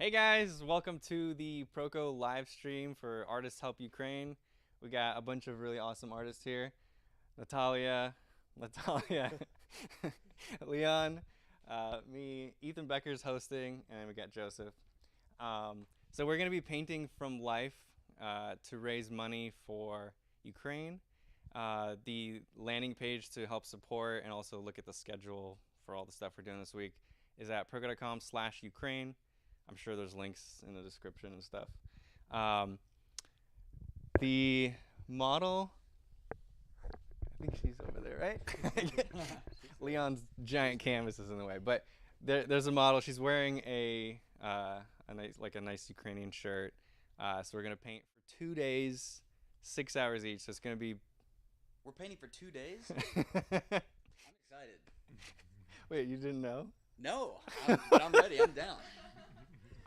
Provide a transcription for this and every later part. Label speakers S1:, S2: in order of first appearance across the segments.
S1: Hey guys, welcome to the Proko live stream for Artists Help Ukraine. We got a bunch of really awesome artists here. Natalia, Leon, me, Ethan Becker's hosting, and we got Joseph. So we're going to be painting from life to raise money for Ukraine. The landing page to help support and also look at the schedule for all the stuff we're doing this week is at proko.com/Ukraine. I'm sure there's links in the description and stuff. The model, I think she's over there, right? Leon's giant canvas is in the way, but there's a model. She's wearing a nice Ukrainian shirt. So we're gonna paint for 2 days, 6 hours each. So it's gonna be.
S2: We're painting for 2 days? I'm excited.
S1: Wait, you didn't know?
S2: No, but I'm ready. I'm down.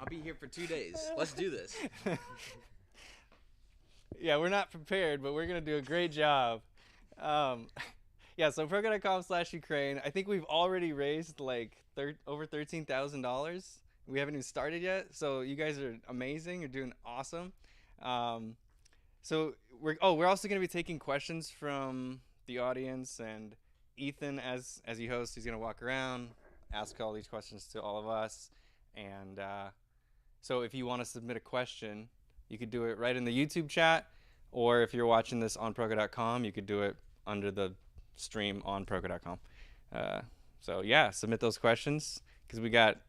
S2: I'll be here for 2 days. Let's do this.
S1: Yeah, we're not prepared, but we're going to do a great job. Yeah, so Proko.com/Ukraine. I think we've already raised like over $13,000. We haven't even started yet. So you guys are amazing. You're doing awesome. So we're also going to be taking questions from the audience, and Ethan, as you host, he's going to walk around, ask all these questions to all of us. And so if you want to submit a question, you could do it right in the YouTube chat, or if you're watching this on Proko.com, you could do it under the stream on Proko.com. So yeah, submit those questions because we got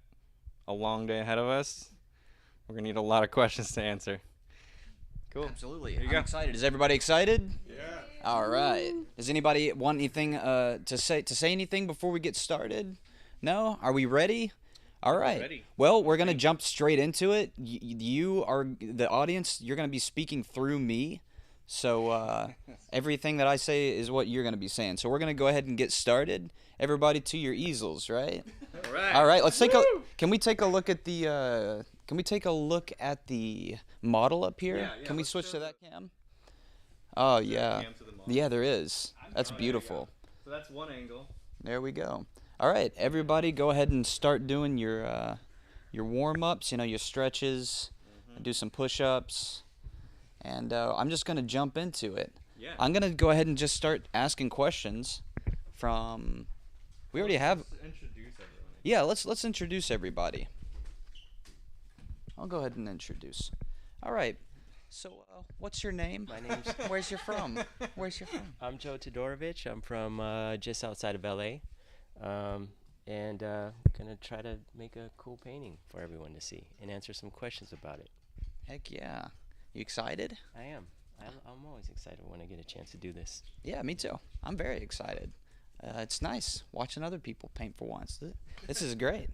S1: a long day ahead of us. We're going to need a lot of questions to answer. Cool.
S2: Absolutely.
S1: There you
S2: I'm
S1: go.
S2: excited. Is everybody excited?
S3: Yeah.
S2: All right. Does anybody want anything to say anything before we get started? No? Are we ready? All right.
S1: Ready.
S2: Well, we're going to jump straight into it. You are the audience. You're going to be speaking through me. So everything that I say is what you're going to be saying. So we're going to go ahead and get started. Everybody to your easels, right?
S1: All right.
S2: All right. Let's take Can we take a look at the model up here?
S1: Yeah,
S2: Can we
S1: let's
S2: switch
S1: show
S2: to that cam? Oh, yeah.
S1: Cam to the model.
S2: Yeah, there is. That's
S1: Oh, there you
S2: beautiful.
S1: go. So that's one angle.
S2: There we go. All right, everybody, go ahead and start doing your warm-ups. Your stretches. Do some push-ups, and I'm just gonna jump into it.
S1: Yeah.
S2: I'm gonna go ahead and just start asking questions from. We already have.
S1: Let's introduce everyone.
S2: Yeah, let's introduce everybody. I'll go ahead and introduce. All right. So, what's your name?
S4: My name's
S2: Where's you from? Where's you from?
S4: I'm Joe Todorovitch. I'm from just outside of LA, and gonna try to make a cool painting for everyone to see and answer some questions about it.
S2: Heck yeah! You excited?
S4: I am. I'm always excited when I get a chance to do this.
S2: Yeah, me too. I'm very excited. It's nice watching other people paint for once. This is great.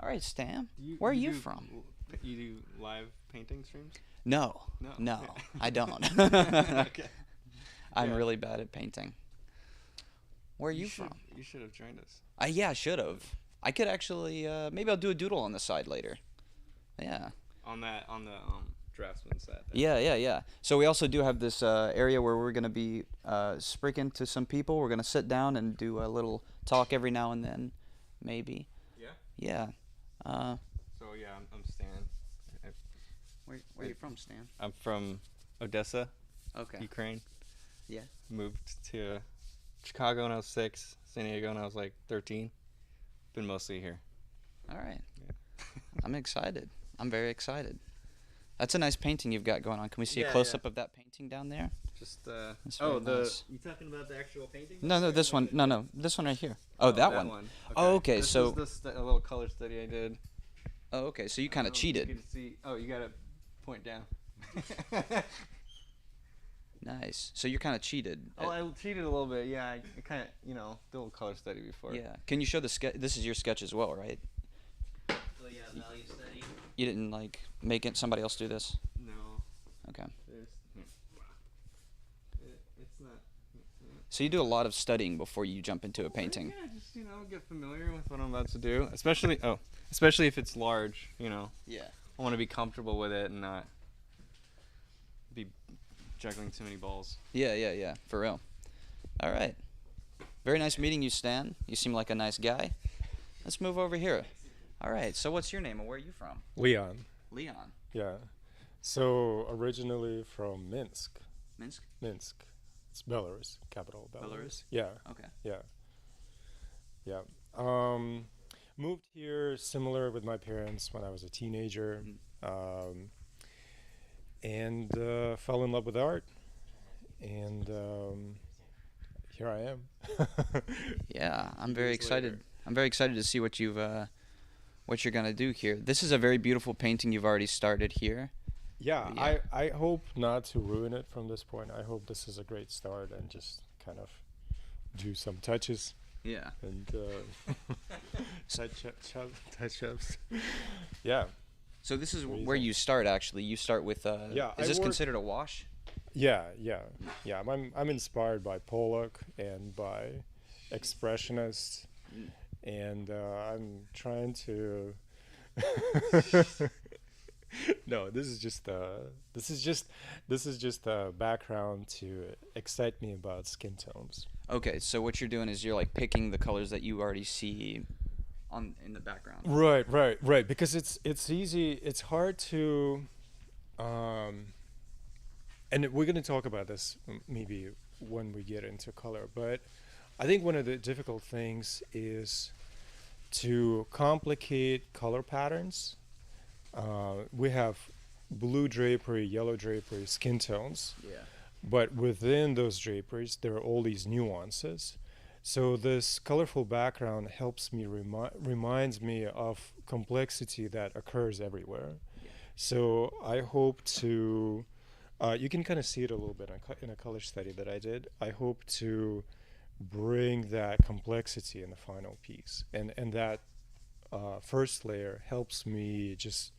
S2: All right, Stan, where are you from?
S1: You do live painting streams?
S2: No,
S1: No.
S2: I don't.
S1: Okay.
S2: I'm
S1: Yeah.
S2: really bad at painting. Where are you from?
S1: You should have joined us.
S2: Yeah, I should have. I could actually, maybe I'll do a doodle on the side later. Yeah.
S1: On the draftsman set.
S2: Yeah. So we also do have this area where we're going to be speaking to some people. We're going to sit down and do a little talk every now and then, maybe.
S1: Yeah?
S2: Yeah.
S1: So yeah, I'm Stan.
S2: Where are you from, Stan?
S1: I'm from Odessa,
S2: Okay.
S1: Ukraine.
S2: Yeah.
S1: Moved to Chicago when I was 6, San Diego when I was like 13. Been mostly here.
S2: All right.
S1: Yeah.
S2: I'm excited. I'm very excited. That's a nice painting you've got going on. Can we see
S1: Yeah,
S2: a close-up of that painting down there?
S1: Just
S2: That's very nice.
S1: You talking about the actual painting?
S2: No, this one. No, this one right here. Oh, that one. Oh, okay,
S1: This
S2: so-
S1: is a little color study I did.
S2: Oh, okay. So you kind of cheated.
S1: You can see. Oh, you gotta point down.
S2: Nice. So you're kind of cheated.
S1: Oh, I cheated a little bit. Yeah, I kind of, did a little color study before.
S2: Yeah. Can you show the sketch? This is your sketch as well, right?
S4: Well, yeah, value study.
S2: You didn't make it somebody else do this.
S1: No.
S2: Okay.
S1: It's not.
S2: So you do a lot of studying before you jump into a painting.
S1: Yeah, just get familiar with what I'm about to do. Especially if it's large.
S2: Yeah.
S1: I want to be comfortable with it and not be juggling too many balls.
S2: Yeah. For real. All right. Very nice meeting you, Stan. You seem like a nice guy. Let's move over here. All right. So what's your name and where are you from?
S3: Leon.
S2: Leon.
S3: Yeah. So originally from Minsk.
S2: Minsk?
S3: Minsk. It's Belarus, capital Belarus.
S2: Belarus?
S3: Yeah.
S2: Okay.
S3: Yeah. Yeah. Moved here similar with my parents when I was a teenager. And fell in love with art. And here I am.
S2: Yeah, I'm very
S3: Years
S2: excited.
S3: later.
S2: I'm very excited to see what what you're gonna do here. This is a very beautiful painting you've already started here.
S3: Yeah,
S2: Yeah.
S3: I hope not to ruin it from this point. I hope this is a great start and just kind of do some touches
S2: Yeah.
S3: and touch-ups. Yeah,
S2: So this is where
S3: Amazing.
S2: you start. Actually, you start with.
S3: Yeah,
S2: Is
S3: I
S2: this
S3: work-
S2: considered a wash?
S3: yeah. I'm inspired by Pollock and by expressionists, and I'm trying to. No, this is just a background to excite me about skin tones.
S2: Okay, so what you're doing is you're like picking the colors that you already see in the background.
S3: Right. Because it's easy. It's hard to, and we're gonna talk about this maybe when we get into color. But I think one of the difficult things is to complicate color patterns. We have blue drapery, yellow drapery, skin tones.
S2: Yeah.
S3: But within those draperies, there are all these nuances. So this colorful background helps me reminds me of complexity that occurs everywhere.
S2: Yeah.
S3: So I hope to, you can kind of see it a little bit in a color study that I did. I hope to bring that complexity in the final piece, and that first layer helps me just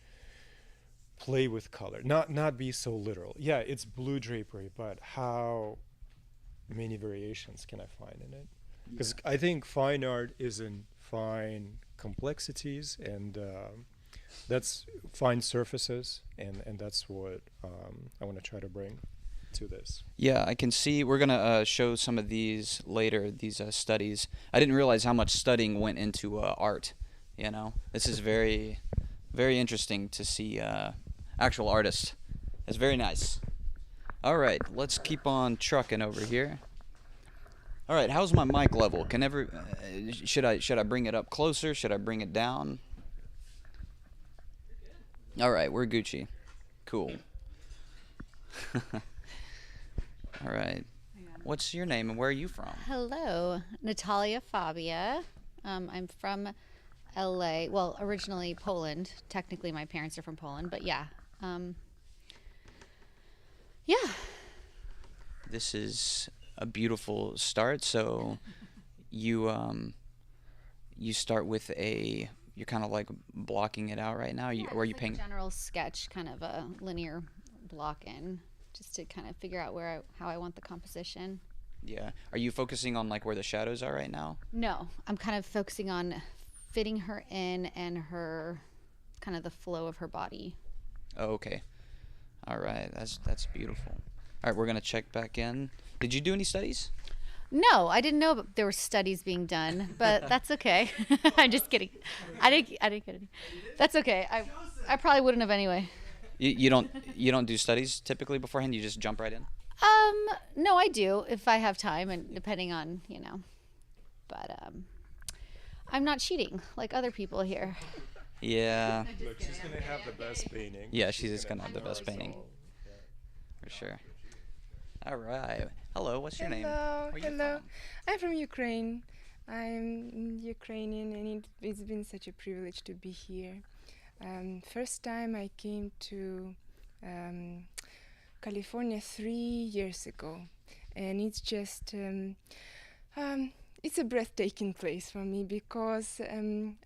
S3: play with color, not be so literal. Yeah, it's blue drapery, but how many variations can I find in it? Because I think fine art is in fine complexities, and that's fine surfaces, and that's what I want to try to bring to this.
S2: Yeah, I can see. We're gonna show some of these later. These studies. I didn't realize how much studying went into art. You know, this is very, very interesting to see actual artists. It's very nice. All right, let's keep on trucking over here. All right, how's my mic level? Should I bring it up closer? Should I bring it down? All right, we're Gucci. Cool. All right. What's your name and where are you from?
S5: Hello, Natalia Fabia. I'm from LA. Well, originally Poland. Technically, my parents are from Poland, but yeah. Yeah.
S2: This is a beautiful start. So you start with you're kind of like blocking it out right now. Or are you
S5: It's like
S2: painting?
S5: a general sketch, kind of a linear block in, just to kind of figure out how I want the composition.
S2: Yeah. Are you focusing on like where the shadows are right now?
S5: No, I'm kind of focusing on fitting her in and her kind of the flow of her body.
S2: Oh, okay. All right. That's beautiful. All right, we're gonna check back in. Did you do any studies?
S5: No, I didn't know there were studies being done, but that's okay. I'm just kidding. I didn't get any. That's okay. I probably wouldn't have anyway.
S2: You don't do studies typically beforehand. You just jump right in.
S5: No, I do if I have time and depending on, but I'm not cheating like other people here.
S2: Yeah.
S3: Look, she's gonna have the best painting.
S2: Yeah, she's just gonna have the best painting. For sure. All right. Hello. What's your name? Where you
S6: Hello.
S2: from?
S6: I'm from Ukraine. I'm Ukrainian, and it's been such a privilege to be here. First time I came to California 3 years ago, and it's just it's a breathtaking place for me because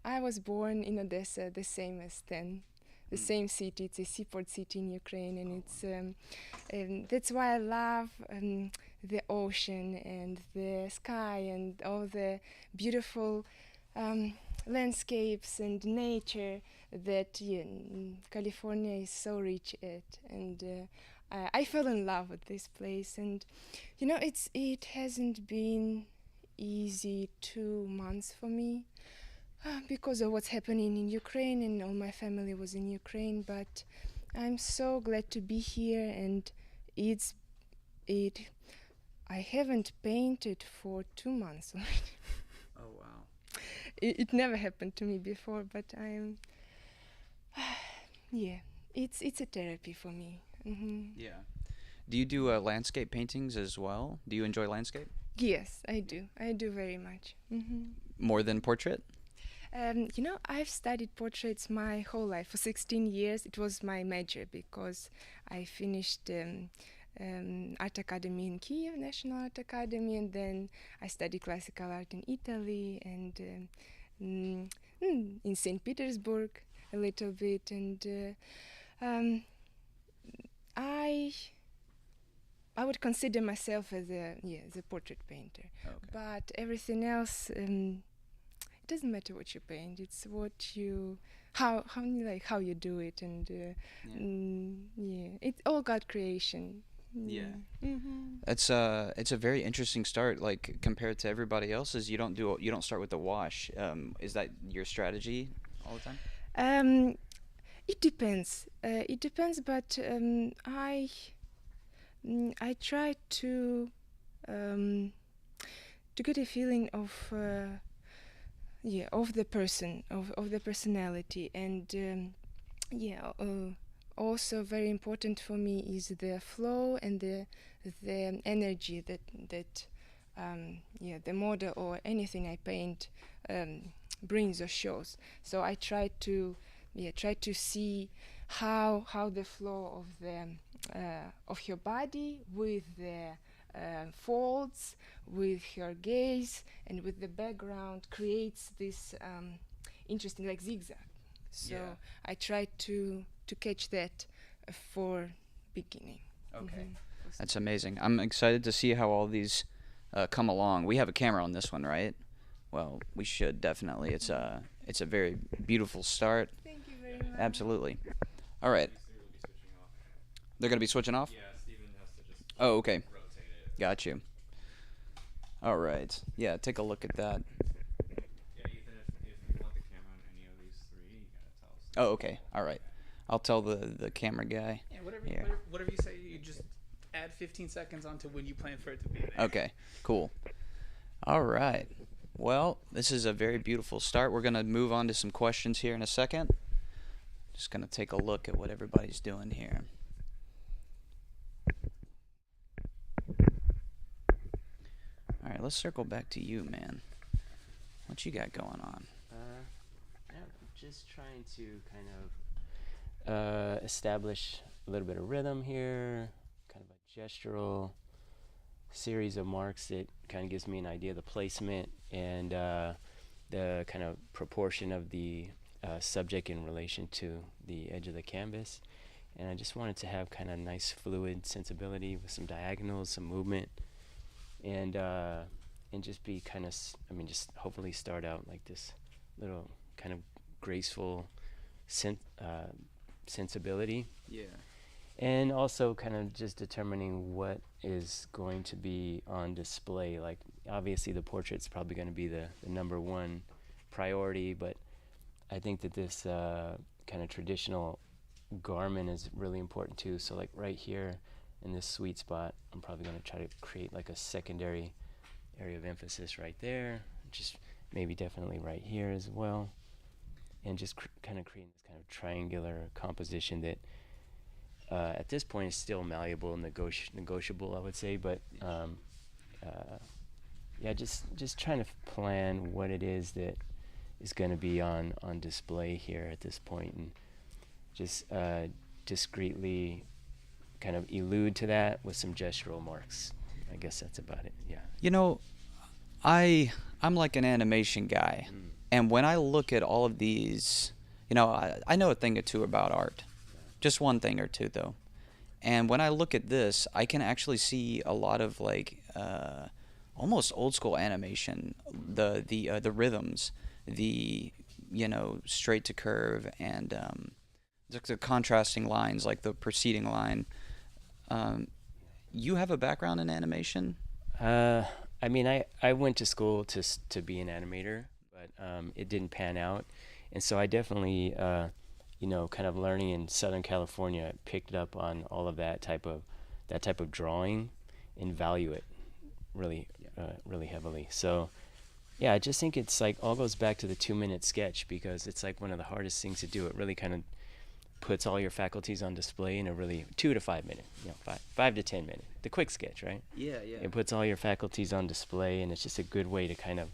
S6: I was born in Odessa, the same as Stan. The same city. It's a seaport city in Ukraine, and it's that's why I love the ocean and the sky and all the beautiful landscapes and nature that California is so rich at. And I fell in love with this place, and it hasn't been easy 2 months for me. because of what's happening in Ukraine, and all my family was in Ukraine. But I'm so glad to be here, and it. I haven't painted for 2 months already.
S2: Oh wow.
S6: It never happened to me before, but I'm. Yeah, it's a therapy for me.
S2: Yeah. Do you do landscape paintings as well? Do you enjoy landscape?
S6: Yes, I do. I do very much.
S2: More than portrait?
S6: I've studied portraits my whole life. For 16 years, it was my major because I finished art academy in Kiev, National Art Academy, and then I studied classical art in Italy and in St. Petersburg a little bit. And I would consider myself as a portrait painter.
S2: Okay.
S6: But everything else, it doesn't matter what you paint. It's what you how you do it, and it's all God creation.
S2: Yeah. It's a very interesting start, like compared to everybody else's. You don't start with the wash. Is that your strategy all the time?
S6: It depends. But I try to get a feeling of the person, of the personality, and also very important for me is the flow and the energy that the model or anything I paint brings or shows. So I try to see how the flow of her body with the folds, with her gaze, and with the background creates this interesting like zigzag. So I try to catch that for beginning.
S2: Okay. That's amazing. I'm excited to see how all these come along. We have a camera on this one, right? Well, we should definitely. It's a very beautiful start.
S6: Thank you very much.
S2: Absolutely. All right. They're going to be switching off?
S1: Yeah, Steven has to just
S2: Oh, okay.
S1: rotate it.
S2: Got you. All right. Yeah, take a look at that.
S1: Yeah, Ethan, if you want the camera on any of these three, you gotta tell us.
S2: Oh, okay. All right. I'll tell the camera guy.
S7: Yeah,
S2: Here.
S7: whatever you say, you just add 15 seconds onto when you plan for it to be there.
S2: Okay, cool. All right. Well, this is a very beautiful start. We're going to move on to some questions here in a second. Just going to take a look at what everybody's doing here. All right, let's circle back to you, man. What you got going on?
S4: I'm just trying to kind of establish a little bit of rhythm here, kind of a gestural series of marks that kind of gives me an idea of the placement and the kind of proportion of the subject in relation to the edge of the canvas. And I just wanted to have kind of nice fluid sensibility with some diagonals, some movement, and just be kind of, just hopefully start out like this little kind of graceful sensibility.
S2: Yeah.
S4: And also kind of just determining what is going to be on display. Like, obviously the portrait's probably going to be the number one priority, but I think that this kind of traditional garment is really important too. So like right here in this sweet spot, I'm probably going to try to create like a secondary area of emphasis right there, just maybe definitely right here as well, and just kind of creating this kind of triangular composition that at this point is still malleable and negotiable, I would say, but just trying to plan what it is that is going to be on display here at this point, and just discreetly kind of allude to that with some gestural marks. I guess that's about it. Yeah.
S2: You know, I'm like an animation guy, and when I look at all of these, I know a thing or two about art. Just one thing or two, though. And when I look at this, I can actually see a lot of like almost old school animation. The rhythms, the straight to curve, and the contrasting lines, like the preceding line. You have a background in animation?
S4: I went to school to be an animator, but it didn't pan out. And so I definitely, kind of learning in Southern California, picked up on all of that type of drawing and value it really heavily. So yeah, I just think it's like all goes back to the 2-minute sketch, because it's like one of the hardest things to do. It really kind of puts all your faculties on display in a really 2 to 5 minute, 5 to 10 minute, the quick sketch, right?
S2: Yeah.
S4: It puts all your faculties on display, and it's just a good way to kind of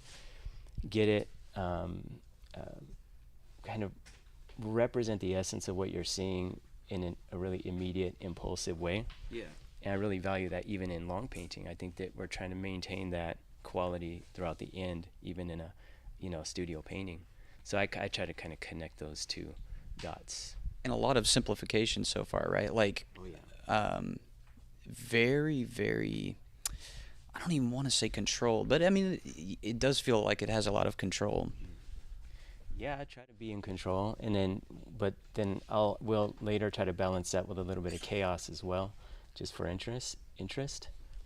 S4: get it, kind of represent the essence of what you're seeing in a really immediate, impulsive way.
S2: Yeah.
S4: And I really value that even in long painting. I think that we're trying to maintain that quality throughout the end, even in a studio painting. So I try to kind of connect those two dots.
S2: And a lot of simplification so far, right? Like, very, very, I don't even want to say controlled, but I mean, it does feel like it has a lot of control.
S4: Yeah, I try to be in control, but then we'll later try to balance that with a little bit of chaos as well, just for interest.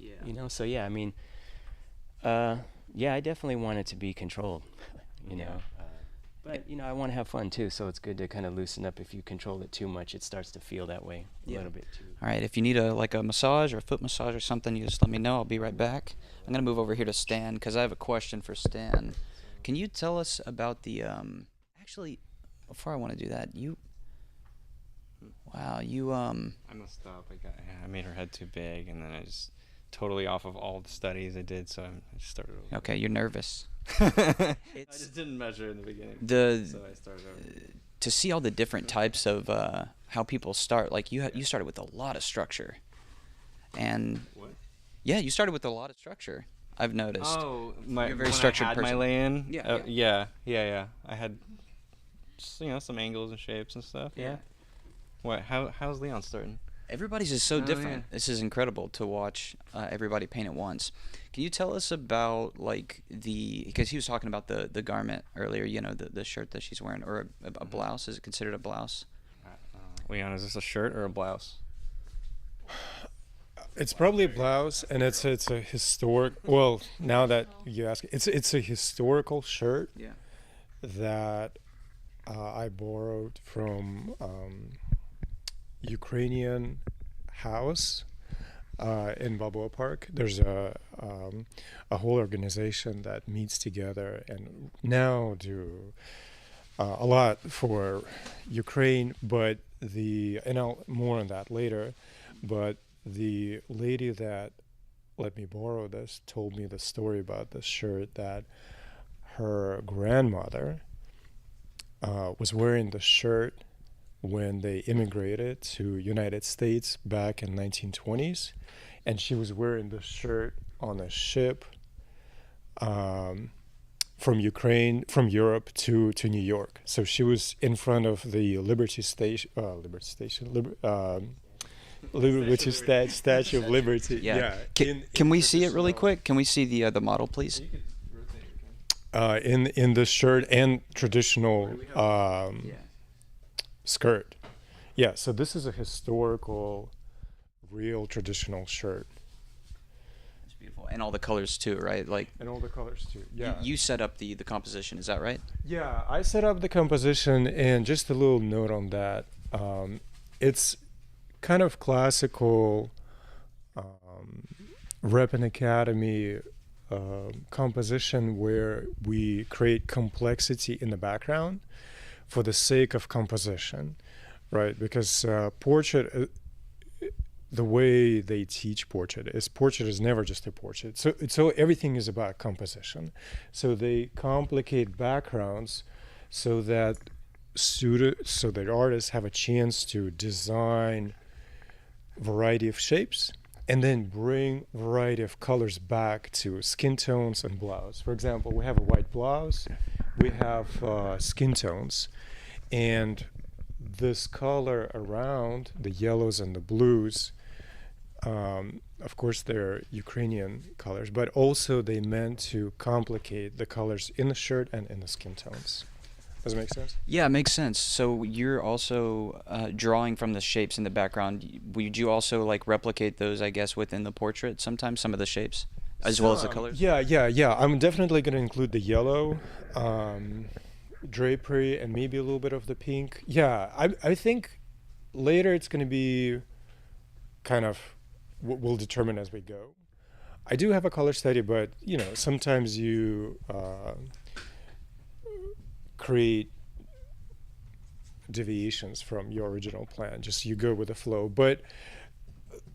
S2: Yeah.
S4: So yeah, I mean, I definitely want it to be controlled, but I want to have fun too, so it's good to kind of loosen up. If you control it too much, it starts to feel that way a little bit too.
S2: All right, if you need a massage or a foot massage or something, you just let me know. I'll be right back. I'm going to move over here to Stan, because I have a question for Stan. Can you tell us about the, actually, before I want to do that,
S8: I messed up. I made her head too big, and then I just totally off of all the studies I did, so I just started over.
S2: Okay, you're nervous.
S8: I just didn't measure in the beginning, so I started over.
S2: To see all the different types of how people start, like you started with a lot of structure, and
S8: What?
S2: Yeah, you started with a lot of structure. I've noticed.
S8: Oh,
S2: You're a very
S8: when
S2: structured
S8: I had
S2: person.
S8: my lay-in.
S2: Yeah.
S8: Yeah. I had just some angles and shapes and stuff. Yeah. What? How's Leon starting?
S2: Everybody's is so different.
S8: Yeah.
S2: This is incredible to watch everybody paint at once. Can you tell us about because he was talking about the garment earlier, the shirt that she's wearing, or a blouse. Is it considered a blouse?
S8: Leon, is this a shirt or a blouse?
S3: It's probably a blouse, and it's a historic. Well, now that you ask, it's a historical shirt.
S2: Yeah.
S3: That I borrowed from Ukrainian house in Balboa Park. There's a whole organization that meets together and now do a lot for Ukraine, but and I'll more on that later, but the lady that let me borrow this told me the story about this shirt, that her grandmother was wearing the shirt when they immigrated to United States back in 1920s, and she was wearing the shirt on a ship from Europe to New York. So she was in front of the Statue of Liberty.
S2: Yeah. Can we see it really quick? Can we see the model, please?
S3: In the shirt and traditional skirt. Yeah, so this is a historical, real traditional shirt.
S2: It's beautiful. And all the colors too, right?
S3: And all the colors too, yeah.
S2: You set up the composition, is that right?
S3: Yeah, I set up the composition, and just a little note on that. It's kind of classical Rep and Academy composition, where we create complexity in the background for the sake of composition, right? Because portrait, the way they teach portrait is never just a portrait. So everything is about composition. So they complicate backgrounds so that artists have a chance to design variety of shapes and then bring variety of colors back to skin tones and blouse. For example, we have a white blouse, we have skin tones, and this color around the yellows and the blues, of course they're Ukrainian colors, but also they meant to complicate the colors in the shirt and in the skin tones. Does it make sense?
S2: Yeah, it makes sense. So you're also drawing from the shapes in the background. Would you also replicate those, I guess, within the portrait sometimes, some of the shapes? as well as the colors?
S3: Yeah. I'm definitely going to include the yellow, drapery, and maybe a little bit of the pink. Yeah, I think later it's going to be kind of we'll determine as we go. I do have a color study, but sometimes you create deviations from your original plan. Just you go with the flow. But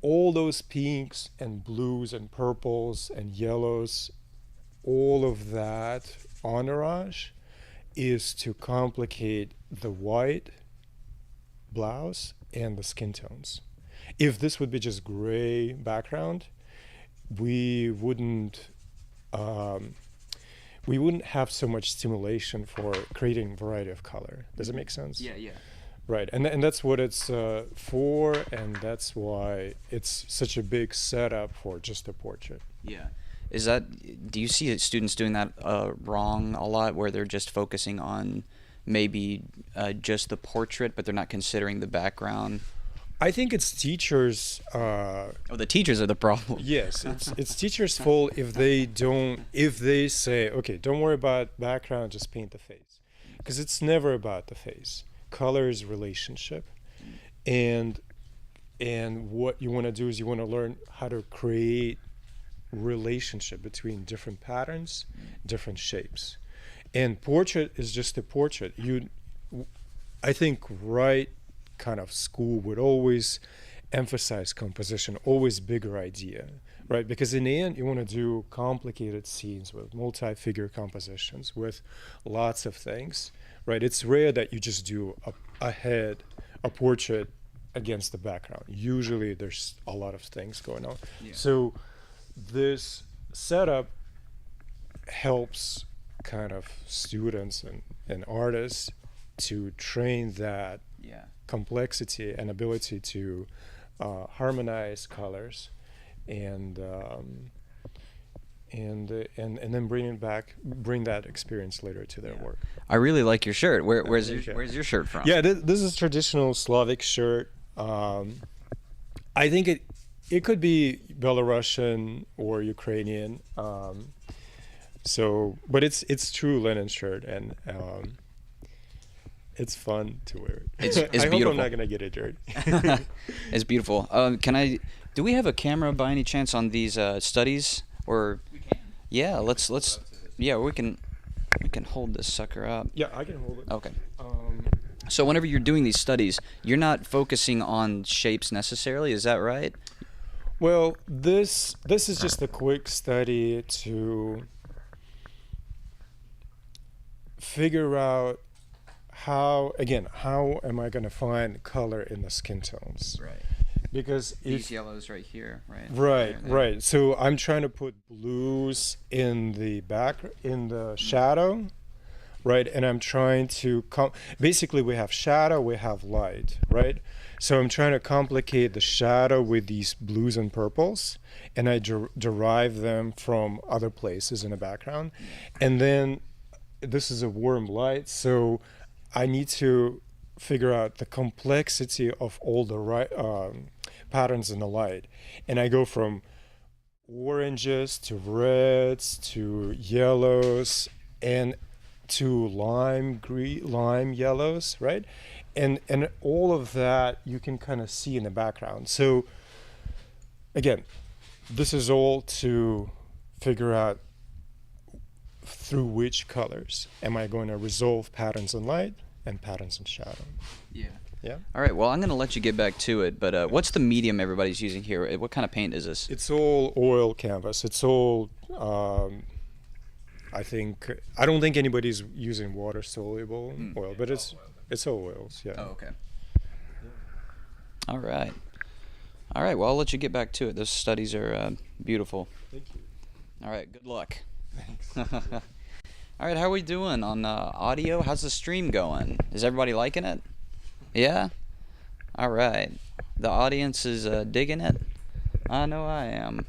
S3: all those pinks and blues and purples and yellows, all of that entourage is to complicate the white blouse and the skin tones. If this would be just gray background, we wouldn't have so much stimulation for creating variety of color. Does it make sense?
S2: Yeah.
S3: Right, and that's what it's for, and that's why it's such a big setup for just a portrait.
S2: Yeah. Do you see students doing that wrong a lot, where they're just focusing on maybe just the portrait, but they're not considering the background?
S3: I think it's teachers.
S2: The teachers are the problem.
S3: Yes, it's teachers' fault if they say, okay, don't worry about background, just paint the face, because it's never about the face. Color is relationship, and what you want to do is you want to learn how to create relationship between different patterns, different shapes, and portrait is just a portrait. I think right kind of school would always emphasize composition, always bigger idea, right? Because in the end, you want to do complicated scenes with multi-figure compositions, with lots of things, right? It's rare that you just do a portrait against the background. Usually there's a lot of things going on. Yeah. So this setup helps kind of students and artists to train that complexity and ability to harmonize colors and then bring that experience later to their work.
S2: I really like your shirt. Where's your shirt from?
S3: Yeah, this is traditional Slavic shirt. I think it could be Belarusian or Ukrainian. But it's true linen shirt, and it's fun to wear it.
S2: It's
S3: I
S2: beautiful.
S3: hope I'm not gonna get it dirty.
S2: It's beautiful. Do we have a camera by any chance on these studies? Or
S7: We can.
S2: yeah, let's we can hold this sucker up.
S3: Yeah, I can hold it.
S2: Okay. So whenever you're doing these studies, you're not focusing on shapes necessarily, is that right?
S3: Well, this is just a quick study to figure out how am I going to find color in the skin tones?
S2: Right.
S3: Because
S2: these yellows right here, right?
S3: Right. So I'm trying to put blues in the shadow, right? And I'm trying to basically we have shadow, we have light, right? So I'm trying to complicate the shadow with these blues and purples, and I derive them from other places in the background. And then this is a warm light, so I need to figure out the complexity of all the patterns in the light. And I go from oranges to reds to yellows and to lime yellows, right? And all of that you can kind of see in the background. So again, this is all to figure out through which colors am I going to resolve patterns in light and patterns in shadow. Yeah.
S2: All right, well, I'm going to let you get back to it, but what's the medium everybody's using here? What kind of paint is this?
S3: It's all oil canvas. It's all I don't think anybody's using water soluble oil, but it's all oils. Yeah.
S2: Oh, okay. All right, well, I'll let you get back to it. Those studies are beautiful.
S3: Thank you.
S2: All right, good luck.
S3: Thanks.
S2: All right, how are we doing on audio? How's the stream going? Is everybody liking it? Yeah? All right. The audience is digging it? I know I am.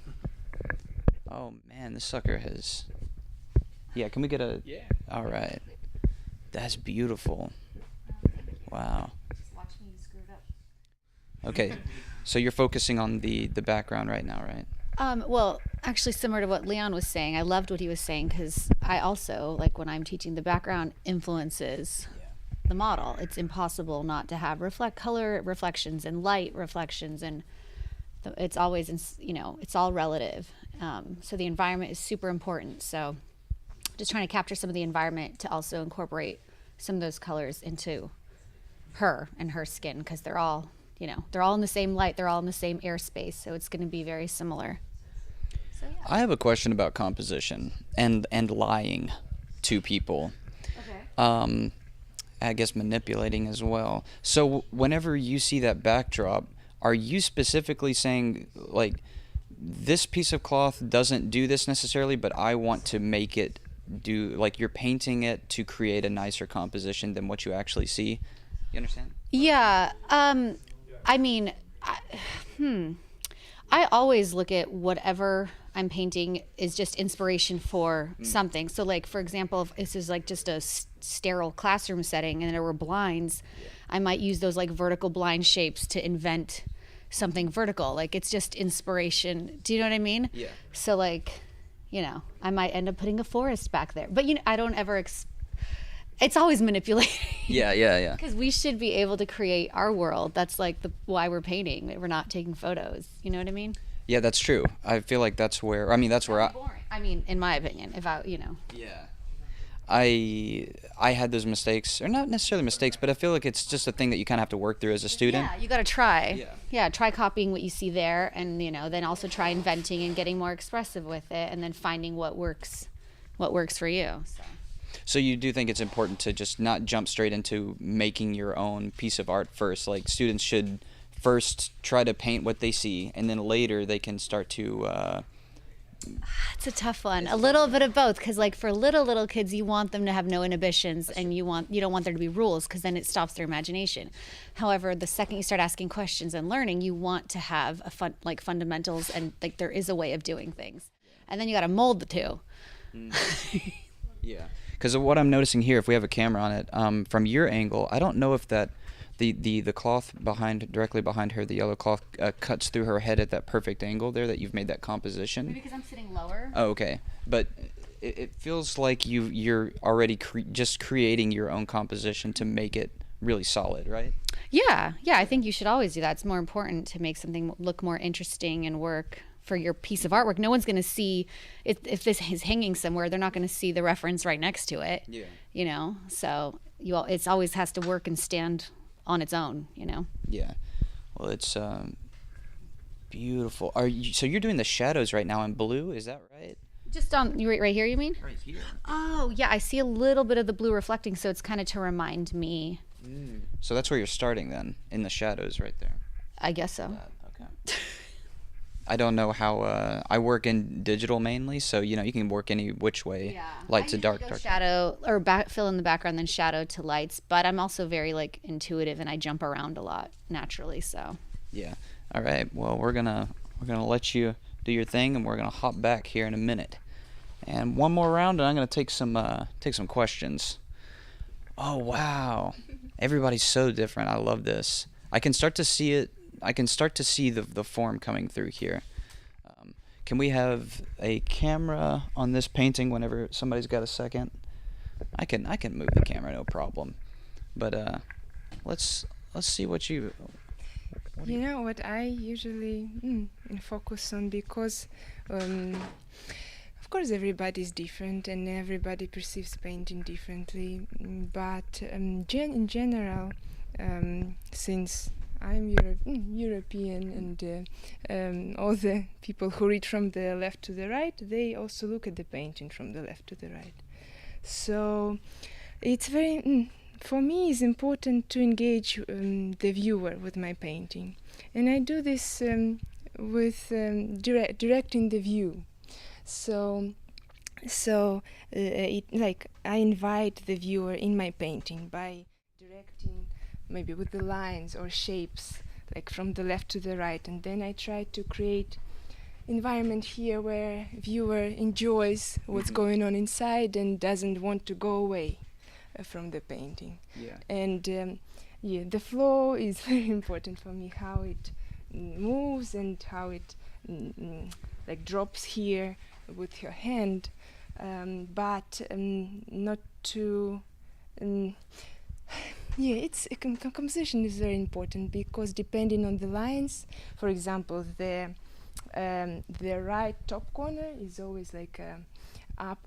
S2: Oh, man, this sucker has... Yeah, can we get a...
S7: Yeah.
S2: All right. That's beautiful. Wow.
S5: Just watch me screw it up.
S2: Okay, so you're focusing on the background right now, right?
S5: Well, actually similar to what Leon was saying. I loved what he was saying because I also, like when I'm teaching, the background influences the model. It's impossible not to have color reflections and light reflections, and it's always, it's all relative. So the environment is super important. So just trying to capture some of the environment to also incorporate some of those colors into her and her skin, because they're all in the same light, they're all in the same airspace, so it's going to be very similar. So, yeah.
S2: I have a question about composition and lying to people.
S5: Okay.
S2: I guess manipulating as well. So whenever you see that backdrop, are you specifically saying, like, this piece of cloth doesn't do this necessarily, but I want to make it do, like, you're painting it to create a nicer composition than what you actually see? You understand?
S5: Yeah. I mean, I always look at whatever I'm painting is just inspiration for something. So, like, for example, if this is like just a sterile classroom setting and there were blinds, I might use those like vertical blind shapes to invent something vertical. Like, it's just inspiration. Do you know what I mean?
S2: Yeah.
S5: So, like, I might end up putting a forest back there. But, I don't ever it's always manipulating.
S2: Yeah.
S5: Because we should be able to create our world. That's like why we're painting. We're not taking photos. You know what I mean?
S2: Yeah, that's true. I feel like that's where
S5: Boring. I mean, in my opinion, if I.
S2: Yeah. I had those mistakes, or not necessarily mistakes, but I feel like it's just a thing that you kind of have to work through as a student.
S5: Yeah, you got to try.
S2: Yeah.
S5: Yeah, try copying what you see there, and then also try inventing and getting more expressive with it, and then finding what works for you.
S2: So you do think it's important to just not jump straight into making your own piece of art first? Like, students should first try to paint what they see, and then later they can start to...
S5: It's a tough one. A little bit of both, because like for little kids, you want them to have no inhibitions, and you don't want there to be rules, because then it stops their imagination. However, the second you start asking questions and learning, you want to have fundamentals, and like there is a way of doing things, and then you got to mold the two.
S2: Yeah, because what I'm noticing here, if we have a camera on it, from your angle, I don't know if that the cloth directly behind her, the yellow cloth, cuts through her head at that perfect angle there, that you've made that composition.
S5: Maybe because I'm sitting lower.
S2: Oh, okay. But it feels like you're already just creating your own composition to make it really solid, right?
S5: Yeah. I think you should always do that. It's more important to make something look more interesting and work for your piece of artwork. No one's going to see if this is hanging somewhere. They're not going to see the reference right next to it. Yeah. So it always has to work and stand on its own.
S2: Yeah. Well, it's beautiful. So you're doing the shadows right now in blue, is that right?
S5: Just on right here, you mean?
S2: Right here.
S5: Oh, yeah, I see a little bit of the blue reflecting, so it's kind of to remind me.
S2: So that's where you're starting then, in the shadows right there.
S5: I guess so.
S2: Okay. I don't know how, I work in digital mainly, so you can work any which way.
S5: Yeah.
S2: Light to dark.
S5: Shadow, or fill in the background, then shadow to lights. But I'm also very intuitive, and I jump around a lot naturally. So. Yeah.
S2: All right. Well, we're gonna let you do your thing, and we're gonna hop back here in a minute. And one more round, and I'm gonna take some questions. Oh wow! Everybody's so different. I love this. I can start to see it. I can start to see the form coming through here. Can we have a camera on this painting whenever somebody's got a second? I can move the camera, no problem. But let's see what you.
S6: You know what I usually focus on, because of course everybody's different and everybody perceives painting differently, but in general, since I'm European, and all the people who read from the left to the right, they also look at the painting from the left to the right. So it's very, for me, it's important to engage the viewer with my painting. And I do this with directing the view. So I invite the viewer in my painting by directing maybe with the lines or shapes, like from the left to the right, and then I try to create environment here where viewer enjoys what's going on inside and doesn't want to go away from the painting.
S2: Yeah.
S6: And the flow is very important for me, how it moves and how it like drops here with your hand, but not to. Yeah, it's composition is very important, because depending on the lines, for example, the right top corner is always like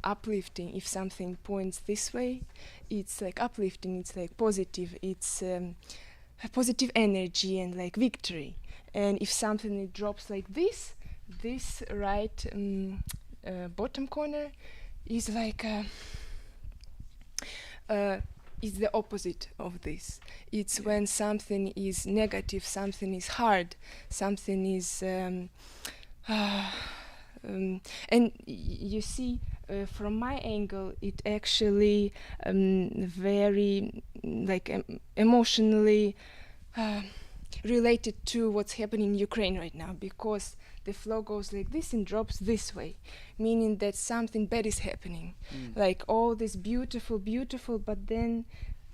S6: uplifting. If something points this way, it's like uplifting. It's like positive. It's a positive energy and like victory. And if something drops like this right bottom corner is like is the opposite of this. It's when something is negative, something is hard, something is and you see from my angle it actually very like emotionally related to what's happening in Ukraine right now, because the flow goes like this and drops this way, meaning that something bad is happening. Like all this beautiful, but then,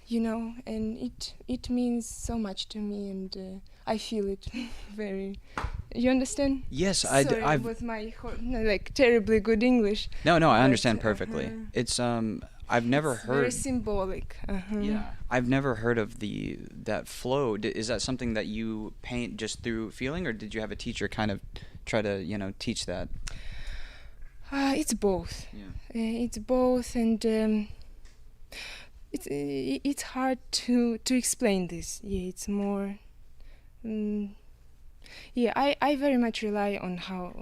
S6: you know, and it means so much to me, and I feel it very. You understand?
S2: Yes,
S6: Sorry,
S2: I've
S6: with my like terribly good English.
S2: No, I understand perfectly. It's I've never
S6: it's
S2: heard.
S6: Very symbolic.
S2: Yeah, I've never heard of that flow. Is that something that you paint just through feeling, or did you have a teacher kind of try to teach that?
S6: It's both.
S2: Yeah.
S6: It's both, and it's hard to explain this. Yeah, it's more. Yeah, I very much rely on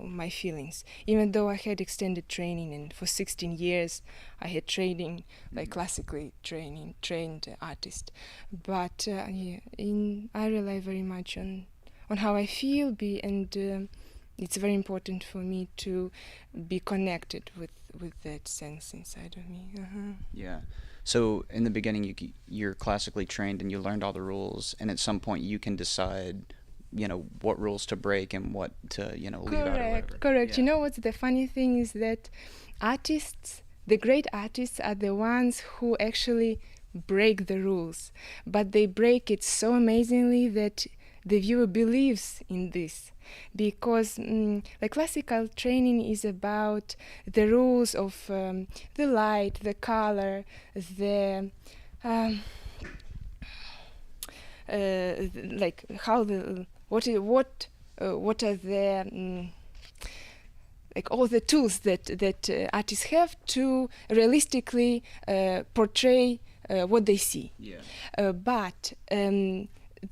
S6: my feelings. Even though I had extended training, and for 16 years I had training, like classically trained artist. But yeah, I rely very much on how I feel, and it's very important for me to be connected with that sense inside of me.
S2: Yeah. So in the beginning, you're classically trained and you learned all the rules, and at some point you can decide what rules to break and what to leave out or whatever.
S6: Correct.
S2: Yeah.
S6: You know what's the funny thing is that the great artists are the ones who actually break the rules, but they break it so amazingly that the viewer believes in this, because like classical training is about the rules of the light, the color, the like how what are the like all the tools that artists have to realistically portray what they see.
S2: Yeah.
S6: But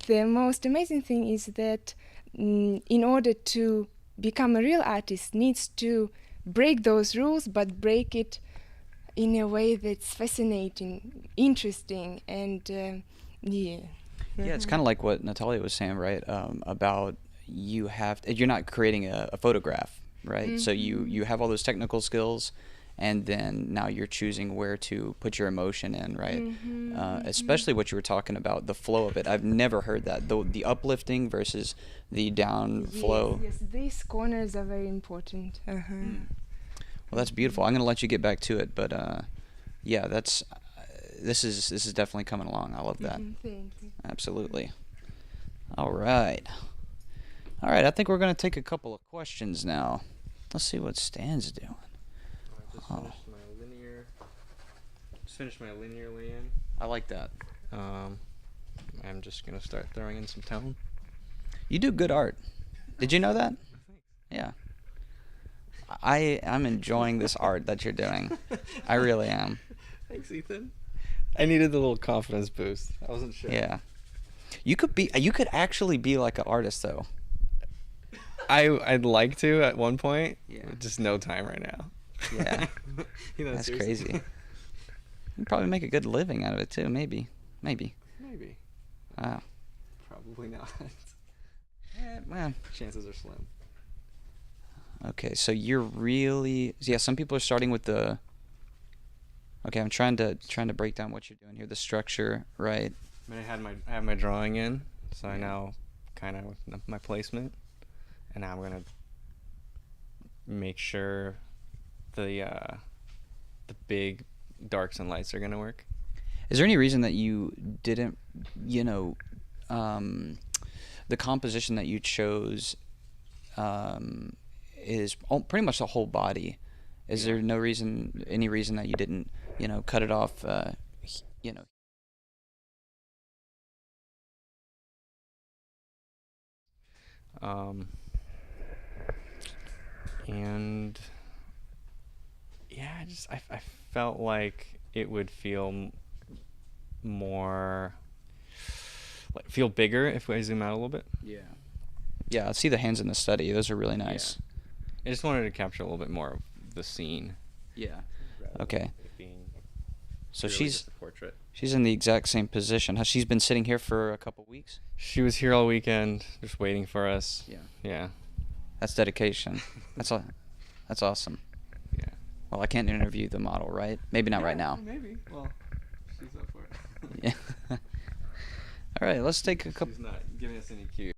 S6: the most amazing thing is that in order to become a real artist needs to break those rules, but break it in a way that's fascinating, interesting, and yeah.
S2: Yeah, it's kind of like what Natalia was saying, right? About you're not creating a photograph, right? So you have all those technical skills, and then now you're choosing where to put your emotion in, right? Especially what you were talking about, the flow of it. I've never heard that, the uplifting versus the down flow.
S6: Yes, these corners are very important.
S2: Well, that's beautiful. I'm gonna let you get back to it, but yeah, this is definitely coming along. I love that.
S6: Thank you.
S2: Absolutely. All right. I think we're gonna take a couple of questions now. Let's see what Stan's doing.
S8: Just finished my linear lay-in.
S2: I like that.
S8: I'm just gonna start throwing in some tone.
S2: You do good art. Did you know that? Yeah. I'm enjoying this art that you're doing. I really am.
S8: Thanks, Ethan. I needed the little confidence boost. I wasn't sure.
S2: Yeah. You could actually be like an artist though.
S8: I'd like to at one point.
S2: Yeah.
S8: Just no time right now.
S2: Yeah. That's
S8: seriously.
S2: crazy. You'd probably make a good living out of it too, maybe. Wow.
S8: Probably not.
S2: Well,
S8: Chances are slim.
S2: okay, so you're really some people are starting with the okay, I'm trying to break down what you're doing here, the structure, right?
S8: I mean, I have my drawing in, so I now kind of with my placement, and now I'm gonna make sure the big darks and lights are gonna work.
S2: Is there any reason that you didn't, the composition that you chose, is pretty much the whole body. Is there no reason, any reason that you didn't, cut it off,
S8: And yeah, I felt like it would feel more, like, feel bigger if I zoom out a little bit.
S2: Yeah, I see the hands in the study. Those are really nice.
S8: I just wanted to capture a little bit more of the scene.
S2: Yeah. Okay. So
S8: Really
S2: she's
S8: just a portrait.
S2: she's in the exact same position. She's been sitting here for a couple weeks.
S8: She was here all weekend, just waiting for us.
S2: Yeah.
S8: Yeah.
S2: That's dedication. That's awesome.
S8: Yeah.
S2: Well, I can't interview the model, right? Maybe not right now.
S8: Maybe. Well, she's up for it.
S2: Yeah. All right, let's take a couple.
S8: She's not giving us any cue.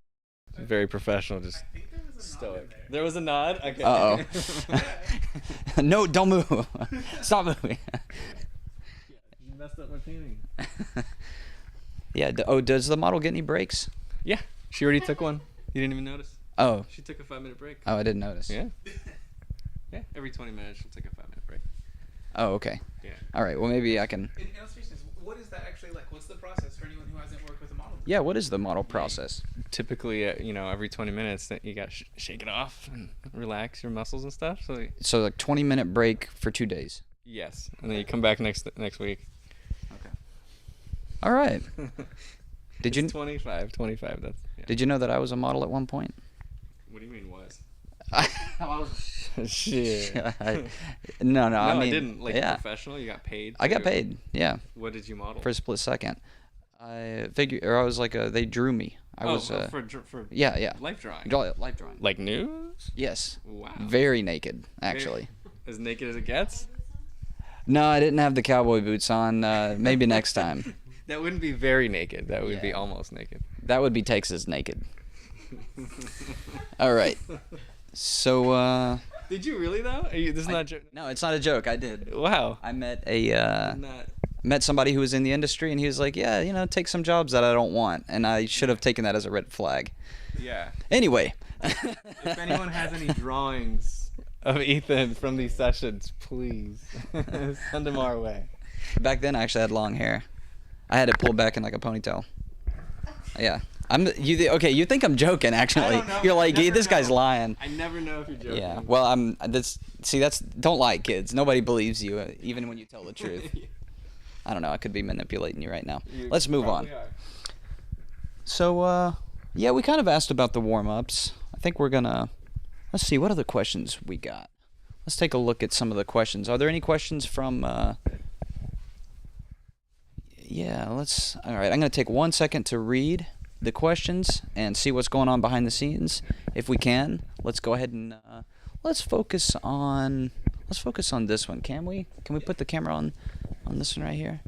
S8: Very professional, just stoic. There was a nod? Okay.
S2: Uh-oh. No, don't move. Stop moving.
S8: You messed up my painting.
S2: Yeah. Does the model get any breaks?
S8: Yeah. She already took one. You didn't even notice.
S2: Oh.
S8: She took a 5-minute break.
S2: Oh, I didn't notice.
S8: Yeah. Yeah. Every 20 minutes, she'll take a 5-minute break.
S2: Oh, okay.
S8: Yeah.
S2: All right. Well, maybe I can.
S7: In illustrations, what is that actually like? What's the process for anyone who hasn't worked with a model?
S2: Yeah. What is the model process?
S8: Typically, every 20 minutes, that you got to shake it off and relax your muscles and stuff.
S2: So like 20-minute break for 2 days.
S8: Yes, and then you come back next week.
S2: Okay. All right. Did you
S8: 25? That's. Yeah.
S2: Did you know that I was a model at one point?
S8: What do you mean was?
S2: Shit.
S8: No,
S2: I mean,
S8: I didn't. Like, professional, you got paid.
S2: I got paid. Yeah.
S8: What did you model?
S2: For a split second. I was like they drew me. I was
S8: for
S2: yeah.
S8: Life drawing.
S2: Life drawing.
S8: Like nudes?
S2: Yes.
S8: Wow.
S2: Very naked, actually.
S8: As naked as it gets?
S2: No, I didn't have the cowboy boots on. Maybe next time.
S8: That wouldn't be very naked. That would be almost naked.
S2: That would be Texas naked. All right. So.
S8: Did you really though? This is not a joke.
S2: No, it's not a joke. I did.
S8: Wow.
S2: I met somebody who was in the industry, and he was like, "Yeah, take some jobs that I don't want," and I should have taken that as a red flag.
S8: Yeah.
S2: Anyway.
S8: If anyone has any drawings of Ethan from these sessions, please send them our way.
S2: Back then, I actually had long hair. I had it pulled back in like a ponytail. Yeah. You think I'm joking, actually. You're like, this guy's lying.
S8: I never know if you're joking.
S2: Yeah. Well, don't lie, kids. Nobody believes you, even when you tell the truth. I don't know. I could be manipulating you right now. Let's move on.
S8: Are.
S2: So, yeah, we kind of asked about the warm-ups. I think we're gonna, let's see, what other questions we got? Let's take a look at some of the questions. Are there any questions from, yeah, all right, I'm gonna take 1 second to read the questions and see what's going on behind the scenes. If we can, let's go ahead and, let's focus on this one. Can we put the camera on this one right here?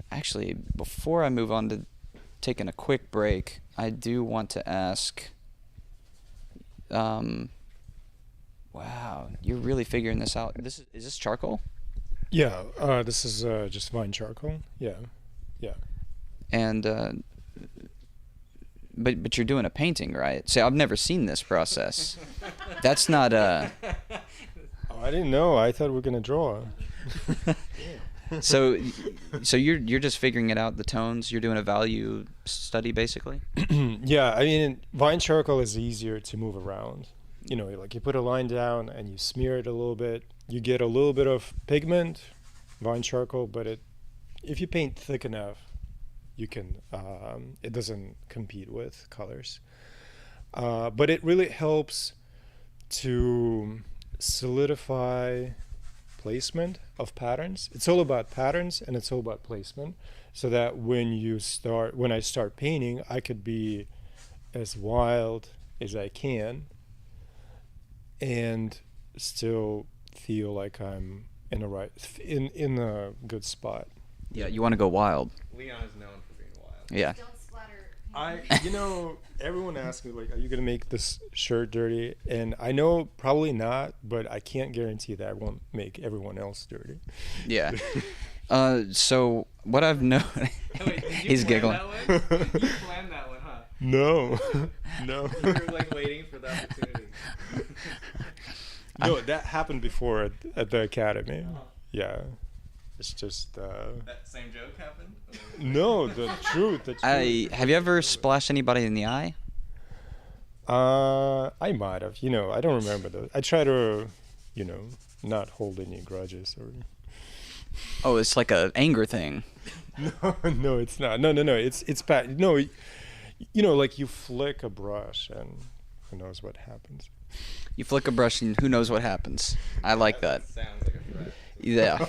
S2: Actually, before I move on to taking a quick break, I do want to ask, wow, you're really figuring this out. Is this charcoal?
S3: Yeah, this is just fine charcoal. Yeah.
S2: And but you're doing a painting, right? See, I've never seen this process. That's not
S3: Oh, I didn't know. I thought we were gonna draw.
S2: So you're just figuring it out, the tones. You're doing a value study, basically.
S3: Yeah, I mean, vine charcoal is easier to move around. Like you put a line down and you smear it a little bit. You get a little bit of pigment, vine charcoal, but if you paint thick enough, you can. It doesn't compete with colors, but it really helps to solidify placement of patterns. It's all about patterns and it's all about placement, so that when I start painting, I could be as wild as I can and still feel like I'm in a good spot.
S2: Yeah, you want to go wild.
S8: Leon is known for being wild.
S2: Yeah.
S5: Don't splatter.
S3: Everyone asks me, like, are you gonna make this shirt dirty? And I know probably not, but I can't guarantee that I won't make everyone else dirty.
S2: Yeah. So what I've known, he's giggling.
S8: You planned that one, huh?
S3: No.
S8: You were like waiting for the opportunity.
S3: No, that happened before at the academy. Yeah, it's just.
S1: That same joke happened?
S3: No, the truth. The truth.
S2: Have you ever splashed anybody in the eye?
S3: I might have. I don't remember though. I try to, not hold any grudges or.
S2: Oh, it's like a anger thing.
S3: No, it's not. No. It's bad. No, like you flick a brush and who knows what happens.
S2: You flick a brush and who knows what happens. I like that.
S1: Sounds like a threat.
S2: Yeah.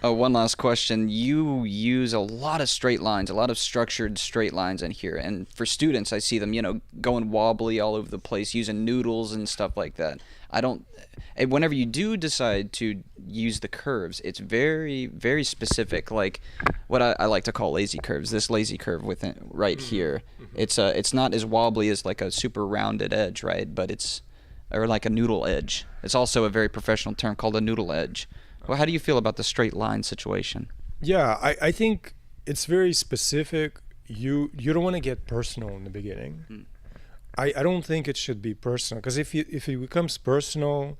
S2: Oh, one last question. You use a lot of straight lines, a lot of structured straight lines in here. And for students, I see them, going wobbly all over the place, using noodles and stuff like that. Whenever you do decide to use the curves, it's very, very specific. Like what I like to call lazy curves. This lazy curve right here. It's not as wobbly as like a super rounded edge, right? But or like a noodle edge. It's also a very professional term called a noodle edge. Well, how do you feel about the straight line situation?
S3: Yeah, I think it's very specific. You don't want to get personal in the beginning. I don't think it should be personal, because if it becomes personal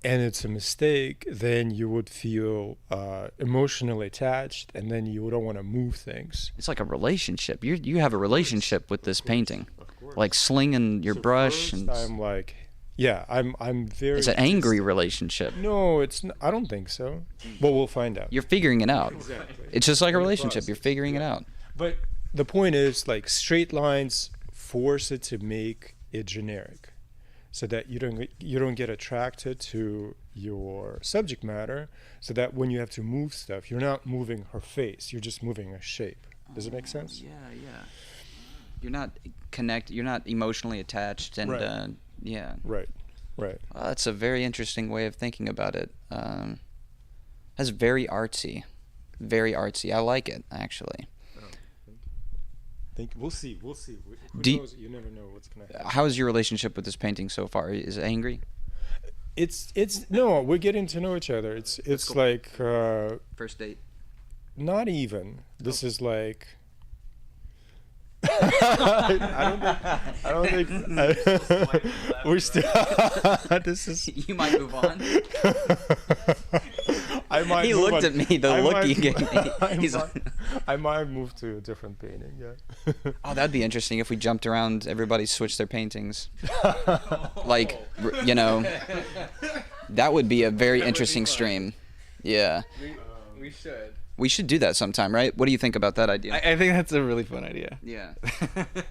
S3: and it's a mistake, then you would feel emotionally attached, and then you don't want to move things.
S2: It's like a relationship. You have a relationship with this painting, like slinging your brush.
S3: First, I'm like, yeah, I'm very.
S2: It's an angry relationship.
S3: No, it's not, I don't think so. But we'll find out.
S2: You're figuring it out.
S3: Exactly.
S2: It's just like a
S3: In the
S2: relationship.
S3: process.
S2: You're figuring it out.
S3: But the point is, like, straight lines force it to make it generic, so that you don't get attracted to your subject matter, so that when you have to move stuff, you're not moving her face, you're just moving a shape. Does it make sense?
S2: Yeah. You're not You're not emotionally attached, and
S3: Right.
S2: yeah.
S3: Right.
S2: That's a very interesting way of thinking about it. That's very artsy. Very artsy. I like it, actually.
S3: We'll see. Who
S2: Do
S3: knows? You never know what's gonna happen.
S2: How is your relationship with this painting so far? Is it angry?
S3: It's no, we're getting to know each other. It's
S2: cool.
S3: like
S2: First date.
S3: not even. This is like. I don't think. We're still. This is.
S2: You might move on.
S3: I might.
S2: He
S3: move
S2: looked
S3: on.
S2: at me. The
S3: I
S2: look
S3: might
S2: he gave me.
S3: I might move to a different painting. Yeah.
S2: Oh, that'd be interesting if we jumped around. Everybody switched their paintings. Like, that would be a very interesting stream. Yeah.
S1: We should.
S2: We should do that sometime, right? What do you think about that idea?
S1: I think that's a really fun idea.
S2: Yeah.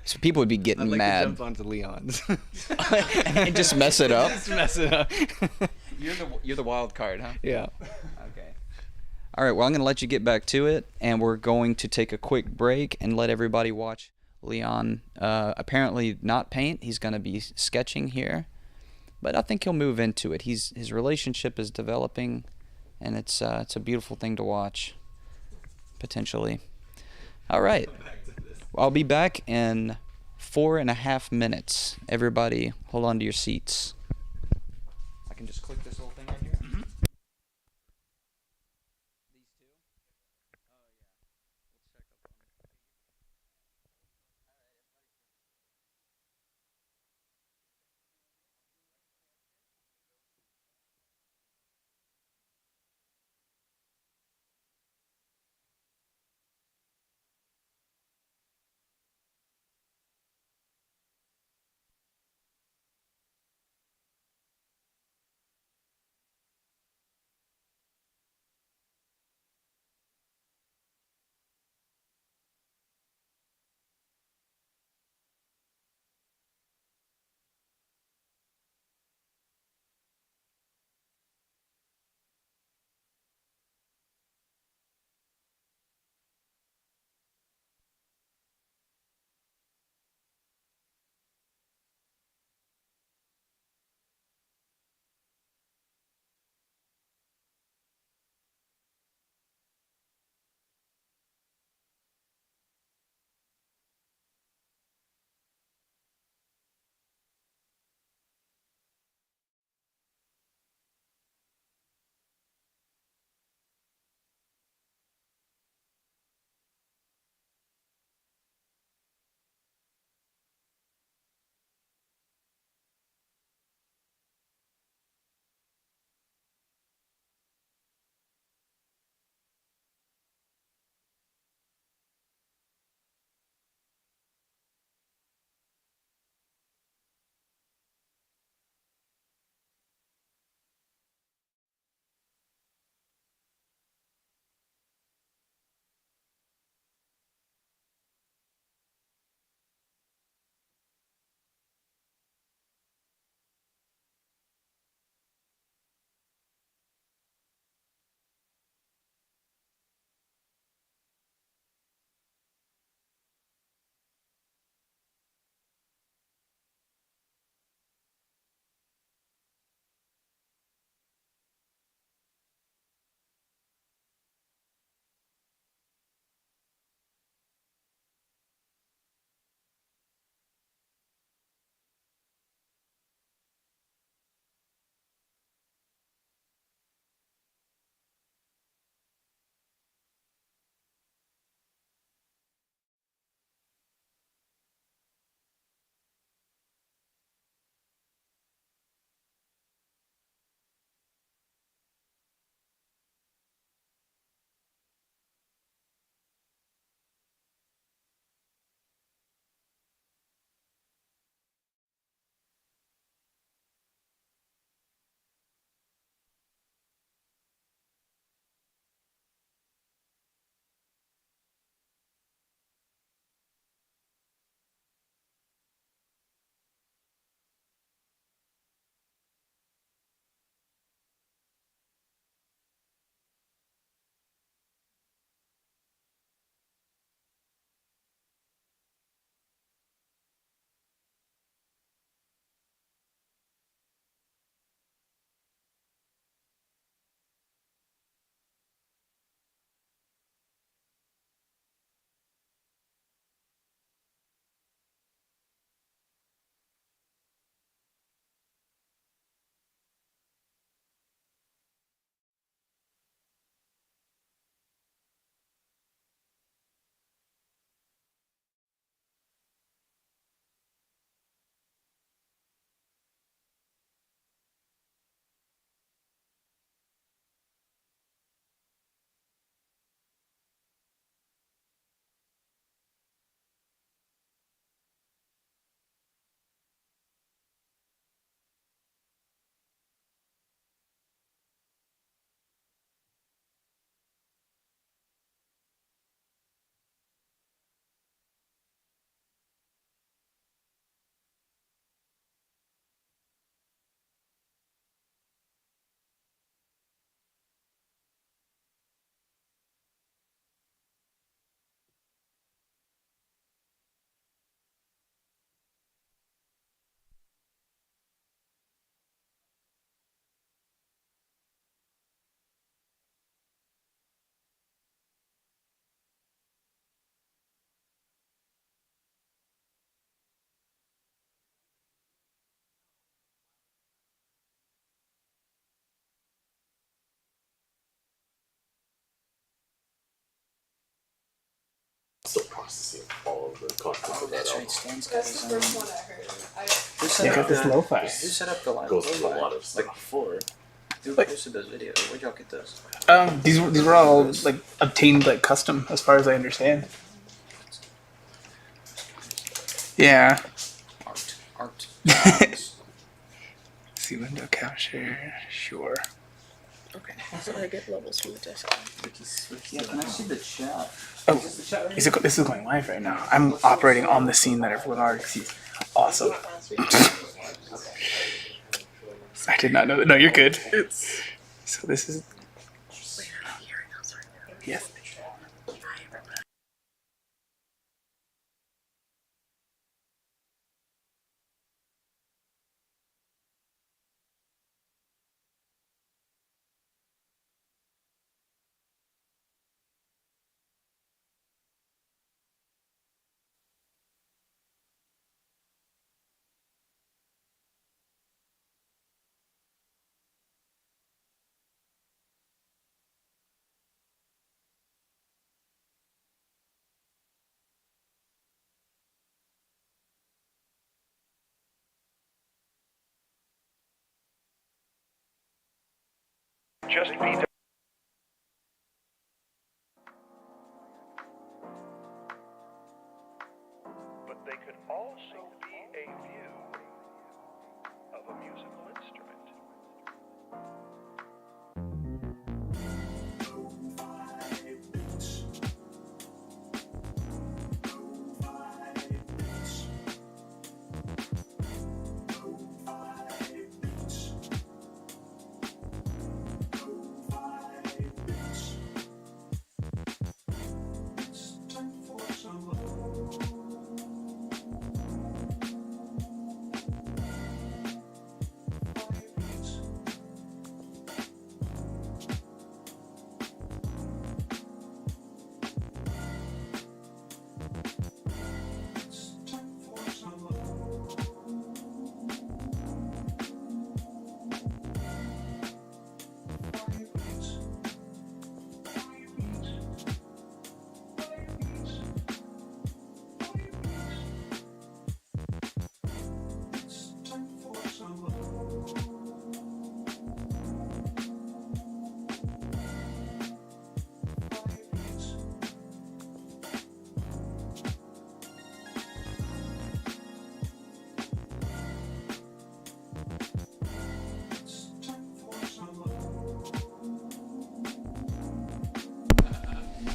S2: So people would be getting
S1: I'd like
S2: mad.
S1: to jump onto Leon's.
S2: And just mess it up.
S1: Just mess it up.
S2: You're the wild card, huh?
S1: Yeah.
S2: Okay. All right, well, I'm going to let you get back to it, and we're going to take a quick break and let everybody watch Leon apparently not paint. He's going to be sketching here, but I think he'll move into it. His relationship is developing, and it's a beautiful thing to watch, potentially. All right. I'll be back in 4.5 minutes. Everybody, hold on to your seats. I can just click this little thing right here.
S9: the content of that album.
S2: Stan's
S6: That's the first one I heard.
S7: Yeah, got this lo-fi.
S2: Who set up the live
S9: Goes through a lot of
S2: like
S9: stuff.
S2: before? Who
S7: Like-
S2: posted those videos? Where'd y'all get those?
S7: These were all like obtained like custom, as far as I understand. Yeah.
S2: Art.
S7: See window capture. Sure.
S10: Okay, so I get levels from the desk.
S2: Yeah, can I see the chat?
S7: Oh, this is going live right now. I'm operating on the scene that everyone already sees. Awesome. I did not know that. No, you're good. So this is. Yes.
S11: Just be but they could also be a view of a musical instrument.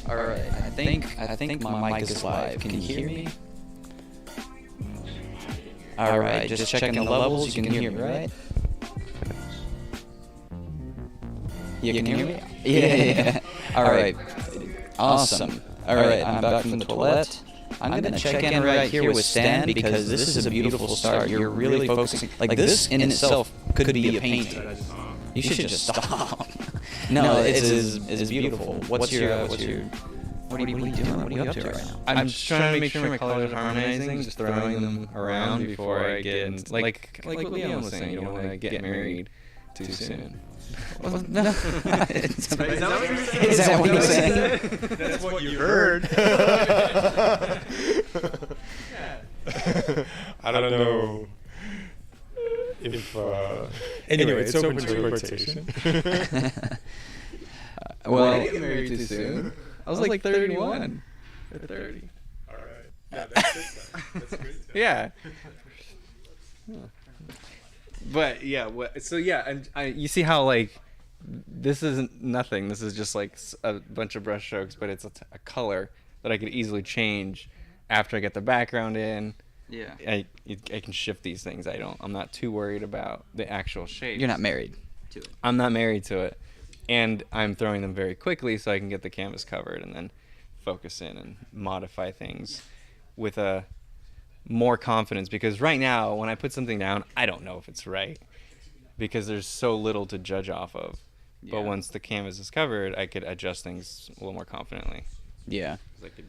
S2: All right, I think my mic is live. Can you hear me? All right, just checking the levels. You can hear me, right? You can hear me? Yeah. All right. Awesome. All right, I'm back from the toilet. I'm gonna check in right here with Stan because this is a beautiful start. You're really focusing. Like this in itself could be a painting. You should just stop. No, it's beautiful. What are you doing? What are you up to right now?
S8: I'm just trying to make sure my colors are harmonizing, just throwing them around before I get into, like what Leon was saying, you don't want to get married too soon.
S2: Is that what you're saying?
S3: That's what you heard. I don't know if. Anyway, it's open to interpretation.
S2: Well,
S8: I get married too soon. I was like 31 or 30.
S3: All right. Yeah, that's good. That's great.
S8: Yeah. But yeah, so yeah, and you see how like this isn't nothing. This is just like a bunch of brush strokes, but it's a color that I could easily change after I get the background in.
S2: yeah.
S8: I can shift these things. I'm not too worried about the actual shape.
S2: You're not married to it.
S8: I'm not married to it, and I'm throwing them very quickly so I can get the canvas covered and then focus in and modify things with a more confidence, because right now when I put something down, I don't know if it's right because there's so little to judge off of.
S2: Yeah.
S8: But once the canvas is covered, I could adjust things a little more confidently.
S2: Yeah.
S8: 'Cause I could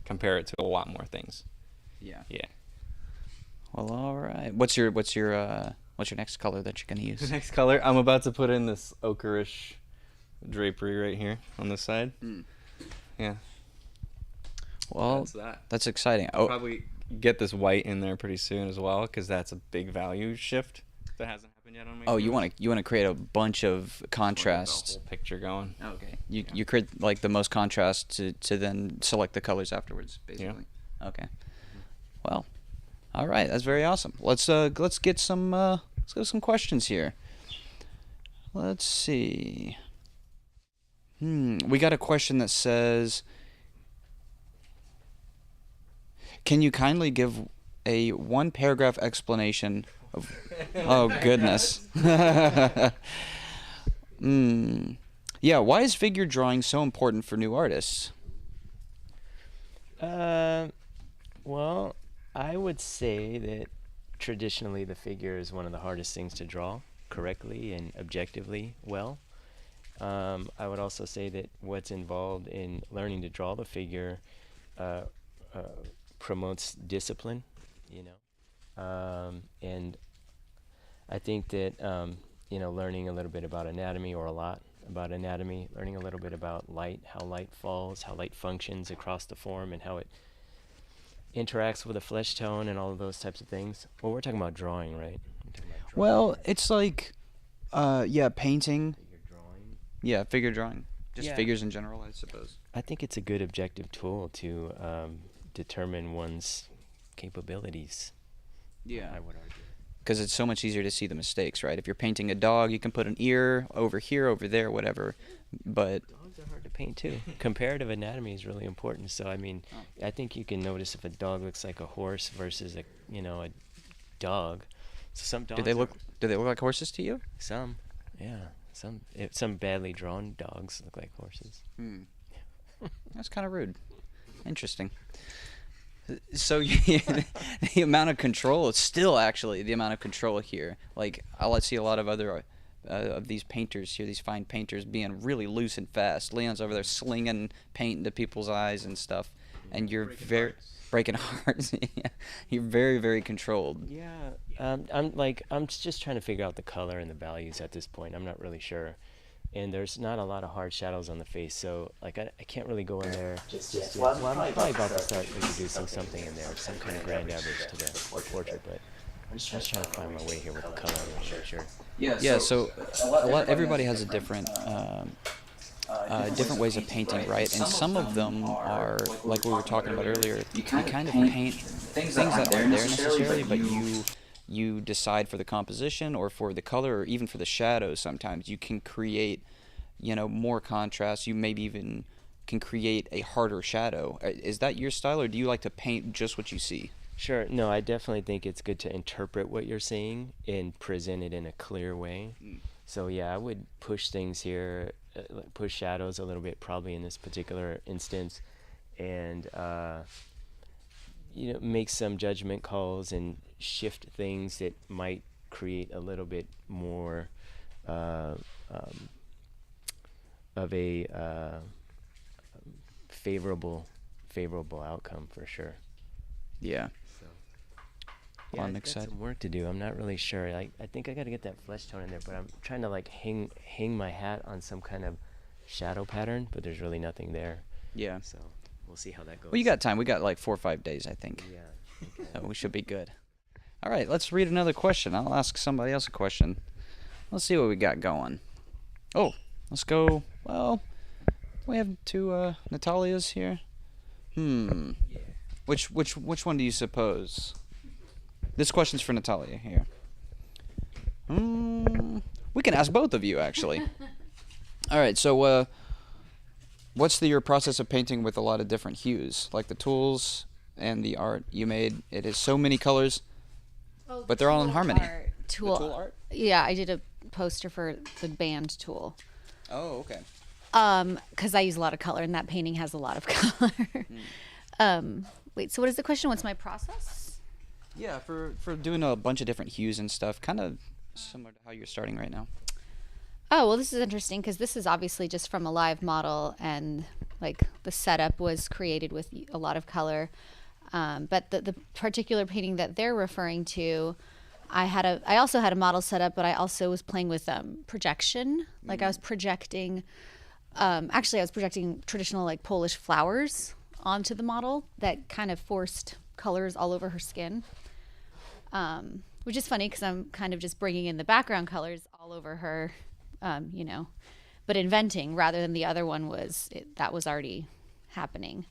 S8: compare it to a lot more things.
S2: Yeah.
S8: Yeah.
S2: Well, all right. What's your next color that you're gonna use?
S8: The next color, I'm about to put in this ochreish drapery right here on this side.
S2: Mm.
S8: Yeah.
S2: Well,
S8: That's that.
S2: that's exciting. Oh,
S8: Probably get this white in there pretty soon as well, because that's a big value shift that hasn't happened yet on my.
S2: oh, you want to create a bunch of contrast.
S8: Whole picture going.
S2: Okay. You create like the most contrast to then select the colors afterwards, basically. Okay. Well, all right. That's very awesome. Let's get some questions here. Let's see. We got a question that says, can you kindly give a 1-paragraph explanation of... Oh, goodness. Yeah, why is figure drawing so important for new artists?
S4: Well, I would say that traditionally the figure is one of the hardest things to draw correctly and objectively well. I would also say that what's involved in learning to draw the figure promotes discipline, and I think that learning a little bit about anatomy, or a lot about anatomy, learning a little bit about light, how light falls, how light functions across the form, and how it interacts with a flesh tone and all of those types of things. Well, we're talking about drawing, right?
S2: Well, it's like, painting.
S4: Figure drawing.
S2: Yeah, figure drawing. Just
S4: Yeah.
S2: figures in general, I suppose.
S4: I think it's a good objective tool to determine one's capabilities.
S2: Yeah.
S4: I would argue.
S2: Because it's so much easier to see the mistakes, right? If you're painting a dog, you can put an ear over here, over there, whatever. But
S4: Dogs are hard to paint too. Comparative anatomy is really important. So I think you can notice if a dog looks like a horse versus a dog. So some dogs
S2: do they look like horses to you?
S4: Some, yeah. Some badly drawn dogs look like horses.
S2: That's kind of rude. Interesting. So the amount of control, it's still actually the amount of control here. Like, I'll see a lot of other of these painters here, these fine painters, being really loose and fast. Leon's over there slinging paint into people's eyes and stuff, and you're breaking hearts. Yeah. You're very, very controlled.
S4: Yeah. I'm just trying to figure out the color and the values at this point. I'm not really sure. And there's not a lot of hard shadows on the face, so I can't really go in there just yet. Well, I'm probably about to start introducing something in there, some kind of grand average to the portrait, but I'm just trying to find my way here with the color. I'm not sure.
S2: Yeah. So everybody has a different different ways of painting, right? And some of them are, like we were talking about earlier, you kind of paint things that aren't there necessarily, but you decide for the composition or for the color or even for the shadows. Sometimes you can create, more contrast. You maybe even can create a harder shadow. Is that your style, or do you like to paint just what you see?
S4: Sure. No, I definitely think it's good to interpret what you're seeing and present it in a clear way. So yeah, I would push things here, push shadows a little bit probably in this particular instance, and make some judgment calls and shift things that might create a little bit more of a favorable outcome for sure.
S2: Yeah.
S4: So,
S2: Well, I'm
S4: I've got
S2: excited.
S4: some work to do. I'm not really sure. I think I got to get that flesh tone in there, but I'm trying to hang my hat on some kind of shadow pattern, but there's really nothing there.
S2: Yeah.
S4: So we'll see how that goes.
S2: Well, you got time. We got like 4 or 5 days, I think.
S4: Yeah. Okay.
S2: So we should be good. All right, let's read another question. I'll ask somebody else a question. Let's see what we got going. Oh, let's go. Well, we have 2 Natalias here. Which one do you suppose? This question's for Natalia here. We can ask both of you, actually. All right, so what's your process of painting with a lot of different hues? Like the tools and the art you made. It is so many colors, but they're all in harmony.
S5: Tool
S2: art?
S5: Yeah, I did a poster for the band tool.
S2: Oh, okay.
S5: Because I use a lot of color, and that painting has a lot of color. Wait, so what is the question? What's my process?
S2: Yeah, for doing a bunch of different hues and stuff, kind of similar to how you're starting right now.
S5: Oh, well, this is interesting because this is obviously just from a live model, and like the setup was created with a lot of color. But the particular painting that they're referring to, I also had a model set up, but I also was playing with projection. Like I was projecting, actually I was projecting traditional like Polish flowers onto the model that kind of forced colors all over her skin, which is funny because I'm kind of just bringing in the background colors all over her, you know, but inventing rather than the other one that was already happening.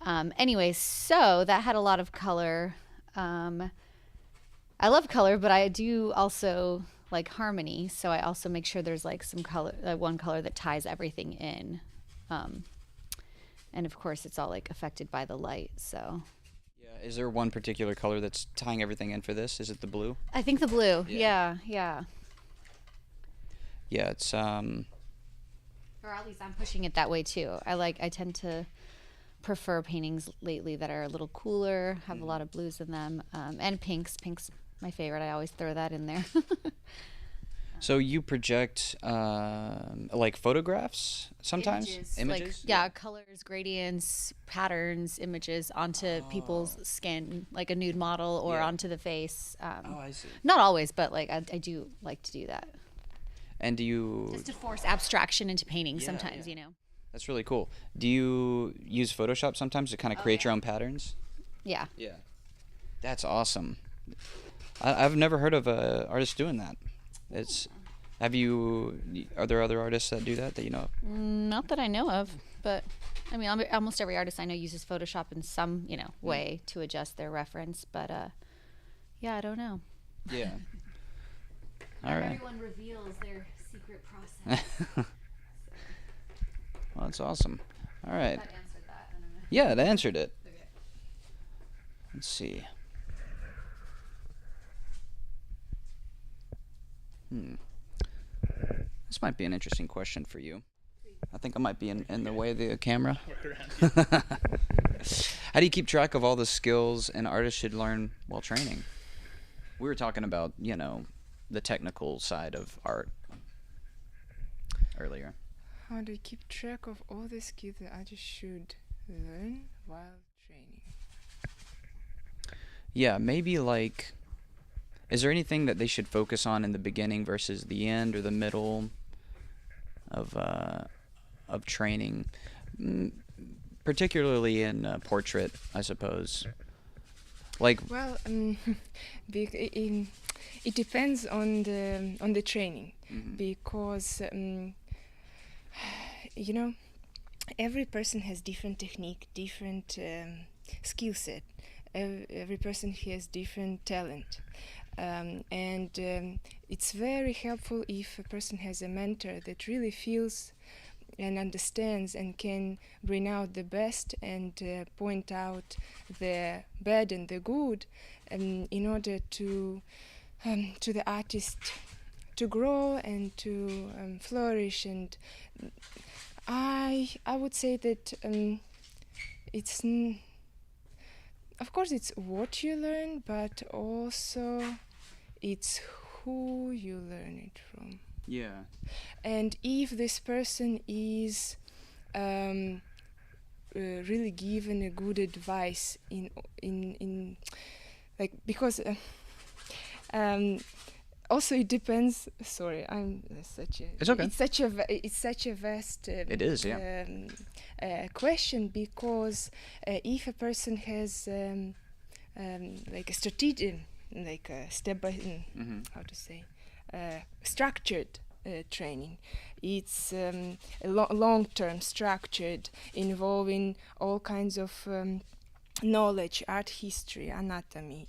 S5: Anyway, so that had a lot of color. I love color, but I do also like harmony. So I also make sure there's like some color, one color that ties everything in. And of course it's all like affected by the light. So
S2: Yeah. Is there one particular color that's tying everything in for this? Is it the blue?
S5: I think the blue.
S2: Yeah.
S5: Yeah.
S2: Yeah, it's
S5: Or at least I'm pushing it that way too. I tend to prefer paintings lately that are a little cooler, have a lot of blues in them, and pinks. Pink's my favorite. I always throw that in there.
S2: So you project like photographs sometimes?
S5: Images? Like, colors, gradients, patterns, images onto people's skin, like a nude model or onto the face.
S2: I see.
S5: Not always, but like I do like to do that.
S2: And do you...
S5: Just to force abstraction into painting sometimes, you know.
S2: That's really cool. Do you use Photoshop sometimes to kind of create your own patterns?
S5: Yeah.
S2: Yeah. That's awesome. I've never heard of a artist doing that. Are there other artists that do that you know of?
S5: Not that I know of, but I mean, almost every artist I know uses Photoshop in some, you know, way to adjust their reference, but yeah, I don't know.
S2: Yeah. All right.
S5: Everyone reveals their secret process.
S2: Well, that's awesome. All right.
S5: That answered that. I don't know.
S2: Yeah, that answered it.
S5: Okay.
S2: Let's see. This might be an interesting question for you. I think I might be in the way of the camera. How do you keep track of all the skills an artist should learn while training? We were talking about, you know, the technical side of art earlier.
S6: How do you keep track of all the skills that artists should learn while training?
S2: Yeah, maybe like, is there anything that they should focus on in the beginning versus the end or the middle of training, particularly in portrait, I suppose? Like,
S6: well, it depends on the training, because you know, every person has different technique, different skill set. Every person has different talent, and it's very helpful if a person has a mentor that really feels and understands and can bring out the best and point out the bad and the good, in order to the artist to grow and to flourish. And I would say that it's of course it's what you learn, but also it's who you learn it from.
S2: yeah.
S6: And if this person is really given a good advice in like, because also it depends. Sorry, I'm such a.
S2: It's okay.
S6: It's such a vast.
S2: It is, yeah.
S6: Question, because if a person has like a strategic, like a step by how to say, structured training. It's long-term structured, involving all kinds of knowledge, art history, anatomy,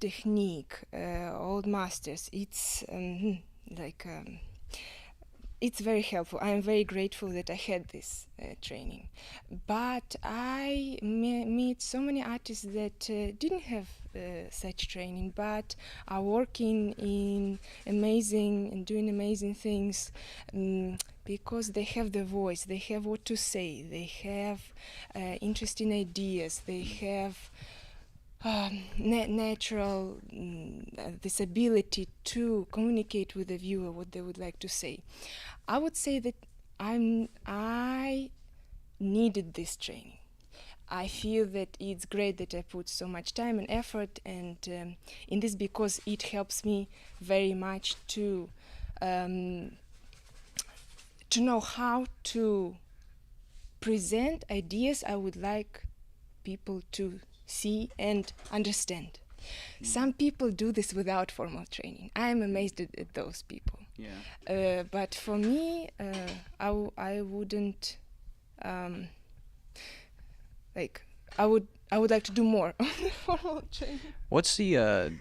S6: technique, old masters. It's it's very helpful. I am very grateful that I had this training. But I meet so many artists that didn't have such training, but are working in amazing and doing amazing things because they have the voice, they have what to say, they have interesting ideas, they have natural this ability to communicate with the viewer what they would like to say. I would say that I needed this training. I feel that it's great that I put so much time and effort and in this, because it helps me very much to know how to present ideas I would like people to see and understand. Some people do this without formal training. I'm amazed at those people.
S2: Yeah.
S6: But for me, I wouldn't like. I would like to do more on the formal training.
S2: What's the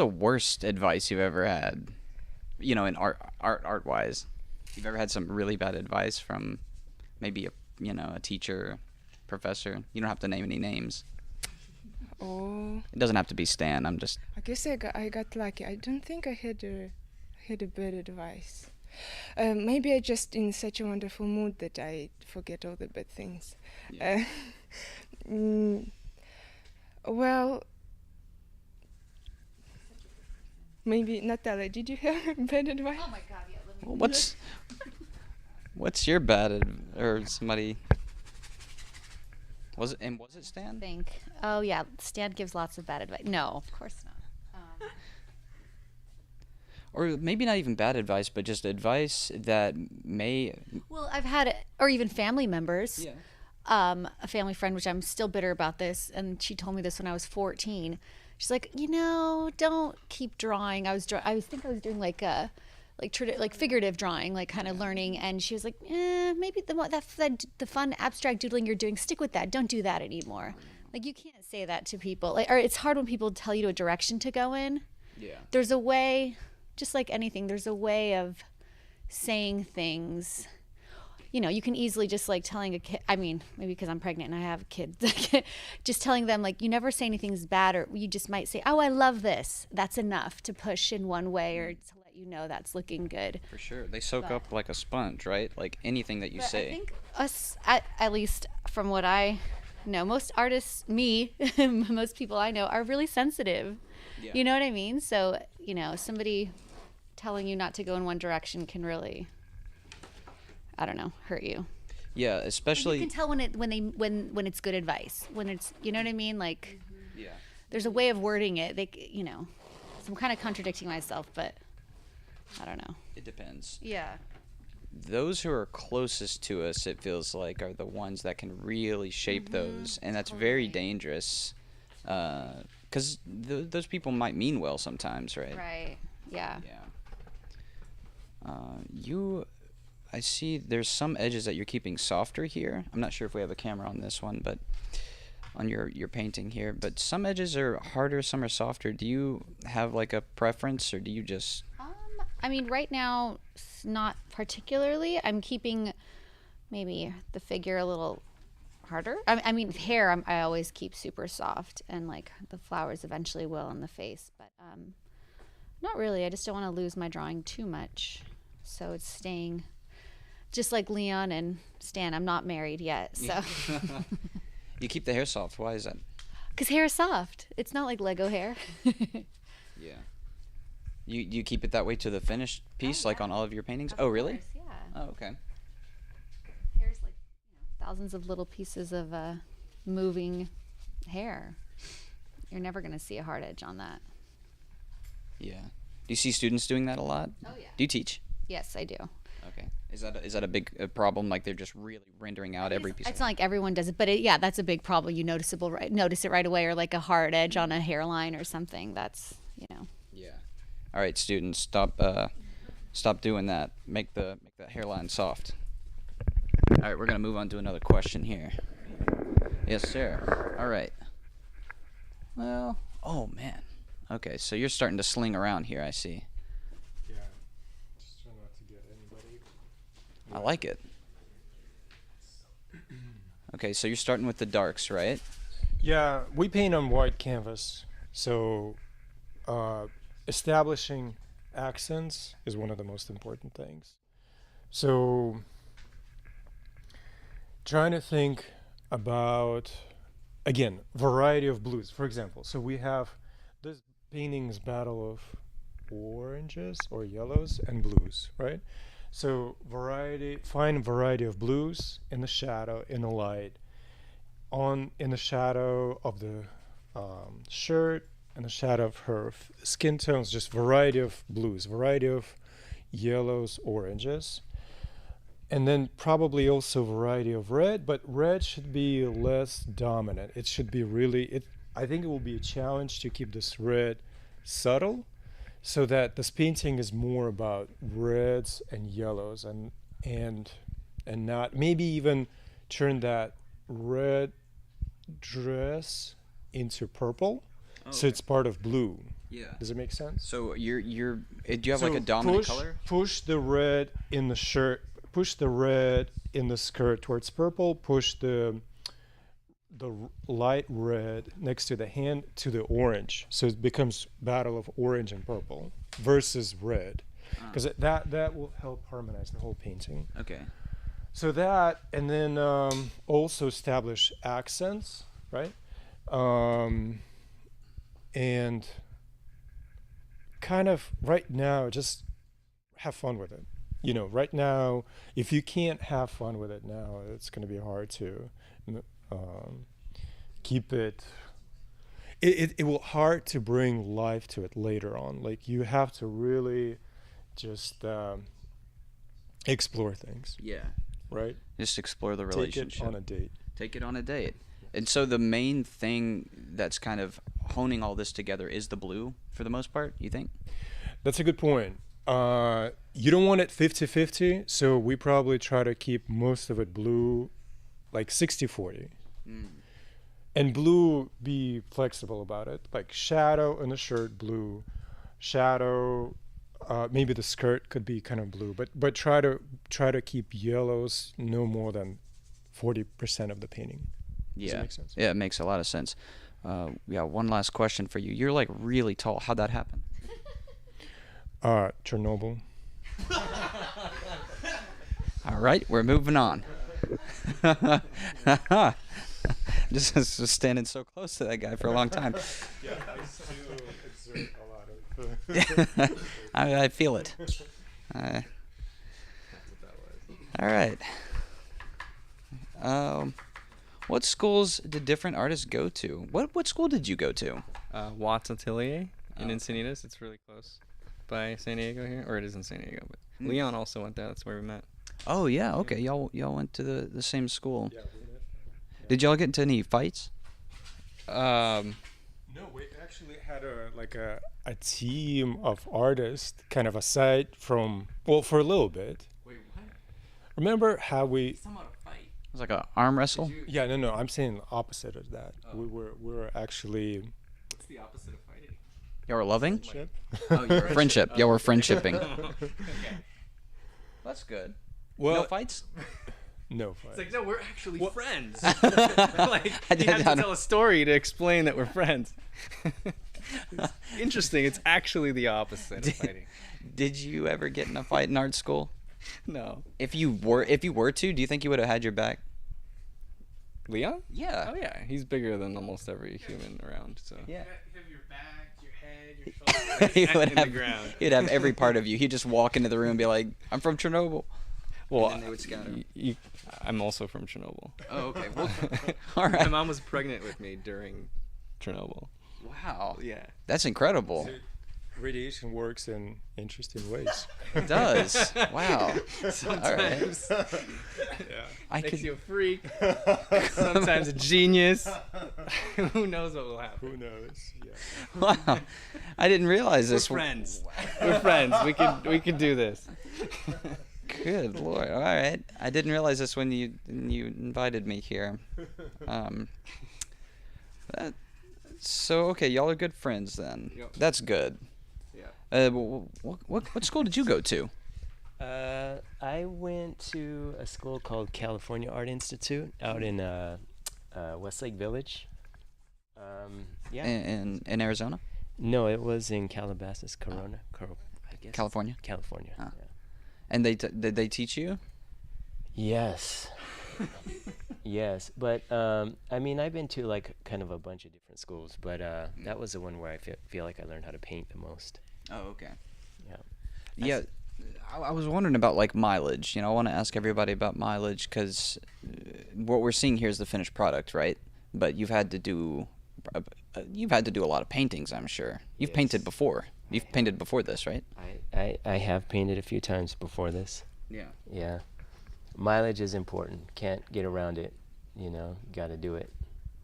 S2: worst advice you've ever had? You know, in art wise, you've ever had some really bad advice from maybe a teacher, professor? You don't have to name any names.
S6: Oh.
S2: It doesn't have to be Stan. I'm just.
S6: I guess I got lucky. I don't think I had a bad advice. Maybe I just in such a wonderful mood that I forget all the bad things.
S2: Yeah.
S6: Well, maybe Natalia, did you have bad advice?
S5: Oh my God, yeah.
S2: What's your bad or somebody? Was it Stan?
S5: Think. Oh yeah, Stan gives lots of bad advice. No, of course not.
S2: Or maybe not even bad advice, but just advice that may.
S5: Well, I've had, or even family members.
S2: Yeah.
S5: A family friend, which I'm still bitter about this, and she told me this when I was 14. She's like, don't keep drawing. I think I was doing like figurative drawing, like kind of learning, and she was like, maybe the fun abstract doodling you're doing, stick with that. Don't do that anymore. Like, you can't say that to people. Or it's hard when people tell you a direction to go in.
S2: Yeah.
S5: There's a way, just like anything, there's a way of saying things. You can easily just like telling a kid, I mean, maybe because I'm pregnant and I have kids, just telling them like, you never say anything's bad, or you just might say, oh, I love this. That's enough to push in one way or to let you know that's looking good.
S2: For sure. They soak up like a sponge, right? Like anything that you say.
S5: I think us, at least from what I know, most artists, most people I know are really sensitive. Yeah. You know what I mean? So, somebody telling you not to go in one direction can really, I don't know, hurt you.
S2: Yeah, especially.
S5: You can tell when it's good advice. When it's, you know what I mean? Like,
S2: yeah.
S5: There's a way of wording it. So I'm kind of contradicting myself, but I don't know.
S2: It depends.
S5: Yeah.
S2: Those who are closest to us, it feels like, are the ones that can really shape those, and that's very dangerous. Because those people might mean well sometimes, right?
S5: Right. Yeah.
S2: Yeah. I see there's some edges that you're keeping softer here. I'm not sure if we have a camera on this one, but on your painting here. But some edges are harder, some are softer. Do you have like a preference, or do you just...
S5: I mean, right now, not particularly. I'm keeping maybe the figure a little harder. I mean, hair I always keep super soft, and like the flowers eventually will in the face. But not really. I just don't want to lose my drawing too much. So it's staying... Just like Leon and Stan, I'm not married yet, so.
S2: You keep the hair soft. Why is that?
S5: Because hair is soft. It's not like Lego hair.
S2: Yeah. You keep it that way to the finished piece, like on all of your paintings? Of really?
S5: Course, yeah.
S2: Oh, okay.
S5: Hair is like thousands of little pieces of moving hair. You're never going to see a hard edge on that.
S2: Yeah. Do you see students doing that a lot?
S5: Oh, yeah.
S2: Do you teach?
S5: Yes, I do.
S2: Okay. Is that a big problem? Like they're just really rendering out every piece.
S5: It's not like everyone does it, but that's a big problem. You notice it right away, or like a hard edge on a hairline or something. That's
S2: Yeah. All right, students, stop doing that. Make that hairline soft. All right, we're gonna move on to another question here. Yes, sir. All right. Well, oh man. Okay, so you're starting to sling around here. I see. I like it. Okay, so you're starting with the darks, right?
S3: Yeah, we paint on white canvas. So establishing accents is one of the most important things. So trying to think about, again, variety of blues, for example. So we have this painting's battle of oranges or yellows and blues, right? So find variety of blues in the shadow, in the light, in the shadow of the shirt, in the shadow of her skin tones, just variety of blues, variety of yellows, oranges. and then probably also variety of red, but red should be less dominant. It should be really, I think it will be a challenge to keep this red subtle, so that this painting is more about reds and yellows, and not, maybe even turn that red dress into purple, so it's part of blue.
S2: Yeah.
S3: Does it make sense?
S2: So do you have
S3: So
S2: like a dominant
S3: push,
S2: color?
S3: Push the red in the shirt, push the red in the skirt towards purple, push the light red next to the hand to the orange, so it becomes battle of orange and purple versus red, because that will help harmonize the whole painting.
S2: Okay.
S3: So that, and then also establish accents, right? And kind of right now just have fun with it. You know, right now, if you can't have fun with it now, it's going to be hard to keep it. It will hard to bring life to it later on. Like, you have to really just explore things.
S2: Yeah.
S3: Right?
S2: Just explore the relationship.
S3: Take it on a date.
S2: Take it on a date. And so the main thing that's kind of honing all this together is the blue for the most part, you think?
S3: That's a good point. You don't want it 50-50, so we probably try to keep most of it blue, like 60-40. And blue, be flexible about it. Like shadow in the shirt, blue. Shadow, maybe the skirt could be kind of blue, but try to keep yellows no more than 40% of the painting. Does that make sense?
S2: Yeah, it makes a lot of sense. Yeah, one last question for you. You're like really tall. How'd that happen?
S3: Chernobyl.
S2: All right, we're moving on. just standing so close to that guy for a long time.
S3: Yeah, I still exert a lot of.
S2: I feel it. All right. What schools did different artists go to? What school did you go to?
S8: Watts Atelier in Encinitas. It's really close by San Diego here, or it is in San Diego. But Leon also went there. That's where we met.
S2: Oh yeah, okay. Y'all went to the same school.
S3: Yeah, we did. Yeah.
S2: Did y'all get into any fights?
S3: No, we actually had a team of artists, kind of aside from, well, for a little bit.
S8: Wait, what?
S3: Remember how we?
S2: It was like an arm wrestle.
S3: Yeah, no. I'm saying the opposite of that. Oh. We were actually.
S8: What's the opposite of fighting?
S2: Y'all were loving?
S3: Friendship.
S2: Oh, you were friendship. Y'all were friendshipping.
S8: Okay.
S2: That's good.
S3: Well,
S2: no fights?
S3: No fights.
S8: It's like, no, we're actually friends. Like, you have to tell a story to explain that we're friends. It's interesting. It's actually the opposite of fighting.
S2: Did you ever get in a fight in art school?
S8: No.
S2: If you were to, do you think you would have had your back?
S8: Leon?
S2: Yeah.
S8: Oh yeah, he's bigger than almost every human around. So.
S2: Yeah.
S1: You have your back, your head, your shoulders,
S2: He would
S1: in
S2: have,
S1: the ground.
S2: He'd have every part of you. He'd just walk into the room and be like, "I'm from Chernobyl."
S8: Well,
S2: and then they would scatter.
S8: I'm also from Chernobyl.
S2: Oh, okay. Well, all right.
S8: My mom was pregnant with me during Chernobyl.
S2: Wow.
S8: Yeah.
S2: That's incredible.
S3: Radiation works in interesting ways.
S2: It does. Wow.
S8: Sometimes
S3: Yeah.
S8: makes you a freak. Sometimes a genius. Who knows what will happen?
S3: Who knows? Yeah.
S2: Wow. I didn't realize
S8: We're
S2: this.
S8: friends. We're friends. We could do this.
S2: Good Lord. All right. I didn't realize this when you invited me here. So okay, y'all are good friends then.
S8: Yep.
S2: That's good.
S8: Yeah.
S2: What school did you go to?
S4: I went to a school called California Art Institute out in Westlake Village. Yeah.
S2: In Arizona?
S4: No, it was in Calabasas, Corona, I guess.
S2: California?
S4: California.
S2: Ah.
S4: Yeah.
S2: And did they teach you?
S4: Yes. Yes, but I mean, I've been to like kind of a bunch of different schools, but that was the one where I feel like I learned how to paint the most.
S2: Oh, okay.
S4: Yeah.
S2: Yeah, I was wondering about like mileage. You know, I want to ask everybody about mileage because what we're seeing here is the finished product, right? But you've had to do a lot of paintings, I'm sure. You've painted before. You've painted before this, right?
S4: I have painted a few times before this.
S2: Yeah.
S4: Yeah. mileage is important. Can't get around it. Got to do it.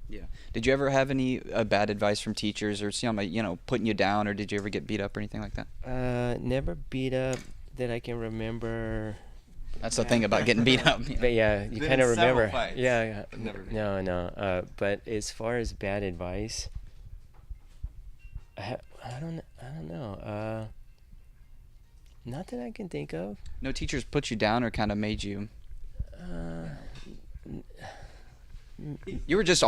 S2: Yeah. Did you ever have any bad advice from teachers, or putting you down, or did you ever get beat up or anything like that?
S4: Never beat up that I can remember.
S2: That's the thing about getting beat up.
S4: But yeah, you kind of remember. Yeah.
S8: Never been.
S4: No. But as far as bad advice, I don't know. Not that I can think of.
S2: No teachers put you down or kind of made you. You were just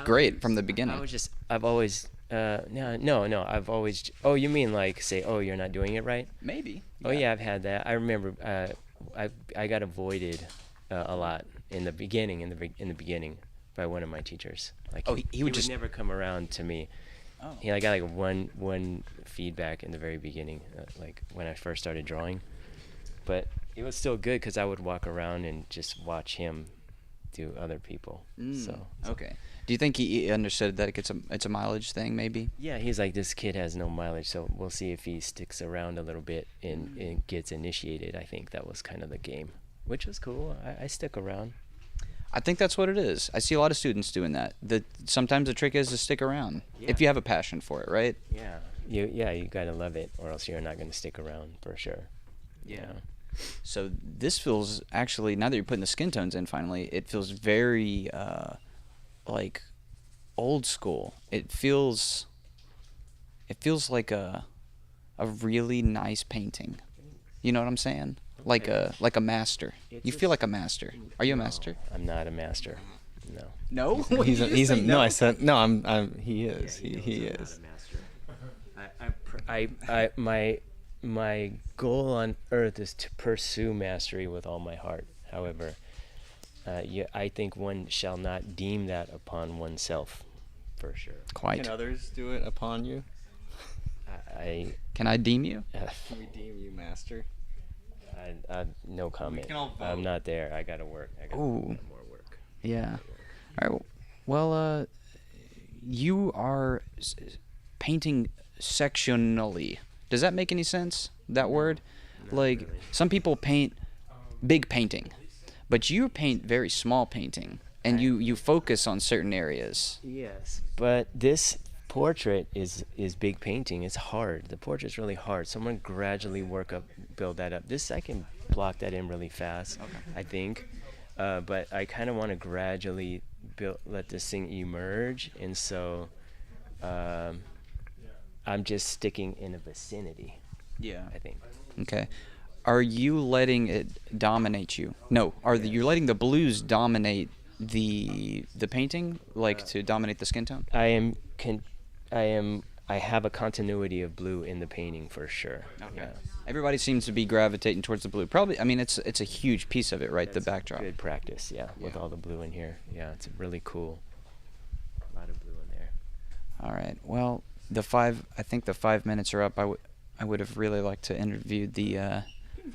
S2: great from the beginning.
S4: I've always. No. I've always. Oh, you mean like say, oh, you're not doing it right?
S2: Maybe.
S4: Oh yeah, I've had that. I remember. I got avoided a lot in the beginning by one of my teachers. Like he would just never come around to me. Oh. I got like one feedback in the very beginning, like when I first started drawing, but it was still good because I would walk around and just watch him do other people. So
S2: okay. Do you think he understood that it's a mileage thing, maybe?
S4: Yeah, he's like, this kid has no mileage, so we'll see if he sticks around a little bit and gets initiated. I think that was kind of the game, which was cool. I stuck around.
S2: I think that's what it is. I see a lot of students doing that. Sometimes the trick is to stick around if you have a passion for it, right?
S4: Yeah. You gotta love it, or else you're not gonna stick around for sure.
S2: Yeah. So this feels actually, now that you're putting the skin tones in finally, it feels very like old school. It feels like a really nice painting. You know what I'm saying? Like a master. You feel like a master. Are you a master?
S4: I'm not a master. No.
S2: No?
S8: He's a no. I said no. He is.
S4: Yeah,
S8: he is.
S4: My goal on earth is to pursue mastery with all my heart. However, I think one shall not deem that upon oneself, for sure.
S2: Quite.
S8: Can others do it upon you?
S2: Can I deem you?
S8: Can we deem you master?
S4: No comment. I'm not there. I gotta work. I gotta do more work.
S2: Yeah. All right. Well, you are painting sectionally. Does that make any sense? That word? Like really. Some people paint big painting, but you paint very small painting, and you focus on certain areas.
S4: Yes, but this portrait is big painting. It's hard. The portrait's really hard. Someone gradually build that up. This I can block that in really fast. Okay. I think, but I kind of want to gradually let this thing emerge, and so I'm just sticking in a vicinity.
S2: Yeah,
S4: I think.
S2: Okay. Are you letting it dominate you? No. You letting the blues dominate the painting, like to dominate the skin tone?
S4: I have a continuity of blue in the painting for sure.
S2: Okay.
S4: Yeah.
S2: Everybody seems to be gravitating towards the blue. Probably, I mean, it's a huge piece of it, right?
S4: That's
S2: the backdrop.
S4: Good practice, with all the blue in here. Yeah, it's really cool. A lot of blue in there.
S2: All right. Well, I think the 5 minutes are up. I would have really liked to interview the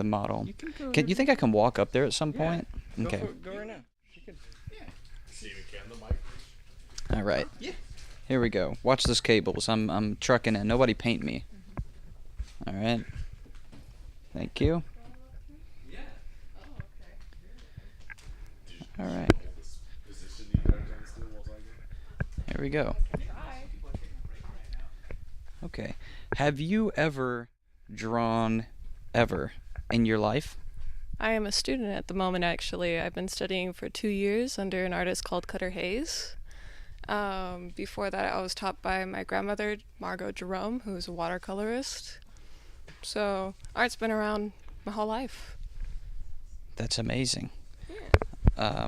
S2: model. You think I can walk up there at some point? Okay.
S8: Go right now. You can. Yeah.
S9: See if you can the mic.
S2: All right. Yeah. Here we go. Watch this cables. I'm trucking in. Nobody paint me. All right. Thank you.
S9: Yeah.
S2: All right. Here we go. Okay. Have you ever drawn in your life?
S12: I am a student at the moment, actually. I've been studying for 2 years under an artist called Cutter Hayes. Before that, I was taught by my grandmother, Margot Jerome, who's a watercolorist. So art's been around my whole life.
S2: That's amazing. Yeah.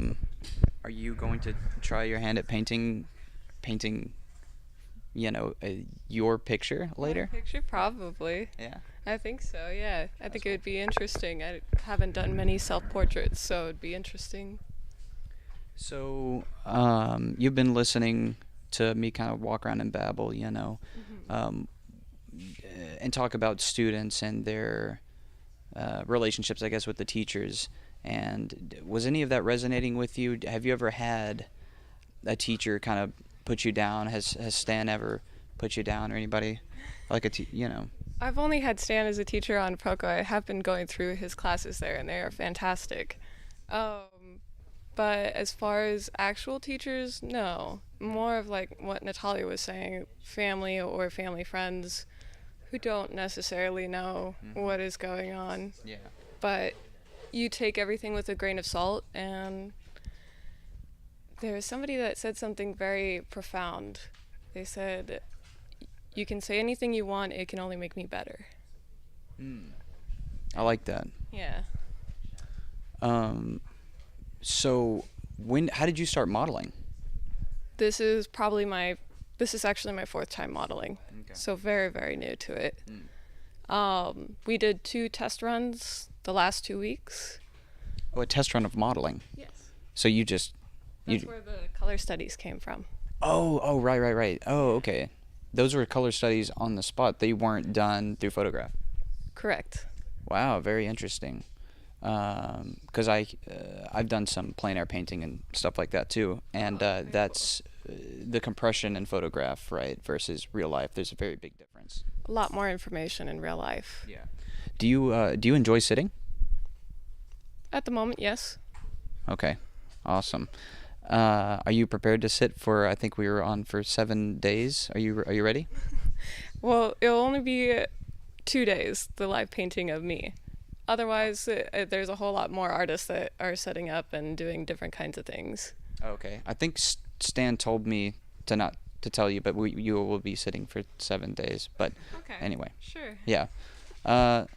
S2: Are you going to try your hand at painting, your picture later?
S12: My picture, probably.
S2: Yeah.
S12: I think so, yeah. I think it would be interesting. I haven't done many self-portraits, so it'd be interesting.
S2: So, you've been listening to me kind of walk around and babble, and talk about students and their relationships, I guess, with the teachers. And was any of that resonating with you? Have you ever had a teacher kind of put you down? Has Stan ever put you down, or anybody like
S12: I've only had Stan as a teacher on Proko. I have been going through his classes there, and they are fantastic. But as far as actual teachers, no. More of like what Natalia was saying, family or family friends who don't necessarily know what is going on.
S2: Yeah.
S12: But you take everything with a grain of salt. And there was somebody that said something very profound. They said, you can say anything you want, it can only make me better.
S2: I like that.
S12: Yeah.
S2: So how did you start modeling?
S12: This is actually my 4th time modeling.
S2: Okay.
S12: So very, very new to it. We did 2 test runs the last 2 weeks.
S2: Oh, a test run of modeling.
S12: Yes.
S2: So you just
S12: That's where the color studies came from.
S2: Oh, right. Oh, okay. Those were color studies on the spot. They weren't done through photograph.
S12: Correct.
S2: Wow, very interesting. Because I've done some plein air painting and stuff like that too, and that's the compression in photograph, right, versus real life. There's a very big difference.
S12: A lot more information in real life.
S2: Yeah. Do you enjoy sitting?
S12: At the moment, yes.
S2: Okay, awesome. Are you prepared to sit for? I think we were on for 7 days. Are you ready?
S12: Well, it'll only be 2 days, the live painting of me. Otherwise, there's a whole lot more artists that are setting up and doing different kinds of things.
S2: Okay. I think Stan told me to tell you, but you will be sitting for 7 days. But
S12: okay.
S2: Anyway.
S12: Sure.
S2: Yeah. Do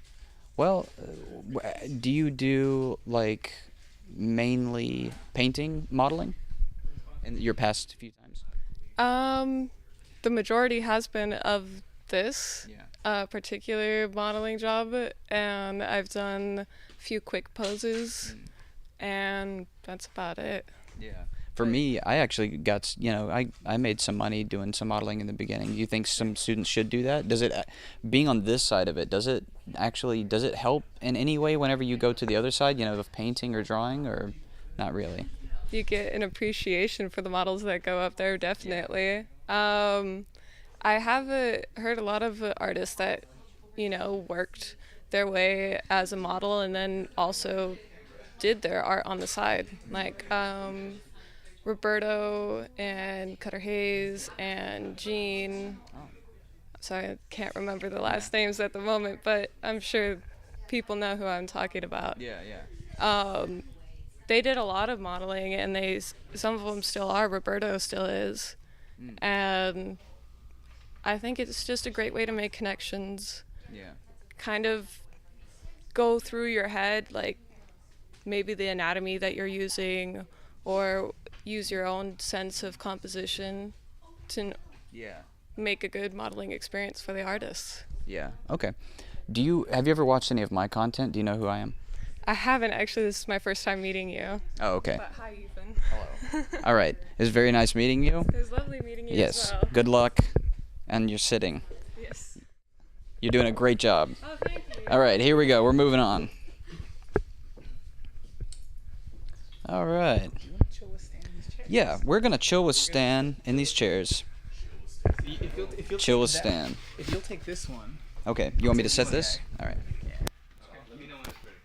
S2: you do like mainly painting, modeling in your past few times?
S12: The majority has been of this particular modeling job, and I've done a few quick poses, and that's about it.
S2: Yeah. For me, I actually got, I made some money doing some modeling in the beginning. Do you think some students should do that? Does it, being on this side of it, does it help in any way whenever you go to the other side, of painting or drawing, or not really?
S12: You get an appreciation for the models that go up there, definitely. I have heard a lot of artists that, worked their way as a model and then also did their art on the side. Like Roberto and Cutter Hayes and Jean. Sorry, I can't remember the last names at the moment, but I'm sure people know who I'm talking about.
S2: Yeah.
S12: They did a lot of modeling, and some of them still are. Roberto still is. And I think it's just a great way to make connections.
S2: Yeah.
S12: Kind of go through your head, like maybe the anatomy that you're using, or use your own sense of composition to make a good modeling experience for the artists.
S2: Yeah. Okay. Have you ever watched any of my content? Do you know who I am?
S12: I haven't actually. This is my first time meeting you.
S2: Oh, okay.
S12: But hi, Ethan.
S2: Hello. All right. It was very nice meeting you.
S12: It was lovely meeting you
S2: Yes.
S12: as well.
S2: Good luck. And you're sitting.
S12: Yes.
S2: You're doing a great job.
S12: Oh, thank you.
S2: All right, here we go. We're moving on. All right. Yeah, we're going to chill with Stan in these chairs.
S7: If you'll
S2: Chill with
S7: take
S2: Stan.
S7: If you'll take this one.
S2: Okay, you want me to set this? All right.
S9: Let me know when it's ready.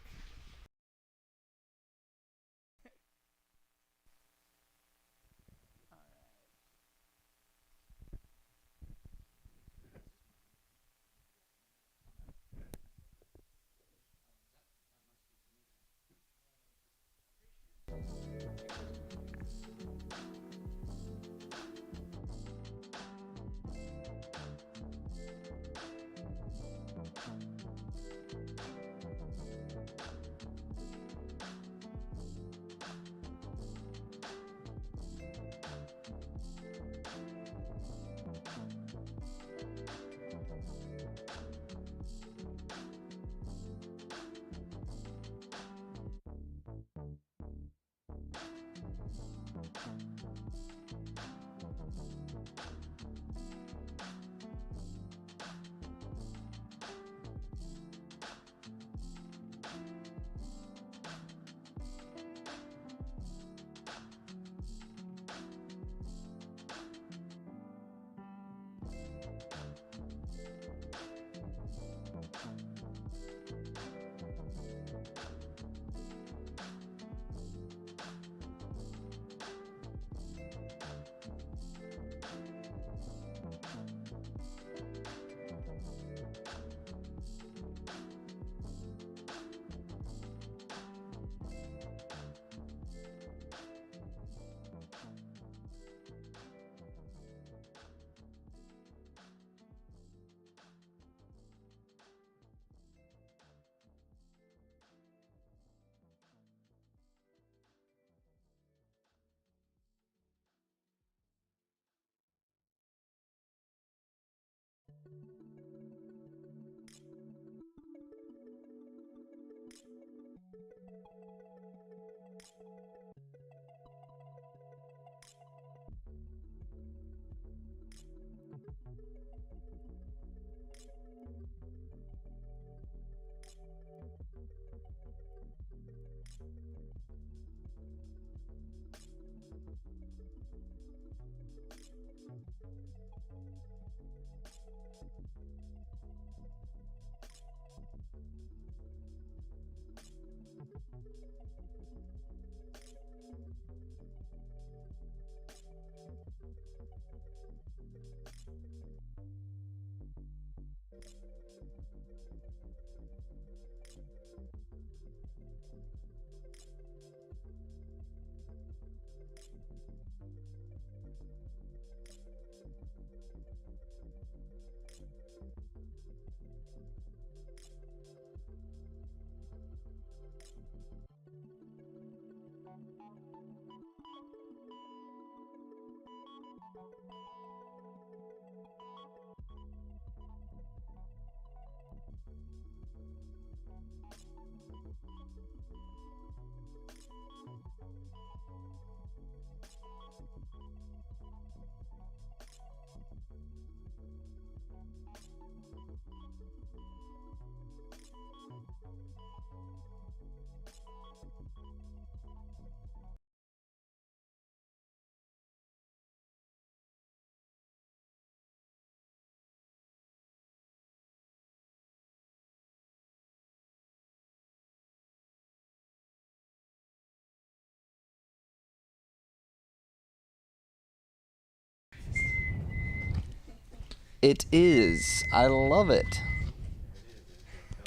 S2: It is. I love it.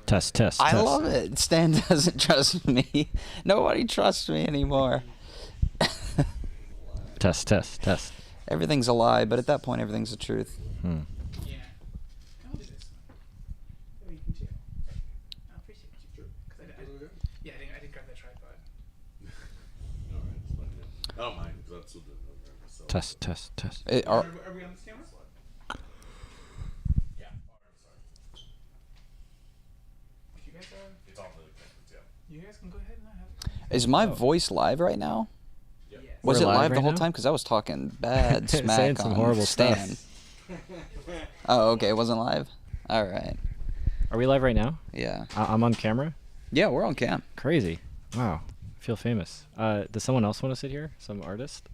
S13: Test.
S2: I love it. Stan doesn't trust me. Nobody trusts me anymore.
S13: Test.
S2: Everything's a lie, but at that point, everything's the truth.
S7: Yeah. I'll do this. Oh, you can too. I appreciate you. Yeah, I didn't grab that tripod.
S14: I don't mind. That's what the
S13: Test.
S7: Are we on this camera?
S14: Yeah.
S7: You guys are.
S14: It's all really connected, yeah.
S7: You guys can go ahead and have.
S2: Is my voice live right now?
S7: Yes.
S2: Was
S13: We're
S2: it live
S13: live
S2: the
S13: right
S2: whole
S13: now?
S2: time? Because I was talking bad smack
S13: Saying some
S2: on
S13: horrible
S2: Stan.
S13: stuff.
S2: Oh, okay. It wasn't live? All right.
S13: Are we live right now?
S2: Yeah.
S13: I'm on camera?
S2: Yeah, we're on cam.
S13: Crazy. Wow. I feel famous. Does someone else want to sit here? Some artist?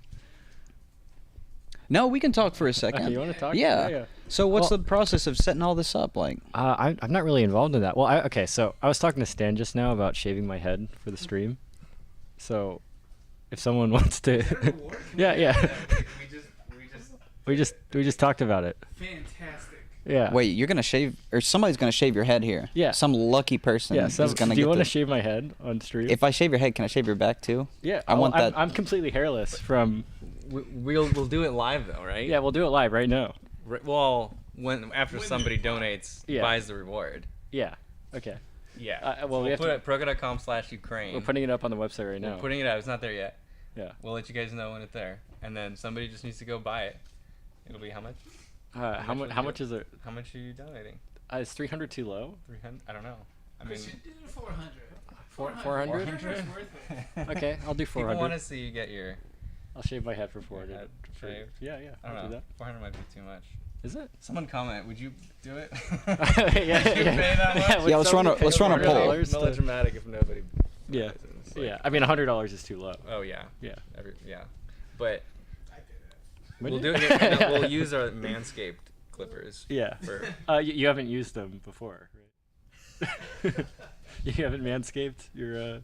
S2: No, we can talk for a second.
S13: Okay, you want to talk?
S2: Yeah. So what's
S13: Well-
S2: the process of setting all this up like?
S13: I'm not really involved in that. Well, okay, so I was talking to Stan just now about shaving my head for the stream. So if someone wants to... yeah. We just talked about it.
S7: Fantastic.
S13: Yeah.
S2: Wait, you're gonna shave, or somebody's gonna shave your head here?
S13: Yeah.
S2: Some lucky person
S13: Yeah,
S2: is gonna
S13: do
S2: get
S13: you want to
S2: the-
S13: shave my head on stream?
S2: If I shave your head, can I shave your back too?
S13: Yeah,
S2: I want that.
S13: I'm completely hairless from...
S8: We'll do it live though, right?
S13: Yeah, we'll do it live right now.
S8: Well, after somebody donates,
S13: Yeah.
S8: buys the reward.
S13: Yeah. Okay.
S8: Yeah.
S13: Well, we
S8: we'll
S13: have
S8: put
S13: to...
S8: it at Proko.com/Ukraine.
S13: We're putting it up on the website right now.
S8: We're putting it out. It's not there yet.
S13: Yeah.
S8: We'll let you guys know when it's there, and then somebody just needs to go buy it. It'll be how much?
S13: How much is it?
S8: How much are you donating?
S13: Is 300 too low?
S8: 300? I don't know. I mean,
S7: 400.
S13: 400? Okay, I'll do 400.
S8: People want to see you get your...
S13: I'll shave my head for 400.
S8: head shaved.
S13: Yeah,
S8: I don't
S13: I'll
S8: know.
S13: do that.
S8: 400 might be too much.
S13: Is it?
S8: Someone comment. Would you do it?
S13: Yeah,
S8: Would you pay that much?
S2: Yeah, let's run a poll.
S8: Melodramatic if nobody.
S13: Yeah.
S8: It's like-
S13: Yeah. I mean, $100 is too low.
S8: Oh yeah.
S13: Yeah.
S8: Yeah. But
S13: Would
S8: we'll
S13: you?
S8: do it. No, we'll use our Manscaped clippers.
S13: Yeah.
S8: For
S13: You haven't used them before, right? You haven't manscaped your.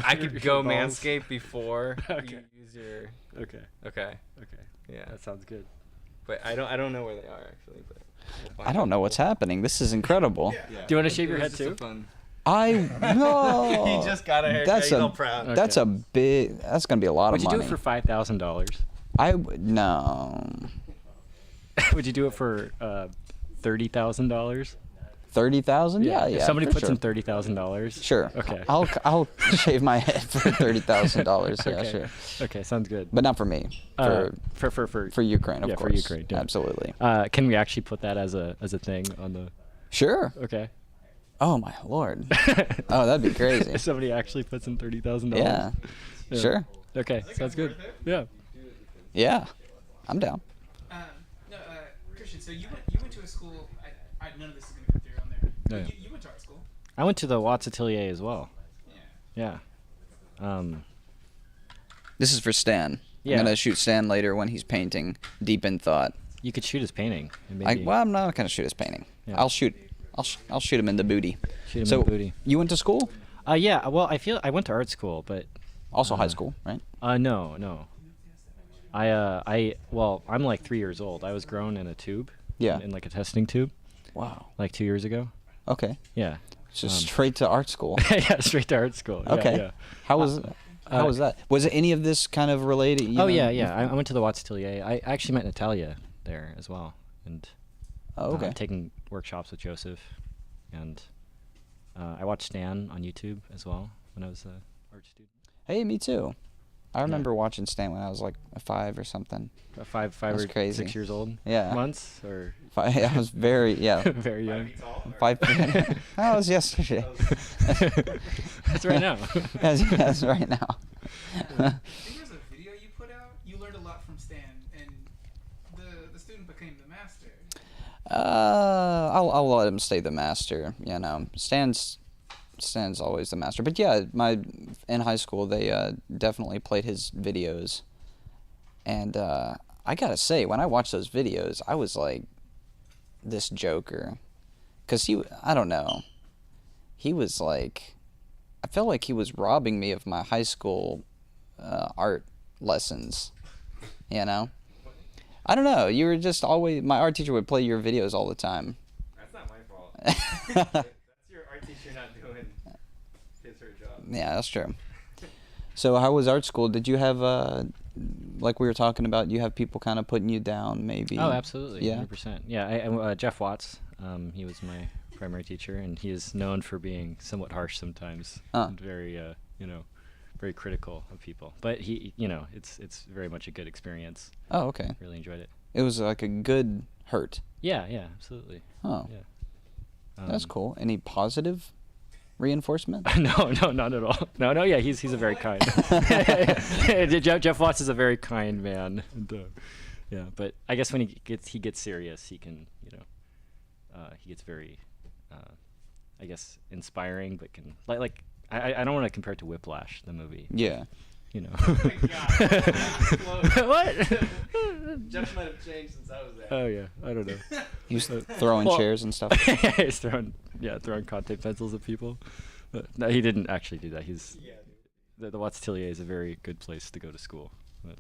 S8: I could go
S13: balls?
S8: Manscaped before
S13: Okay.
S8: you use your.
S13: Okay.
S8: Okay. Yeah.
S13: That sounds good.
S8: But I don't know where they are actually. But we'll find
S2: I don't
S8: out.
S2: know what's happening. This is incredible.
S8: Yeah.
S13: Do you want to
S8: It
S13: shave your
S8: was
S13: head
S8: just a
S13: too?
S8: fun-
S2: No.
S8: He just got a haircut.
S2: That's
S8: He's
S2: a
S8: all proud.
S2: that's a big. That's gonna be a lot
S13: Would
S2: of
S13: you
S2: money.
S13: do it for $5,000?
S2: No.
S13: Would you do it for $30,000?
S2: 30,000? Yeah.
S13: If somebody
S2: for
S13: puts
S2: sure.
S13: in $30,000.
S2: Sure.
S13: Okay.
S2: I'll shave my head for $30,000. Yeah,
S13: Okay.
S2: sure.
S13: Okay, sounds good.
S2: But not for me.
S13: For
S2: Ukraine, of
S13: yeah,
S2: course.
S13: for Ukraine. Yeah.
S2: Absolutely.
S13: Can we actually put that as a thing on the?
S2: Sure.
S13: Okay.
S2: Oh my lord. Oh, that'd be crazy.
S13: If somebody actually puts in $30,000.
S2: Yeah. Sure.
S13: Okay, sounds good. Yeah.
S2: Yeah. I'm down.
S7: No, So you went to a school. None of this is gonna come through on there.
S13: No, yeah.
S7: You went to art school.
S13: I went to the Watts Atelier as well.
S7: Yeah.
S13: Yeah.
S2: This is for Stan.
S13: Yeah.
S2: I'm gonna shoot Stan later when he's painting Deep in Thought.
S13: You could shoot his painting. And
S2: Well, I'm not gonna shoot his painting.
S13: Yeah.
S2: I'll shoot him in the booty.
S13: Shoot him
S2: So
S13: in the booty.
S2: you went to school?
S13: Yeah. Well, I went to art school, but
S2: Also high school, right?
S13: No. I'm like 3 years old. I was grown in a tube.
S2: Yeah.
S13: In like a testing tube.
S2: Wow.
S13: Like 2 years ago.
S2: Okay.
S13: Yeah.
S2: So straight to art school.
S13: Yeah, straight to art school. Yeah,
S2: Okay.
S13: Yeah.
S2: How was that? Was it any of this kind of related?
S13: Yeah. I went to the Watts Atelier. I actually met Natalia there as well, and taking workshops with Joseph, and I watched Stan on YouTube as well when I was an art student.
S2: Hey, me too. I remember watching Stan when I was like 5 or something.
S13: Five
S2: That's
S13: or
S2: crazy.
S13: 6 years old.
S2: Yeah.
S13: Months or.
S2: I was very
S13: very young.
S2: 5. That was yesterday.
S13: That's right now.
S2: That's right now.
S7: I think there's a video you put out. You learned a lot from Stan, and the student became the master.
S2: I'll let him stay the master. You know, Stan's always the master. But yeah, in high school they definitely played his videos, and I gotta say, when I watched those videos, I was like, this Joker, cause I don't know, he was like, I felt like he was robbing me of my high school art lessons, you know. I don't know. You were just always, my art teacher would play your videos all the time.
S8: That's not my fault. That's your art teacher not doing his or her job.
S2: Yeah, that's true. So how was art school? Did you have, like we were talking about, you have people kind of putting you down maybe?
S13: Oh, absolutely.
S2: Yeah.
S13: 100%. Yeah, Jeff Watts, he was my primary teacher, and he is known for being somewhat harsh sometimes. And very, very critical of people. But he, it's very much a good experience.
S2: Oh, okay.
S13: Really enjoyed it.
S2: It was like a good hurt.
S13: Yeah, absolutely.
S2: Oh.
S13: Yeah.
S2: That's cool. Any positive reinforcement?
S13: No, not at all. No, yeah, he's a very kind. Jeff Watts is a very kind man. And, yeah, but I guess when he gets serious, he can, he gets very, I guess, inspiring, but can like I don't want to compare it to Whiplash, the movie.
S2: Yeah.
S13: You know.
S8: Oh my God.
S13: What?
S8: Jeff might have changed since I was there.
S13: Oh yeah, I don't know.
S2: He was throwing chairs and stuff.
S13: He's throwing Conte pencils at people. But no, he didn't actually do that. The Watts Atelier is a very good place to go to school. But,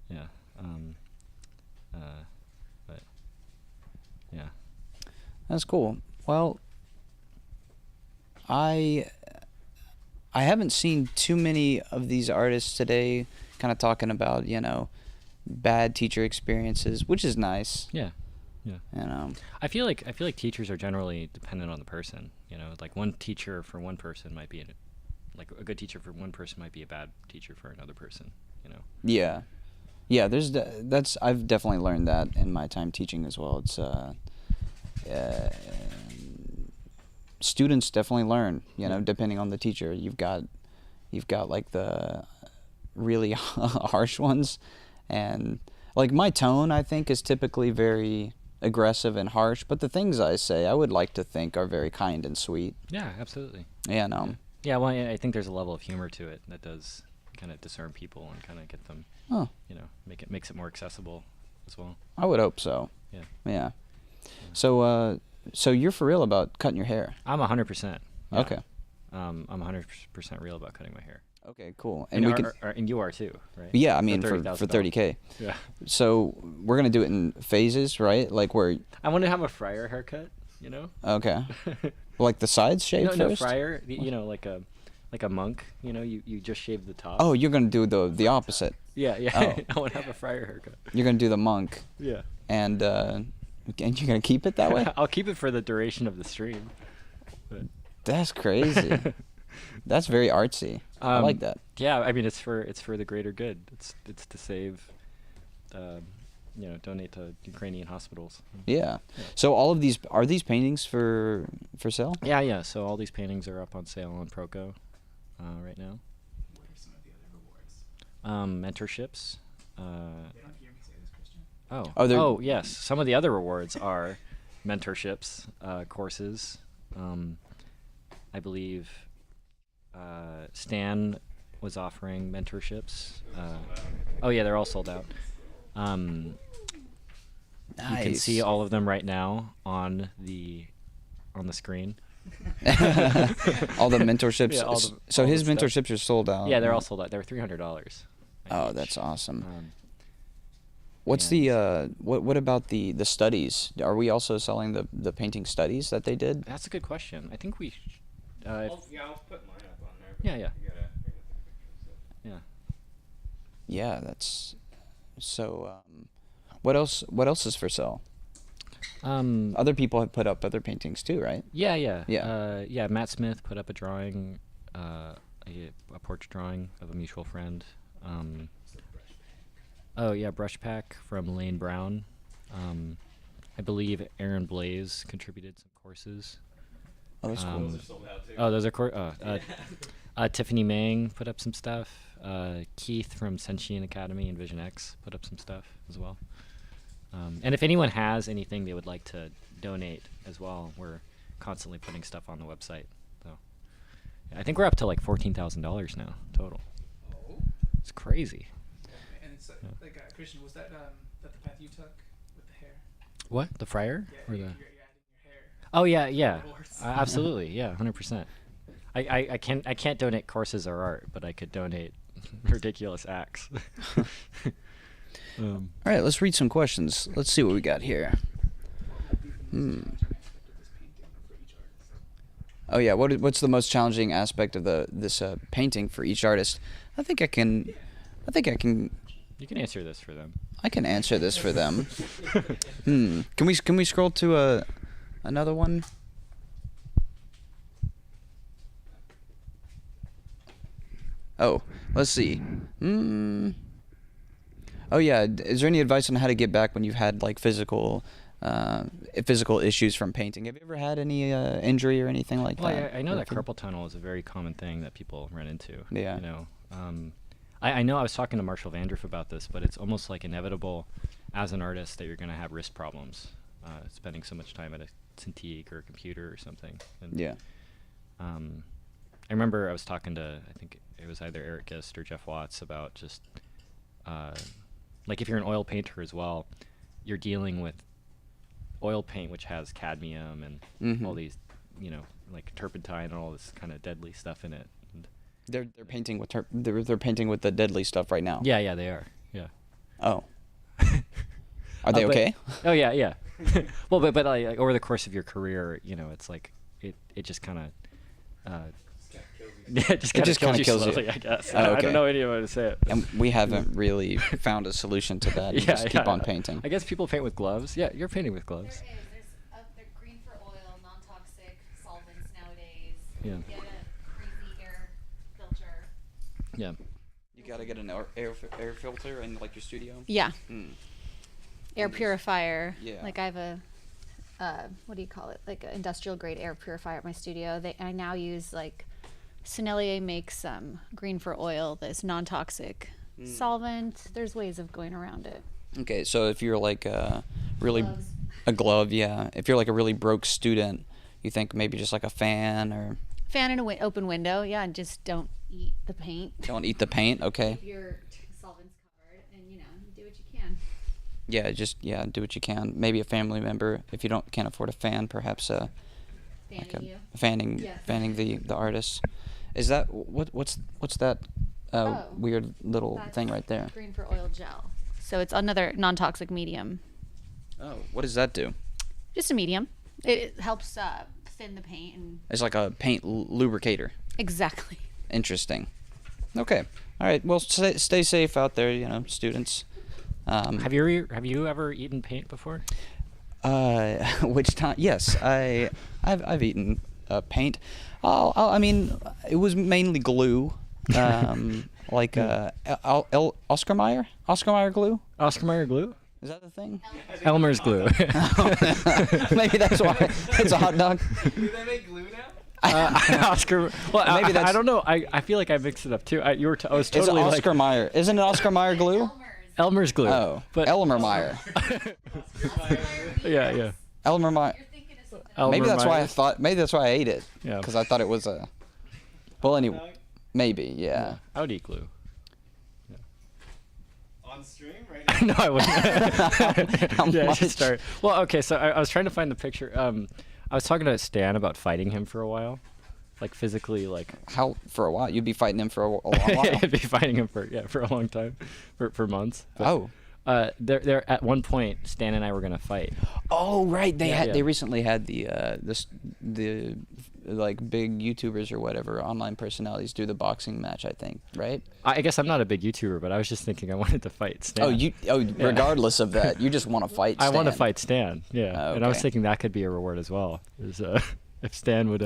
S13: yeah. But yeah.
S2: That's cool. Well, I haven't seen too many of these artists today kind of talking about, bad teacher experiences, which is nice.
S13: Yeah. I feel like teachers are generally dependent on the person. Like one teacher for one person might be like a good teacher for one person might be a bad teacher for another person.
S2: Yeah. I've definitely learned that in my time teaching as well. It's students definitely learn, depending on the teacher. You've got like the really harsh ones, and like my tone, I think, is typically very aggressive and harsh, but the things I say, I would like to think are very kind and sweet.
S13: Yeah, absolutely.
S2: Yeah, no.
S13: Yeah, well, I think there's a level of humor to it that does kind of discern people and kind of get them, makes it more accessible as well.
S2: I would hope so. Yeah. So you're for real about cutting your hair?
S13: I'm 100%. Yeah.
S2: Okay.
S13: I'm 100% real about cutting my hair.
S2: Okay, cool.
S13: And and you are too, right?
S2: Yeah, I mean for $30K.
S13: Yeah.
S2: So we're gonna do it in phases, right? Like where
S13: I want to have a friar haircut,
S2: Okay. Like the sides shaved first?
S13: No, friar. Like a monk. You just shave the top.
S2: Oh, you're gonna do the opposite.
S13: Yeah.
S2: Oh.
S13: I want to have a friar haircut.
S2: You're gonna do the monk.
S13: Yeah.
S2: And you're gonna keep it that way?
S13: I'll keep it for the duration of the stream. But.
S2: That's crazy. That's very artsy. I like that.
S13: Yeah, I mean it's for the greater good. It's to save, donate to Ukrainian hospitals.
S2: Yeah. So all of these are these paintings for sale?
S13: Yeah. So all these paintings are up on sale on Proko, right now.
S7: What are some of the other rewards?
S13: Mentorships.
S7: They don't hear me say this, Christian.
S2: Oh,
S13: yes. Some of the other rewards are mentorships, courses. I believe Stan was offering mentorships. Oh yeah, they're all sold out. You can see all of them right now on the screen.
S2: All the mentorships.
S13: Yeah,
S2: so
S13: all
S2: his
S13: the stuff.
S2: mentorships are sold out.
S13: Yeah, they're all sold out. They're $300.
S2: Oh, that's awesome. What's the what about the studies? Are we also selling the painting studies that they did?
S13: That's a good question. I think we.
S8: I'll put mine up on there.
S13: Yeah, yeah.
S8: You gotta take pictures.
S2: Yeah, that's so. What else is for sale? Other people have put up other paintings too, right?
S13: Yeah, yeah,
S2: yeah.
S13: Yeah. Matt Smith put up a drawing, a portrait drawing of a mutual friend. Oh yeah, brush pack from Lane Brown. I believe Aaron Blaze contributed some courses.
S2: Oh, that's cool.
S8: Those are sold out too.
S13: Oh, those are Tiffany Mang put up some stuff. Keith from Senshin Academy and Vision X put up some stuff as well. And if anyone has anything they would like to donate as well, we're constantly putting stuff on the website. So yeah, I think we're up to like $14,000 now total.
S7: Oh.
S13: It's crazy.
S7: And it's like Christian, was that the path you took with the hair?
S13: What? The fryer?
S7: Yeah,
S13: or
S7: you're
S13: the?
S7: adding your hair.
S13: Oh yeah, yeah. Absolutely, yeah, 100%. I can't donate courses or art, but I could donate ridiculous acts.
S2: All right, let's read some questions. Let's see what we got here. Oh yeah, what's the most challenging aspect of this painting for each artist? I think I can.
S13: You can answer this for them.
S2: I can answer this for them. Can we scroll to another one? Oh, let's see. Oh yeah, is there any advice on how to get back when you've had like physical issues from painting? Have you ever had any injury or anything like that?
S13: I know that carpal tunnel is a very common thing that people run into.
S2: Yeah.
S13: You know, I know I was talking to Marshall Vandriff about this, but it's almost like inevitable as an artist that you're going to have wrist problems, spending so much time at a Cintiq or a computer or something. And,
S2: yeah.
S13: I remember I was talking to, I think it was either Eric Gist or Jeff Watts about just, like if you're an oil painter as well, you're dealing with oil paint which has cadmium and all these, you know, like turpentine and all this kind of deadly stuff in it. And
S2: they're painting with they're painting with the deadly stuff right now.
S13: Yeah, they are. Yeah.
S2: Oh. Are they okay?
S13: Oh yeah. Well, but like over the course of your career, you know, it's like it just kind of it just kind of kills you slowly, I guess.
S2: Oh, okay.
S13: I don't know any other way to say it.
S2: And we haven't really found a solution to that. Just keep on painting.
S13: I guess people paint with gloves. Yeah, you're painting with gloves.
S5: They're green for oil, non-toxic solvents nowadays.
S13: Yeah.
S5: Get a crazy air filter.
S2: Yeah. You gotta get an air filter in like your studio.
S5: Yeah. Air purifier.
S2: Yeah.
S5: Like I have a what do you call it? Like an industrial grade air purifier at my studio. I now use like Synesthesia makes green for oil, this non-toxic solvent. There's ways of going around it.
S2: Okay, so if you're like a glove, yeah. If you're like a really broke student, you think maybe just like a fan or
S5: fan and an open window, yeah, and just don't eat the paint.
S2: Don't eat the paint, okay.
S5: Keep your solvents covered, and you do what you can.
S2: Yeah, just do what you can. Maybe a family member, if you can't afford a fan, perhaps fanning the artist. Is that what's that weird little thing right there?
S5: Green for oil gel. So it's another non-toxic medium.
S2: Oh, what does that do?
S5: Just a medium. It helps thin the paint and.
S2: It's like a paint lubricator.
S5: Exactly.
S2: Interesting. Okay. All right. Well, stay safe out there, students.
S13: Have you ever eaten paint before?
S2: Which time? Yes, I've eaten paint. I mean, it was mainly glue, like Oscar Mayer glue.
S13: Oscar Mayer glue.
S2: Is that the thing?
S13: Elmer's glue.
S2: Maybe that's why it's a hot dog.
S7: Do they make glue now?
S13: Oscar. Well, maybe I don't know. I feel like I mixed it up too. I was totally
S2: it's Oscar Mayer. Isn't it Oscar Mayer glue?
S13: Elmer's glue.
S2: Oh,
S13: but
S2: Elmer Meyer.
S13: yeah.
S2: Elmer Meyer. Maybe that's why I thought. Maybe that's why I ate it.
S13: Yeah.
S2: Because I thought it was a. Well, anyway, maybe yeah.
S13: I would eat glue.
S1: On stream right now?
S13: No, I wouldn't. Yeah,
S2: much?
S13: just start. Well, okay, so I was trying to find the picture. I was talking to Stan about fighting him for a while, like physically, like.
S2: How for a while? You'd be fighting him for a long while.
S13: I'd be fighting him for a long time, for months. But,
S2: Oh.
S13: There at one point, Stan and I were gonna fight.
S2: Oh right,
S13: Yeah.
S2: they recently had the like big YouTubers or whatever online personalities do the boxing match. I think right.
S13: I guess I'm not a big YouTuber, but I was just thinking I wanted to fight Stan.
S2: Regardless of that, you just want to fight.
S13: I
S2: Stan.
S13: want to fight Stan. Yeah,
S2: Oh,
S13: and I was
S2: okay.
S13: thinking that could be a reward as well. Is if Stan would.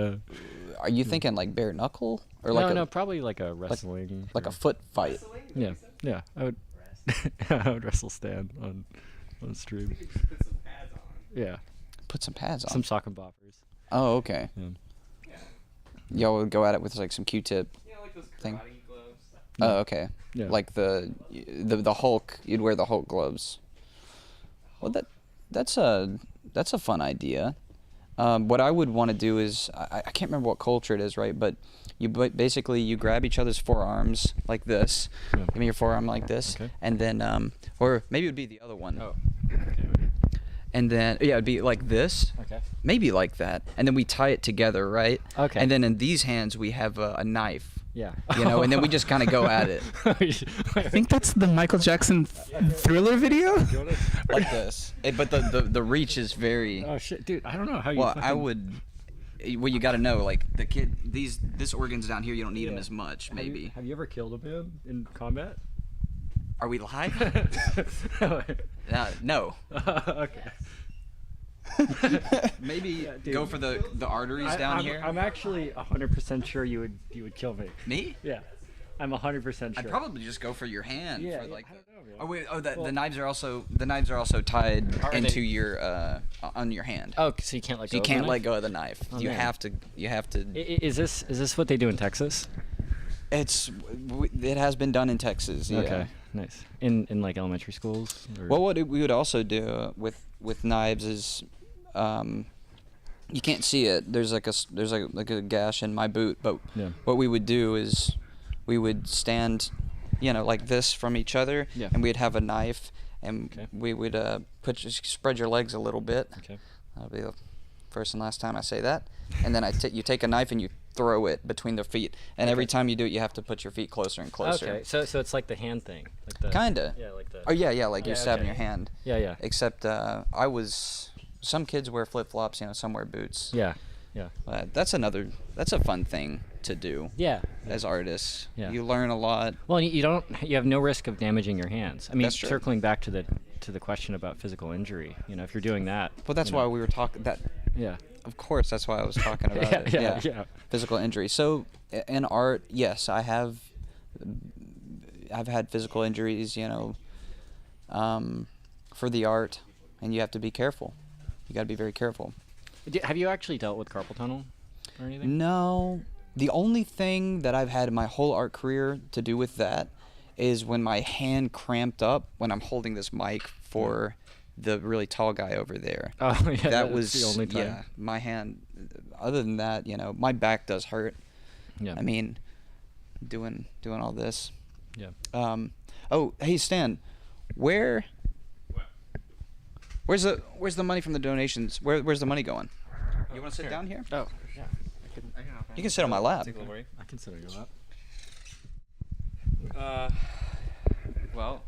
S2: Are you thinking like bare knuckle or
S13: no, probably like a wrestling.
S2: like a foot fight?
S13: Yeah, I would. I would wrestle Stan on stream.
S1: Put some pads on.
S13: Yeah.
S2: Put some pads on.
S13: Some sock and boppers.
S2: Oh, okay.
S13: Yeah.
S2: Y'all would go at it with like some Q-tip.
S1: Yeah, like those
S2: thing.
S1: karate gloves.
S2: Oh, okay.
S13: Yeah.
S2: Like the Hulk. You'd wear the Hulk gloves. Well, that's a fun idea. What I would want to do is I can't remember what culture it is, right? But basically you grab each other's forearms like this.
S13: Yeah.
S2: Give me your forearm like this,
S13: Okay.
S2: and then or maybe it would be the other one.
S13: Oh. Okay.
S2: And then it'd be like this.
S13: Okay.
S2: Maybe like that, and then we tie it together, right?
S13: Okay.
S2: And then in these hands we have a knife.
S13: Yeah.
S2: And then we just kind of go at it
S7: I think that's the Michael Jackson Thriller video.
S2: like this. But the reach is very.
S13: Oh shit, dude! I don't know how you.
S2: Well,
S13: fucking...
S2: I would. Well, you got to know, like the kid. This organs down here, you don't need them as much. Maybe.
S13: Have you ever killed a man in combat?
S2: Are we live? No.
S13: Okay.
S2: Maybe
S13: dude.
S2: go for the arteries down here.
S13: I'm actually 100% sure you would kill me.
S2: Me?
S13: Yeah. I'm 100% sure.
S2: I'd probably just go for your hand.
S13: Yeah,
S2: For like.
S13: I don't know, man.
S2: Oh wait. Oh,
S13: Well-
S2: the knives are also tied
S13: Are
S2: into
S13: they-
S2: your on your hand.
S13: Oh, so you can't let go.
S2: So you
S13: of the
S2: can't
S13: knife?
S2: let go of the knife.
S13: Oh,
S2: You
S13: man.
S2: have to.
S13: Is this what they do in Texas?
S2: It has been done in Texas. Yeah.
S13: Okay, nice. In like elementary schools. Or?
S2: Well, what we would also do with knives is, you can't see it. There's like a gash in my boot, but
S13: Yeah.
S2: what we would do is we would stand, like this from each other,
S13: Yeah.
S2: and we'd have a knife, and
S13: Okay.
S2: we would spread your legs a little bit.
S13: Okay.
S2: That'll be the first and last time I say that. And then you take a knife and you throw it between their feet, and every time you do it, you have to put your feet closer and closer.
S13: Okay, so it's like the hand thing. Like the,
S2: Kinda.
S13: Yeah, like the.
S2: Oh yeah, like you're
S13: Yeah,
S2: stabbing
S13: okay.
S2: your hand.
S13: Yeah.
S2: Except some kids wear flip flops, some wear boots.
S13: Yeah.
S2: That's a fun thing to do.
S13: Yeah.
S2: As artists,
S13: Yeah.
S2: you learn a lot.
S13: Well, you have no risk of damaging your hands. I mean,
S2: That's true.
S13: circling back to the question about physical injury, if you're doing that.
S2: Well, that's why we were talking that.
S13: Yeah.
S2: Of course, that's why I was talking about it.
S13: Yeah.
S2: Physical injury. So in art, yes, I've had physical injuries, for the art, and you have to be careful. You got to be very careful.
S13: Have you actually dealt with carpal tunnel or anything?
S2: No. The only thing that I've had in my whole art career to do with that is when my hand cramped up when I'm holding this mic for the really tall guy over there.
S13: Oh, yeah,
S2: that was
S13: the only time.
S2: Yeah, my hand. Other than that, my back does hurt.
S13: Yeah.
S2: I mean, doing all this.
S13: Yeah.
S2: Oh, hey Stan, where's the money from the donations? Where's the money going? You want to sit down here?
S13: Oh, yeah.
S2: You can sit on my lap.
S13: Take a little break. I can sit on your lap.
S8: Well,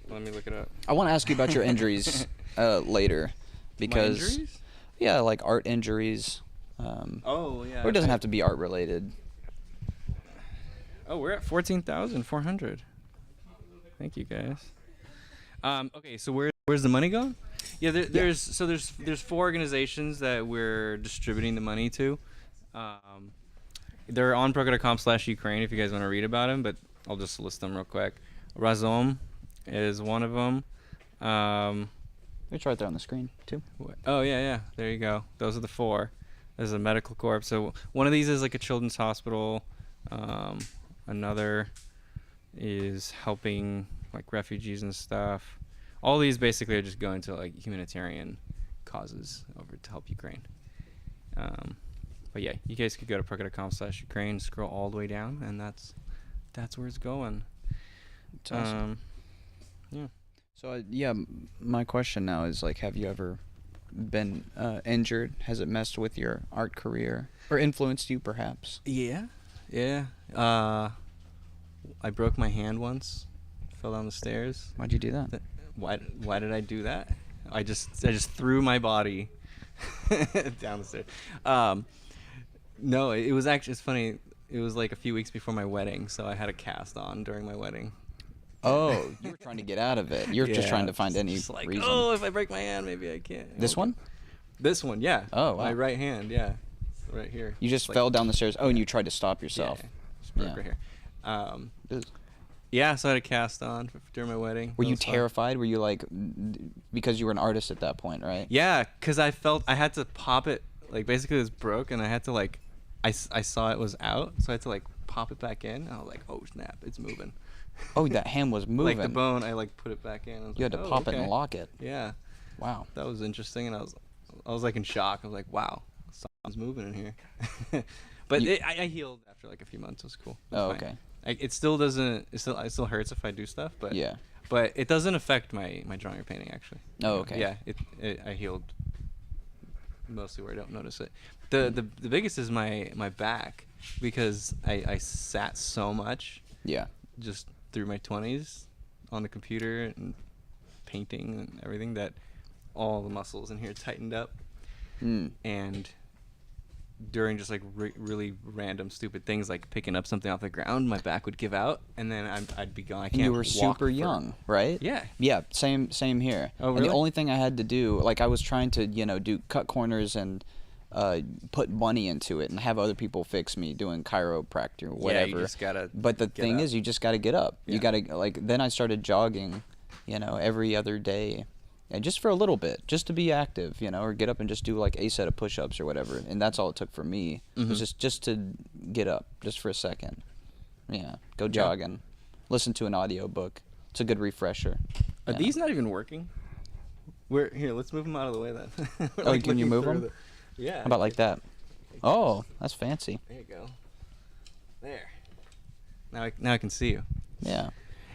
S8: let me look it up.
S2: I want to ask you about your injuries later, because
S8: My injuries?
S2: yeah, like art injuries.
S8: Oh yeah.
S2: Or it doesn't have to be art related.
S8: Oh, we're at 14,400. Thank you guys. Okay, so where's the money going? Yeah, there's 4 organizations that we're distributing the money to. They're on Proko.com/Ukraine if you guys want to read about them, but I'll just list them real quick. Razom is one of them.
S2: It's right there on the screen too.
S8: Oh yeah, there you go. Those are the 4. There's a medical corps. So one of these is like a children's hospital. Another is helping like refugees and stuff. All these basically are just going to like humanitarian causes over to help Ukraine. But yeah, you guys could go to proko.com/Ukraine, scroll all the way down, and that's where it's going.
S2: That's awesome.
S8: Yeah.
S2: So my question now is like, have you ever been injured? Has it messed with your art career or influenced you, perhaps?
S8: Yeah. I broke my hand once. Fell down the stairs.
S2: Why'd you do that?
S8: Why did I do that? I just threw my body down the stairs. No, it was actually, it's funny. It was like a few weeks before my wedding, so I had a cast on during my wedding.
S2: Oh, you were trying to get out of it. You're just trying to find any
S8: like,
S2: reason.
S8: oh, if I break my hand, maybe I can't.
S2: This one?
S8: This one, yeah.
S2: Oh, wow.
S8: My right hand, yeah. Right here.
S2: You just fell down the stairs. Oh, and you tried to stop yourself.
S8: Yeah, just broke right here. Yeah, so I had a cast on during my wedding.
S2: Were you terrified? Were you like, because you were an artist at that point, right?
S8: Yeah, because I felt I had to pop it. Like, basically it was broke, and I had to like, I saw it was out, so I had to like pop it back in. And I was like, oh snap, it's moving.
S2: Oh, that hand was moving.
S8: Like the bone, I like put it back in.
S2: You had to pop it and lock it.
S8: Yeah.
S2: Wow.
S8: That was interesting, and I was like in shock. I was like, wow, something's moving in here. But I healed after like a few months. It was cool. It was fine.
S2: Okay.
S8: It still doesn't. It still hurts if I do stuff, but
S2: yeah.
S8: But it doesn't affect my drawing or painting actually.
S2: Oh, okay.
S8: Yeah. I healed mostly where I don't notice it. The biggest is my back, because I sat so much.
S2: Yeah.
S8: Just through my 20s on the computer and painting and everything, that all the muscles in here tightened up. And during just like really random stupid things like picking up something off the ground, my back would give out, and then I'd be gone. I can't.
S2: You were
S8: walk
S2: super young, right?
S8: Yeah.
S2: Yeah. Same here.
S8: Oh, really?
S2: And the only thing I had to do, like, I was trying to do cut corners and put money into it and have other people fix me doing chiropractic or whatever.
S8: Yeah, you just gotta.
S2: But the thing is, you just gotta get up.
S8: Yeah.
S2: You gotta, like. Then I started jogging, every other day. And just for a little bit, just to be active, or get up and just do like a set of push-ups or whatever. And that's all it took for me. It was just to get up, just for a second. Yeah, go jogging, listen to an audiobook. It's a good refresher.
S8: Are these not even working? Here, let's move them out of the way then.
S2: Oh, can you move them?
S8: Yeah.
S2: How about like that? Oh, that's fancy.
S8: There you go. There. Now I can see you.
S2: Yeah.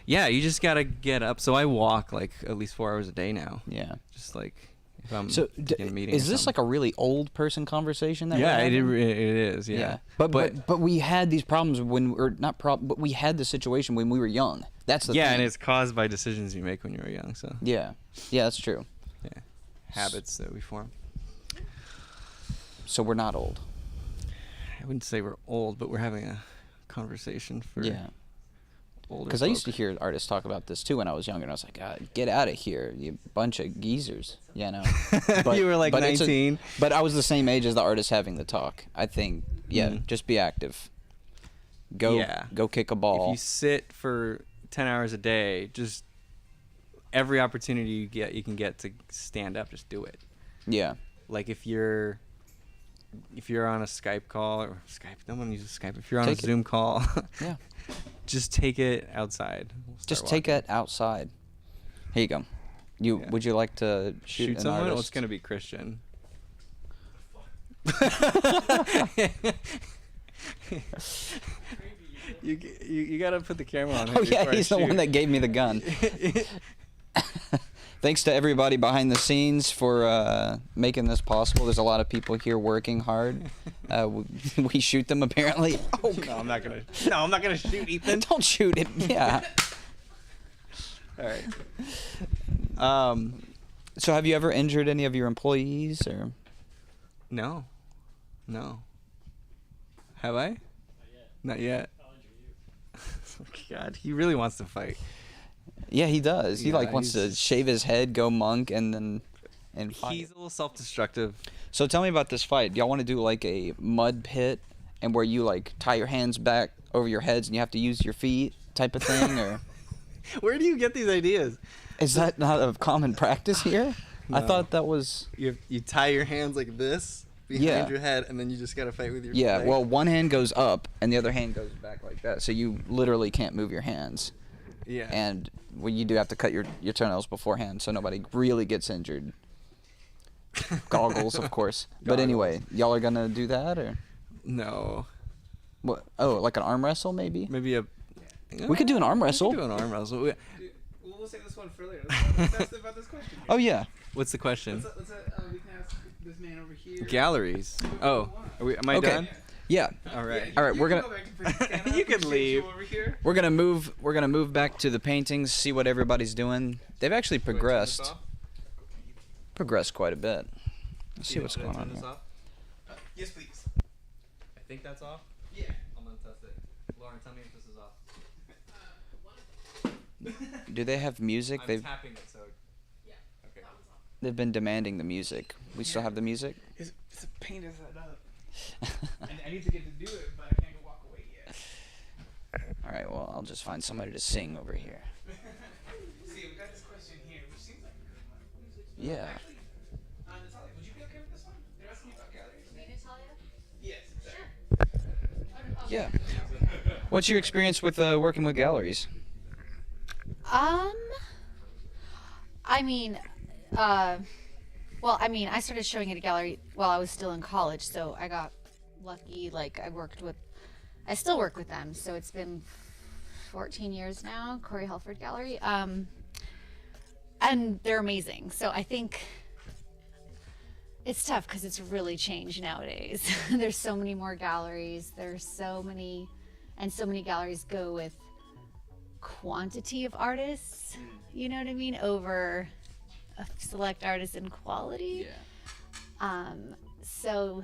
S8: Yeah, you just gotta get up. So I walk like at least 4 hours a day now.
S2: Yeah.
S8: Just like if I'm in a meeting.
S2: Is this like a really old person conversation that
S8: yeah,
S2: we're
S8: it is. Yeah.
S2: But we had these problems but we had the situation when we were young. That's the thing.
S8: Yeah, and it's caused by decisions you make when you were young. So.
S2: Yeah. Yeah, that's true.
S8: Yeah. Habits that we form.
S2: So we're not old.
S8: I wouldn't say we're old, but we're having a conversation for.
S2: Yeah.
S8: Because
S2: I used to hear artists talk about this too when I was younger, and I was like, God, get out of here, you bunch of geezers, But,
S8: you were like 19.
S2: But I was the same age as the artist having the talk. I think, just be active. Go kick a ball.
S8: If you sit for 10 hours a day, just every opportunity you can get to stand up, just do it.
S2: Yeah.
S8: Like if you're on a Skype call or no one uses Skype. If you're on a Zoom call,
S2: yeah.
S8: Just take it outside.
S2: Just take it outside. Here you go. Would you like to shoot an
S8: someone?
S2: artist?
S8: Well, it's gonna be Christian. you gotta put the camera on.
S2: Oh yeah, he's the one that gave me the gun. Thanks to everybody behind the scenes for making this possible. There's a lot of people here working hard. We shoot them apparently.
S8: Oh, no, I'm not gonna shoot Ethan.
S2: Don't shoot him. Yeah.
S8: All right.
S2: So have you ever injured any of your employees or?
S8: No. Have I? Not yet. Oh, God, he really wants to fight.
S2: Yeah, he does. He wants to shave his head, go monk, and fight.
S8: He's a little self-destructive.
S2: So tell me about this fight. Y'all want to do like a mud pit, and where you like tie your hands back over your heads and you have to use your feet, type of thing, or?
S8: Where do you get these ideas?
S2: Is that not a common practice here? No. I thought that was.
S8: You tie your hands like this behind your head, and then you just gotta fight with your.
S2: Yeah.
S8: leg.
S2: Well, one hand goes up and the other hand goes back like that, so you literally can't move your hands.
S8: Yeah.
S2: And you do have to cut your toenails beforehand so nobody really gets injured. Goggles, of course. But anyway, y'all are gonna do that or?
S8: No.
S2: What? Oh, like an arm wrestle maybe?
S8: Maybe a.
S2: We could do an arm wrestle.
S8: We could do an arm wrestle.
S7: We'll save this one for later. Let's ask about this question.
S2: Oh yeah.
S8: What's the question?
S7: We can ask this man over here.
S8: Galleries. Oh, am I
S2: Okay.
S8: done?
S2: Yeah.
S8: All right.
S2: All right, we're gonna.
S8: You can leave.
S2: We're gonna move. We're gonna move back to the paintings. See what everybody's doing. They've actually progressed. Progressed quite a bit. Let's see what's going on here.
S7: Yes, please.
S8: I think that's off.
S7: Yeah.
S8: I'm gonna test it. Lauren, tell me if this is off.
S2: Do they have music?
S8: I'm tapping it, so.
S7: Yeah.
S8: Okay.
S2: They've been demanding the music. We still have the music.
S7: It's a pain as that up. I need to get to do it, but I can't go walk away yet.
S2: All right. Well, I'll just find somebody to sing over here.
S7: See, we got this question here, which seems like a good one.
S2: Yeah.
S7: Actually, Natalia, would you be okay with this one? They're asking me about galleries.
S5: Natalia?
S7: Yes, exactly.
S2: Yeah. What's your experience with working with galleries?
S5: I mean, well, I mean, I started showing at a gallery while I was still in college, so I got lucky. Like, I still work with them, so it's been 14 years now, Corey Helford Gallery, and they're amazing. So I think it's tough because it's really changed nowadays. There's so many more galleries. There's so many galleries go with quantity of artists, you know what I mean, over a select artist in quality. So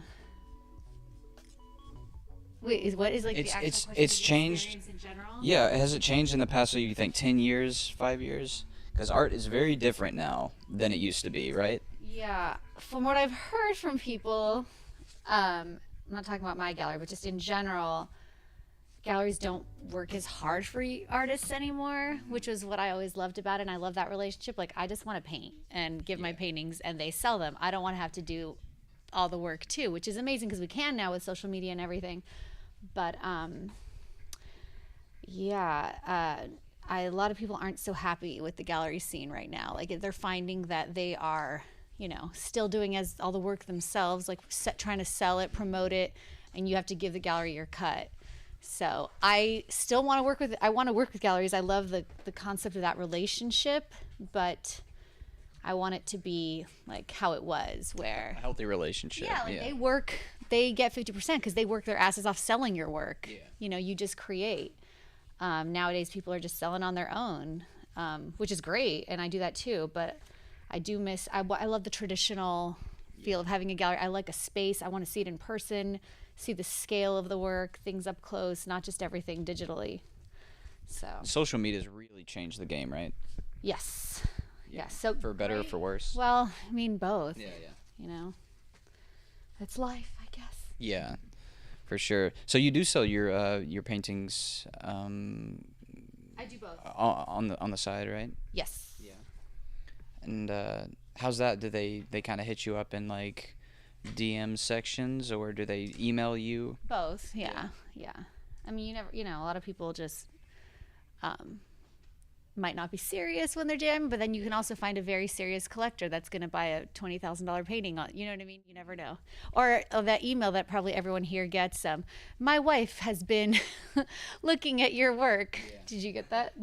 S5: wait, what is like the actual question?
S2: It's changed.
S5: In general?
S2: Yeah, has it changed in the past? So you think 10 years, 5 years? Because art is very different now than it used to be, right?
S5: Yeah, from what I've heard from people, I'm not talking about my gallery, but just in general, galleries don't work as hard for artists anymore, which was what I always loved about it. And I love that relationship. Like, I just want to paint and give my paintings and they sell them. I don't want to have to do all the work too, which is amazing because we can now with social media and everything. But a lot of people aren't so happy with the gallery scene right now. Like, they're finding that they are, still doing all the work themselves, like trying to sell it, promote it, and you have to give the gallery your cut. So I still want to work with galleries. I love the concept of that relationship, but I want it to be like how it was, where
S2: A healthy relationship.
S5: yeah, like they get 50% because they work their asses off selling your work. You just create. Nowadays people are just selling on their own, which is great, and I do that too, but I do miss, I love the traditional feel of having a gallery. I like a space. I want to see it in person, see the scale of the work, things up close, not just everything digitally. So
S2: Social media's really changed the game, right?
S5: yes. So
S2: for better or for worse?
S5: Well, I mean, both.
S2: Yeah.
S5: It's life, I guess.
S2: Yeah, for sure. So you do sell your paintings
S5: I do both.
S2: on the side, right?
S5: Yes.
S2: Yeah. And how's that? Do they kind of hit you up in like DM sections, or do they email you?
S5: Both. Yeah. I mean, a lot of people just might not be serious when they're DMing, but then you can also find a very serious collector that's going to buy a $20,000 painting. You know what I mean? You never know. Or that email that probably everyone here gets. My wife has been looking at your work. Yeah. Did you get that?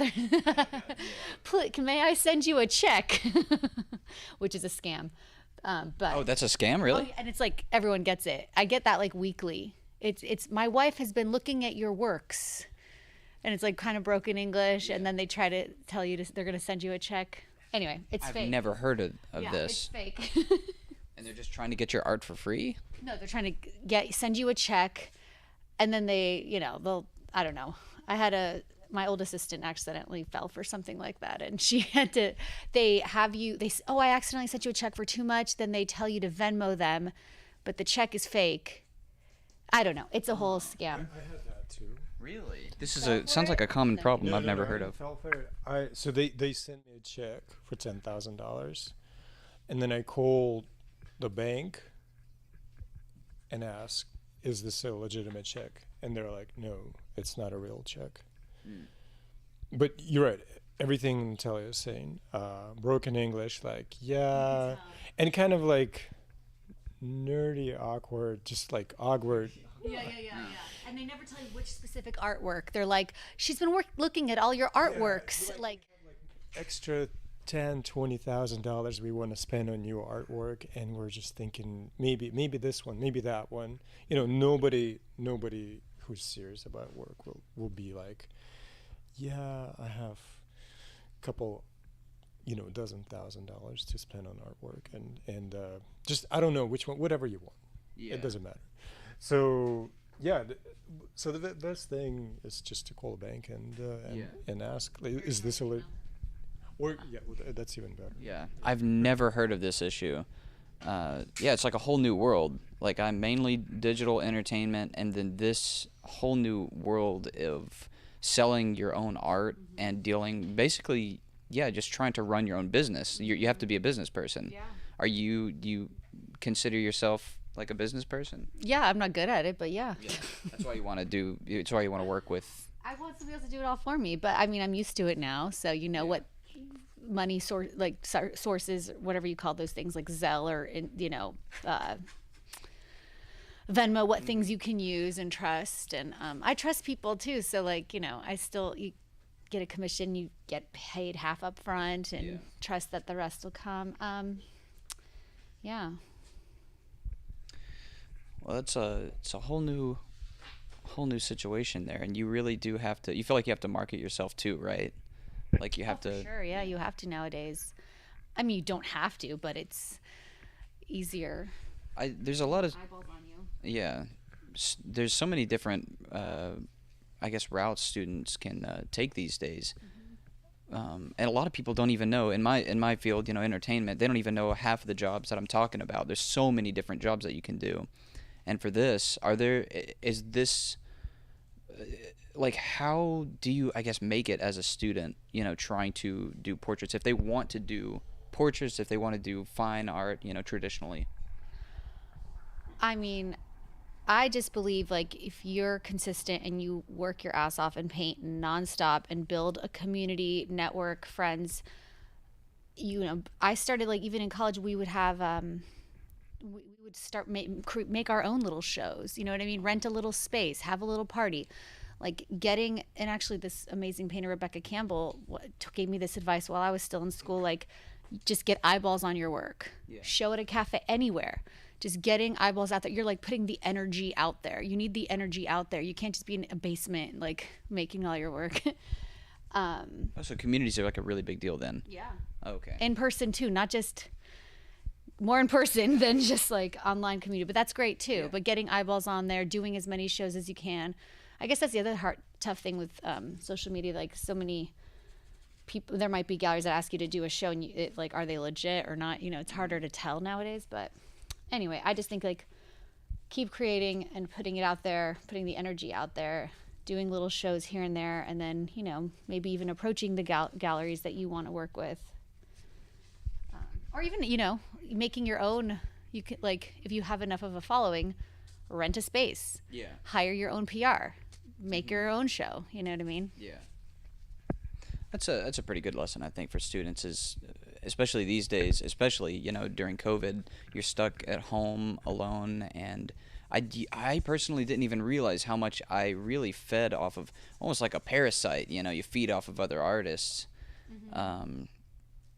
S5: May I send you a check? Which is a scam. But
S2: that's a scam, really?
S5: And it's like everyone gets it. I get that like weekly. It's my wife has been looking at your works. And it's like kind of broken English, and then they try to tell you they're going to send you a check. Anyway, it's fake.
S2: I've never heard of
S5: yeah,
S2: this.
S5: It's fake.
S2: And they're just trying to get your art for free?
S5: No, they're trying to send you a check, and then they'll, I don't know. I had my old assistant accidentally fell for something like that, and she had to, I accidentally sent you a check for too much. Then they tell you to Venmo them, but the check is fake. I don't know. It's a whole scam.
S3: I had that too.
S2: Really? This is sounds like a common problem I've never heard of.
S3: So they sent me a check for $10,000, and then I called the bank and asked, "Is this a legitimate check?" And they're like, "No, it's not a real check." but you're right. Everything Natalia is saying, broken English, like, yeah, and kind of like nerdy, awkward, just like awkward.
S5: Yeah. And they never tell you which specific artwork. They're like, she's been looking at all your artworks. Like
S3: Extra $10,000-$20,000 we want to spend on new artwork, and we're just thinking maybe this one, maybe that one. You know, nobody who's serious about work will be like, yeah, I have a couple, dozen $1,000s to spend on artwork, and just I don't know which one, whatever you want. Yeah. It doesn't matter. So yeah, so the best thing is just to call a bank and ask, is this a or that's even better.
S2: Yeah, I've never heard of this issue. It's like a whole new world. Like, I'm mainly digital entertainment, and then this whole new world of selling your own art and dealing, basically, just trying to run your own business. You have to be a business person. Yeah. Do you consider yourself like a business person?
S5: Yeah, I'm not good at it, but yeah.
S2: That's why you want to it's why you want to work with.
S5: I want somebody else to do it all for me, but I mean, I'm used to it now, so what money sources, whatever you call those things, like Zelle or Venmo, what things you can use and trust, and I trust people too. So you get a commission, you get paid half up front, and trust that the rest will come.
S2: Well, it's a whole new situation there, and you really do have to. You feel like you have to market yourself too, right? Like you have to.
S5: Sure, yeah, you have to nowadays. I mean, you don't have to, but it's easier.
S2: There's a lot of
S5: eyeballs on you.
S2: Yeah, there's so many different, routes students can take these days, and a lot of people don't even know. In my field, entertainment, they don't even know half of the jobs that I'm talking about. There's so many different jobs that you can do, and for this, is this? Like, how do you, make it as a student, trying to do portraits? If they want to do portraits, if they want to do fine art, traditionally.
S5: I mean, I just believe, like, if you're consistent and you work your ass off and paint nonstop and build a community, network, friends, I started, like, even in college, we would have, we would start make our own little shows, you know what I mean? Rent a little space, have a little party. Like and actually this amazing painter, Rebecca Campbell, gave me this advice while I was still in school, like, just get eyeballs on your work. Yeah. Show at a cafe, anywhere. Just getting eyeballs out there. You're like putting the energy out there. You need the energy out there. You can't just be in a basement, like, making all your work.
S2: So communities are like a really big deal then.
S5: Yeah.
S2: Okay.
S5: In person too, not just more in person than just like online community, but that's great too. Yeah. But getting eyeballs on there, doing as many shows as you can. I guess that's the other tough thing with social media. Like, so many people, there might be galleries that ask you to do a show, and are they legit or not? It's harder to tell nowadays. But anyway, I just think, like, keep creating and putting it out there, putting the energy out there, doing little shows here and there, and then maybe even approaching the galleries that you want to work with, or even making your own. You could, like, if you have enough of a following, rent a space. Yeah. Hire your own PR. Make your own show. You know what I mean?
S2: Yeah. That's a pretty good lesson, I think, for students, is especially these days, especially during COVID, you're stuck at home alone, and I personally didn't even realize how much I really fed off of, almost like a parasite. You feed off of other artists, and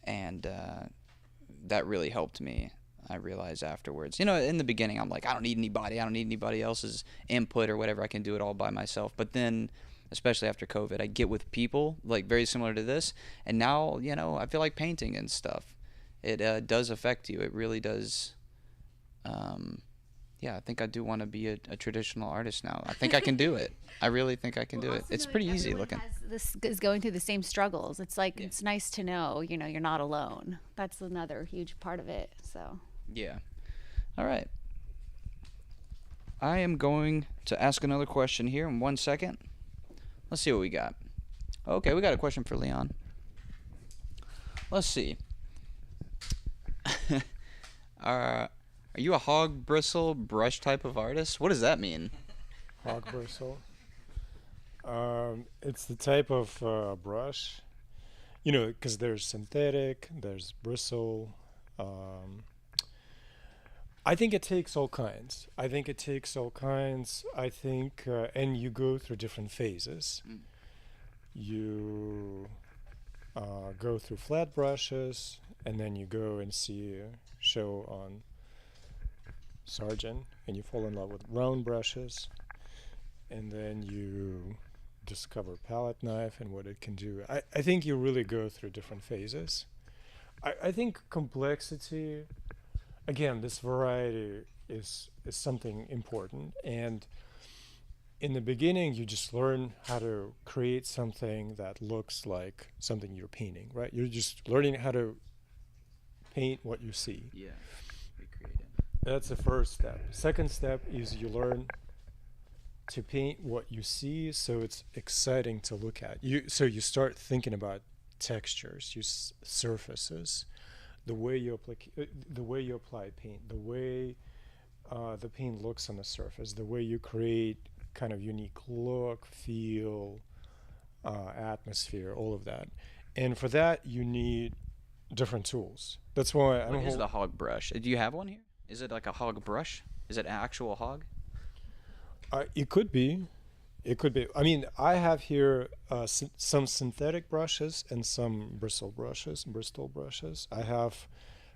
S2: that really helped me. I realized afterwards. In the beginning, I'm like, I don't need anybody else's input or whatever. I can do it all by myself. But then, especially after COVID, I get with people, like, very similar to this. And now, I feel like painting and stuff. It does affect you. It really does. I think I do want to be a traditional artist now. I think I can do it. I really think I can do it. It's pretty easy looking.
S5: This is going through the same struggles. It's like, it's nice to know, you're not alone. That's another huge part of it. So.
S2: Yeah. All right. I am going to ask another question here in 1 second. Let's see what we got. Okay, we got a question for Leon. Let's see. Are you a hog bristle brush type of artist? What does that mean?
S3: Hog bristle. It's the type of brush, you know, because there's synthetic, there's bristle. I think it takes all kinds. I think, and you go through different phases. You go through flat brushes, and then you go and see a show on Sargent, and you fall in love with round brushes, and then you discover palette knife and what it can do. I think you really go through different phases. I think complexity, again, this variety is something important, and in the beginning you just learn how to create something that looks like something you're painting, right? You're just learning how to paint what you see.
S2: Yeah, recreate it.
S3: That's the first step. Second step is you learn to paint what you see, so it's exciting to look at. So you start thinking about textures, surfaces, the way you apply paint, the way the paint looks on the surface, the way you create kind of unique look, feel, atmosphere, all of that. And for that, you need different tools. That's why
S2: What is the hog brush? Do you have one here? Is it like a hog brush? Is it an actual hog?
S3: It could be. It could be. I mean, I have here some synthetic brushes and some bristle brushes. I have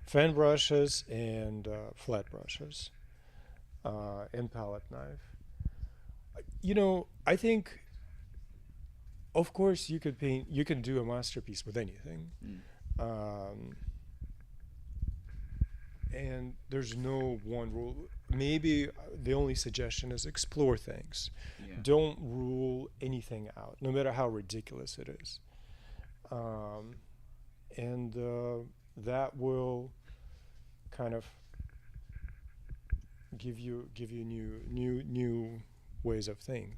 S3: fan brushes and flat brushes and palette knife. You know, I think, of course, you can do a masterpiece with anything. And there's no one rule. Maybe the only suggestion is explore things.
S2: Yeah.
S3: Don't rule anything out, no matter how ridiculous it is. And that will kind of give you new ways of saying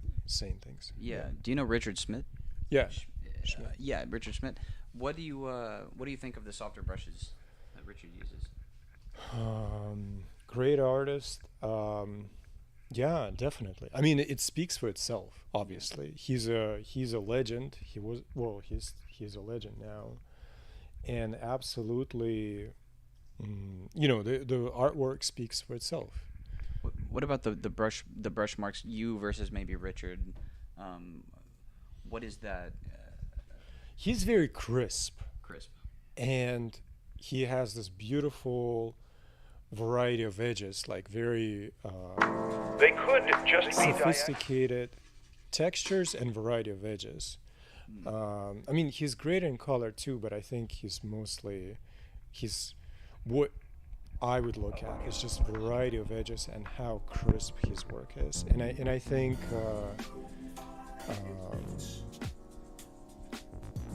S3: things.
S2: Yeah. Do you know Richard Schmidt?
S3: Yeah.
S2: Yeah, Richard Schmidt. What do you think of the softer brushes that Richard uses?
S3: Great artist. Yeah, definitely. I mean, it speaks for itself. Obviously, he's a legend. He's a legend now, and absolutely, you know, the artwork speaks for itself.
S2: What about the brush marks? You versus maybe Richard. What is that?
S3: He's very crisp.
S2: Crisp.
S3: And he has this beautiful variety of edges, like very
S11: They could just be
S3: sophisticated textures and variety of edges. I mean, he's great in color too, but I think he's what I would look at is just variety of edges and how crisp his work is. And I think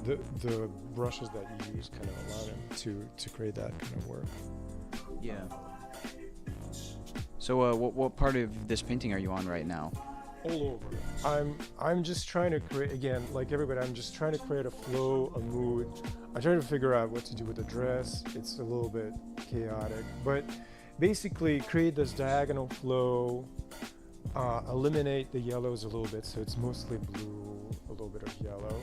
S3: the brushes that you use kind of allow him to create that kind of work.
S2: Yeah. So what part of this painting are you on right now?
S3: All over. I'm just trying to create, again, like everybody, I'm just trying to create a flow, a mood. I'm trying to figure out what to do with the dress. It's a little bit chaotic, but basically create this diagonal flow, eliminate the yellows a little bit so it's mostly blue, a little bit of yellow.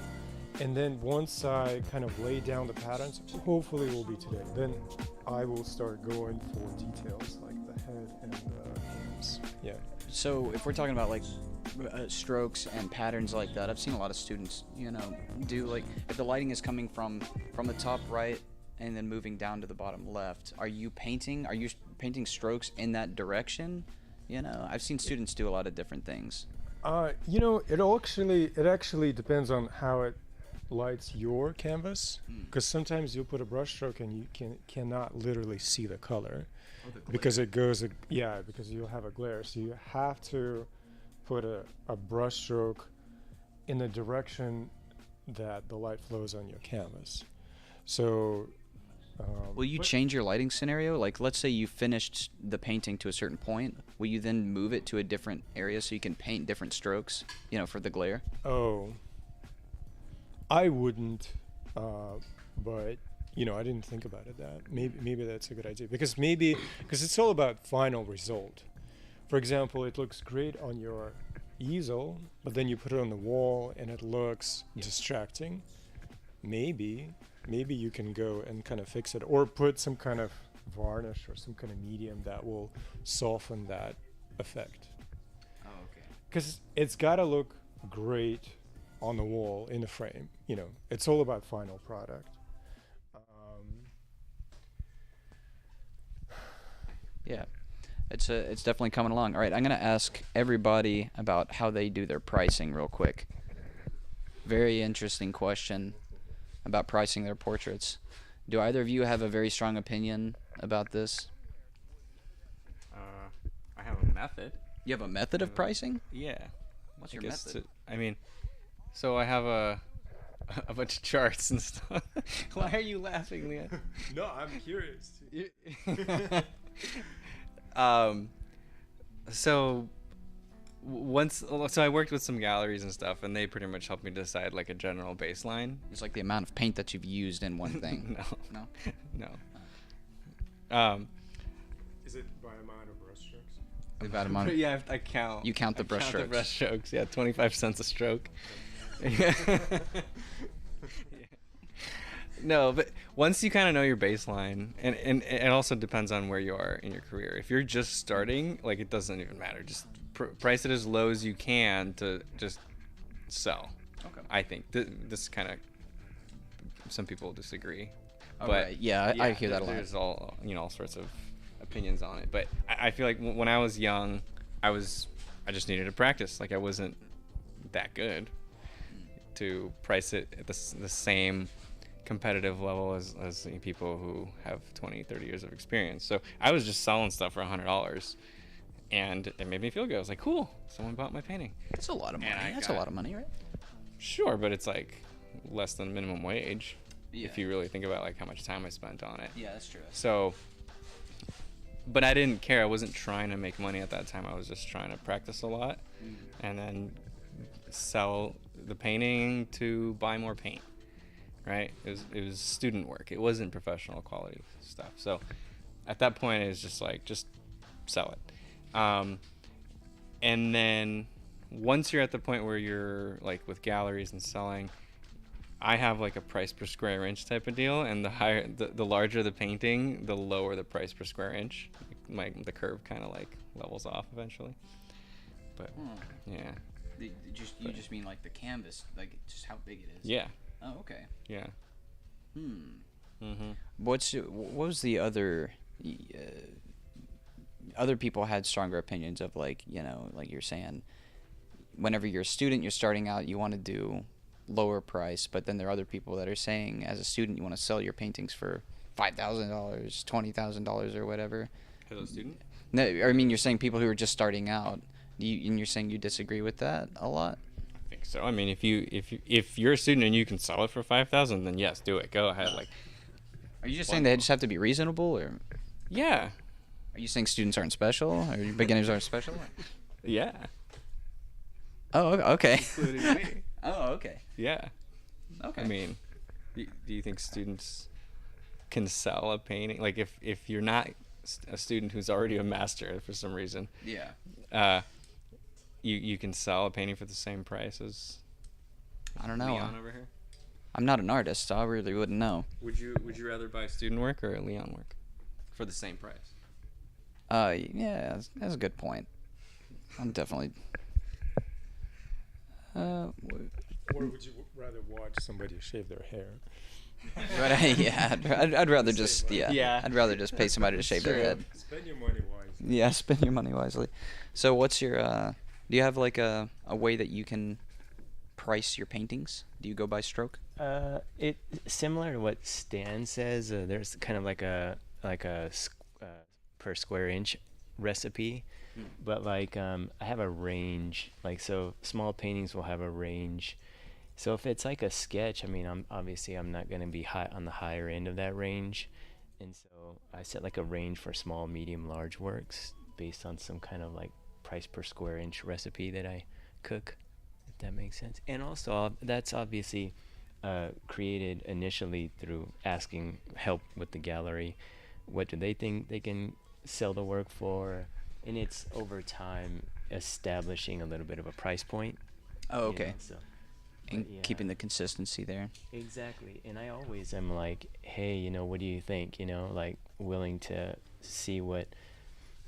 S3: And then once I kind of lay down the patterns, hopefully it will be today, then I will start going for details like the head and the hands. Yeah.
S2: So if we're talking about like strokes and patterns like that, I've seen a lot of students, you know, do like, if the lighting is coming from the top right and then moving down to the bottom left, are you painting strokes in that direction? You know, I've seen students do a lot of different things.
S3: You know, it actually depends on how it lights your canvas, because sometimes you'll put a brush stroke and you cannot literally see the color because it goes, because you'll have a glare. So you have to put a brush stroke in the direction that the light flows on your canvas. So
S2: will you change your lighting scenario? Like, let's say you finished the painting to a certain point. Will you then move it to a different area so you can paint different strokes, you know, for the glare?
S3: Oh, I wouldn't, but you know, I didn't think about it that. Maybe that's a good idea, because it's all about final result. For example, it looks great on your easel, but then you put it on the wall and it looks distracting, maybe you can go and kind of fix it, or put some kind of varnish or some kind of medium that will soften that effect.
S2: Oh, okay.
S3: Because it's got to look great on the wall in the frame. You know, it's all about final product.
S2: Yeah, it's definitely coming along. All right, I'm gonna ask everybody about how they do their pricing real quick. Very interesting question about pricing their portraits. Do either of you have a very strong opinion about this?
S8: I have a method.
S2: You have a method of pricing?
S8: Yeah.
S2: What's
S8: I
S2: your
S8: guess
S2: method?
S8: I mean, so I have a bunch of charts and stuff. Why are you laughing, Leah?
S3: No, I'm curious.
S8: So I worked with some galleries and stuff, and they pretty much helped me decide like a general baseline.
S2: It's like the amount of paint that you've used in one thing.
S8: No.
S3: Is it by amount of brush strokes?
S2: About amount.
S8: Yeah, I count.
S2: You count the brush strokes.
S8: The brush strokes. Yeah, 25 cents a stroke. No, but once you kind of know your baseline, and it also depends on where you are in your career. If you're just starting, like, it doesn't even matter. Just price it as low as you can to just sell.
S2: Okay.
S8: I think this kind of, some people disagree.
S2: Oh,
S8: but
S2: right. Yeah, I hear that a lot.
S8: There's all sorts of opinions on it. But I feel like when I was young, I just needed to practice. Like, I wasn't that good to price it at the same competitive level as people who have 20-30 years of experience. So I was just selling stuff for $100, and it made me feel good. I was like, cool, someone bought my painting.
S2: That's a lot of money. That's a lot of money, right?
S8: Sure, but it's like less than minimum wage.
S2: Yeah.
S8: If you really think about like how much time I spent on it.
S2: Yeah, that's true.
S8: So, but I didn't care. I wasn't trying to make money at that time. I was just trying to practice a lot, and then sell the painting to buy more paint. Right? It was student work. It wasn't professional quality stuff. So at that point, it was just like, just sell it. And then once you're at the point where you're like with galleries and selling, I have like a price per square inch type of deal, and the larger the painting, the lower the price per square inch. The curve kind of like levels off eventually. But yeah.
S2: You just mean like the canvas, like just how big it is?
S8: Yeah.
S2: Oh, okay.
S8: Yeah.
S2: What was the other people had stronger opinions of, like, you know, like you're saying, whenever you're a student, you're starting out, you want to do lower price, but then there are other people that are saying as a student you want to sell your paintings for $5,000, $20,000 or whatever.
S8: As a student?
S2: No, I mean, you're saying people who are just starting out, and you're saying you disagree with that a lot?
S8: I think so. I mean, if you're a student and you can sell it for $5,000, then yes, do it. Go ahead. Like,
S2: are you just saying they just have to be reasonable, or?
S8: Yeah.
S2: Are you saying students aren't special, or beginners aren't special?
S8: Yeah.
S2: Oh, okay.
S8: Including me.
S2: Oh, okay.
S8: Yeah.
S2: Okay.
S8: I mean, do you think students can sell a painting? Like, if you're not a student who's already a master for some reason,
S2: yeah,
S8: you can sell a painting for the same price as
S2: I don't know.
S8: Leon over here?
S2: I'm not an artist, so I really wouldn't know.
S8: Would you rather buy student work or Leon work for the same price?
S2: Yeah, that's a good point. I'm definitely.
S3: Or would you rather watch somebody shave their hair?
S2: Right, yeah, I'd rather just I'd rather just pay somebody to shave their head.
S3: Spend your money wisely.
S2: Yeah, spend your money wisely. So what's your do you have like a way that you can price your paintings? Do you go by stroke?
S4: It similar to what Stan says. There's kind of like a per square inch recipe, but like I have a range. Like, so small paintings will have a range. So if it's like a sketch, I mean, I'm not going to be high on the higher end of that range, and so I set like a range for small, medium, large works based on some kind of like price per square inch recipe that I cook, if that makes sense. And also that's obviously created initially through asking help with the gallery. What do they think they can sell the work for? And it's over time establishing a little bit of a price point.
S2: Oh,
S4: you
S2: okay.
S4: know, so,
S2: And
S4: but yeah.
S2: keeping the consistency there.
S4: Exactly. And I always am like, hey, you know, what do you think? You know, like willing to see what,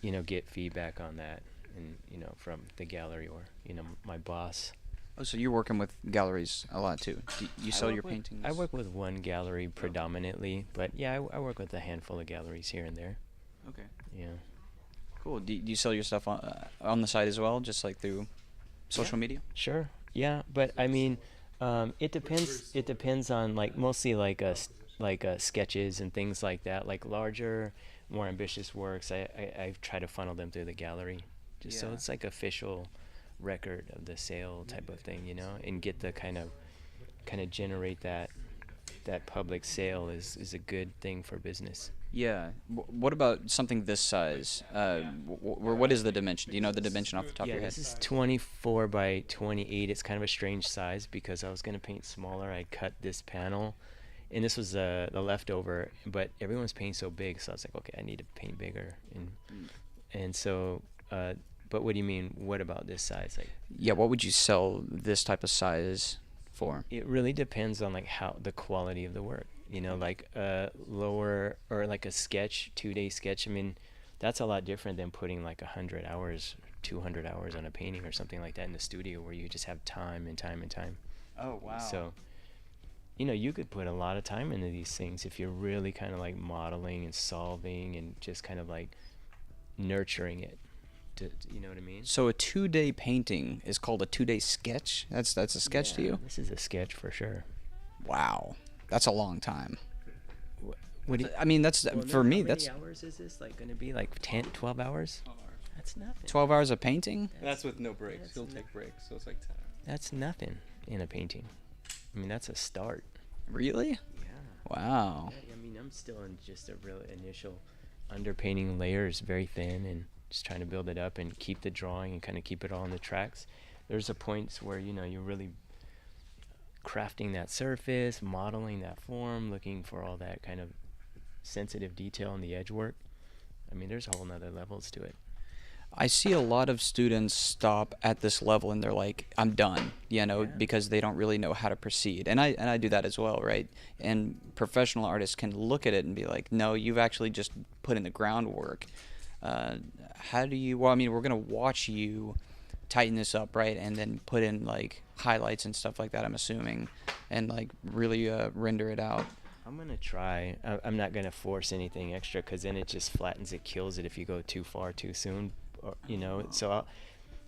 S4: you know, get feedback on that, and you know, from the gallery or, you know, my boss.
S2: Oh, so you're working with galleries a lot too. Do you sell your paintings?
S4: I work with one gallery predominantly, but yeah, I work with a handful of galleries here and there.
S2: Okay.
S4: Yeah.
S2: Cool. Do you sell your stuff on the site as well, just like through social media?
S4: Sure. Yeah, but I mean, it depends. It depends on like mostly like sketches and things like that. Like larger, more ambitious works, I try to funnel them through the gallery, just so it's like official record of the sale type of thing, you know, and get the kind of generate that public sale is a good thing for business.
S2: Yeah. What about something this size? What is the dimension? Do you know the dimension off the top of your head?
S4: This is 24 by 28. It's kind of a strange size because I was going to paint smaller. I cut this panel, and this was the leftover, but everyone's painting so big, so I was like, okay, I need to paint bigger. And so, but what do you mean, what about this size? Like,
S2: yeah, what would you sell this type of size for?
S4: It really depends on like how the quality of the work. You know, like lower or like a sketch, 2-day sketch. I mean, that's a lot different than putting like 100 hours, 200 hours on a painting or something like that in the studio where you just have time and time and time.
S2: Oh, wow.
S4: So, you know, you could put a lot of time into these things if you're really kind of like modeling and solving and just kind of like nurturing it. You know what I mean?
S2: So a 2-day painting is called a 2-day sketch? That's a sketch to you?
S4: This is a sketch for sure.
S2: Wow. That's a long time.
S4: What do you,
S2: I mean, that's for me. That's
S4: how many hours is this? Like going to be like 10, 12 hours? That's nothing.
S2: 12 hours of painting?
S8: That's with no breaks. He'll take breaks, so it's like 10 hours.
S4: That's nothing in a painting. I mean, that's a start.
S2: Really?
S4: Yeah.
S2: Wow.
S4: I mean, I'm still in just a real initial underpainting layers, very thin, and just trying to build it up and keep the drawing and kind of keep it all on the tracks. There's a point where, you know, you're really crafting that surface, modeling that form, looking for all that kind of sensitive detail in the edge work. I mean, there's a whole nother levels to it.
S2: I see a lot of students stop at this level and they're like, I'm done, you know, because they don't really know how to proceed. And I do that as well, right? And professional artists can look at it and be like, no, you've actually just put in the groundwork. How do you, well, I mean, we're going to watch you tighten this up, right? And then put in like highlights and stuff like that, I'm assuming, and like really render it out.
S4: I'm going to try. I'm not going to force anything extra because then it just flattens it, kills it if you go too far too soon. Or, you know, so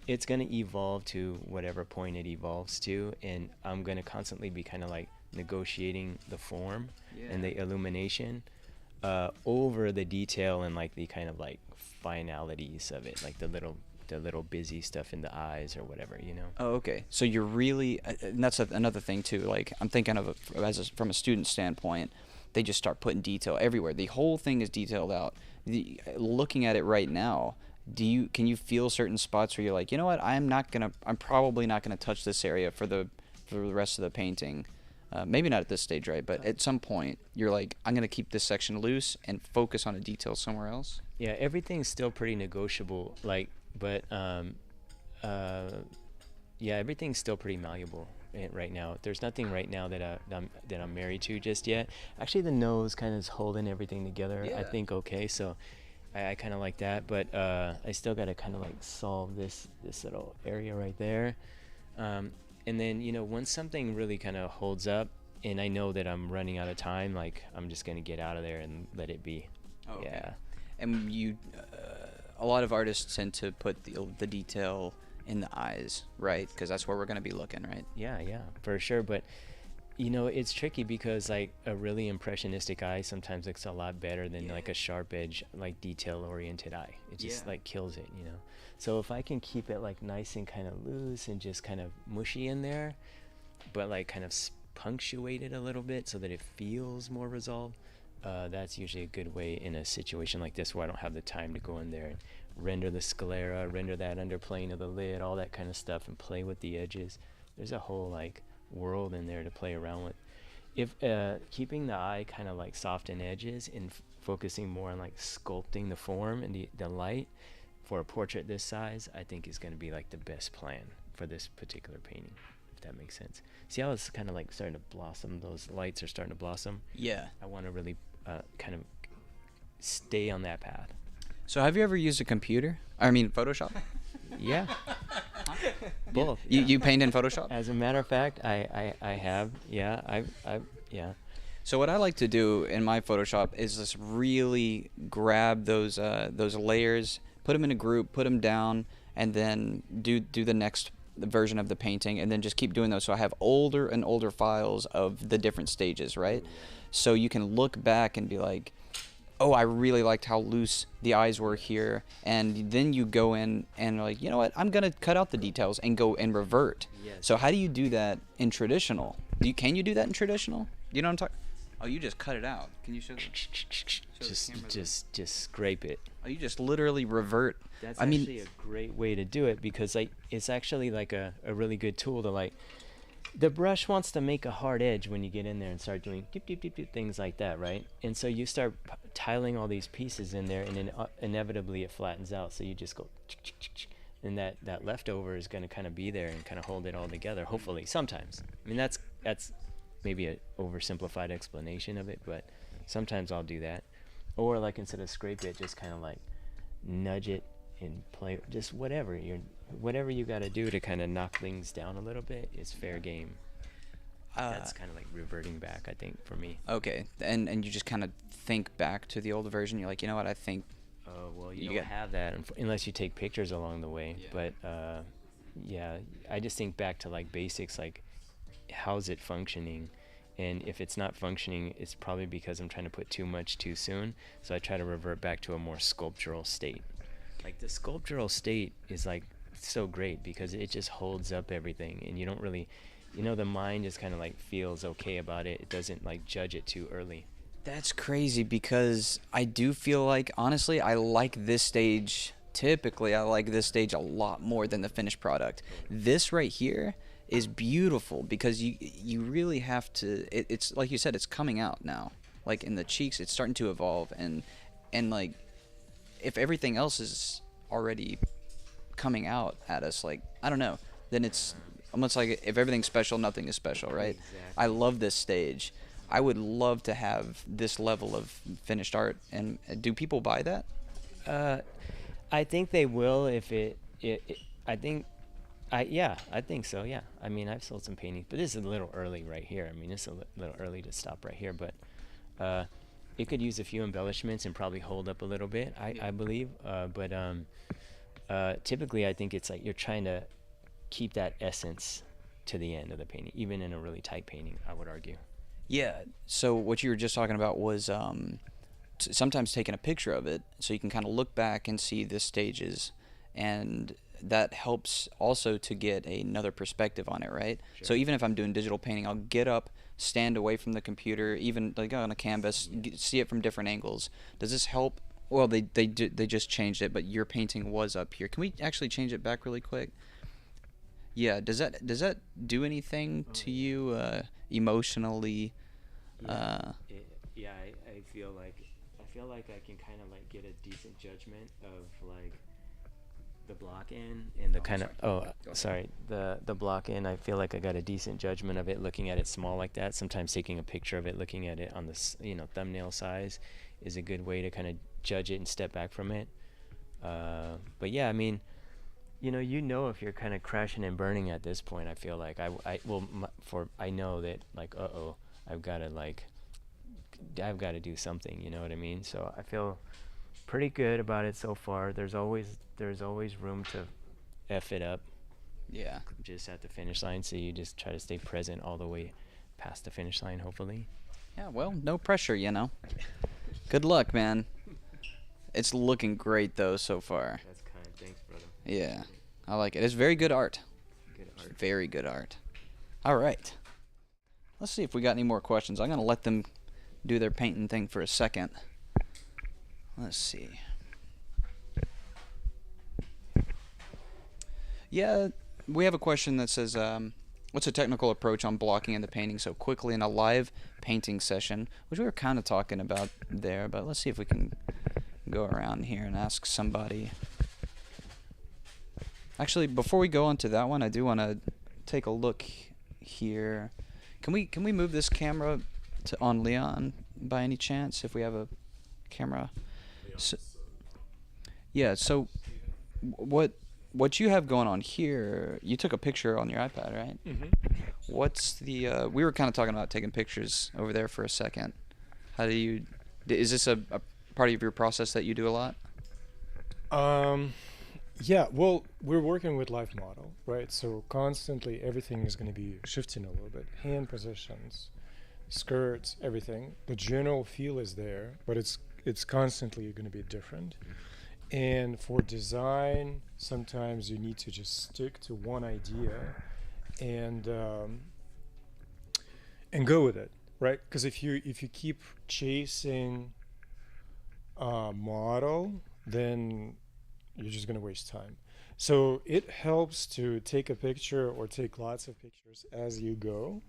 S4: it's going to evolve to whatever point it evolves to, and I'm going to constantly be kind of like negotiating the form and the illumination over the detail and like the kind of like finalities of it, like the little busy stuff in the eyes or whatever, you know.
S2: Oh, okay. So you're really, and that's another thing too. Like I'm thinking of it from a student standpoint, they just start putting detail everywhere. The whole thing is detailed out. Looking at it right now, can you feel certain spots where you're like, you know what, I'm probably not gonna touch this area for the rest of the painting. Maybe not at this stage, right? But at some point, you're like, I'm gonna keep this section loose and focus on a detail somewhere else.
S4: Yeah, everything's still pretty negotiable. Like, but yeah, everything's still pretty malleable right now. There's nothing right now that I'm married to just yet. Actually, the nose kind of is holding everything together. I think okay, so I kind of like that. But I still got to kind of like solve this little area right there. And then, you know, once something really kind of holds up, and I know that I'm running out of time, like I'm just gonna get out of there and let it be.
S2: Oh, okay.
S4: Yeah.
S2: And you, a lot of artists tend to put the detail in the eyes, right? Because that's where we're gonna be looking, right?
S4: Yeah, for sure. But you know, it's tricky because like a really impressionistic eye sometimes looks a lot better than like a sharp edge, like detail-oriented eye. It just like kills it, you know. So if I can keep it like nice and kind of loose and just kind of mushy in there, but like kind of punctuate it a little bit so that it feels more resolved, that's usually a good way in a situation like this where I don't have the time to go in there and render the sclera, render that underplane of the lid, all that kind of stuff, and play with the edges. There's a whole like world in there to play around with. If keeping the eye kind of like soft in edges and focusing more on like sculpting the form and the light for a portrait this size, I think is going to be like the best plan for this particular painting, if that makes sense. See how it's kind of like starting to blossom? Those lights are starting to blossom.
S2: Yeah.
S4: I want to really kind of stay on that path.
S2: So have you ever used a computer? I mean, Photoshop?
S4: Yeah. Both.
S2: You paint in Photoshop?
S4: As a matter of fact, I have. Yeah. Yeah.
S2: So what I like to do in my Photoshop is just really grab those layers, put them in a group, put them down, and then do the next version of the painting, and then just keep doing those. So I have older and older files of the different stages, right? So you can look back and be like, oh, I really liked how loose the eyes were here, and then you go in and like, you know what, I'm gonna cut out the details and go and revert.
S4: Yes.
S2: So how do you do that in traditional? Can you do that in traditional? Do you know what I'm talking? Oh, you just cut it out. Can you show the
S4: just scrape it.
S2: Oh, you just literally revert.
S4: That's actually a great way to do it, because like it's actually like a really good tool to like. The brush wants to make a hard edge when you get in there and start doing deep, deep, deep, deep things like that, right? And so you start tiling all these pieces in there, and then inevitably it flattens out. So you just go, and that leftover is going to kind of be there and kind of hold it all together. Hopefully, sometimes. I mean, that's maybe a oversimplified explanation of it, but sometimes I'll do that. Or like instead of scrape it, just kind of like nudge it and play, just whatever you got to do to kind of knock things down a little bit is fair game. That's kind of like reverting back, I think, for me.
S2: Okay, and you just kind of think back to the old version. You're like, you know what, I think.
S4: Oh well, you don't have that unless you take pictures along the way. Yeah. But yeah, I just think back to like basics, like how's it functioning, and if it's not functioning, it's probably because I'm trying to put too much too soon. So I try to revert back to a more sculptural state. Like the sculptural state is like so great because it just holds up everything, and you don't really, the mind just kind of like feels okay about it. It doesn't like judge it too early.
S2: That's crazy, because I do feel like, honestly, I like this stage. Typically, I like this stage a lot more than the finished product. This right here is beautiful because you really have to. It's like you said, it's coming out now. Like in the cheeks, it's starting to evolve, and like if everything else is already coming out at us, like I don't know, then it's almost like if everything's special, nothing is special, right?
S4: Exactly.
S2: I love this stage. I would love to have this level of finished art. And do people buy that?
S4: I think they will if I think so, yeah. I mean, I've sold some paintings, but this is a little early right here. I mean, it's a little early to stop right here, but it could use a few embellishments and probably hold up a little bit, I believe. But typically, I think it's like you're trying to keep that essence to the end of the painting, even in a really tight painting, I would argue.
S2: Yeah, so what you were just talking about was sometimes taking a picture of it so you can kind of look back and see the stages, and that helps also to get another perspective on it, right? Sure. So even if I'm doing digital painting, I'll get up, stand away from the computer, even like on a canvas, see it from different angles. Does this help? Well, they just changed it, but your painting was up here. Can we actually change it back really quick? Yeah, does that do anything to you emotionally?
S4: I feel like I can kind of like get a decent judgment of like the block in and the kind of the block in. I feel like I got a decent judgment of it looking at it small like that. Sometimes taking a picture of it, looking at it on the thumbnail size is a good way to kind of judge it and step back from it. But yeah, I mean, if you're kind of crashing and burning at this point, I feel like I know that like I've got to do something, you know what I mean? So I feel pretty good about it so far. There's always room to F it up.
S2: Yeah.
S4: Just at the finish line, so you just try to stay present all the way past the finish line, hopefully.
S2: Yeah, well, no pressure, Good luck, man. It's looking great though so far.
S4: That's kind. Thanks, brother.
S2: Yeah, I like it. It's very good art.
S4: Good art.
S2: Very good art. All right. Let's see if we got any more questions. I'm going to let them do their painting thing for a second. Let's see. Yeah, we have a question that says, what's a technical approach on blocking in the painting so quickly in a live painting session? Which we were kind of talking about there, but let's see if we can go around here and ask somebody. Actually, before we go on to that one, I do want to take a look here. Can we move this camera to on Leon by any chance, if we have a camera? So, yeah. So what you have going on here? You took a picture on your iPad, right? What's the? We were kind of talking about taking pictures over there for a second. How do you? Is this a part of your process that you do a lot?
S3: Yeah, well, we're working with live model, right? So constantly everything is going to be shifting a little bit. Hand positions, skirts, everything. The general feel is there, but it's constantly going to be different. And for design, sometimes you need to just stick to one idea and go with it, right? Because if you keep chasing a model, then you're just going to waste time. So it helps to take a picture or take lots of pictures as you go.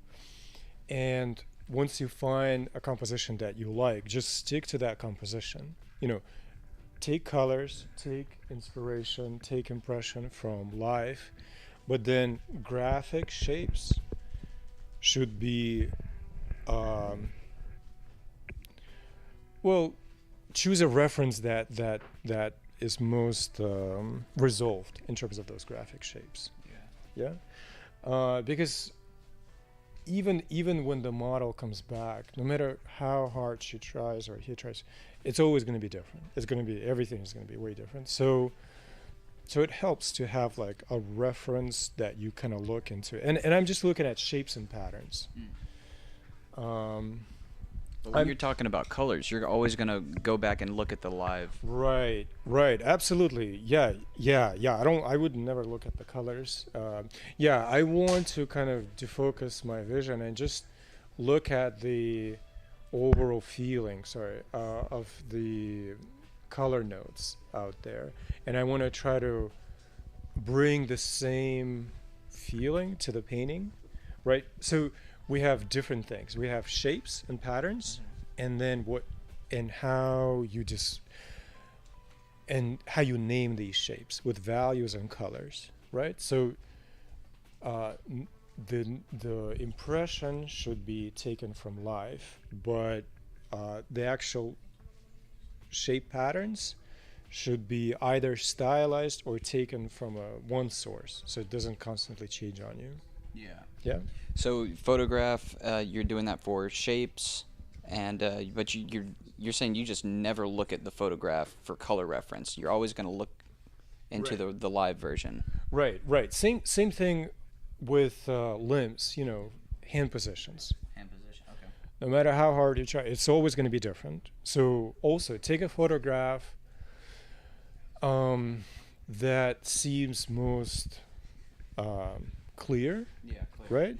S3: And once you find a composition that you like, just stick to that composition. You know, take colors, take inspiration, take impression from life, but then graphic shapes should be, well, choose a reference that is most resolved in terms of those graphic shapes. Yeah. Because even when the model comes back, no matter how hard she tries or he tries, it's always going to be different. It's going to be, everything is going to be way different. So it helps to have like a reference that you kind of look into. And I'm just looking at shapes and patterns.
S2: But when you're talking about colors, you're always going to go back and look at the live.
S3: Right, absolutely. Yeah. I would never look at the colors. Yeah, I want to kind of defocus my vision and just look at the overall feeling, of the color notes out there. And I want to try to bring the same feeling to the painting, right? So we have different things. We have shapes and patterns, and then how you name these shapes with values and colors, right? So the impression should be taken from life, but the actual shape patterns should be either stylized or taken from one source, so it doesn't constantly change on you. Yeah.
S2: So photograph, you're doing that for shapes, and but you're saying you just never look at the photograph for color reference. You're always going to look into the live version. Right.
S3: Same thing with limbs. You know, hand positions. Okay. No matter how hard you try, it's always going to be different. So also take a photograph that seems most clear, right?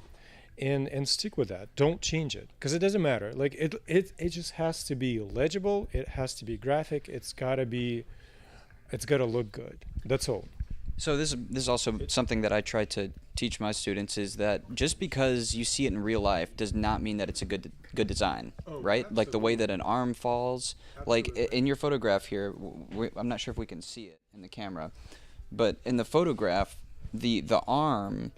S3: And stick with that. Don't change it, because it doesn't matter. Like it just has to be legible. It has to be graphic. It's got to look good. That's all.
S2: So this is also something that I try to teach my students, is that just because you see it in real life does not mean that it's a good design, right? Absolutely. Like the way that an arm falls. Absolutely. Like in your photograph here, I'm not sure if we can see it in the camera, but in the photograph, the arm,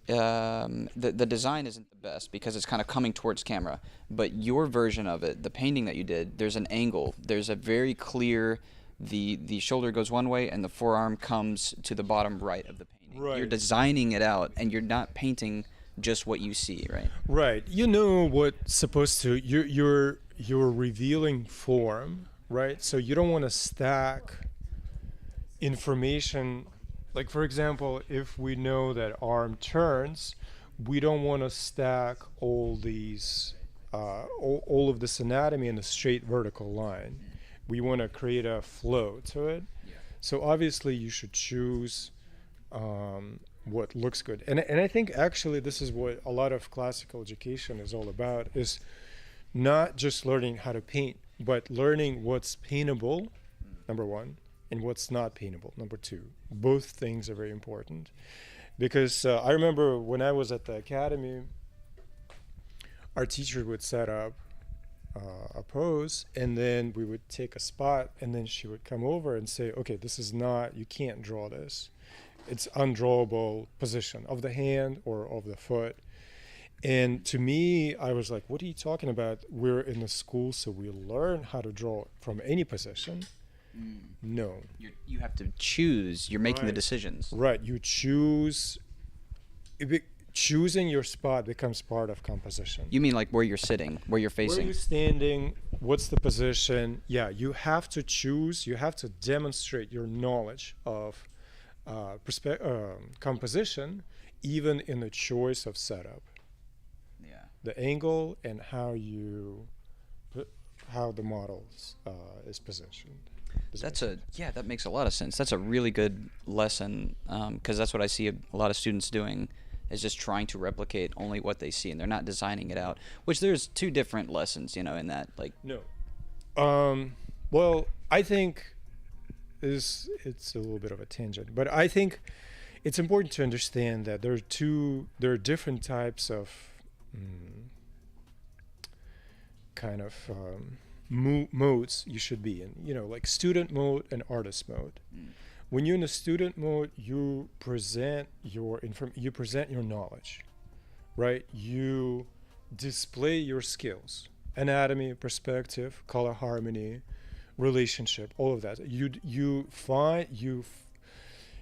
S2: the design isn't the best because it's kind of coming towards camera. But your version of it, the painting that you did, there's an angle. There's a very clear. The shoulder goes one way and the forearm comes to the bottom right of the painting. Right. You're designing it out, and you're not painting just what you see, right?
S3: Right. You know what's supposed to, you're revealing form, right? So you don't want to stack information. Like, for example, if we know that arm turns, we don't want to stack all these, all of this anatomy in a straight vertical line. We want to create a flow to it. Yeah. So obviously you should choose what looks good. And I think actually this is what a lot of classical education is all about, is not just learning how to paint, but learning what's paintable, number one, and what's not paintable, number two. Both things are very important. Because I remember when I was at the academy, our teacher would set up a pose, and then we would take a spot, and then she would come over and say, okay, this is not, you can't draw this. it's undrawable position of the hand or of the foot. And to me, I was like, what are you talking about? We're in the school, so we learn how to draw from any position. No.
S2: You have to choose. You're making the decisions.
S3: Right. You choose. Choosing your spot becomes part of composition.
S2: You mean like where you're sitting, where you're facing?
S3: Where you're standing, what's the position? Yeah, you have to choose, you have to demonstrate your knowledge of composition, even in the choice of setup.
S2: Yeah.
S3: The angle and how the model is positioned.
S2: That makes a lot of sense. That's a really good lesson, because that's what I see a lot of students doing, is just trying to replicate only what they see, and they're not designing it out, which there's two different lessons, in that, like.
S3: No. Well, I think it's a little bit of a tangent, but I think it's important to understand that there are different types of kind of modes you should be in, like student mode and artist mode. When you're in the student mode, you present your knowledge, right? You display your skills, anatomy, perspective, color harmony, relationship, all of that. You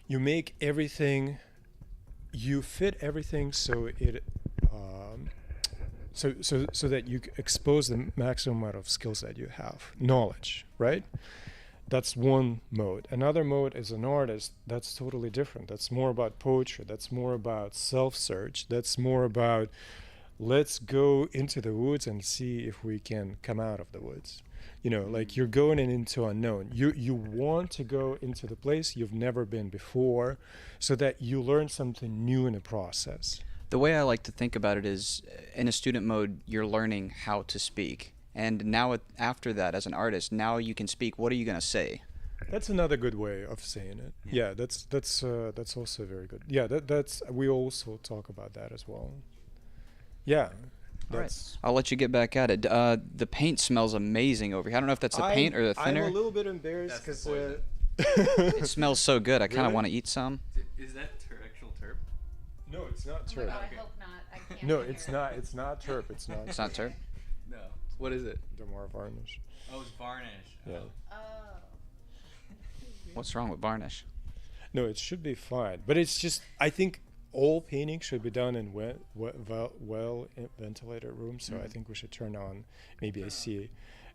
S3: make everything, you fit everything so it so that you expose the maximum amount of skills that you have, knowledge, right? That's one mode. Another mode as an artist, that's totally different. That's more about poetry. That's more about self-search. That's more about, let's go into the woods and see if we can come out of the woods. Like you're going into unknown. You want to go into the place you've never been before, so that you learn something new in the process.
S2: The way I like to think about it is, in a student mode, you're learning how to speak. And now, after that, as an artist, now you can speak. What are you going to say?
S3: That's another good way of saying it. Yeah, that's also very good. Yeah, that's we also talk about that as well. Yeah.
S2: All right. I'll let you get back at it. The paint smells amazing over here. I don't know if that's the paint or the thinner.
S3: I'm a little bit embarrassed because
S2: it smells so good. I kind of want to eat some.
S9: Is that actual terp?
S3: No, it's not terp.
S5: Oh my God, I hope not. I can't.
S3: No, it's not. It's not terp. It's not.
S2: It's not terp.
S9: No. What is it?
S3: More varnish.
S9: Oh, it's varnish.
S3: Yeah.
S5: Oh.
S2: What's wrong with varnish?
S3: No, it should be fine. But it's just, I think all painting should be done in well ventilated rooms. So I think we should turn on maybe AC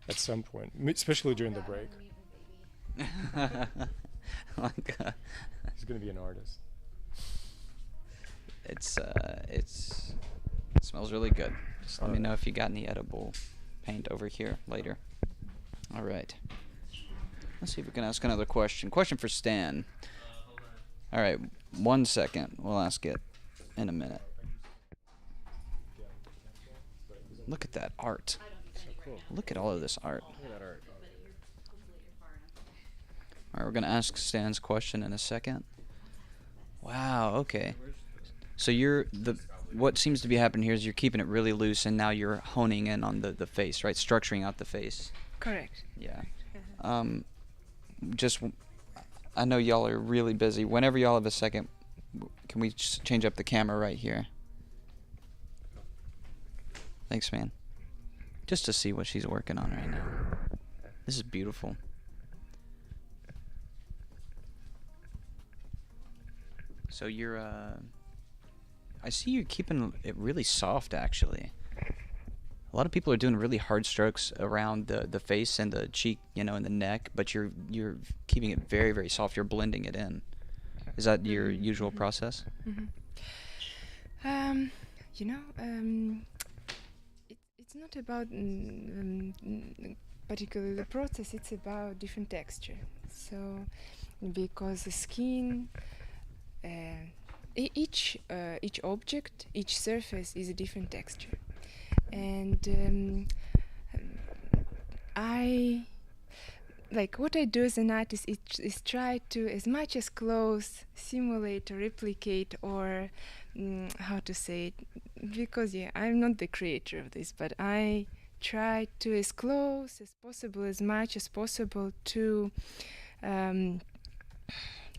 S3: at some point, especially during the break. He's gonna be an artist.
S2: It smells really good. Just let me know if you got any edible paint over here later. All right. Let's see if we can ask another question. Question for Stan. All right, 1 second. We'll ask it in a minute. Look at that art. Look at all of this art. All right, we're going to ask Stan's question in a second. Wow, okay. So what seems to be happening here is you're keeping it really loose, and now you're honing in on the face, right? Structuring out the face.
S6: Correct.
S2: Yeah. I know y'all are really busy. Whenever y'all have a second, can we just change up the camera right here? Thanks, man. Just to see what she's working on right now. This is beautiful. So you're, I see you're keeping it really soft, actually. A lot of people are doing really hard strokes around the face and the cheek, and the neck, but you're keeping it very, very soft. You're blending it in. Is that your usual process?
S6: It's not about particularly the process. It's about different texture. So, because the skin, each object, each surface is a different texture. And what I do as an artist is try to, as much as close, simulate or replicate, or how to say it, because I'm not the creator of this, but I try to, as close as possible, as much as possible, to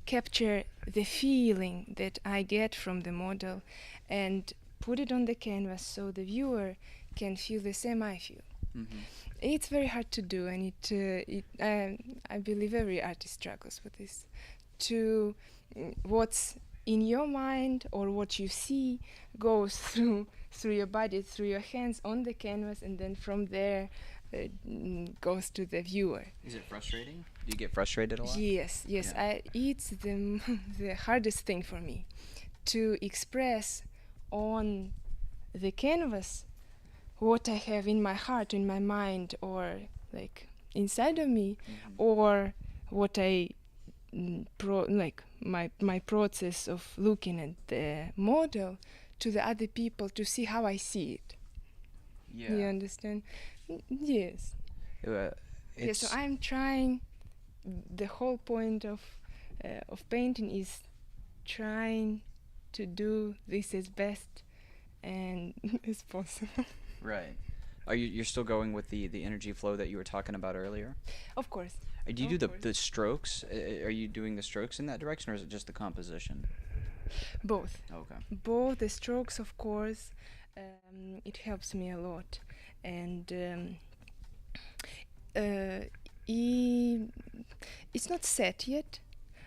S6: capture the feeling that I get from the model and put it on the canvas so the viewer can feel the same I feel. It's very hard to do, and I believe every artist struggles with this. To what's in your mind or what you see goes through your body, through your hands on the canvas, and then from there goes to the viewer.
S2: Is it frustrating? Do you get frustrated a lot?
S6: Yes.
S2: Yeah.
S6: It's the hardest thing for me to express on the canvas what I have in my heart, in my mind, or like inside of me, or what I my process of looking at the model to the other people to see how I see it.
S2: Yeah.
S6: You understand? Yes. Yeah, so I'm trying. The whole point of painting is trying to do this as best and as possible.
S2: Right. You're still going with the energy flow that you were talking about earlier?
S6: Of course.
S2: Do you do the strokes? Are you doing the strokes in that direction, or is it just the composition?
S6: Both.
S2: Okay.
S6: Both the strokes, of course. It helps me a lot, and it's not set yet,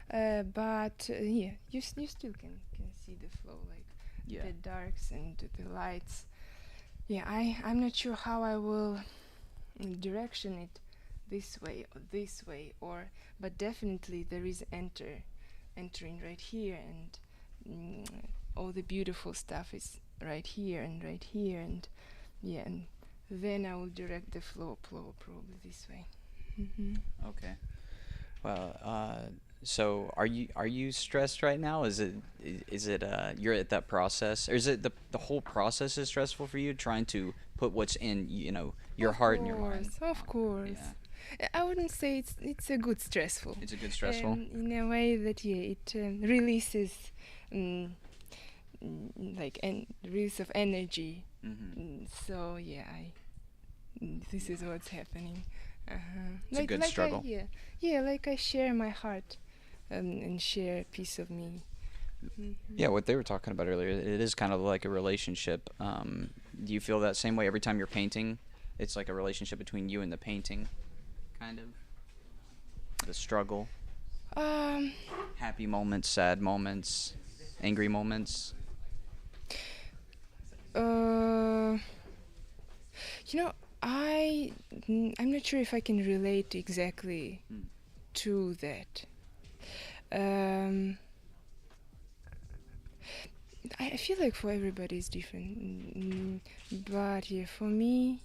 S6: but yeah, you still can see the flow, like the darks and the lights. Yeah, I'm not sure how I will direction it this way, but definitely there is entering right here, and all the beautiful stuff is right here, and yeah, and then I will direct the flow probably this way.
S2: Okay. Well, so are you stressed right now? Is it you're at that process, or is it the whole process is stressful for you, trying to put what's in your heart and your mind?
S6: Of course. Yeah. I wouldn't say it's a good stressful.
S2: It's a good stressful.
S6: In a way that it releases release of energy. So yeah, this is what's happening.
S2: It's a good struggle.
S6: Like I share my heart and share a piece of me.
S2: Yeah, what they were talking about earlier, it is kind of like a relationship. Do you feel that same way every time you're painting? It's like a relationship between you and the painting, kind of? The struggle? Happy moments, sad moments, angry moments?
S6: I'm not sure if I can relate exactly to that. I feel like for everybody it's different, but yeah, for me,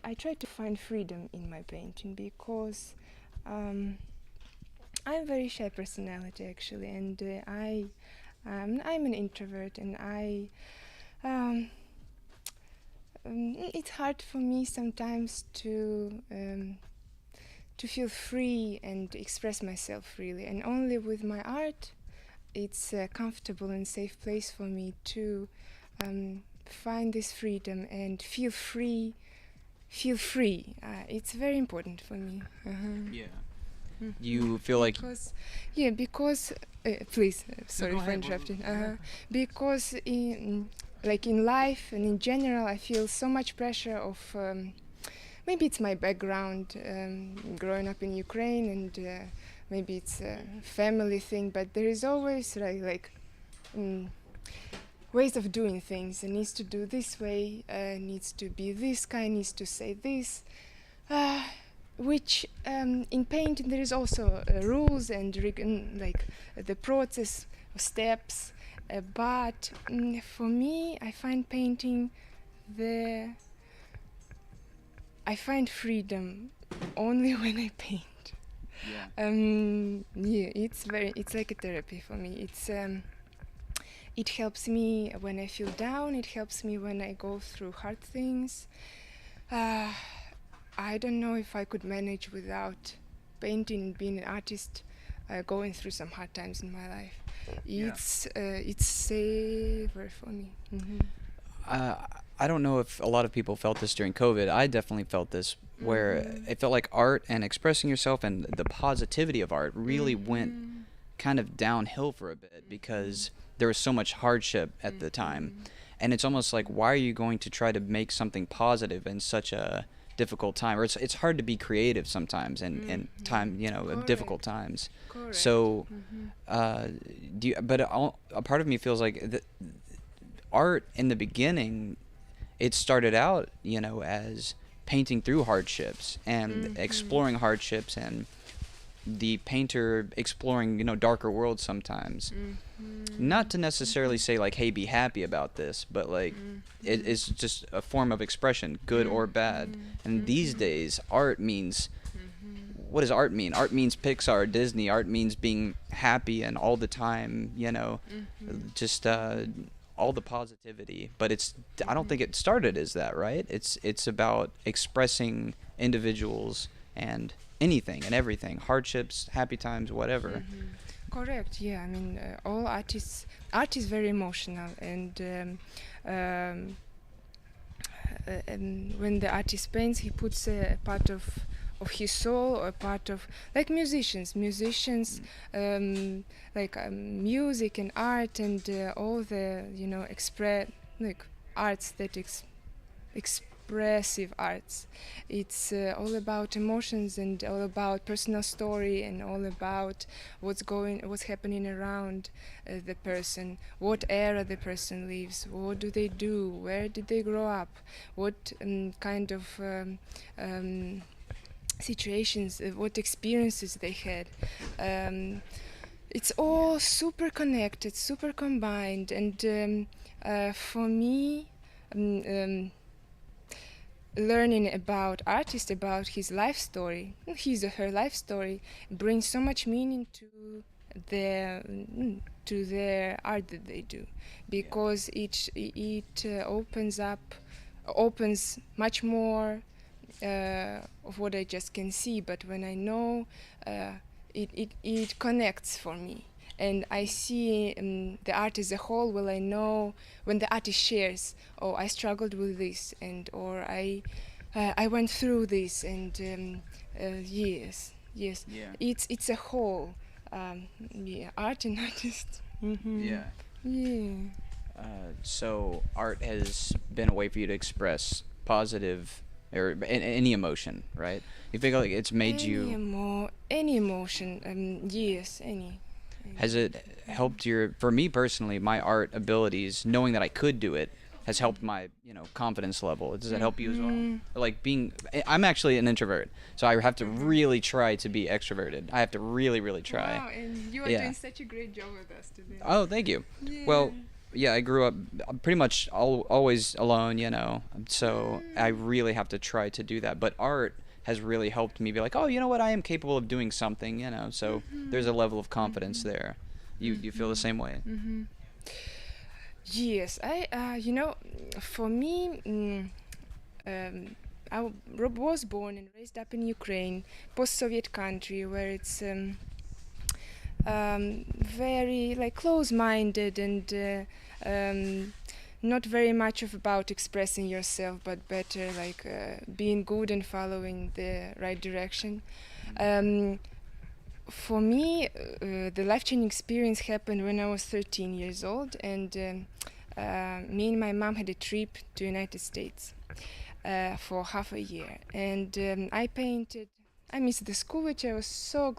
S6: I try to find freedom in my painting because I'm a very shy personality actually, and I'm an introvert, and it's hard for me sometimes to feel free and express myself freely, and only with my art it's a comfortable and safe place for me to find this freedom and feel free. It's very important for me.
S2: Yeah. You feel like
S6: because please, sorry for interrupting. Because in life and in general, I feel so much pressure of maybe it's my background, growing up in Ukraine, and maybe it's a family thing, but there is always ways of doing things. It needs to do this way, needs to be this kind, needs to say this, which in painting there is also rules and the process of steps, but for me I find painting I find freedom only when I paint. It's like a therapy for me. It helps me when I feel down, it helps me when I go through hard things. I don't know if I could manage without painting and being an artist, going through some hard times in my life. It's safer for me.
S2: I don't know if a lot of people felt this during COVID. I definitely felt this where it felt like art and expressing yourself and the positivity of art really went kind of downhill for a bit because there was so much hardship at the time. And it's almost like, why are you going to try to make something positive in such a difficult time? Or it's hard to be creative sometimes in time, of difficult times.
S6: Correct.
S2: So, a part of me feels like art in the beginning, it started out, as painting through hardships and exploring hardships, and the painter exploring, darker worlds sometimes. Not to necessarily say like, hey, be happy about this, but like it's just a form of expression, good or bad. And these days, art means, what does art mean? Art means Pixar, Disney. Art means being happy and all the time, just all the positivity. But I don't think it started as that, right? It's about expressing individuals and anything and everything, hardships, happy times, whatever.
S6: Correct. Yeah. I mean, all art is very emotional, and when the artist paints, he puts a part of his soul, or a part of, like musicians, music and art and all the arts that expressive arts. It's all about emotions and all about personal story and all about what's happening around the person, what era the person lives, what do they do, where did they grow up, what kind of situations, what experiences they had. It's all super connected, super combined, and for me, learning about artist, about his life story, his or her life story, brings so much meaning to their art that they do, because it opens much more of what I just can see. But when I know, it connects for me, and I see the art as a whole. Well, I know when the artist shares, oh, I struggled with this, or I went through this, and yes,
S2: Yeah.
S6: it's a whole. Art and artist.
S2: Yeah.
S6: Yeah.
S2: So art has been a way for you to express positive or any emotion, right? You feel like it's made
S6: any emotion. Yes, any.
S2: Has it helped for me personally, my art abilities, knowing that I could do it, has helped my, confidence level? Does it help you as well? Like I'm actually an introvert, so I have to really try to be extroverted. I have to really, really try.
S6: Wow, and you are doing such a great job with us today.
S2: Oh, thank you.
S6: Yeah.
S2: Well, yeah, I grew up pretty much always alone, so I really have to try to do that. But art has really helped me be like, oh, you know what, I am capable of doing something, so there's a level of confidence there. You feel the same way?
S6: Yes, for me, I was born and raised up in Ukraine, post-Soviet country, where it's very close-minded and not very much about expressing yourself, but better being good and following the right direction. For me, the life-changing experience happened when I was 13 years old, and me and my mom had a trip to United States for half a year, and I painted. I missed the school, which I was so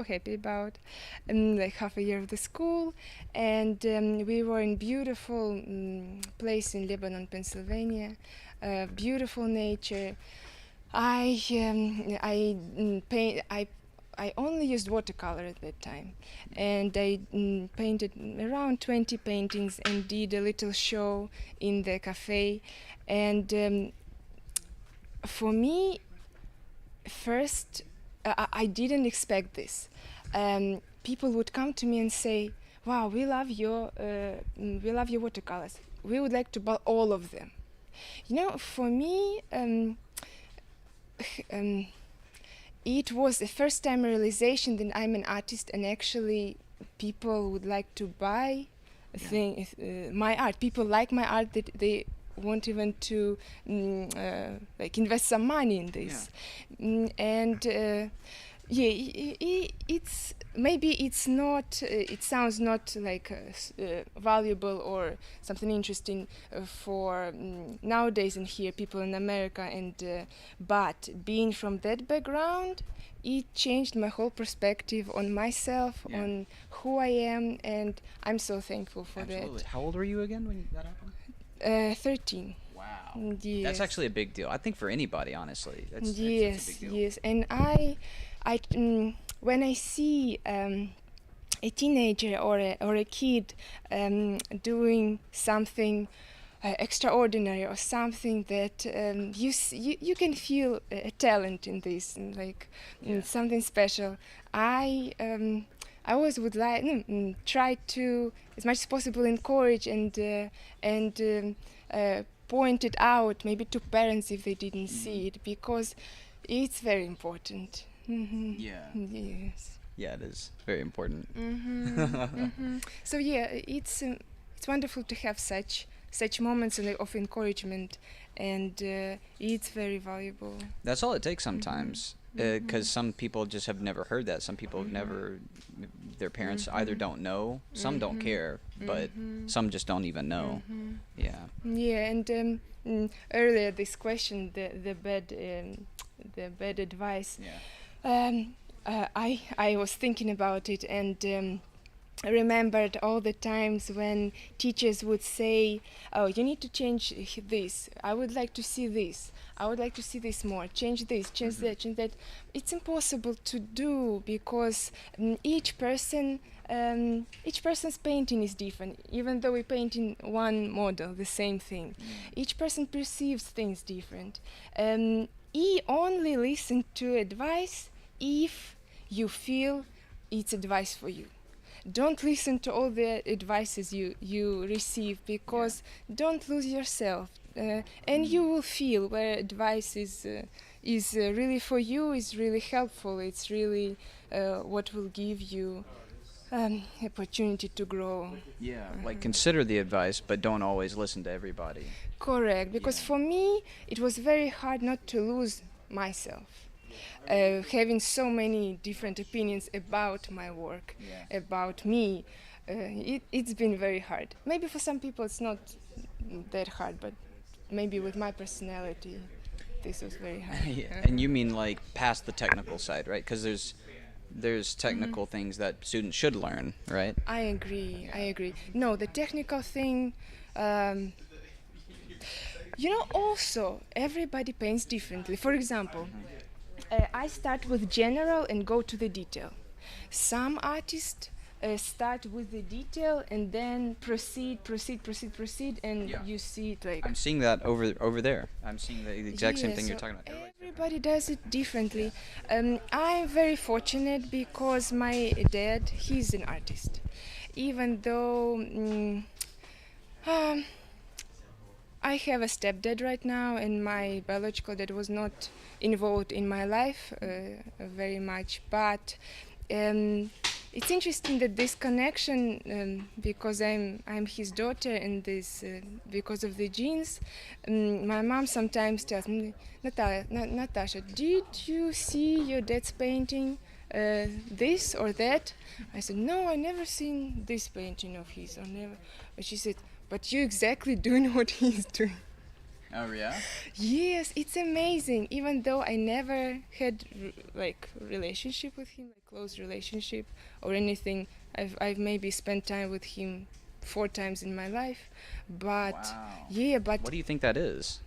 S6: happy about, half a year of the school, and we were in beautiful place in Lebanon, Pennsylvania, beautiful nature. I only used watercolor at that time, and I painted around 20 paintings and did a little show in the cafe. And for me, first, I didn't expect this. People would come to me and say, "Wow, we love your watercolors. We would like to buy all of them." For me, it was the first time realization that I'm an artist, and actually people would like to buy my art. People like my art, that they want even to like invest some money in this. And it's maybe it's not. It sounds not like valuable or something interesting for nowadays and here people in America. And but being from that background, it changed my whole perspective on myself, on who I am, and I'm so thankful for that.
S2: How old were you again when that happened?
S6: 13.
S2: Wow.
S6: Yes.
S2: That's actually a big deal. I think for anybody, honestly. That's such a big deal.
S6: Yes. And I when I see a teenager or a kid doing something extraordinary or something that you can feel a talent in this, and like something special. I always would like try to as much as possible encourage and point it out maybe to parents if they didn't see it, because it's very important. Yes.
S2: Yeah, it is very important.
S6: So it's wonderful to have such moments of encouragement, and it's very valuable.
S2: That's all it takes sometimes, because some people just have never heard that. Some people have never, their parents either don't know, some don't care, but some just don't even know. Yeah,
S6: and earlier this question, the bad advice. I was thinking about it, and I remembered all the times when teachers would say, "Oh, you need to change this. I would like to see this. I would like to see this more. Change this, change that, change that." It's impossible to do, because each person's painting is different. Even though we paint in one model, the same thing, each person perceives things different. Only listen to advice if you feel it's advice for you. Don't listen to all the advices you receive, because don't lose yourself, and you will feel where advice is really for you, is really helpful. It's really what will give you opportunity to grow.
S2: Like consider the advice, but don't always listen to everybody.
S6: Correct, because for me it was very hard not to lose myself. Having so many different opinions about my work, about me, it's been very hard. Maybe for some people it's not that hard, but maybe with my personality, this was very hard.
S2: And you mean like past the technical side, right? Because there's technical things that students should learn, right?
S6: I agree. No, the technical thing, also everybody paints differently. For example, I start with general and go to the detail. Some artists start with the detail and then proceed, and you see it like...
S2: I'm seeing that over there. I'm seeing the exact same thing you're talking about.
S6: Everybody does it differently. I'm very fortunate because my dad, he's an artist. Even though I have a stepdad right now, and my biological dad was not involved in my life very much, but it's interesting that this connection, because I'm his daughter, and this because of the genes, my mom sometimes tells me, Natasha, did you see your dad's painting this or that? I said, no, I never seen this painting of his, or never. But she said, but you exactly doing what he's doing.
S2: Oh yeah?
S6: Yes, it's amazing. Even though I never had relationship with him, like close relationship or anything, I've maybe spent time with him 4 times in my life. But but
S2: what do you think that is?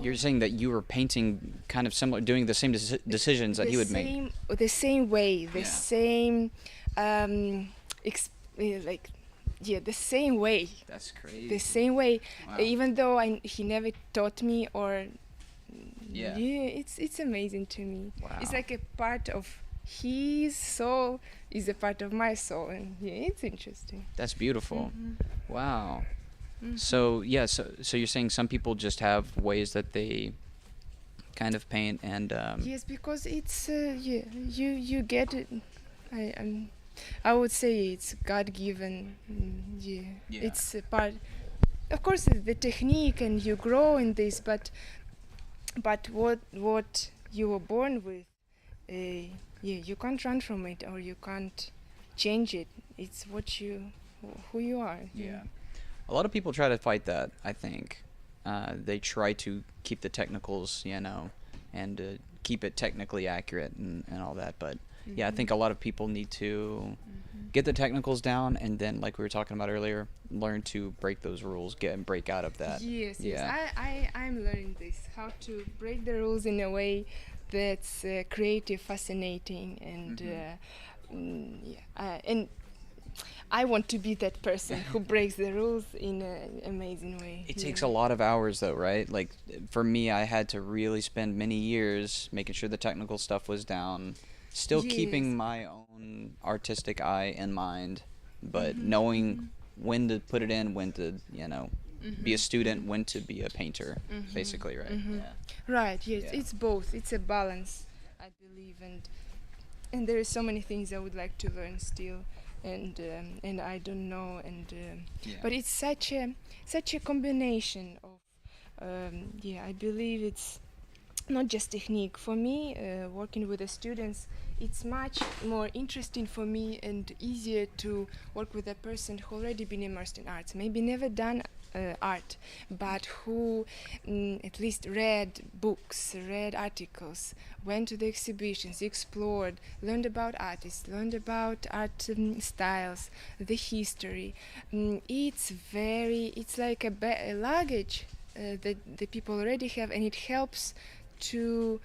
S2: You're saying that you were painting kind of similar, doing the same decisions that he would make.
S6: The same way, the same the same way.
S2: That's crazy.
S6: The same way, even though he never taught me or. It's amazing to me.
S2: Wow.
S6: It's like a part of his soul is a part of my soul, and it's interesting.
S2: That's beautiful. Wow. So so you're saying some people just have ways that they kind of paint, and
S6: yes, because it's you get it. I would say it's God-given. It's a part. of course the technique, and you grow in this, but what you were born with, you can't run from it, or you can't change it. It's who you are.
S2: Yeah. A lot of people try to fight that, I think. They try to keep the technicals, and keep it technically accurate and all that. But yeah, I think a lot of people need to get the technicals down, and then, like we were talking about earlier, learn to break those rules, break out of that.
S6: Yes,
S2: Yeah.
S6: yes. I'm learning this, how to break the rules in a way that's creative, fascinating, and and I want to be that person who breaks the rules in an amazing way.
S2: It takes a lot of hours, though, right? Like, for me, I had to really spend many years making sure the technical stuff was down, still keeping my own artistic eye in mind, but knowing when to put it in, when to, be a student, when to be a painter, basically, right? Yeah.
S6: Right, yes,
S2: Yeah.
S6: it's both. It's a balance, I believe, and there are so many things I would like to learn still, and I don't know, but it's such a combination of I believe it's not just technique. For me, working with the students, it's much more interesting for me and easier to work with a person who already been immersed in arts, maybe never done art, but who at least read books, read articles, went to the exhibitions, explored, learned about artists, learned about art styles, the history. It's like a luggage that the people already have, and it helps to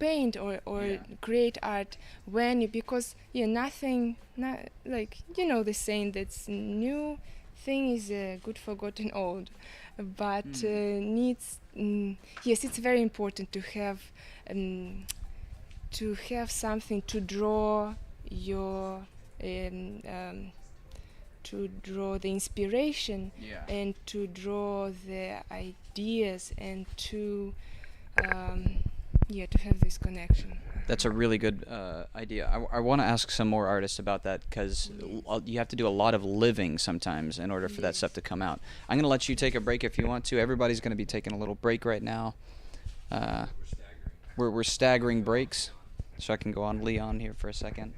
S6: paint or create art because nothing, like the saying that's new thing is good forgotten old, but needs yes, it's very important to have something to draw your to draw the inspiration and to draw the ideas and to have this connection.
S2: That's a really good idea. I want to ask some more artists about that, because you have to do a lot of living sometimes in order for that stuff to come out. I'm going to let you take a break if you want to. Everybody's going to be taking a little break right now. We're staggering breaks, so I can go on Leon here for a second.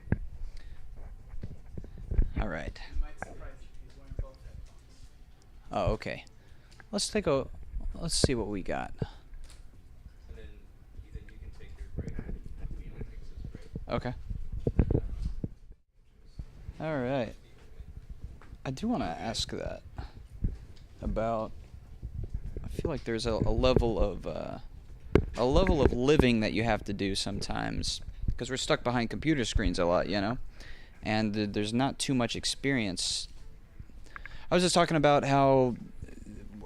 S2: All right. Oh, okay. Let's see what we got. Okay. All right. I do want to ask that about. I feel like there's a level of living that you have to do sometimes, because we're stuck behind computer screens a lot, and there's not too much experience. I was just talking about how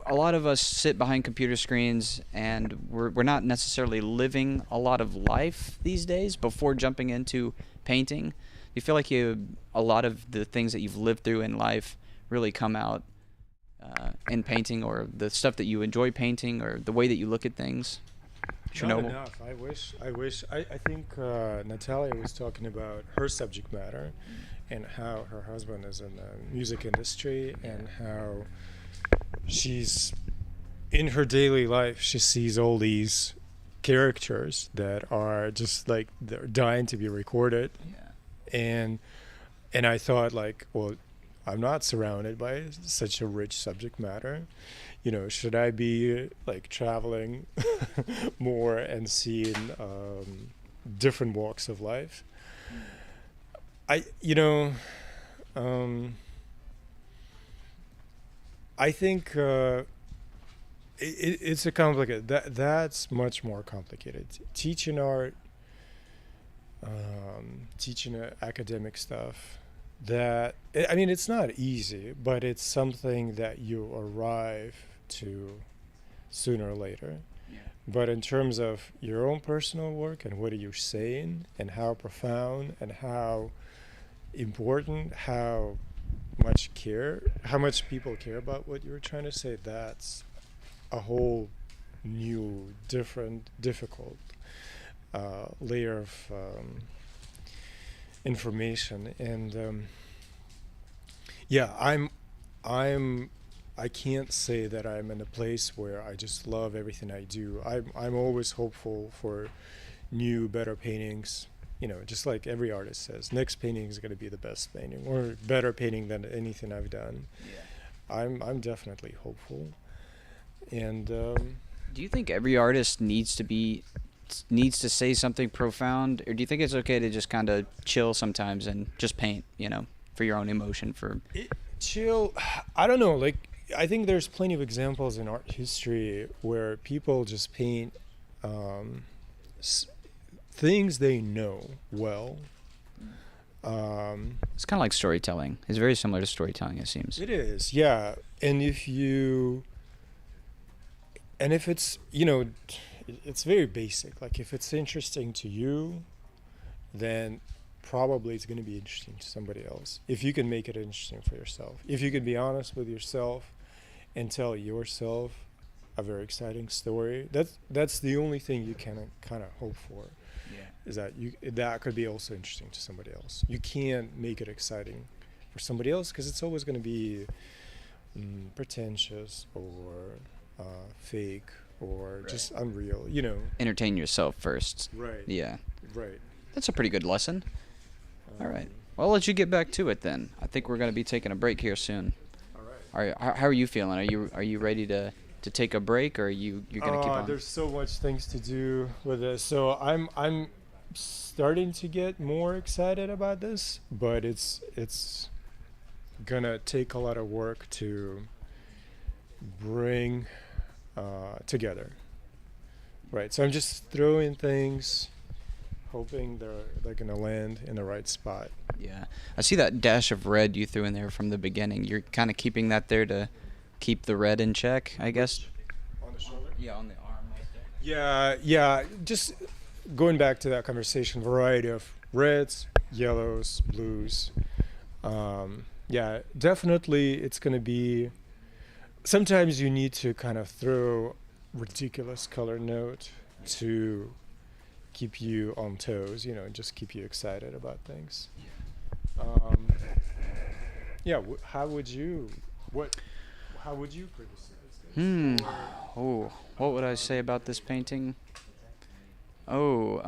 S2: a lot of us sit behind computer screens, and we're not necessarily living a lot of life these days before jumping into painting. You feel like a lot of the things that you've lived through in life really come out in painting, or the stuff that you enjoy painting, or the way that you look at things?
S3: Not enough. I wish. I think Natalia was talking about her subject matter and how her husband is in the music industry, and how she's in her daily life, she sees all these characters that are just like they're dying to be recorded. And I thought, like, well, I'm not surrounded by such a rich subject matter. Should I be like traveling more and seeing different walks of life? I think it's a complicated. That's much more complicated. Teaching art, teaching academic stuff. It's not easy, but it's something that you arrive to sooner or later. But in terms of your own personal work and what are you saying, and how profound and how important, how much people care about what you're trying to say, that's a whole new, different, difficult layer of information. And I'm I can't say that I'm in a place where I just love everything I do. I'm always hopeful for new, better paintings. You know, just like every artist says, next painting is going to be the best painting or better painting than anything I've done. Yeah. I'm definitely hopeful. And
S2: do you think every artist needs to say something profound, or do you think it's okay to just kind of chill sometimes and just paint, you know, for your own emotion?
S3: Chill, I don't know, like, I think there's plenty of examples in art history where people just paint things they know well.
S2: It's kind of like storytelling. It's very similar to storytelling, it seems.
S3: It is, yeah. And if it's, you know, it's very basic. Like, if it's interesting to you, then probably it's going to be interesting to somebody else. If you can make it interesting for yourself. If you can be honest with yourself and tell yourself a very exciting story, that's the only thing you can kind of hope for. Yeah. Is that that could be also interesting to somebody else. You can't make it exciting for somebody else because it's always going to be pretentious or fake or just unreal, you know.
S2: Entertain yourself first.
S3: Right.
S2: Yeah.
S3: Right.
S2: That's a pretty good lesson. All right. Well, I'll let you get back to it then. I think we're going to be taking a break here soon. All right. How are you feeling? Are you ready to take a break, or you're going to keep on?
S3: There's so much things to do with this. So I'm starting to get more excited about this, but it's going to take a lot of work to bring together. Right. So I'm just throwing things, hoping they're going to land in the right spot.
S2: Yeah. I see that dash of red you threw in there from the beginning. You're kind of keeping that there to keep the red in check, I guess.
S3: On the shoulder?
S2: Yeah, on the arm right there.
S3: Yeah. Just going back to that conversation, variety of reds, yellows, blues. Yeah, definitely it's going to be... Sometimes you need to kind of throw ridiculous color note to keep you on toes, you know, just keep you excited about things. Yeah, how would you criticize this?
S2: Oh, what would I say about this painting? We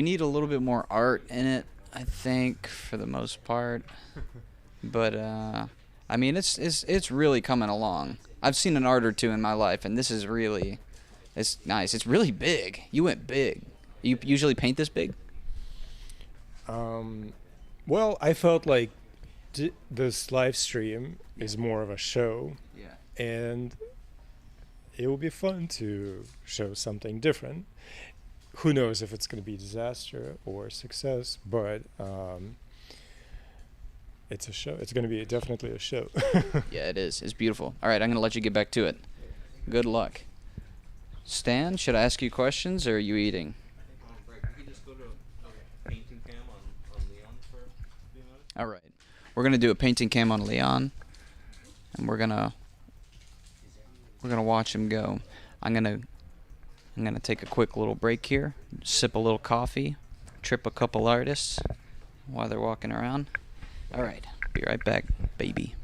S2: need a little bit more art in it, I think, for the most part. But I mean, it's really coming along. I've seen an art or two in my life, and this is really, it's nice. It's really big. You went big. You usually paint this big?
S3: Well, I felt like this live stream is more of a show. Yeah. And it will be fun to show something different. Who knows if it's going to be disaster or success, but it's a show. It's going to be definitely a show.
S2: Yeah, it is. It's beautiful. All right, I'm going to let you get back to it. Good luck. Stan, should I ask you questions, or are you eating?
S8: We can just go to a painting cam on Leon for a few minutes.
S2: All right. We're going to do a painting cam on Leon, and we're going to watch him go. I'm going to take a quick little break here, sip a little coffee, trip a couple artists while they're walking around. All right. Be right back, baby.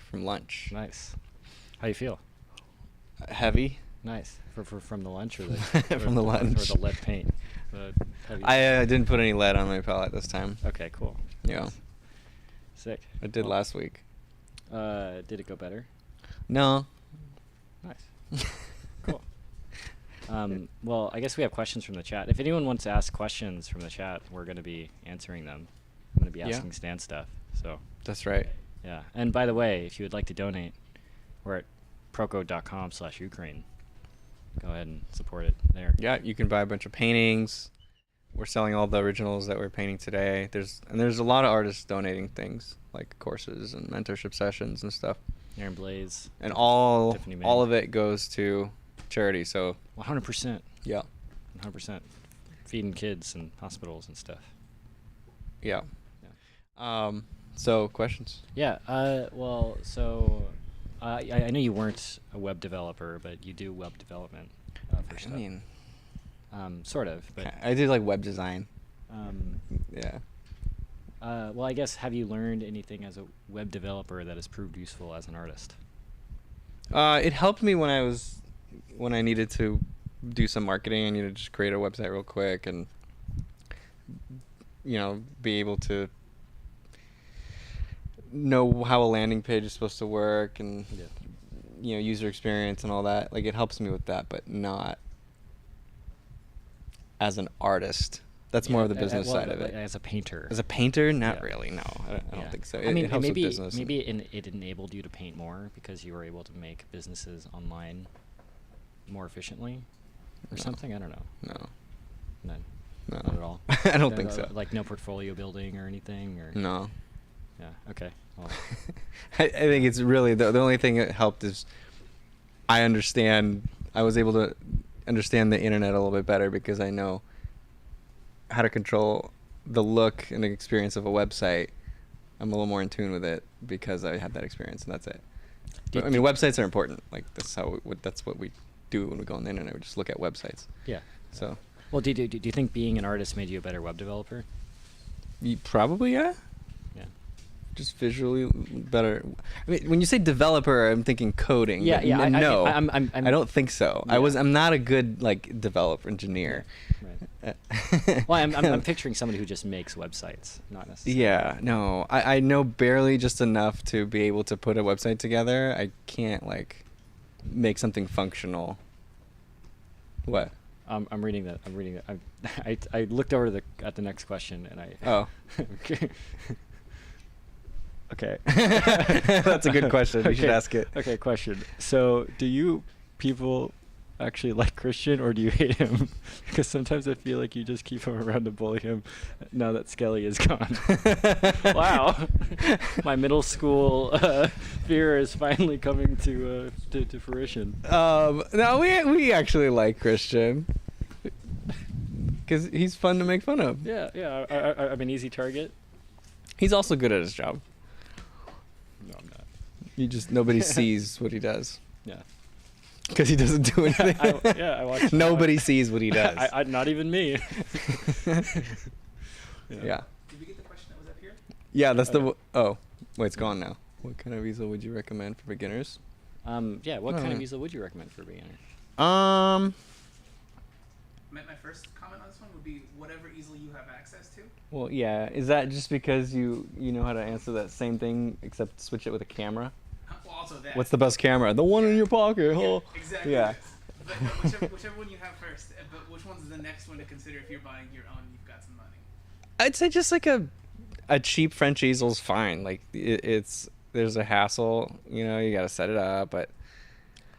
S8: from lunch.
S13: Nice. How you feel?
S8: Heavy.
S13: Nice. From the lunch or the
S8: From the lunch.
S13: or the lead paint.
S8: I didn't put any lead on my palette this time.
S13: Okay, cool.
S8: Yeah.
S13: Nice. Sick.
S8: I did
S13: Well,
S8: last week.
S13: Did it go better?
S8: No.
S13: Nice. Cool. Well, I guess we have questions from the chat. If anyone wants to ask questions from the chat, we're going to be answering them. I'm going to be asking Stan stuff. So
S8: That's right.
S13: yeah. And by the way, if you would like to donate, we're at proko.com/Ukraine. Go ahead and support it there.
S8: Yeah, you can buy a bunch of paintings. We're selling all the originals that we're painting today. There's a lot of artists donating things like courses and mentorship sessions and stuff.
S13: Aaron Blaze.
S8: And all
S13: Tiffany May.
S8: of it goes to charity. So
S13: 100%.
S8: yeah.
S13: 100%. Feeding kids and hospitals and stuff.
S8: Yeah. So questions?
S13: Yeah. Well, so I know you weren't a web developer, but you do web development for stuff.
S8: I mean,
S13: sort of. But
S8: I did like web design. Yeah.
S13: Well, I guess, have you learned anything as a web developer that has proved useful as an artist?
S8: It helped me when I needed to do some marketing. I needed to just create a website real quick and, be able to know how a landing page is supposed to work and, user experience and all that. Like, it helps me with that, but not as an artist. That's more of the business side of it.
S13: As a painter.
S8: As a painter, not really. No, I don't think so.
S13: I mean,
S8: it helps
S13: maybe
S8: with business.
S13: maybe it enabled you to paint more because you were able to make businesses online more efficiently, or something. I don't know.
S8: No.
S13: None.
S8: No.
S13: Not at all.
S8: I don't think so.
S13: Like no portfolio building or anything, or
S8: no.
S13: Yeah. Okay. Well.
S8: I think it's really the only thing that helped is I was able to understand the internet a little bit better because I know how to control the look and the experience of a website. I'm a little more in tune with it because I had that experience, and that's it. But, I mean, websites are important. Like that's what we do when we go on the internet. We just look at websites.
S13: Yeah.
S8: So.
S13: Well, do you think being an artist made you a better web developer?
S8: Probably, yeah.
S13: Yeah.
S8: Just visually better. I mean, when you say developer, I'm thinking coding.
S13: Yeah, yeah.
S8: I don't think so.
S13: Yeah.
S8: I'm not a good developer engineer.
S13: Right. Well, I'm picturing somebody who just makes websites, not necessarily.
S8: Yeah, no. I know barely just enough to be able to put a website together. I can't make something functional. What?
S13: I'm reading that. I looked over at the next question and I.
S8: Oh.
S13: Okay.
S8: That's a good question. You should ask it.
S13: Okay, question. So, do you people actually like Christian, or do you hate him? Because sometimes I feel like you just keep him around to bully him now that Skelly is gone. Wow. My middle school fear is finally coming to fruition.
S8: No, we actually like Christian. Because he's fun to make fun of.
S13: Yeah. I'm an easy target.
S8: He's also good at his job.
S13: No, I'm not.
S8: Nobody sees what he does.
S13: Yeah.
S8: Because he doesn't do anything.
S13: I watch.
S8: Nobody sees what he does.
S13: Not even me.
S8: Yeah.
S7: Did we get the question that was up here?
S8: Yeah, that's oh, wait, it's gone now. What kind of easel would you recommend for beginners?
S13: Yeah, what kind of easel would you recommend for beginners?
S7: My first comment on this one would be whatever easel you have access to.
S8: Well, yeah. Is that just because you know how to answer that same thing except switch it with a camera?
S7: Well, also that.
S8: What's the best camera? The one in your pocket.
S7: Yeah, exactly.
S8: Yeah.
S7: But no, whichever one you have first. But which one's the next one to consider if you're buying your own? You've got some money.
S8: I'd say just like a cheap French easel's fine. Like there's a hassle. You got to set it up, but.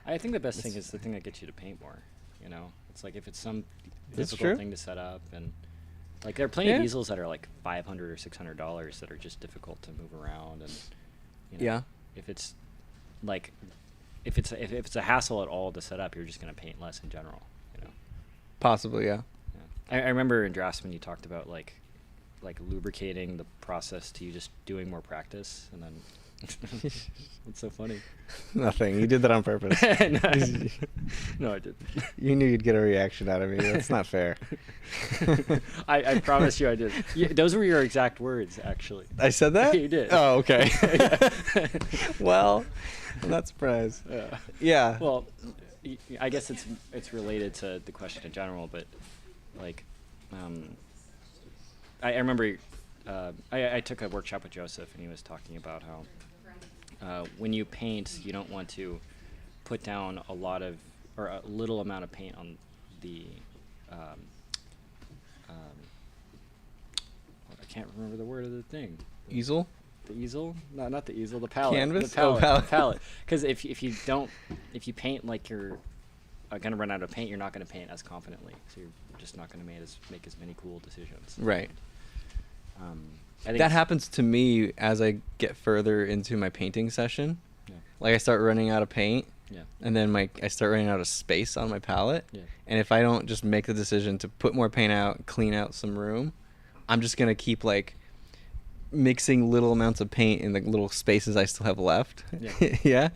S13: I think the best thing is the thing that gets you to paint more. It's like if it's some
S8: That's
S13: difficult
S8: true.
S13: thing to set up, and like there are plenty of easels that are like $500 or $600 that are just difficult to move around, and
S8: yeah,
S13: if it's a hassle at all to set up, you're just going to paint less in general.
S8: Possibly, yeah.
S13: I remember in Draftsman you talked about like lubricating the process to you just doing more practice, and then What's so funny?
S8: Nothing. You did that on purpose.
S13: No, I didn't.
S8: You knew you'd get a reaction out of me. That's not fair.
S13: I promise you I did. Those were your exact words, actually.
S8: I said that?
S13: You did.
S8: Oh, okay. Well, I'm not surprised. Yeah.
S13: Well, I guess it's related to the question in general, but like, I remember I took a workshop with Joseph, and he was talking about how when you paint, you don't want to put down a lot of or a little amount of paint on the I can't remember the word of the thing.
S8: Easel?
S13: The easel? No, not the easel. The palette.
S8: Canvas?
S13: The palette.
S8: Oh,
S13: The palette. Because if you paint like you're gonna run out of paint, you're not gonna paint as confidently. So you're just not gonna make as many cool decisions.
S8: Right.
S13: I think
S8: that happens to me as I get further into my painting session.
S13: Yeah.
S8: Like I start running out of paint.
S13: Yeah.
S8: And then I start running out of space on my palette.
S13: Yeah.
S8: And if I don't just make the decision to put more paint out, clean out some room, I'm just gonna keep like mixing little amounts of paint in the little spaces I still have left.
S13: Yeah.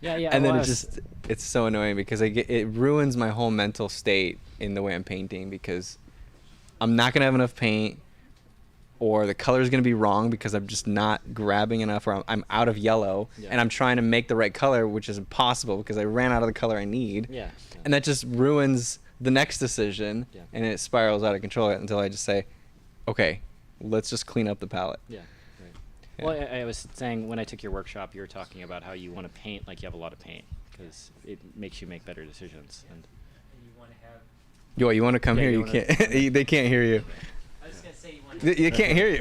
S8: Yeah.
S13: Yeah.
S8: And then it's so annoying because it ruins my whole mental state in the way I'm painting, because I'm not gonna have enough paint, or the color is going to be wrong because I'm just not grabbing enough, or I'm out of yellow, and I'm trying to make the right color, which is impossible because I ran out of the color I need.
S13: Yeah.
S8: And that just ruins the next decision, and it spirals out of control until I just say, okay, let's just clean up the palette.
S13: Yeah. Right. Yeah. Well, I was saying when I took your workshop, you were talking about how you want to paint like you have a lot of paint because it makes you make better decisions. And
S8: You want to come here? You can't. They can't hear you.
S15: I was gonna say you want.
S8: You can't hear you.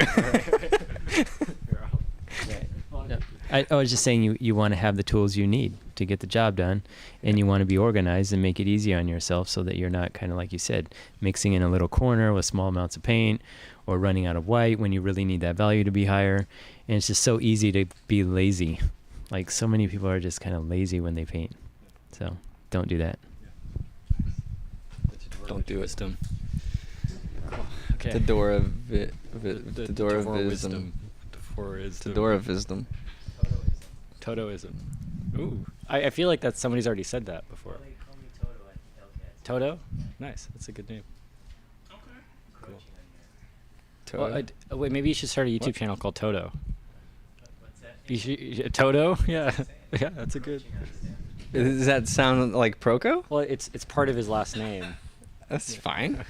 S15: I was just saying you want to have the tools you need to get the job done, and you want to be organized and make it easy on yourself so that you're not kind of like you said, mixing in a little corner with small amounts of paint or running out of white when you really need that value to be higher. And it's just so easy to be lazy. Like so many people are just kind of lazy when they paint. So don't do that.
S8: Don't do it.
S13: Okay.
S8: The door of it. The door of wisdom. The door of wisdom.
S13: Todoism. Ooh. I feel like that somebody's already said that before. Toto? Nice. That's a good name.
S7: Okay.
S13: Cool. Well, wait, maybe you should start a YouTube channel called Toto. You should, Toto? Yeah. Yeah, that's a good.
S8: Does that sound like Proko?
S13: Well, it's part of his last name.
S8: That's fine.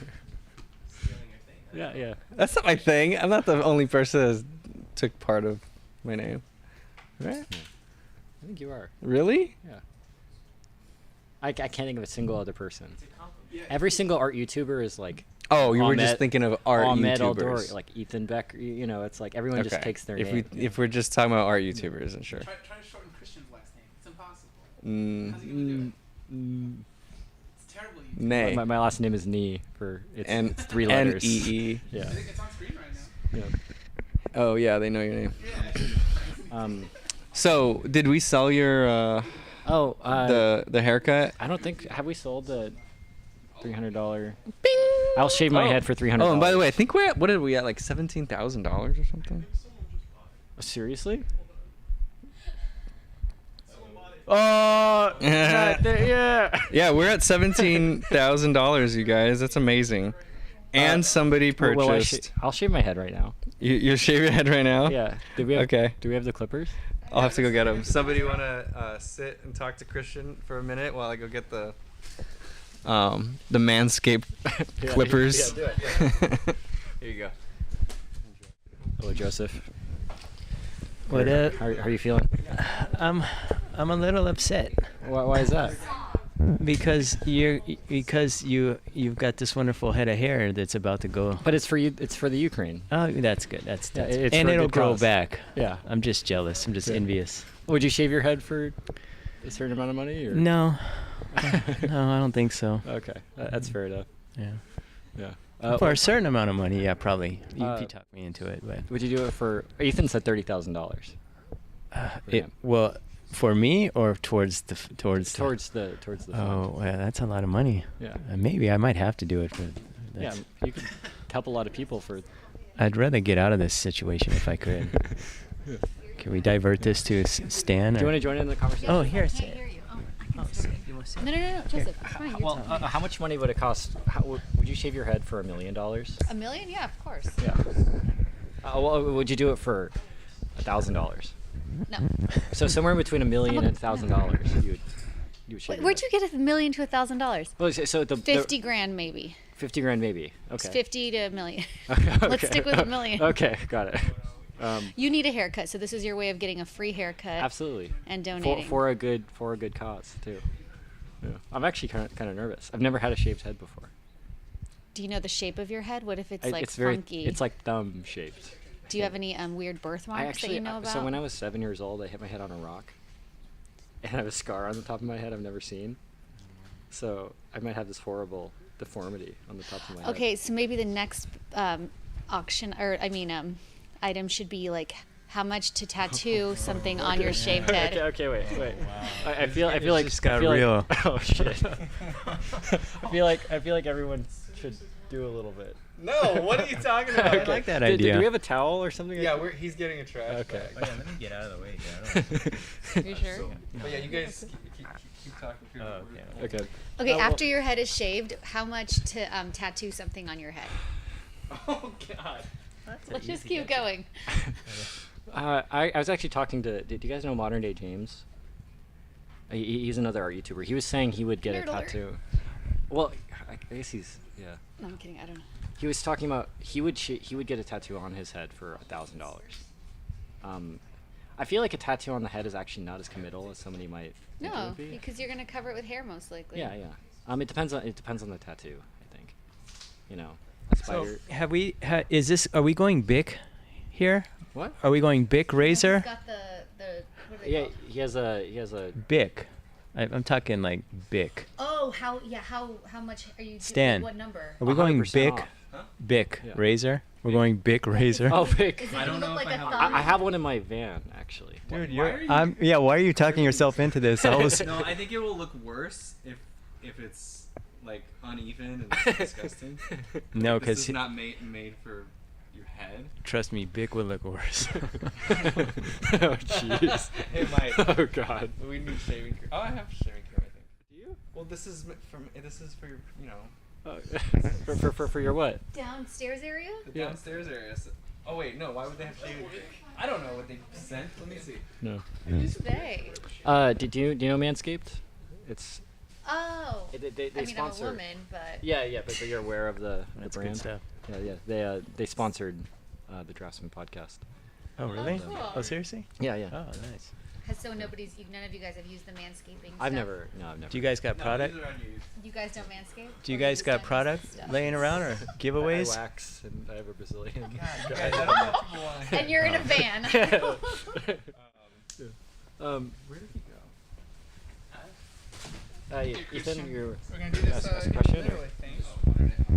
S13: Yeah.
S8: That's not my thing. I'm not the only person that took part of my name. Right?
S13: Yeah. I think you are.
S8: Really?
S13: Yeah. I can't think of a single other person. Every single art YouTuber is like.
S8: Oh, you were just thinking of art YouTubers.
S13: Like Ethan Beck. You know, it's like everyone just takes their name.
S8: If we're just talking about art YouTubers, then sure.
S7: Try to shorten Christian's last name. It's impossible. How's he gonna do it? It's terrible.
S8: Nay.
S13: My last name is Nee. It's 3 letters.
S8: N-E-E.
S13: Yeah.
S7: I think it's on screen right now.
S13: Yeah.
S8: Oh yeah, they know your name.
S7: Yeah.
S8: So did we sell your the haircut?
S13: I don't think have we sold the $300. I'll shave my head for $300.
S8: Oh, and by the way, I think we're at, what did we at, like $17,000 or something?
S13: Seriously? Oh, yeah.
S8: Yeah, we're at $17,000, you guys. That's amazing. And somebody purchased.
S13: I'll shave my head right now.
S8: You'll shave your head right now?
S13: Yeah. Do we have the clippers?
S8: I'll have to go get them. Somebody want to sit and talk to Christian for a minute while I go get the Manscaped clippers?
S13: Yeah, do it.
S8: Here you go.
S13: Hello, Joseph.
S15: What up?
S13: How are you feeling?
S15: I'm a little upset.
S13: Why is that?
S15: Because you've got this wonderful head of hair that's about to go.
S13: But it's for you. It's for the Ukraine.
S15: Oh, that's good. That's
S13: it's
S15: and
S13: for a
S15: it'll
S13: good
S15: grow
S13: cause.
S15: back.
S13: Yeah.
S15: I'm just jealous. I'm just envious.
S13: Would you shave your head for a certain amount of money? Or?
S15: No. No, I don't think so.
S13: Okay, that's fair enough.
S15: Yeah. For a certain amount of money, yeah, probably. You talked me into it, but.
S13: Would you do it for? Ethan said $30,000.
S15: Well, for me or towards the
S13: the.
S15: Oh, well, that's a lot of money.
S13: Yeah.
S15: Maybe I might have to do it for.
S13: Yeah, you could help a lot of people for.
S15: I'd rather get out of this situation if I could. Can we divert this to Stan?
S13: Do you
S15: or-
S13: want to join in the conversation?
S15: Oh, here,
S5: I
S15: sit.
S5: can't hear you. Oh, I can sit.
S15: You want to sit?
S5: No, Joseph, it's fine. You're
S13: Well,
S5: talking.
S13: how much money would it cost? Would you shave your head for $1 million?
S5: $1 million? Yeah, of course.
S13: Yeah. Well, would you do it for $1,000?
S5: No.
S13: So somewhere in between $1 million and $1,000, you would shave.
S5: Wait,
S13: your
S5: where'd
S13: head.
S5: you get $1 million to $1,000?
S13: Well, so the
S5: 50 grand maybe.
S13: 50 grand maybe.
S5: It's
S13: Okay.
S5: 50 to $1 million.
S13: Okay.
S5: Let's stick with $1 million.
S13: Okay, got it.
S5: You need a haircut, so this is your way of getting a free haircut.
S13: Absolutely.
S5: And donating.
S13: For a good cause too. Yeah. I'm actually kind of nervous. I've never had a shaved head before.
S5: Do you know the shape of your head? What if it's like
S13: it's very,
S5: funky?
S13: It's like thumb shaped.
S5: Do you have any weird birthmarks that you know about?
S13: So when I was 7 years old, I hit my head on a rock, and I have a scar on the top of my head I've never seen. So I might have this horrible deformity on the top of my head.
S5: Okay, so maybe the next auction, or I mean, item should be like how much to tattoo something on your shaved head.
S13: Okay, wait.
S15: Wow.
S13: I feel like
S15: just got
S13: I feel
S15: real.
S13: Like, oh shit. I feel like everyone should do a little bit.
S1: No, what are you talking about?
S15: I like that
S13: Do
S15: idea.
S13: we have a towel or something?
S1: Yeah, he's getting a trash
S13: Okay.
S1: bag.
S7: Oh, yeah, let me get out of the way here.
S5: You sure?
S1: But yeah, you guys keep talking through.
S15: Oh,
S1: the
S15: okay.
S13: Okay.
S5: Okay,
S13: well-
S5: after your head is shaved, how much to tattoo something on your head?
S1: Oh God.
S5: Let's just keep going.
S13: I was actually talking to. Do you guys know Modern Day James? He's another art YouTuber. He was saying he would get
S5: Nerd
S13: a
S5: alert.
S13: tattoo. Well, I guess he's yeah.
S5: No, I'm kidding. I don't know.
S13: He was talking about he would get a tattoo on his head for $1,000. I feel like a tattoo on the head is actually not as committal as somebody might think it
S5: No,
S13: would be.
S5: because you're gonna cover it with hair most likely.
S13: Yeah. It depends on the tattoo. I think. You know, a spider.
S15: So have we? Are we going Bic here?
S13: What?
S15: Are we going Bic razor?
S5: He's got the what are they
S13: Yeah,
S5: called?
S13: he has a.
S15: Bic. I'm talking like Bic.
S5: Oh, how much are you?
S15: Stan.
S5: What number?
S15: Are we going
S13: 100%
S15: Bic?
S13: off.
S15: Bic
S13: Yeah.
S15: razor. We're going Bic razor.
S13: Oh, Bic.
S5: Is it
S7: I don't
S5: gonna
S7: know
S5: look
S7: if
S5: like
S7: I
S5: a
S7: have
S5: thumb?
S13: I have one in my van actually.
S15: Dude,
S1: Why are you-
S15: yeah. Why are you talking yourself into this? I was.
S8: No, I think it will look worse if it's like uneven and disgusting.
S15: No,
S8: This
S15: because
S8: is not made for your head.
S15: trust me, Bic would look worse.
S13: Oh jeez.
S1: Hey, Mike.
S13: Oh god.
S1: We need shaving cream. Oh, I have shaving cream, I think. Do you? Well, this is for you know
S13: For your what?
S5: Downstairs area?
S1: the downstairs area. So, oh wait, no. Why would they have shaving cream? I don't know what they sent. Let me see.
S13: No.
S5: Who's they?
S13: Do you know Manscaped? It's
S5: Oh.
S13: they
S5: I mean,
S13: sponsor.
S5: I'm a woman, but.
S13: Yeah, but you're aware of the
S15: That's
S13: brand.
S15: good stuff.
S13: Yeah. They sponsored the Draftsman podcast.
S15: Oh really?
S5: cool.
S15: Oh seriously?
S13: Yeah.
S15: Oh nice.
S5: So none of you guys have used the manscaping
S13: I've
S5: stuff?
S13: never.
S15: Do you guys got product?
S1: These are unused.
S5: You guys don't manscape?
S15: Do you
S5: Or
S15: guys
S5: just
S15: got
S5: don't use
S15: product
S5: stuff?
S15: laying around or
S13: I
S15: giveaways?
S13: wax and I have a Brazilian.
S1: Guys, I don't know if people want to.
S5: And you're in a van.
S1: Where did he go?
S13: Ethan, you're
S7: We're gonna do this
S13: ask a question.
S7: literally
S13: Or?
S7: thing.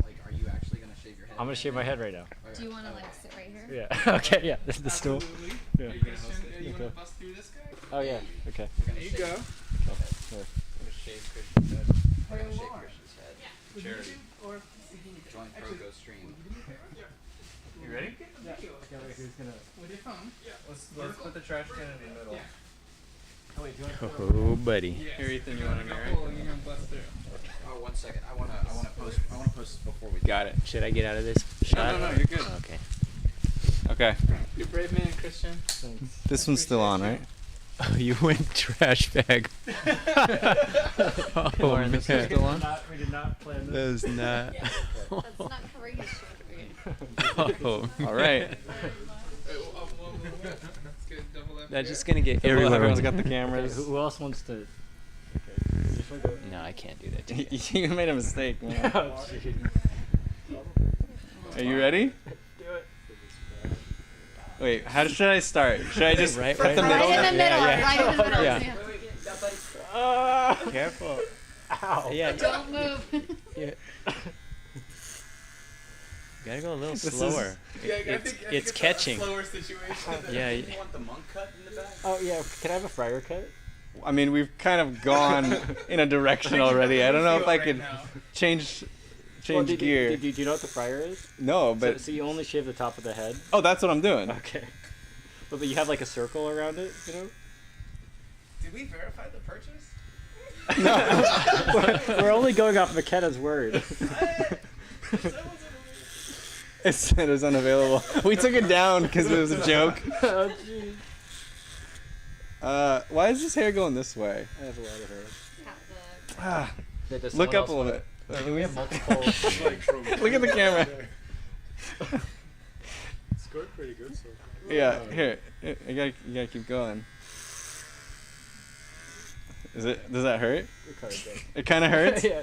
S9: Like, are you actually gonna shave your head?
S13: I'm gonna shave my head right now.
S5: Do you want to like sit right here?
S13: Yeah. Okay. Yeah. This is the stool.
S7: Absolutely.
S13: Yeah.
S7: Are you gonna host it? You wanna
S13: Okay.
S7: bust through this guy?
S13: Oh yeah. Okay.
S7: There you go.
S13: Sure.
S1: I'm gonna shave Christian's head.
S9: I'm gonna shave Christian's head.
S7: Would you
S1: Charity.
S7: do- or
S9: Join Proko stream.
S1: You ready?
S7: with your phone.
S1: Let's put the trash can in the middle.
S7: Yeah.
S1: Oh wait, do you want to?
S15: Oh buddy.
S1: Here, Ethan, you want to marry?
S7: Cool, you're gonna bust through.
S9: Oh, 1 second. I wanna post before we.
S1: Got it.
S15: Should I get out of this shot?
S1: No, you're good.
S15: Okay.
S1: Okay.
S7: You're a brave man, Christian.
S1: This one's still on, right?
S15: Oh, you went trash bag. Oh
S1: Lauren, this is still on?
S13: We did not plan
S15: That is not.
S5: That's not covering his shoulder.
S15: Oh.
S1: All right.
S7: That's good. Double left.
S15: That's just gonna get
S1: Everyone's
S15: everywhere.
S1: got the cameras.
S13: Who else wants to?
S15: No, I can't do that to you.
S1: You made a mistake, man.
S13: Oh, jeez.
S1: Are you ready?
S13: Do it.
S1: Wait, how should I start? Should I just
S15: Right-
S1: put
S15: right
S1: the
S15: in
S1: middle?
S5: Right in the middle.
S15: Yeah, yeah.
S5: Right in the middle.
S15: Yeah.
S5: Yeah.
S15: Careful.
S13: Ow.
S15: Yeah.
S5: Don't move.
S15: Yeah. Gotta go a little
S1: This is-
S15: slower.
S7: Yeah, I
S15: It's
S7: think
S15: it's
S7: a
S15: catching.
S7: slower situation.
S15: Yeah.
S9: You want the monk cut in the back?
S13: Oh yeah. Can I have a fryer cut?
S1: I mean, we've kind of gone in a direction already. I don't know if I could change
S13: Well,
S1: gear.
S13: do you know what the fryer is?
S1: No, but
S13: So you only shave the top of the head.
S1: oh, that's what I'm doing.
S13: Okay. But you have like a circle around it, you know?
S7: Did we verify the purchase?
S13: We're only going off McKenna's word.
S1: It said it was unavailable. We took it down because it was a joke.
S13: Oh, jeez.
S1: Why is his hair going this way?
S13: I have a lot of hair.
S1: Ah,
S13: Yeah, does
S1: look
S13: someone
S1: up a
S13: else
S1: little
S13: wanna-
S1: bit.
S13: We have multiple.
S1: Look at the camera.
S3: It's going pretty good so far.
S1: Yeah, here. You gotta keep going. Does that hurt? It kind of hurts?
S13: Yeah.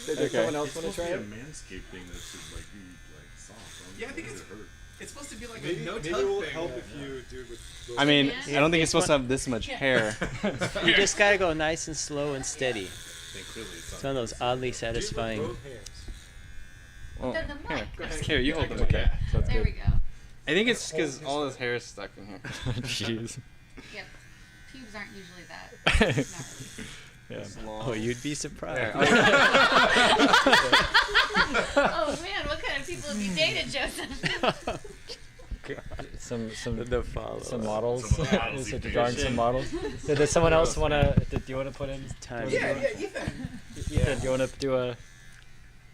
S13: Does
S1: Okay.
S13: someone else
S14: It's
S13: want to
S14: supposed
S13: try
S14: to
S13: it?
S14: be a manscape thing that should like be like soft.
S7: Yeah, I think
S14: Does it hurt?
S7: it's supposed to be like
S3: Maybe,
S7: a no
S3: maybe
S7: tug
S3: it will
S7: thing.
S3: help if you do it with those
S1: I mean,
S3: hands.
S1: I don't think it's supposed to have this much hair.
S4: You just gotta go nice and slow and steady.
S14: Then clearly it's
S4: It's one of those oddly
S3: Do it with
S4: satisfying.
S3: both hands.
S1: Well,
S5: Then the
S1: here.
S5: mic.
S7: Go ahead.
S1: Here, you hold the mic.
S13: Okay. Sounds
S5: There
S13: good.
S5: we go.
S1: I think it's because all his hair is stuck in here.
S13: Jeez.
S5: Yep. Pubes aren't usually that.
S13: Yeah.
S4: Oh, you'd be surprised.
S5: Oh man, what kind of people have you dated, Joseph?
S13: Some
S4: The follow.
S13: some models.
S14: Some models
S13: Is
S14: you
S13: it
S14: pick.
S13: drawing some models? Does someone else want to? Do you want to put in?
S4: Time.
S7: Yeah, Ethan.
S13: Ethan, do you want to do a?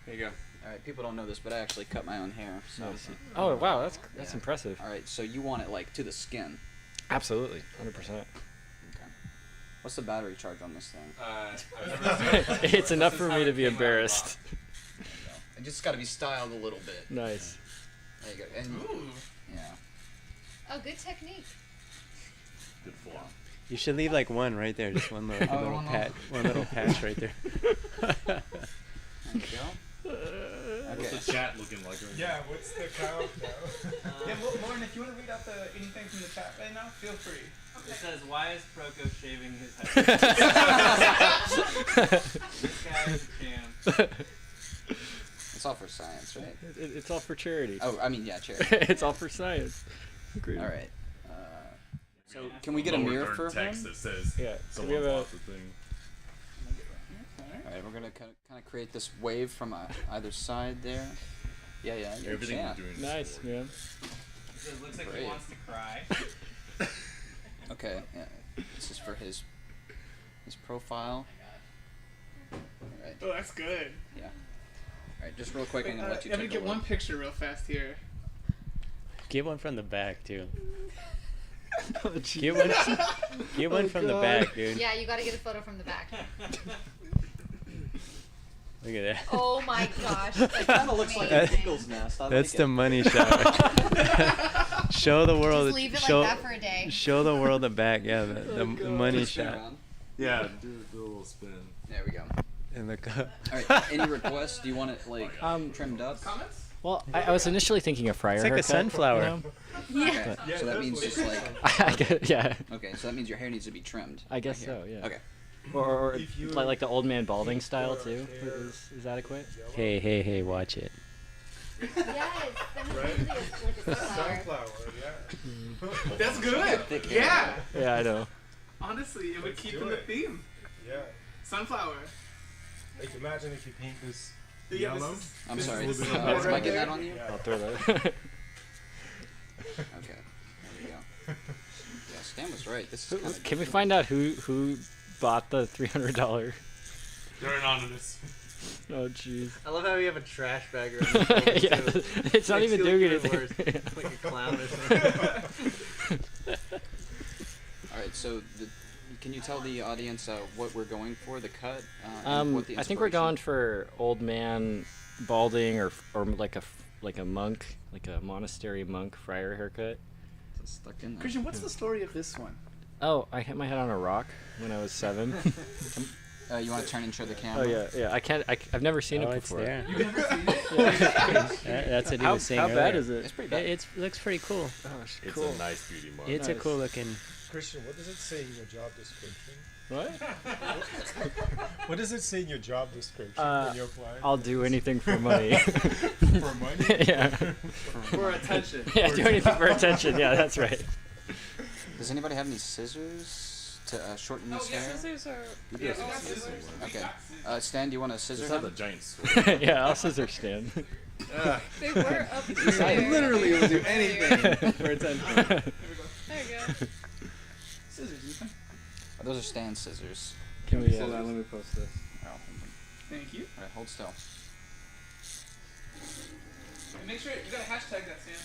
S1: Here you go.
S2: All right, people don't know this, but I actually cut my own hair. So.
S13: Oh wow, that's
S2: Yeah.
S13: impressive.
S2: All right, so you want it like to the skin.
S13: Absolutely, 100%.
S2: Okay. What's the battery charge on this thing?
S13: It's enough for me to be embarrassed.
S2: It just got to be styled a little bit.
S13: Nice.
S2: There you go. And
S7: Ooh.
S2: yeah.
S5: Oh, good technique.
S14: Good form.
S4: You should leave like one right there, just one little,
S2: Oh, one
S4: one little patch right there.
S2: There you go.
S14: What's the chat looking like right
S3: Yeah, what's the count now?
S7: Yeah, Lauren, if you want to read out anything from the chat right now, feel free.
S1: It says, "Why is Proko shaving his head?" This guy is a champ.
S2: It's all for science, right?
S13: It's all for charity.
S2: Oh, I mean, yeah, charity.
S13: It's all for science. Agreed.
S2: All right. So
S14: now?
S2: can we get a
S14: Lower
S2: mirror
S14: third
S2: for
S14: text
S2: him?
S14: that says
S13: Yeah. So we
S14: someone
S13: have a.
S14: bought the thing.
S2: All right, we're gonna kind of create this wave from either side there. Yeah, you're a
S14: Everything
S2: champ.
S14: we're doing is
S13: Nice,
S14: for-
S13: man.
S1: It looks like
S2: Great.
S1: he wants to cry.
S2: Okay, yeah. This is for his profile. All right.
S7: Oh, that's good.
S2: Yeah. All right, just real quick, I'm gonna let you
S7: I'm gonna
S2: take a
S7: get one
S2: look.
S7: picture real fast here.
S4: Get one from the back too.
S13: Oh, jeez.
S4: Get one from the back, dude.
S5: Yeah, you gotta get a photo from the back.
S4: Look at that.
S5: Oh my gosh.
S2: It kind of looks like a Eagle's nest. I
S4: That's
S2: like
S4: the
S2: it.
S4: money shot. Show the world.
S5: Just leave it
S4: show,
S5: like that for a day.
S4: Show the world the back. Yeah, the money
S2: Spin
S4: shot.
S2: around.
S14: Yeah, do a little spin.
S2: There we go.
S4: And the cup.
S2: All right. Any requests? Do you want it like trimmed up?
S7: Comments?
S13: Well, I was initially thinking a fryer
S4: It's like a
S13: haircut,
S4: sunflower.
S13: you know?
S5: Yeah.
S2: Okay. So that means just like.
S13: I guess, yeah.
S2: Okay, so that means your hair needs to be trimmed.
S13: I guess
S2: right
S13: so.
S2: here.
S13: Yeah.
S2: Okay.
S13: Or
S3: If you-
S13: like the old man balding style too. Is adequate?
S4: Hey, watch it.
S5: Yes. Then it's usually like a flower.
S3: Sunflower, yeah.
S7: That's good.
S2: Thick hair.
S7: Yeah.
S13: Yeah, I know.
S7: Honestly, it would keep
S3: do
S7: in the
S3: it.
S7: theme.
S3: Yeah.
S7: Sunflower.
S3: Like imagine if you paint this
S7: Yeah,
S3: yellow.
S2: I'm
S7: This
S2: sorry.
S3: is a
S2: Is
S3: little bit
S2: Mike
S3: right
S2: getting
S3: there.
S2: that on you?
S3: Yeah.
S13: I'll throw that.
S2: Okay. There we go. Yeah, Stan was right. This is kind of.
S13: Can we find out who bought the $300?
S14: They're anonymous.
S13: Oh jeez.
S1: I love how we have a trash bag around
S13: Yeah, it's not even doing anything.
S1: Like a clown or something.
S2: All right. So, can you tell the audience what we're going for? The cut. And what the
S13: I think we're
S2: inspiration-
S13: going for old man balding or like a monk, like a monastery monk friar haircut.
S2: It's stuck in there.
S7: Christian, what's the story of this one?
S13: Oh, I hit my head on a rock when I was 7.
S2: You want to turn and show the
S13: Oh
S2: camera?
S13: yeah. I've never seen it
S4: Oh, it's
S13: before.
S4: there.
S7: You've never seen it?
S4: That's what he was saying
S13: How bad
S4: earlier.
S13: is it?
S2: It's pretty bad.
S4: It looks pretty cool.
S13: Oh,
S14: It's
S13: cool.
S14: a nice beauty mark.
S4: It's a
S13: Nice.
S4: cool looking.
S3: Christian, what does it say in your job description?
S13: What?
S3: What does it say in your job description when you apply?
S13: I'll do anything for money.
S3: For money?
S13: Yeah.
S7: For attention.
S13: Yeah, do anything for attention. Yeah, that's right.
S2: Does anybody have any scissors to shorten this hair?
S12: Scissors are.
S2: You do have scissors. Okay. Stan, do you want a scissor?
S14: It's not
S2: him?
S14: a giant sword.
S13: Yeah, I'll scissor stand.
S12: They were up
S1: I
S12: there.
S1: literally will do anything for attention.
S7: Scissors, Ethan.
S2: Oh, those are Stan's scissors.
S13: Can we?
S8: Hold on, let me post this.
S2: Oh.
S7: Thank you.
S2: All right, hold still.
S7: And make sure you gotta hashtag that, Stan.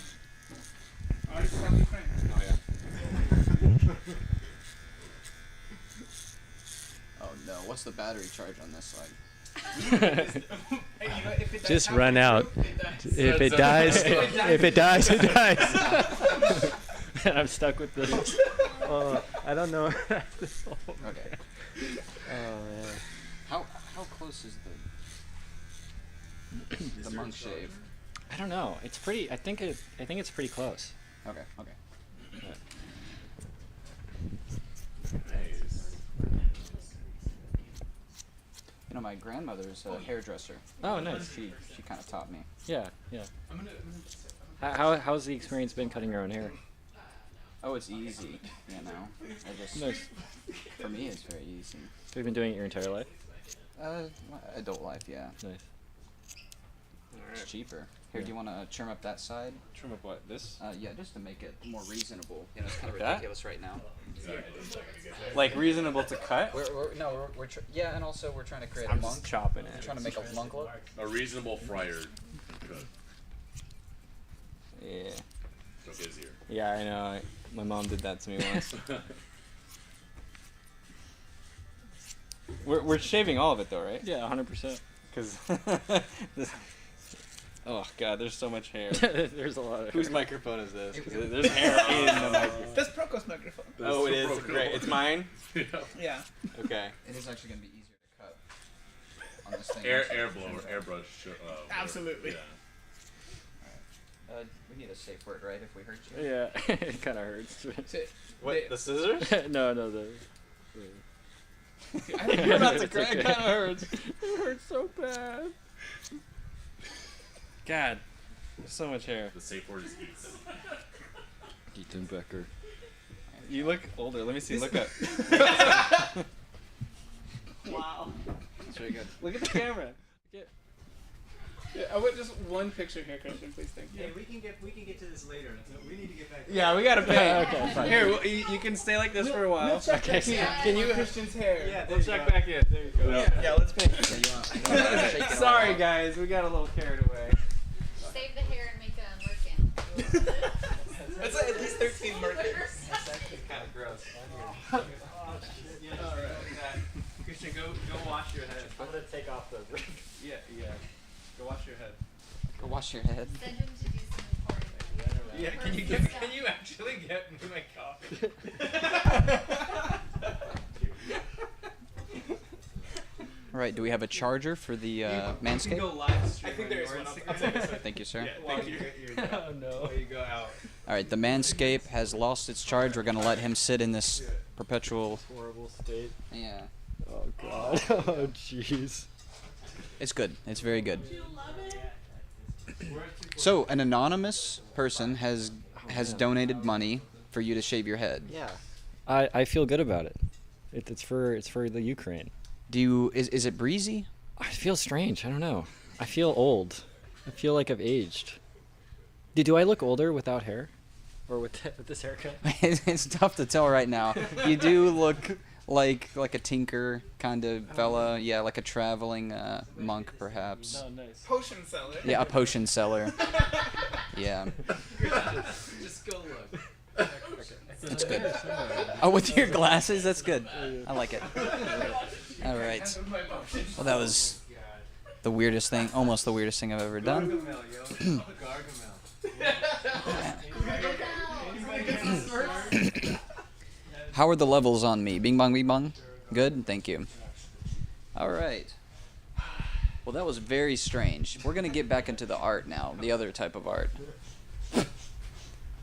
S7: Artists from Ukraine.
S8: Oh yeah.
S2: Oh no, what's the battery charge on this side?
S7: Hey, you know, if it dies
S15: Just
S7: halfway
S15: run out.
S7: through, it dies.
S15: If it dies, if it dies, it dies. I'm stuck with this. Oh, I don't know.
S2: Okay.
S15: Oh man.
S2: How close is the monk shave?
S13: I don't know. It's pretty. I think it's pretty close.
S2: Okay. You know, my grandmother's a hairdresser.
S13: Oh, nice.
S2: She kind of taught me.
S13: Yeah.
S7: I'm gonna
S13: How's the experience been cutting your own hair?
S2: Oh, it's easy. You know,
S13: Nice.
S2: for me, it's very easy.
S13: Have you been doing it your entire life?
S2: Adult life, yeah.
S13: Nice.
S2: It's cheaper. Here, do you want to trim up that side?
S8: Trim up what? This?
S2: Yeah, just to make it more reasonable. You know, it's kind of
S8: Like that?
S2: ridiculous right now.
S8: Like reasonable to cut?
S2: We're yeah, and also we're trying to create
S8: I'm
S2: a monk.
S8: just chopping
S2: We're
S8: it.
S2: trying to make a monk look.
S14: A reasonable friar cut.
S8: Yeah.
S14: So busier.
S8: Yeah, I know. My mom did that to me once. We're shaving all of it though, right?
S13: Yeah, 100%.
S8: Because oh god, there's so much hair.
S13: There's a lot of.
S8: Whose microphone is this? 'Cause there's hair in the microphone.
S7: That's Proko's microphone.
S8: Oh, it is. Great. It's mine.
S7: Yeah.
S8: Okay.
S2: It is actually going to be easier to cut on this thing.
S14: Air blower, airbrush.
S7: Absolutely.
S14: Yeah.
S2: We need a safe word, right? If we hurt you.
S13: Yeah, it kind of hurts.
S8: What? The scissors?
S13: no, the.
S8: I think you're about to cry.
S13: Okay.
S8: It kind of hurts.
S13: It hurts so bad.
S8: God, there's so much hair.
S14: The safe word is Ethan.
S13: Ethan Becker.
S8: You look older. Let me see. Look up.
S7: Wow.
S2: That's very good.
S8: Look at the camera.
S7: Yeah, I want just one picture here, Christian, please. Thank you.
S16: Hey, we can get to this later. So we need to get back.
S8: Yeah, we gotta pay.
S13: Okay, fine.
S8: Here, you can stay like this for a while.
S7: We'll check back in.
S8: Can you?
S7: Christian's hair?
S16: Yeah,
S8: We'll check back in. There you go. Yeah, let's pay. Sorry, guys, we got a little carried away.
S5: Save the hair and make a merkin.
S7: That's at least 13 merkins.
S8: That's actually kind of gross.
S7: All right.
S8: Christian, go wash your head.
S13: I'm gonna take off the.
S8: Yeah. Go wash your head.
S2: Go wash your head.
S5: Send him to do some important.
S8: Yeah, can you actually get me my coffee?
S2: All right. Do we have a charger for the Manscaped?
S8: You can go live stream.
S7: I think there is one.
S8: Instagram.
S7: I'll take this one.
S2: Thank you, sir.
S8: Thank you.
S13: Oh no.
S8: While you go out.
S2: All right. The Manscaped has lost its charge. We're gonna let him sit in this perpetual.
S13: Horrible state.
S2: Yeah.
S13: Oh god. Oh jeez.
S2: It's good. It's very good. So an anonymous person has donated money for you to shave your head.
S13: Yeah. I feel good about it. It's for the Ukraine.
S2: Do you is it breezy?
S13: I feel strange. I don't know. I feel old. I feel like I've aged. Do I look older without hair, or with this haircut?
S2: It's tough to tell right now. You do look like a tinker kind of fella. Yeah, like a traveling monk perhaps.
S13: Oh, nice.
S7: Potion seller.
S2: Yeah, a potion seller. Yeah.
S8: Just go look.
S2: That's good. Oh, with your glasses? That's good. I like it. All right. Well, that was the weirdest thing, almost the weirdest thing I've ever done. How are the levels on me? Bing bong, bing bong? Good? Thank you. All right. Well, that was very strange. We're going to get back into the art now, the other type of art.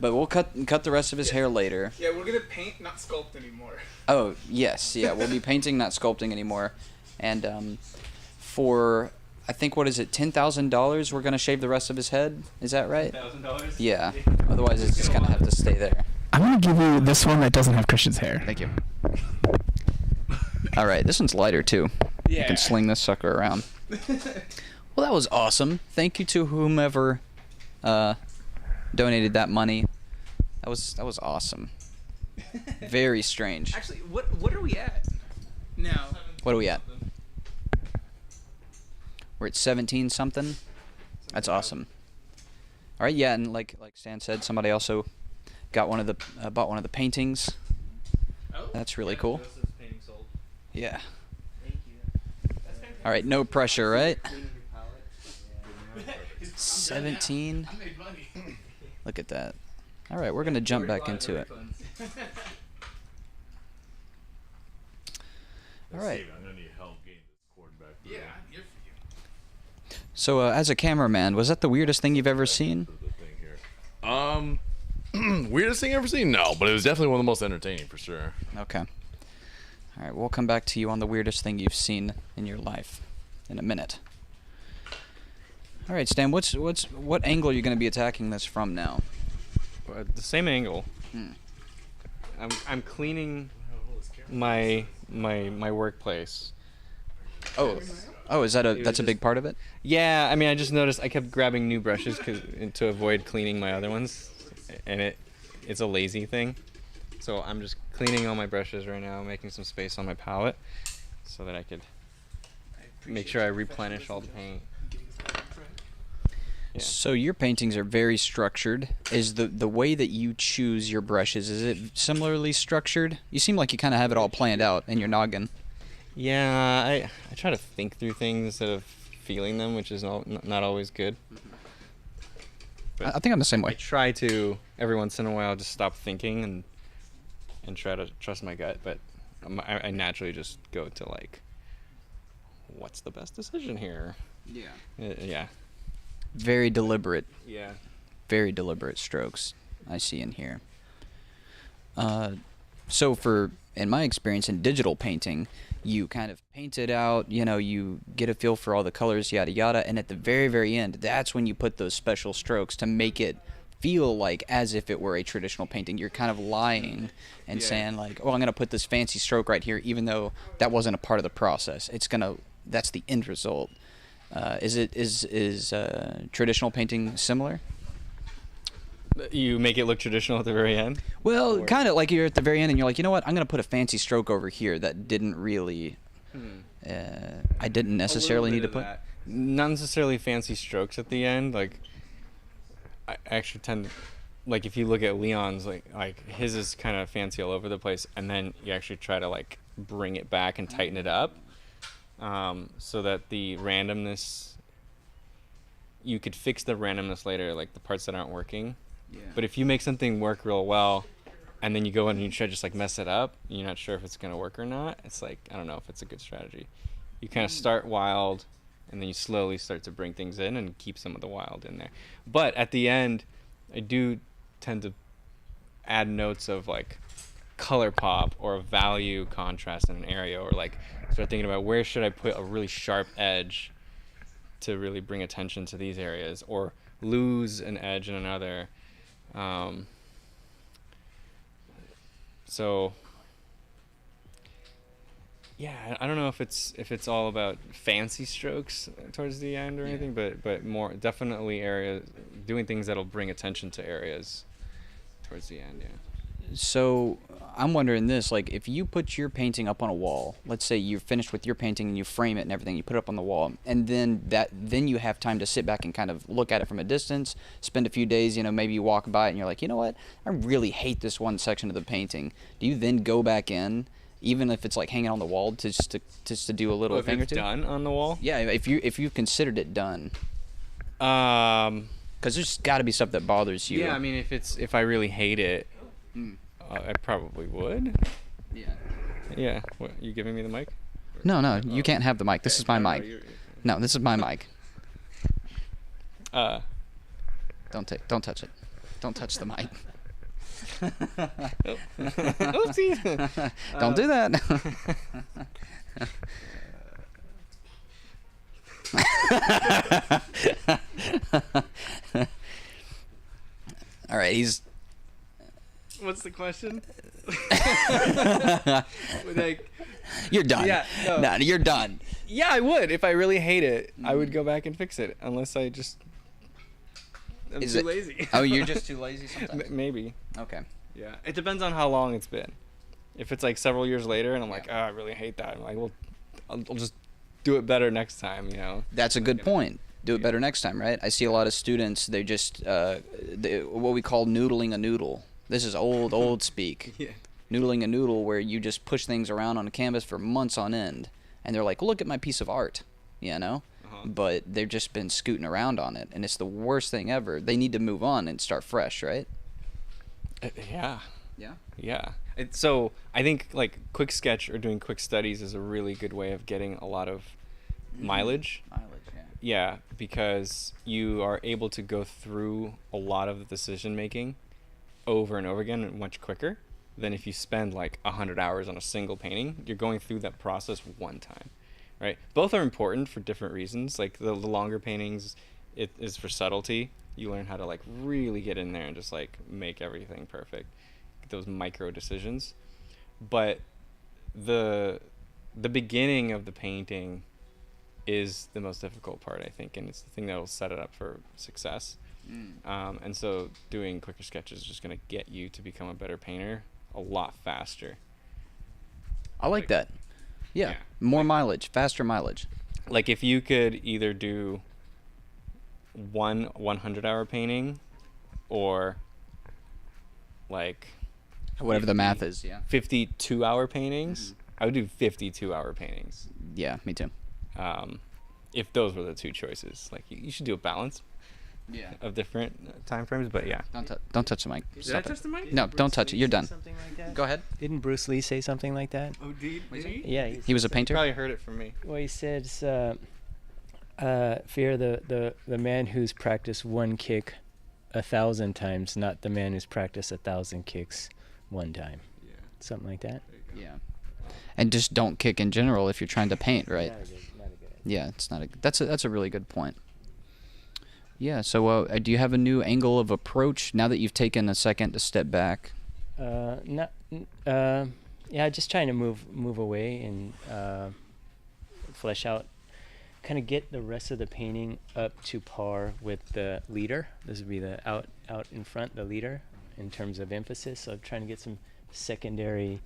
S2: But we'll cut the rest of his hair later.
S7: Yeah, we're gonna paint, not sculpt anymore.
S2: Oh, yes. Yeah, we'll be painting, not sculpting anymore. And for, I think, what is it, $10,000, we're going to shave the rest of his head? Is that right?
S8: $10,000?
S2: Yeah. Otherwise, it's just going to have to stay there.
S7: I'm gonna give you this one that doesn't have Christian's hair.
S2: Thank you. All right, this one's lighter, too. You
S7: Yeah.
S2: can sling this sucker around. Well, that was awesome. Thank you to whomever donated that money. That was awesome. Very strange.
S1: Actually, what are we at now?
S2: What are we at? We're at 17 something. That's awesome. All right, yeah, and like Stan said, somebody also got bought one of the paintings.
S1: Oh,
S2: that's really cool.
S1: Joseph's painting sold.
S2: Yeah.
S1: Thank you.
S2: All right, no pressure, right?
S1: Cleaning your palette.
S2: 17.
S1: I made money.
S2: Look at that. All right, we're gonna jump back into it. All right.
S14: I'm gonna need help getting this cord back.
S1: Yeah, I'm here for you.
S2: So, as a cameraman, was that the weirdest thing you've ever seen?
S14: Weirdest thing I've ever seen? No, but it was definitely one of the most entertaining for sure.
S2: Okay. All right, we'll come back to you on the weirdest thing you've seen in your life in a minute. All right, Stan, what angle are you going to be attacking this from now?
S8: The same angle. I'm cleaning my workplace.
S2: Oh, that's a big part of it?
S8: Yeah, I mean, I just noticed I kept grabbing new brushes to avoid cleaning my other ones, and it's a lazy thing. So I'm just cleaning all my brushes right now, making some space on my palette, so that I could make sure I replenish all the paint. Yeah.
S2: So your paintings are very structured. Is the way that you choose your brushes, is it similarly structured? You seem like you kind of have it all planned out in your noggin.
S8: Yeah, I try to think through things instead of feeling them, which is not always good.
S2: I think I'm the same way.
S8: I try to, every once in a while, just stop thinking and try to trust my gut, but I naturally just go to, like, what's the best decision here?
S2: Yeah.
S8: Yeah.
S2: Very deliberate.
S8: Yeah.
S2: Very deliberate strokes I see in here. So in my experience in digital painting, you kind of paint it out, you get a feel for all the colors, yada yada, and at the very, very end, that's when you put those special strokes to make it feel like as if it were a traditional painting. You're kind of lying and saying like, oh, I'm going to put this fancy stroke right here, even though that wasn't a part of the process. That's the end result. Is traditional painting similar?
S8: You make it look traditional at the very end?
S2: Well, kind of like you're at the very end and you're like, you know what, I'm going to put a fancy stroke over here that didn't really, I didn't necessarily need to put.
S8: Not necessarily fancy strokes at the end. Like, I actually tend to, like, if you look at Leon's, like his is kind of fancy all over the place, and then you actually try to, like, bring it back and tighten it up, so that the randomness, you could fix the randomness later, like the parts that aren't working. Yeah. But if you make something work real well, and then you go in and you try to just like mess it up, and you're not sure if it's gonna work or not, it's like, I don't know if it's a good strategy. You kind of start wild, and then you slowly start to bring things in and keep some of the wild in there. But at the end, I do tend to add notes of like color pop or a value contrast in an area, or like start thinking about where should I put a really sharp edge to really bring attention to these areas, or lose an edge in another. So yeah, I don't know if it's all about fancy strokes towards the end or anything, but more definitely areas, doing things that'll bring attention to areas towards the end. Yeah.
S2: So I'm wondering this, like if you put your painting up on a wall, let's say you're finished with your painting and you frame it and everything, you put it up on the wall, and then you have time to sit back and kind of look at it from a distance, spend a few days, maybe you walk by it and you're like, you know what, I really hate this one section of the painting. Do you then go back in, even if it's like hanging on the wall, just to do a little thing or two?
S8: If it's done on the wall?
S2: Yeah, if you've considered it done. Because there's got to be stuff that bothers you.
S8: Yeah, I mean, if I really hate it, I probably would.
S2: Yeah.
S8: Yeah. What, you giving me the mic?
S2: No, you can't have the mic. This is my mic. No, this is my mic. Don't touch it. Don't touch the mic.
S8: Oopsie.
S2: Don't do that. All right, he's.
S8: What's the question?
S2: Like, you're done.
S8: Yeah, no,
S2: you're done.
S8: Yeah, I would. If I really hate it, I would go back and fix it. Unless I just I'm
S2: Is
S8: too
S2: it-
S8: lazy.
S2: Oh, you're just too lazy sometimes?
S8: Maybe.
S2: Okay.
S8: Yeah. It depends on how long it's been. If it's like several years later and I'm like, oh, I really hate that. I'm like, well, I'll just do it better next time, you know?
S2: That's a good point. Do it better next time, right? I see a lot of students, they just, what we call noodling a noodle. This is old speak.
S8: Yeah.
S2: Noodling a noodle, where you just push things around on a canvas for months on end. And they're like, look at my piece of art, you know? But they've just been scooting around on it. And it's the worst thing ever. They need to move on and start fresh, right?
S8: Yeah.
S2: Yeah?
S8: Yeah. So I think like quick sketch or doing quick studies is a really good way of getting a lot of mileage.
S2: Mileage, yeah.
S8: Yeah, because you are able to go through a lot of the decision making over and over again much quicker than if you spend like 100 hours on a single painting. You're going through that process one time, right? Both are important for different reasons. Like the longer paintings, it is for subtlety. You learn how to like really get in there and just like make everything perfect. Those micro decisions. But the beginning of the painting is the most difficult part, I think, and it's the thing that will set it up for success. And so doing quicker sketches is just going to get you to become a better painter a lot faster.
S2: I like that. Yeah. More mileage, faster mileage.
S8: Like if you could either do one 100-hour painting or like
S2: whatever the math is, yeah.
S8: 52-hour paintings. I would do 52-hour paintings.
S2: Yeah, me too.
S8: If those were the two choices, like you should do a balance.
S2: Yeah.
S8: Of different time frames, but yeah.
S2: Don't touch the mic.
S8: Did
S2: Stop
S8: I
S2: it.
S8: touch the mic?
S2: No, don't touch it. You're done.
S4: Something like that?
S2: Go ahead.
S4: Didn't Bruce Lee say something like that?
S8: Oh, did he?
S4: Yeah.
S2: He was a painter?
S8: Probably heard it from me.
S4: Well, he says, fear the man who's practiced one kick 1,000 times, not the man who's practiced 1,000 kicks one time.
S8: Yeah.
S4: Something like that.
S2: Yeah. And just don't kick in general if you're trying to paint, right?
S4: Not a good idea.
S2: Yeah, it's not a. That's a really good point. Yeah. So, do you have a new angle of approach now that you've taken a second to step back?
S4: Yeah, just trying to move away and flesh out, kind of get the rest of the painting up to par with the leader. This would be the out in front, the leader, in terms of emphasis. So I'm trying to get some secondary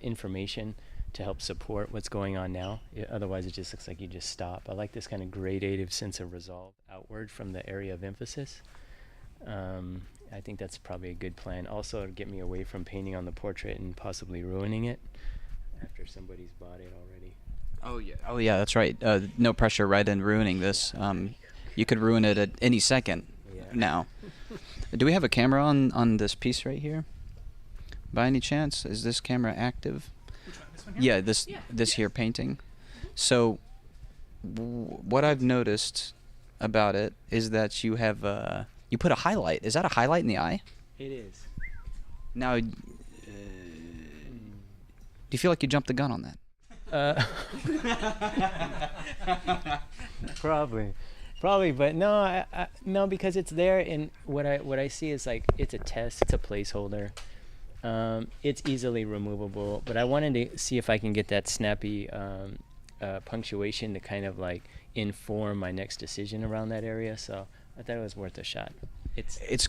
S4: information to help support what's going on now. Otherwise, it just looks like you just stop. I like this kind of gradative sense of resolve outward from the area of emphasis. I think that's probably a good plan. Also, to get me away from painting on the portrait and possibly ruining it after somebody's bought it already.
S2: Oh yeah, that's right. No pressure, right, in ruining this. You could ruin it at any second. Now, do we have a camera on this piece right here? By any chance, is this camera active?
S7: Which one? This one here?
S2: Yeah, this here painting. So, what I've noticed about it is that you have you put a highlight. Is that a highlight in the eye?
S4: It is.
S2: Now, do you feel like you jumped the gun on that?
S4: Probably, but no, no, because it's there, and what I see is like it's a test, it's a placeholder. It's easily removable, but I wanted to see if I can get that snappy punctuation to kind of like inform my next decision around that area. So I thought it was worth a shot.
S2: It's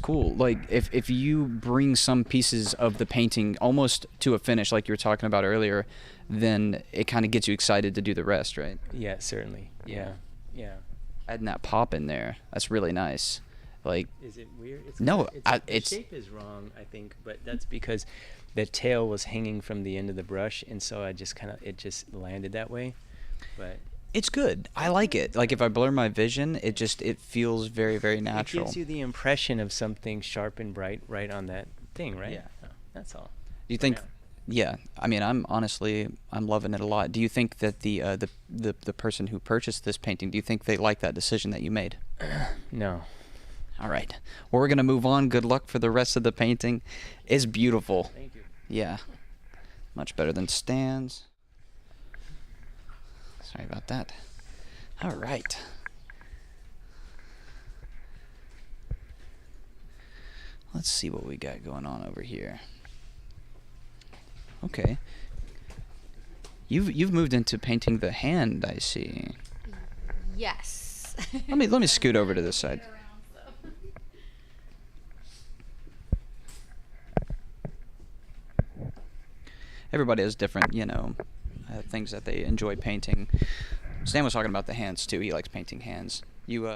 S2: cool. Like if you bring some pieces of the painting almost to a finish, like you were talking about earlier, then it kind of gets you excited to do the rest, right?
S4: Yeah, certainly. Yeah.
S2: Adding that pop in there, that's really nice. Like,
S4: is it weird?
S2: The
S4: shape is wrong, I think, but that's because the tail was hanging from the end of the brush, and so it just landed that way. But
S2: it's good. I like it. Like if I blur my vision, it feels very, very natural.
S4: It gives you the impression of something sharp and bright right on that thing, right?
S2: Yeah.
S4: Oh, that's all.
S2: Do you think? Yeah. I mean, I'm loving it a lot. Do you think that the person who purchased this painting, do you think they like that decision that you made?
S4: No.
S2: All right. Well, we're gonna move on. Good luck for the rest of the painting. It's beautiful.
S4: Thank you.
S2: Yeah. Much better than Stan's. Sorry about that. All right. Let's see what we got going on over here. Okay. You've moved into painting the hand, I see.
S5: Yes. Yes.
S2: Let me scoot over to this side. Everybody has different, things that they enjoy painting. Stan was talking about the hands too. He likes painting hands. You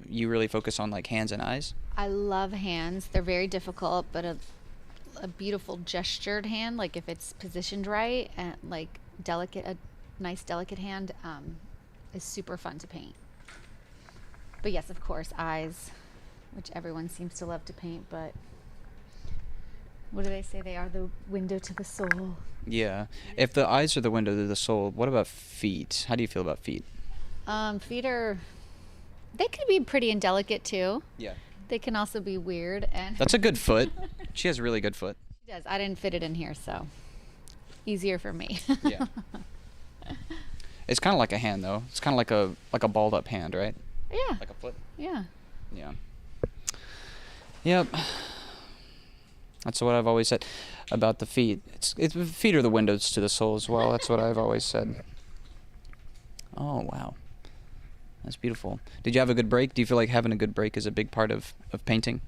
S2: really focus on like hands and eyes?
S5: I love hands. They're very difficult, but a beautiful gestured hand, like if it's positioned right and like a nice delicate hand, is super fun to paint. But yes, of course, eyes, which everyone seems to love to paint, but what do they say? They are the window to the soul.
S2: Yeah. If the eyes are the window to the soul, what about feet? How do you feel about feet?
S5: Feet they could be pretty indelicate too.
S2: Yeah.
S5: They can also be weird. And
S2: That's a good foot. She has a really good foot.
S5: She does. I didn't fit it in here, so easier for me.
S2: Yeah. It's kind of like a hand though. It's kind of like a balled up hand, right?
S5: Yeah.
S2: Like a foot.
S5: Yeah.
S2: Yeah. Yep. That's what I've always said about the feet. It's feet are the windows to the soul as well. That's what I've always said. Oh wow, that's beautiful. Did you have a good break? Do you feel like having a good break is a big part of painting?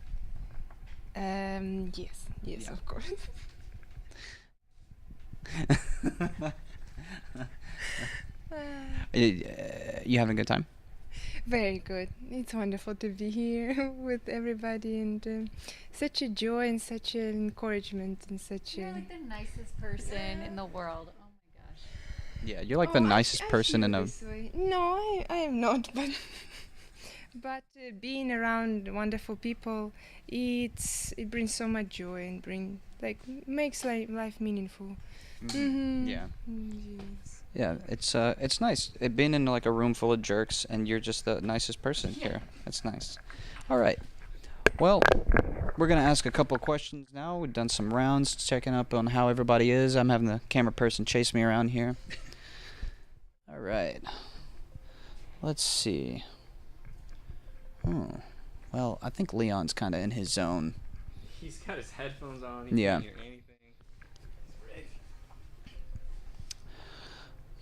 S6: Yes, yeah. Of course.
S2: You having a good time?
S6: Very good. It's wonderful to be here with everybody, and such a joy and such an encouragement and such
S5: You're like the nicest person in the world. Oh my gosh.
S2: Yeah, you're like the nicest person in a.
S6: No, I am not, but being around wonderful people, it brings so much joy and makes life meaningful. Mm-hmm.
S2: Yeah.
S6: Yes.
S2: Yeah, it's nice. Being in like a room full of jerks and you're just the nicest person here. That's nice. All right. Well, we're gonna ask a couple questions now. We've done some rounds, checking up on how everybody is. I'm having the camera person chase me around here. All right. Let's see. Well, I think Leon's kind of in his zone.
S8: He's got his headphones on. He
S2: Yeah.
S8: can't hear anything.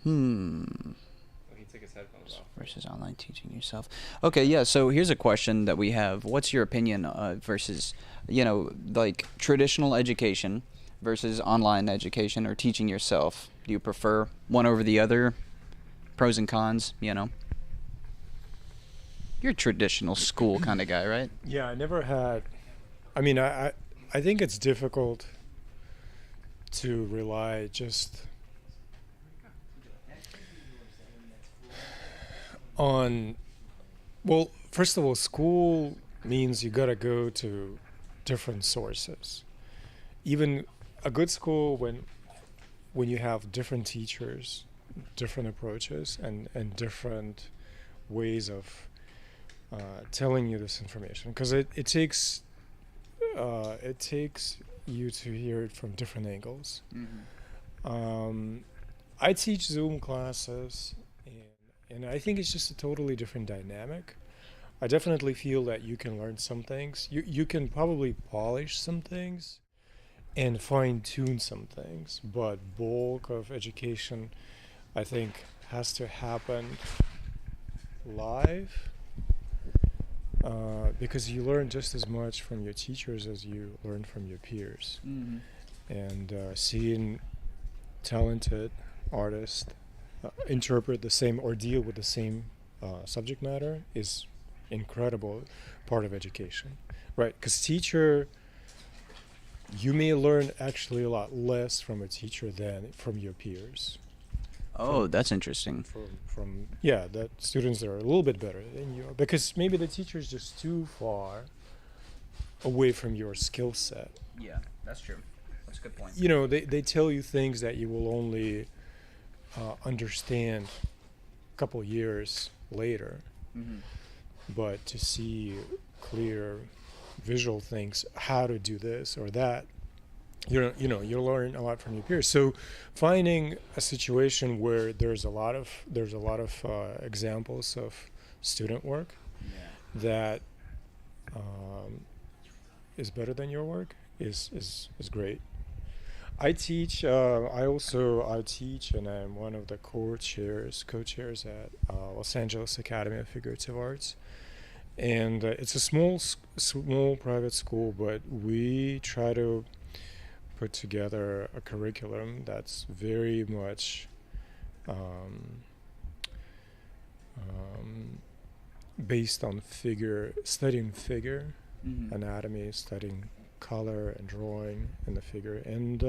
S8: He took his headphones off.
S2: Versus online teaching yourself. Okay, yeah, so here's a question that we have. What's your opinion versus, like traditional education versus online education or teaching yourself? Do you prefer one over the other? Pros and cons, You're a traditional school kind of guy, right?
S3: Yeah, I never had. I mean, I think it's difficult to rely just on, well, first of all, school means you gotta go to different sources. Even a good school, when you have different teachers, different approaches, and different ways of telling you this information, because it takes you to hear it from different angles. Mm-hmm. I teach Zoom classes, and I think it's just a totally different dynamic. I definitely feel that you can learn some things. You can probably polish some things and fine-tune some things, but bulk of education, I think, has to happen live, because you learn just as much from your teachers as you learn from your peers. Mm-hmm. And seeing talented artists interpret the same or deal with the same subject matter is incredible part of education, right? Because you may learn actually a lot less from a teacher than from your peers.
S2: Oh, that's interesting.
S3: That students that are a little bit better than you are, because maybe the teacher is just too far away from your skill set.
S2: Yeah, that's true. That's a good point.
S3: They tell you things that you will only understand a couple years later. Mm-hmm. But to see clear visual things, how to do this or that, you'll learn a lot from your peers. So finding a situation where there's a lot of examples of student work that is better than your work is great. I teach. I teach, and I'm one of the co-chairs at Los Angeles Academy of Figurative Arts, and it's a small private school, but we try to put together a curriculum that's very much based on studying figure anatomy, studying color and drawing in the figure. And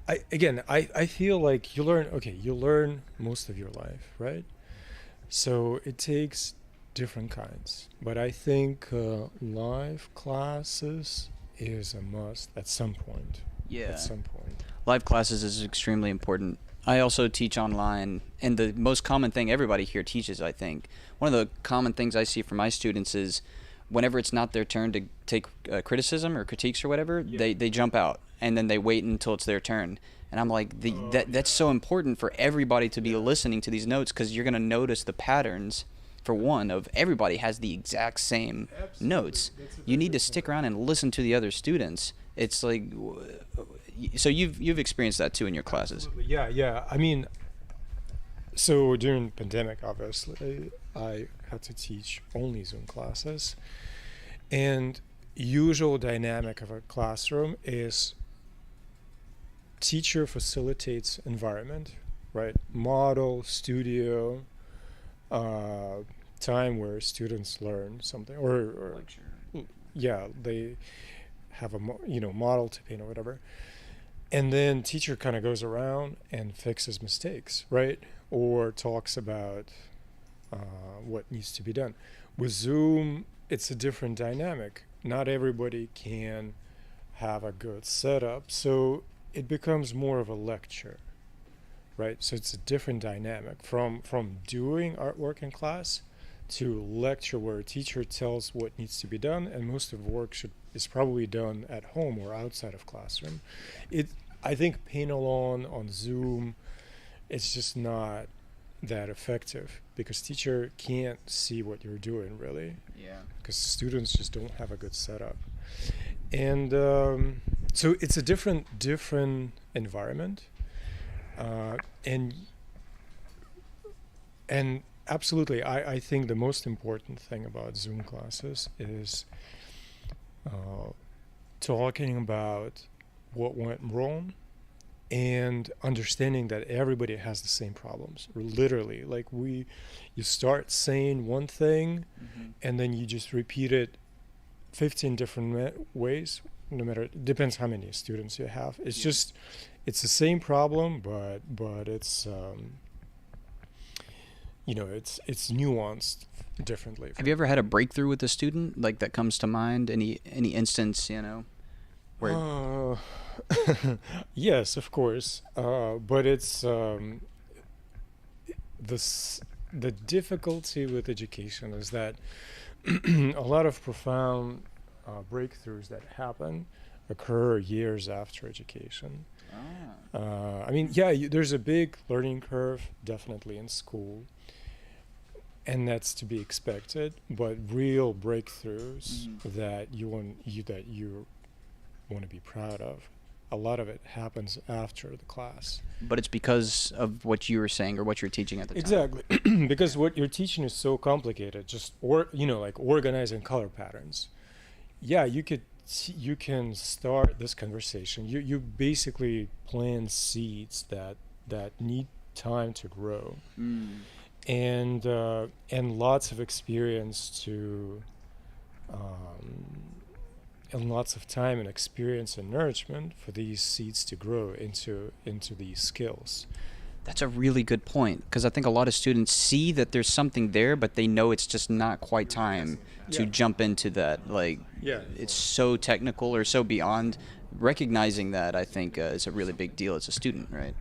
S3: I feel like you learn most of your life, right? So it takes different kinds, but I think live classes is a must at some point.
S2: Yeah.
S3: At some point.
S2: Live classes is extremely important. I also teach online, and the most common thing everybody here teaches, I think, one of the common things I see from my students is whenever it's not their turn to take criticism or critiques or whatever, they jump out, and then they wait until it's their turn. And I'm like, that's so important for everybody to be listening to these notes, because you're going to notice the patterns, for one, of everybody has the exact same notes. You need to stick around and listen to the other students. It's like, so you've experienced that too in your classes.
S3: Yeah. I mean, so during pandemic, obviously, I had to teach only Zoom classes, and usual dynamic of a classroom is teacher facilitates environment, right? Model, studio, time where students learn something, or lecture. Yeah, they have a model to paint or whatever, and then teacher kind of goes around and fixes mistakes, right? Or talks about what needs to be done. With Zoom, it's a different dynamic. Not everybody can have a good setup, so it becomes more of a lecture, right? So it's a different dynamic from doing artwork in class to lecture, where a teacher tells what needs to be done, and most of the work is probably done at home or outside of classroom. I think paint along on Zoom, it's just not that effective, because teacher can't see what you're doing, really.
S2: Yeah. Because
S3: students just don't have a good setup. And so it's a different environment. And absolutely, I think the most important thing about Zoom classes is talking about what went wrong and understanding that everybody has the same problems. Literally, like you start saying one thing and then you just repeat it 15 different ways, no matter, it depends how many students you have. It's just, it's the same problem, but it's it's nuanced differently.
S2: Have you ever had a breakthrough with a student, like, that comes to mind? Any instance, where
S3: yes, of course, but it's the difficulty with education is that a lot of profound breakthroughs that happen occur years after education. I mean, there's a big learning curve, definitely, in school, and that's to be expected. But real breakthroughs that you want to be proud of, a lot of it happens after the class.
S2: But it's because of what you were saying or what you're teaching at the time.
S3: Exactly, because what you're teaching is so complicated. Like organizing color patterns. Yeah, you can start this conversation. You basically plant seeds that need time to grow, and lots of experience and lots of time and experience and nourishment for these seeds to grow into these skills.
S2: That's a really good point, because I think a lot of students see that there's something there, but they know it's just not quite time to jump into that. Like, it's so technical or so beyond. Recognizing that, I think, is a really big deal as a student, right?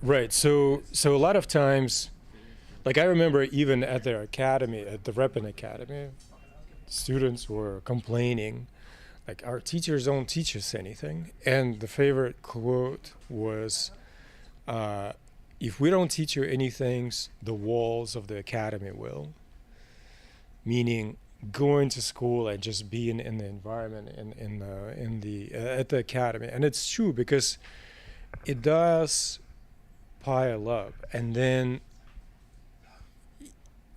S3: Right. So a lot of times, like I remember even at their academy, at the Repin Academy, students were complaining, like, our teachers don't teach us anything. And the favorite quote was, if we don't teach you anything, the walls of the academy will. Meaning going to school and just being in the environment at the academy. And it's true, because it does pile up, and then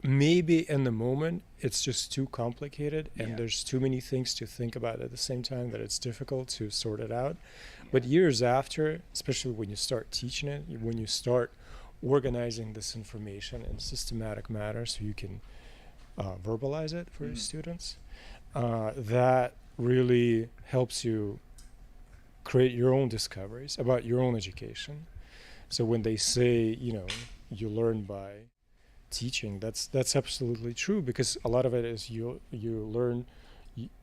S3: maybe in the moment it's just too complicated, and there's too many things to think about at the same time that it's difficult to sort it out. But years after, especially when you start teaching it, when you start organizing this information in systematic manner so you can verbalize it for your students, that really helps you create your own discoveries about your own education. So when they say, you learn by teaching, that's absolutely true, because a lot of it is you learn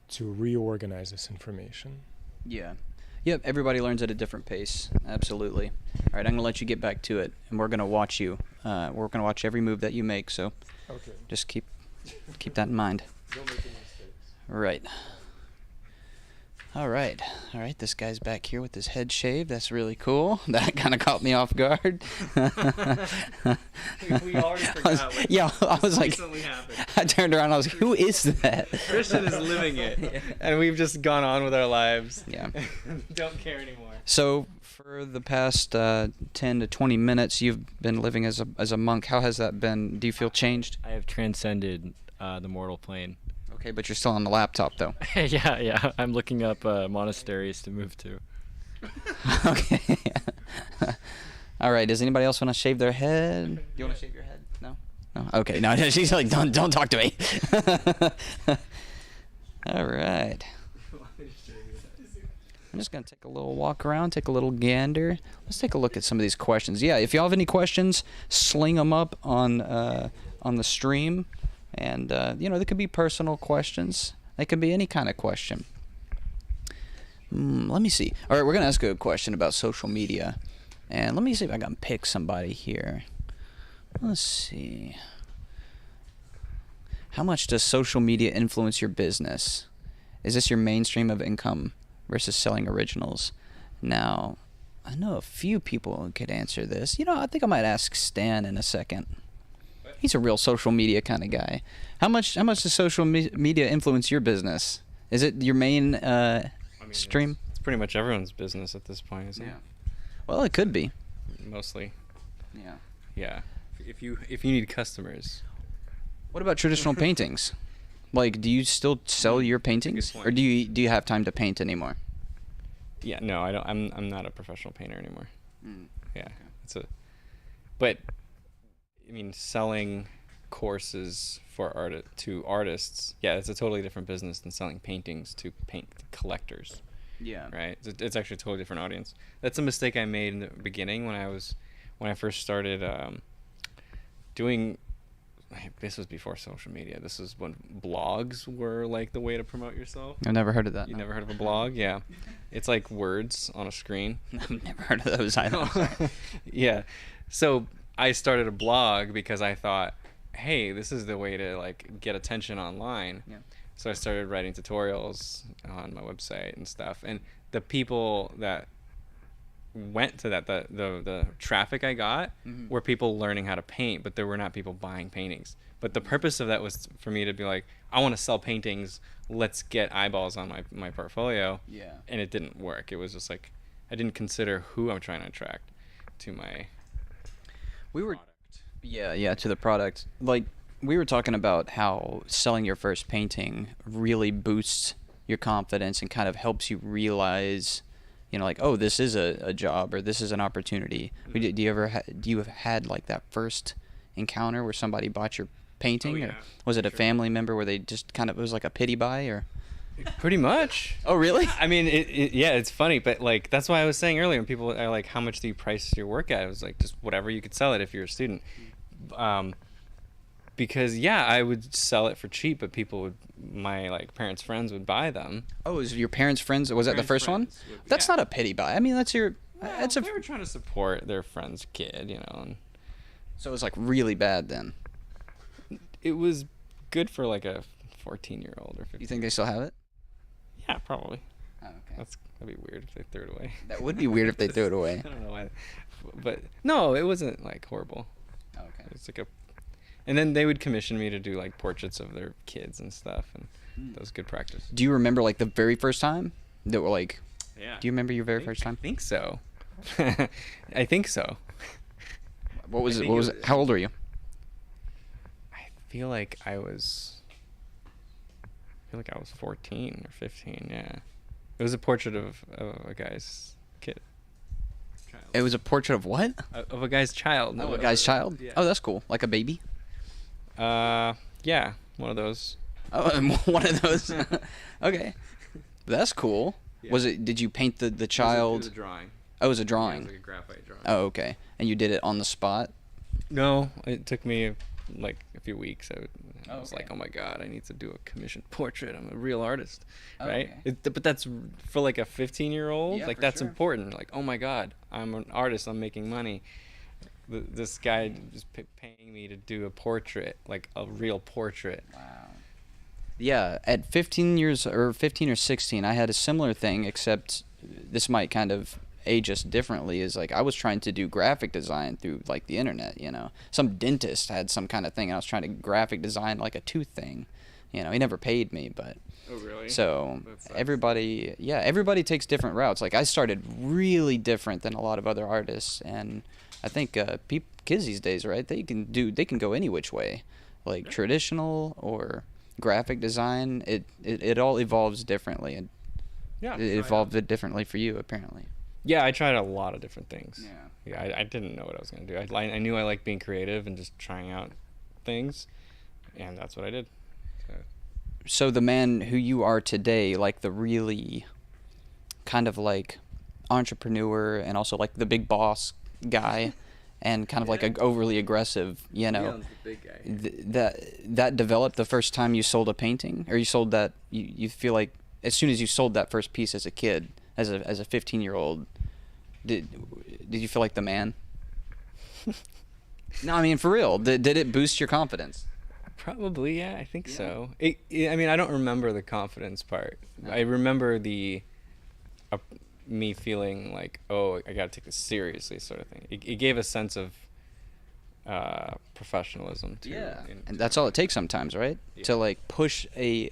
S3: to reorganize this information.
S2: Yeah. Yep, everybody learns at a different pace. Absolutely. All right, I'm going to let you get back to it, and we're going to watch you. We're going to watch every move that you make, so just keep that in mind.
S3: Don't make any mistakes.
S2: Right. All right. This guy's back here with his head shaved. That's really cool. That kind of caught me off guard.
S1: We already forgot.
S2: I was like,
S1: happened.
S2: I turned around and I was like, who is that?
S1: Christian is living it, and we've just gone on with our lives.
S2: Yeah.
S1: Don't care anymore.
S2: So for the past 10 to 20 minutes, you've been living as a monk. How has that been? Do you feel changed?
S13: I have transcended the mortal plane.
S2: Okay, but you're still on the laptop, though.
S13: Yeah. I'm looking up monasteries to move to.
S2: Okay. All right. Does anybody else want to shave their head? You want to shave your head? No. Okay. No. She's like, don't talk to me. All right. I'm just gonna take a little walk around, take a little gander. Let's take a look at some of these questions. Yeah. If y'all have any questions, sling them up on the stream. And, they could be personal questions. They could be any kind of question. Let me see. All right, we're going to ask a question about social media. And let me see if I can pick somebody here. Let's see. How much does social media influence your business? Is this your mainstream of income versus selling originals? Now, I know a few people who could answer this. I think I might ask Stan in a second. He's a real social media kind of guy. How much does social media influence your business? Is it your main stream?
S8: It's pretty much everyone's business at this point, isn't it?
S2: Well, it could be.
S8: Mostly.
S2: Yeah.
S8: Yeah. If you need customers.
S2: What about traditional paintings? Like, do you still sell your paintings, or do you have time to paint anymore?
S8: Yeah. No, I don't. I'm not a professional painter anymore. Yeah.
S2: Okay.
S8: But I mean, selling courses to artists, it's a totally different business than selling paintings to paint collectors.
S2: Yeah.
S8: Right. It's actually a totally different audience. That's a mistake I made in the beginning when I first started doing. This was before social media. This was when blogs were like the way to promote yourself.
S2: I've never heard of that.
S8: You never heard of a blog? Yeah. It's like words on a screen.
S2: I've never heard of those either.
S8: Yeah. So I started a blog because I thought, hey, this is the way to like get attention online.
S2: Yeah.
S8: So I started writing tutorials on my website and stuff. And the people that went to that, the traffic I got were people learning how to paint, but there were not people buying paintings. But the purpose of that was for me to be like, I want to sell paintings. Let's get eyeballs on my portfolio.
S2: Yeah.
S8: And it didn't work. It was just like, I didn't consider who I'm trying to attract to my product.
S2: To the product. Like, we were talking about how selling your first painting really boosts your confidence and kind of helps you realize, like, oh, this is a job, or this is an opportunity. Do you have had like that first encounter where somebody bought your painting? Or was it a family member where they just kind of, it was like a pity buy, or?
S8: Pretty much.
S2: Oh, really?
S8: I mean, it's funny, but like, that's why I was saying earlier when people are like, how much do you price your work at? I was like, just whatever you could sell it if you're a student. Because I would sell it for cheap, but my like parents' friends would buy them.
S2: Oh, is your parents' friends? Was that the first one? That's not a pity buy. I mean, that's your.
S8: They were trying to support their friend's kid, And
S2: so it was like really bad then.
S8: It was good for like a 14-year-old or 15.
S2: You think they still have it?
S8: Yeah, probably.
S2: Oh, okay.
S8: That'd be weird if they threw it away.
S2: That would be weird if they threw it away.
S8: I don't know why, but no, it wasn't like horrible.
S2: Oh, okay.
S8: It's like And then they would commission me to do like portraits of their kids and stuff, and that was good practice.
S2: Do you remember like the very first time that were like?
S8: Yeah.
S2: Do you remember your very first time?
S8: I think so. I think so.
S2: What was it? What was it? How old were you?
S8: I feel like I was 14 or 15. Yeah. It was a portrait of a guy's kid. Child.
S2: It was a portrait of what?
S8: Of a guy's child.
S2: Oh, a guy's child.
S8: Yeah.
S2: Oh, that's cool. Like a baby.
S8: Yeah, one of those.
S2: Oh, one of those. Okay, that's cool. Yeah. Was it? Did you paint the child?
S8: It was a drawing.
S2: Oh, it was a drawing.
S8: Yeah, it was like a graphite drawing.
S2: Oh, okay. And you did it on the spot?
S8: No, it took me like a few weeks. I was like, oh my god, I need to do a commissioned portrait. I'm a real artist, right?
S2: Okay.
S8: But that's for like a 15-year-old.
S2: Yeah,
S8: like
S2: for
S8: that's
S2: sure.
S8: important. Like, oh my god, I'm an artist. I'm making money. This guy is paying me to do a portrait, like a real portrait.
S2: Wow. Yeah, at 15 or 16, I had a similar thing, except this might kind of age us differently. Is like I was trying to do graphic design through like the internet. You know, some dentist had some kind of thing. And I was trying to graphic design like a tooth thing. You know, he never paid me, but.
S8: Oh really?
S2: So everybody takes different routes. Like I started really different than a lot of other artists, and I think kids these days, right? They can go any which way, like traditional or graphic design. It all evolves differently, and it evolved it differently for you apparently.
S8: Yeah, I tried a lot of different things.
S2: Yeah.
S8: I didn't know what I was gonna do. I knew I liked being creative and just trying out things, and that's what I did.
S2: So the man who you are today, like the really kind of like entrepreneur and also like the big boss guy and kind of like a overly aggressive, you know,
S8: the big guy.
S2: That developed the first time you sold a painting, or you sold that, you feel like as soon as you sold that first piece as a kid, as a 15-year-old, did you feel like the man? No, I mean for real, did it boost your confidence?
S8: Probably, yeah, I think so. I mean, I don't remember the confidence part. No. I remember me feeling like, oh, I gotta take this seriously, sort of thing. It gave a sense of professionalism too.
S2: Yeah, and that's all it takes sometimes, right? Yeah. To like push a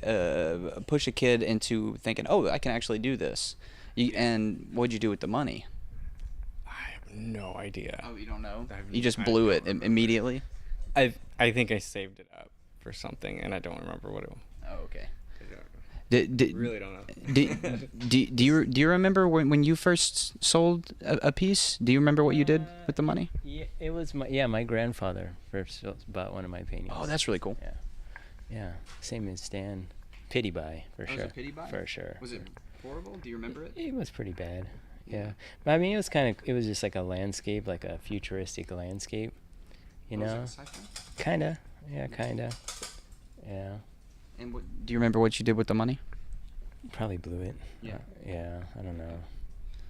S2: kid into thinking, oh, I can actually do this. And what'd you do with the money?
S8: I have no idea.
S2: Oh, you don't know? You just blew it immediately?
S8: I think I saved it up for something, and I don't remember what it was.
S2: Oh, okay.
S8: Really don't know.
S2: Do you remember when you first sold a piece? Do you remember what you did with the money?
S4: Yeah, it was my grandfather first bought one of my paintings.
S2: Oh, that's really cool.
S4: Yeah. Same as Stan. Pity buy for sure.
S2: Was it pity buy?
S4: For sure.
S2: Was it horrible? Do you remember it?
S4: It was pretty bad. Yeah. But I mean, it was just like a landscape, like a futuristic landscape. You know?
S2: Was it sci-fi?
S4: Kinda. Yeah, kinda. Yeah.
S2: And do you remember what you did with the money?
S4: Probably blew it.
S2: Yeah.
S4: Yeah, I don't know.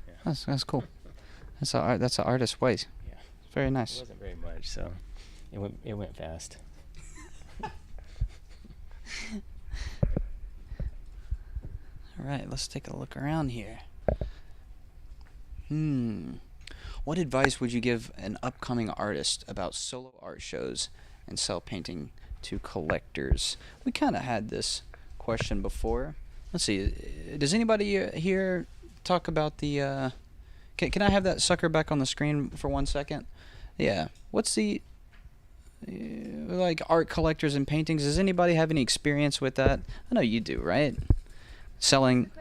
S2: Yeah. That's cool. That's an artist's way.
S4: Yeah.
S2: Very nice.
S4: It wasn't very much, so it went fast.
S2: All right, let's take a look around here. What advice would you give an upcoming artist about solo art shows and sell painting to collectors? We kind of had this question before. Let's see. Does anybody here talk about the... Can I have that sucker back on the screen for 1 second? Yeah. What's the... like art collectors and paintings? Does anybody have any experience with that? I know you do, right? Selling...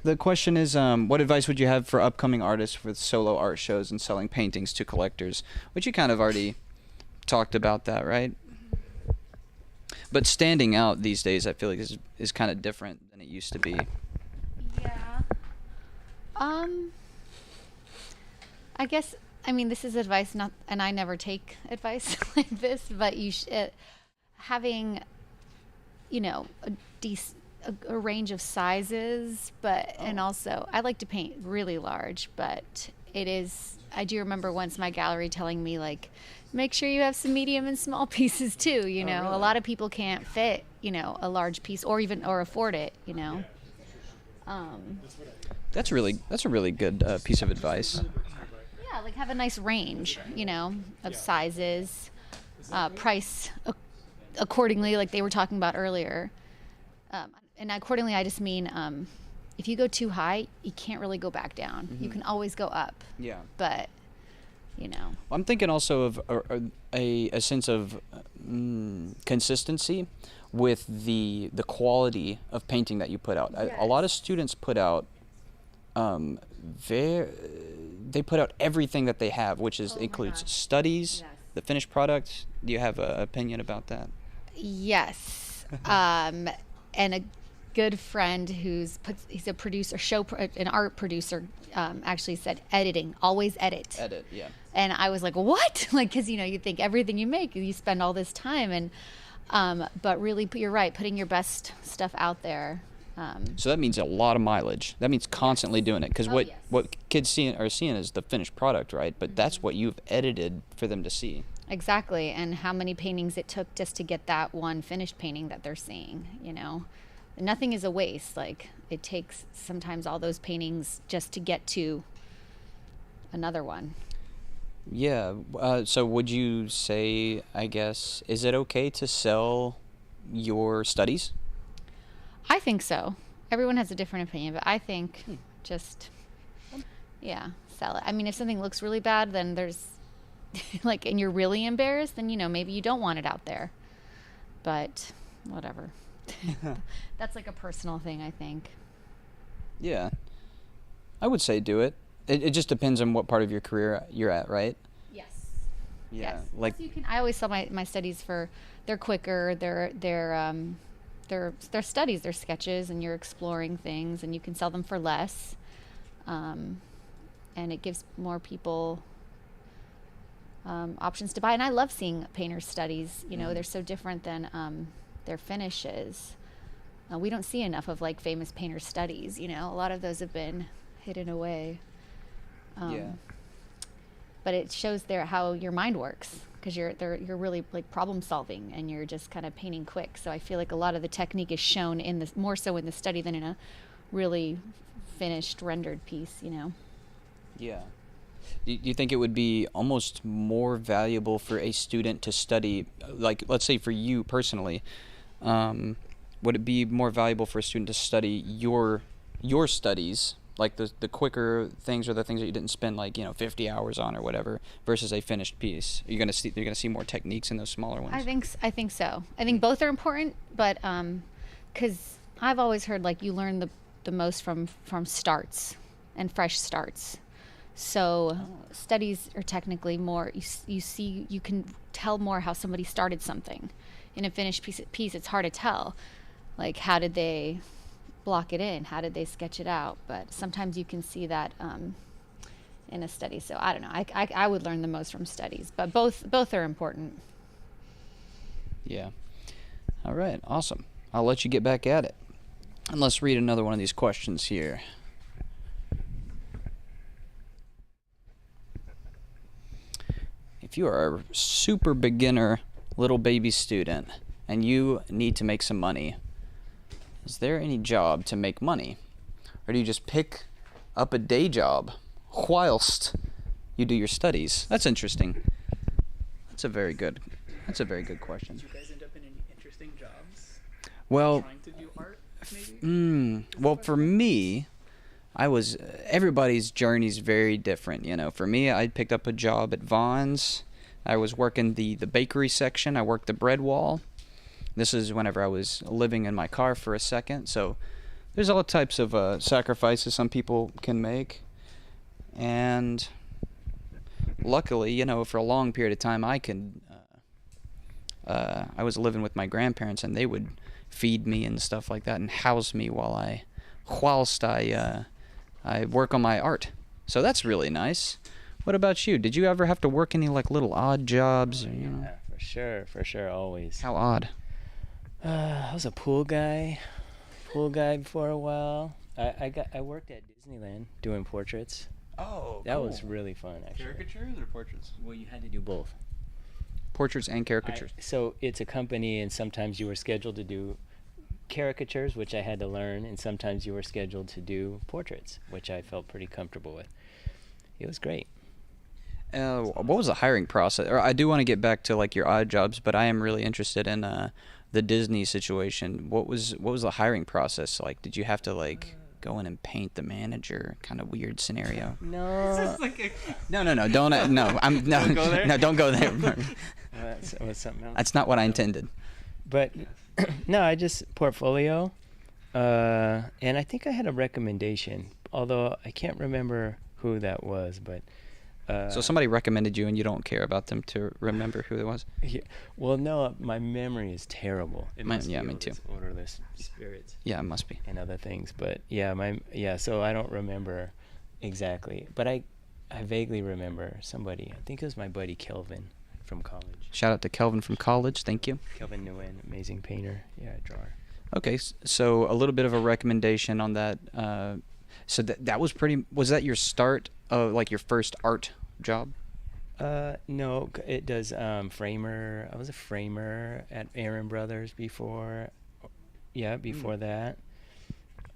S2: The question is, what advice would you have for upcoming artists with solo art shows and selling paintings to collectors? Which you kind of already talked about that, right? But standing out these days, I feel like is kind of different than it used to be.
S5: Yeah. I guess, I mean, this is advice, and I never take advice like this, but you having, you know, a range of sizes, but and also I like to paint really large, but I do remember once my gallery telling me, like, make sure you have some medium and small pieces too, you know. Really? A lot of people can't fit, you know, a large piece or afford it, you know.
S2: That's a really good piece of advice.
S5: Yeah, like have a nice range, you know, of sizes. price accordingly, like they were talking about earlier. And accordingly, I just mean if you go too high, you can't really go back down. You can always go up.
S2: Yeah.
S5: But, you know.
S2: I'm thinking also of a sense of consistency with the quality of painting that you put out.
S5: Yes.
S2: A lot of students put out they put out everything that they have, which includes studies, the finished product. Do you have an opinion about that?
S5: Yes. And a good friend he's a producer, an art producer, actually said editing, always edit.
S2: Edit, yeah.
S5: And I was like, what? Like, because, you know, you think everything you make, you spend all this time. And but really, you're right, putting your best stuff out there.
S2: So that means a lot of mileage. That means constantly doing it. Because what kids are seeing is the finished product, right? But that's what you've edited for them to see.
S5: Exactly. And how many paintings it took just to get that one finished painting that they're seeing, you know? Nothing is a waste. Like, it takes sometimes all those paintings just to get to another one.
S2: Yeah. So would you say, I guess, is it okay to sell your studies?
S5: I think so. Everyone has a different opinion, but I think just, sell it. I mean, if something looks really bad, then there's, like, and you're really embarrassed, then, you know, maybe you don't want it out there. But whatever. That's like a personal thing, I think.
S2: Yeah. I would say do it. It just depends on what part of your career you're at, right?
S5: Yes.
S2: Yeah.
S5: Yes.
S2: Like,
S5: I always sell my studies they're quicker, they're studies, they're sketches, and you're exploring things, and you can sell them for less. And it gives more people options to buy. And I love seeing painters' studies. You know, they're so different than their finishes. We don't see enough of, like, famous painters' studies. You know, a lot of those have been hidden away. But it shows how your mind works, because you're really, like, problem solving, and you're just kind of painting quick. So I feel like a lot of the technique is shown more so in the study than in a really finished rendered piece, you know.
S2: Yeah. Do you think it would be almost more valuable for a student to study, like, let's say for you personally, would it be more valuable for a student to study your studies, like the quicker things, or the things that you didn't spend, like, you know, 50 hours on or whatever, versus a finished piece? You're gonna see more techniques in those smaller ones.
S5: I think so. I think both are important, but because I've always heard, like, you learn the most from starts and fresh starts. So studies are technically more, you can tell more how somebody started something. In a finished piece, it's hard to tell, like, how did they block it in, how did they sketch it out? But sometimes you can see that in a study. So I don't know, I would learn the most from studies, but both are important.
S2: Yeah. All right, awesome. I'll let you get back at it. And let's read another one of these questions here. If you are a super beginner little baby student and you need to make some money, is there any job to make money? Or do you just pick up a day job whilst you do your studies? That's interesting. That's a very good question.
S7: Did you guys end up in any interesting jobs?
S2: Well,
S7: Trying to do art, maybe?
S2: Well, for me, everybody's journey's very different, you know. For me, I picked up a job at Vaughn's. I was working the bakery section. I worked the bread wall. This is whenever I was living in my car for a second. So there's all types of sacrifices some people can make. And luckily, you know, for a long period of time, I was living with my grandparents, and they would feed me and stuff like that and house me whilst I work on my art. So that's really nice. What about you? Did you ever have to work any, like, little odd jobs? Or, you know?
S4: Yeah, for sure, always.
S2: How odd?
S4: I was a pool guy for a while. I worked at Disneyland doing portraits.
S2: Oh,
S4: that was really fun, actually.
S8: Caricatures or portraits?
S4: Well, you had to do both.
S2: Portraits and caricatures.
S4: So it's a company, and sometimes you were scheduled to do caricatures, which I had to learn, and sometimes you were scheduled to do portraits, which I felt pretty comfortable with. It was great.
S2: What was the hiring process? Or I do want to get back to like your odd jobs, but I am really interested in the Disney situation. What was the hiring process like? Did you have to like go in and paint the manager? Kind of weird scenario.
S4: No.
S2: No, don't no. I'm no.
S1: Don't go there?
S2: No, don't go there.
S4: That was something else.
S2: That's not what I intended.
S4: But no, I just portfolio, and I think I had a recommendation, although I can't remember who that was. But
S2: so somebody recommended you, and you don't care about them to remember who it was?
S4: yeah, well, no, my memory is terrible.
S2: Me too.
S4: Odorless spirits.
S2: Yeah, it must be.
S4: And other things, but so I don't remember exactly, but I vaguely remember somebody. I think it was my buddy Kelvin from college.
S2: Shout out to Kelvin from college. Thank you.
S4: Kelvin Nguyen, amazing painter. Yeah, drawer.
S2: Okay, so a little bit of a recommendation on that. So that was pretty. Was that your start of like your first art job?
S4: No, it does framer. I was a framer at Aaron Brothers before. Yeah, before that.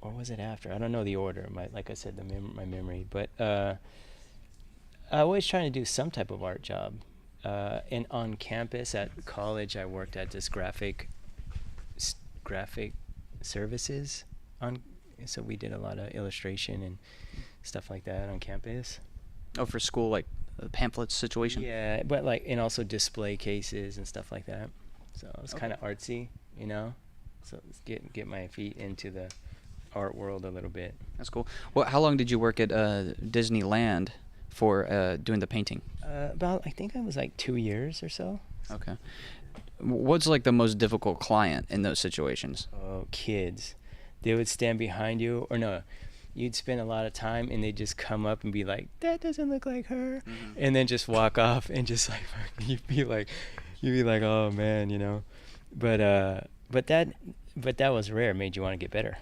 S4: Or was it after? I don't know the order. Like I said, my memory. But I always trying to do some type of art job. And on campus at college, I worked at this graphic services so we did a lot of illustration and stuff like that on campus.
S2: Oh, for school, like a pamphlet situation?
S4: Yeah, but like, and also display cases and stuff like that. So it was kind of artsy, you know? So let's get my feet into the art world a little bit.
S2: That's cool. Well, how long did you work at Disneyland for doing the painting?
S4: I think it was like 2 years or so.
S2: Okay. What's like the most difficult client in those situations?
S4: Oh, kids. They would stand behind you, or no, you'd spend a lot of time and they'd just come up and be like, that doesn't look like her. Mm-hmm. And then just walk off and just like, you'd be like, oh man, you know. But that was rare. It made you want to get better,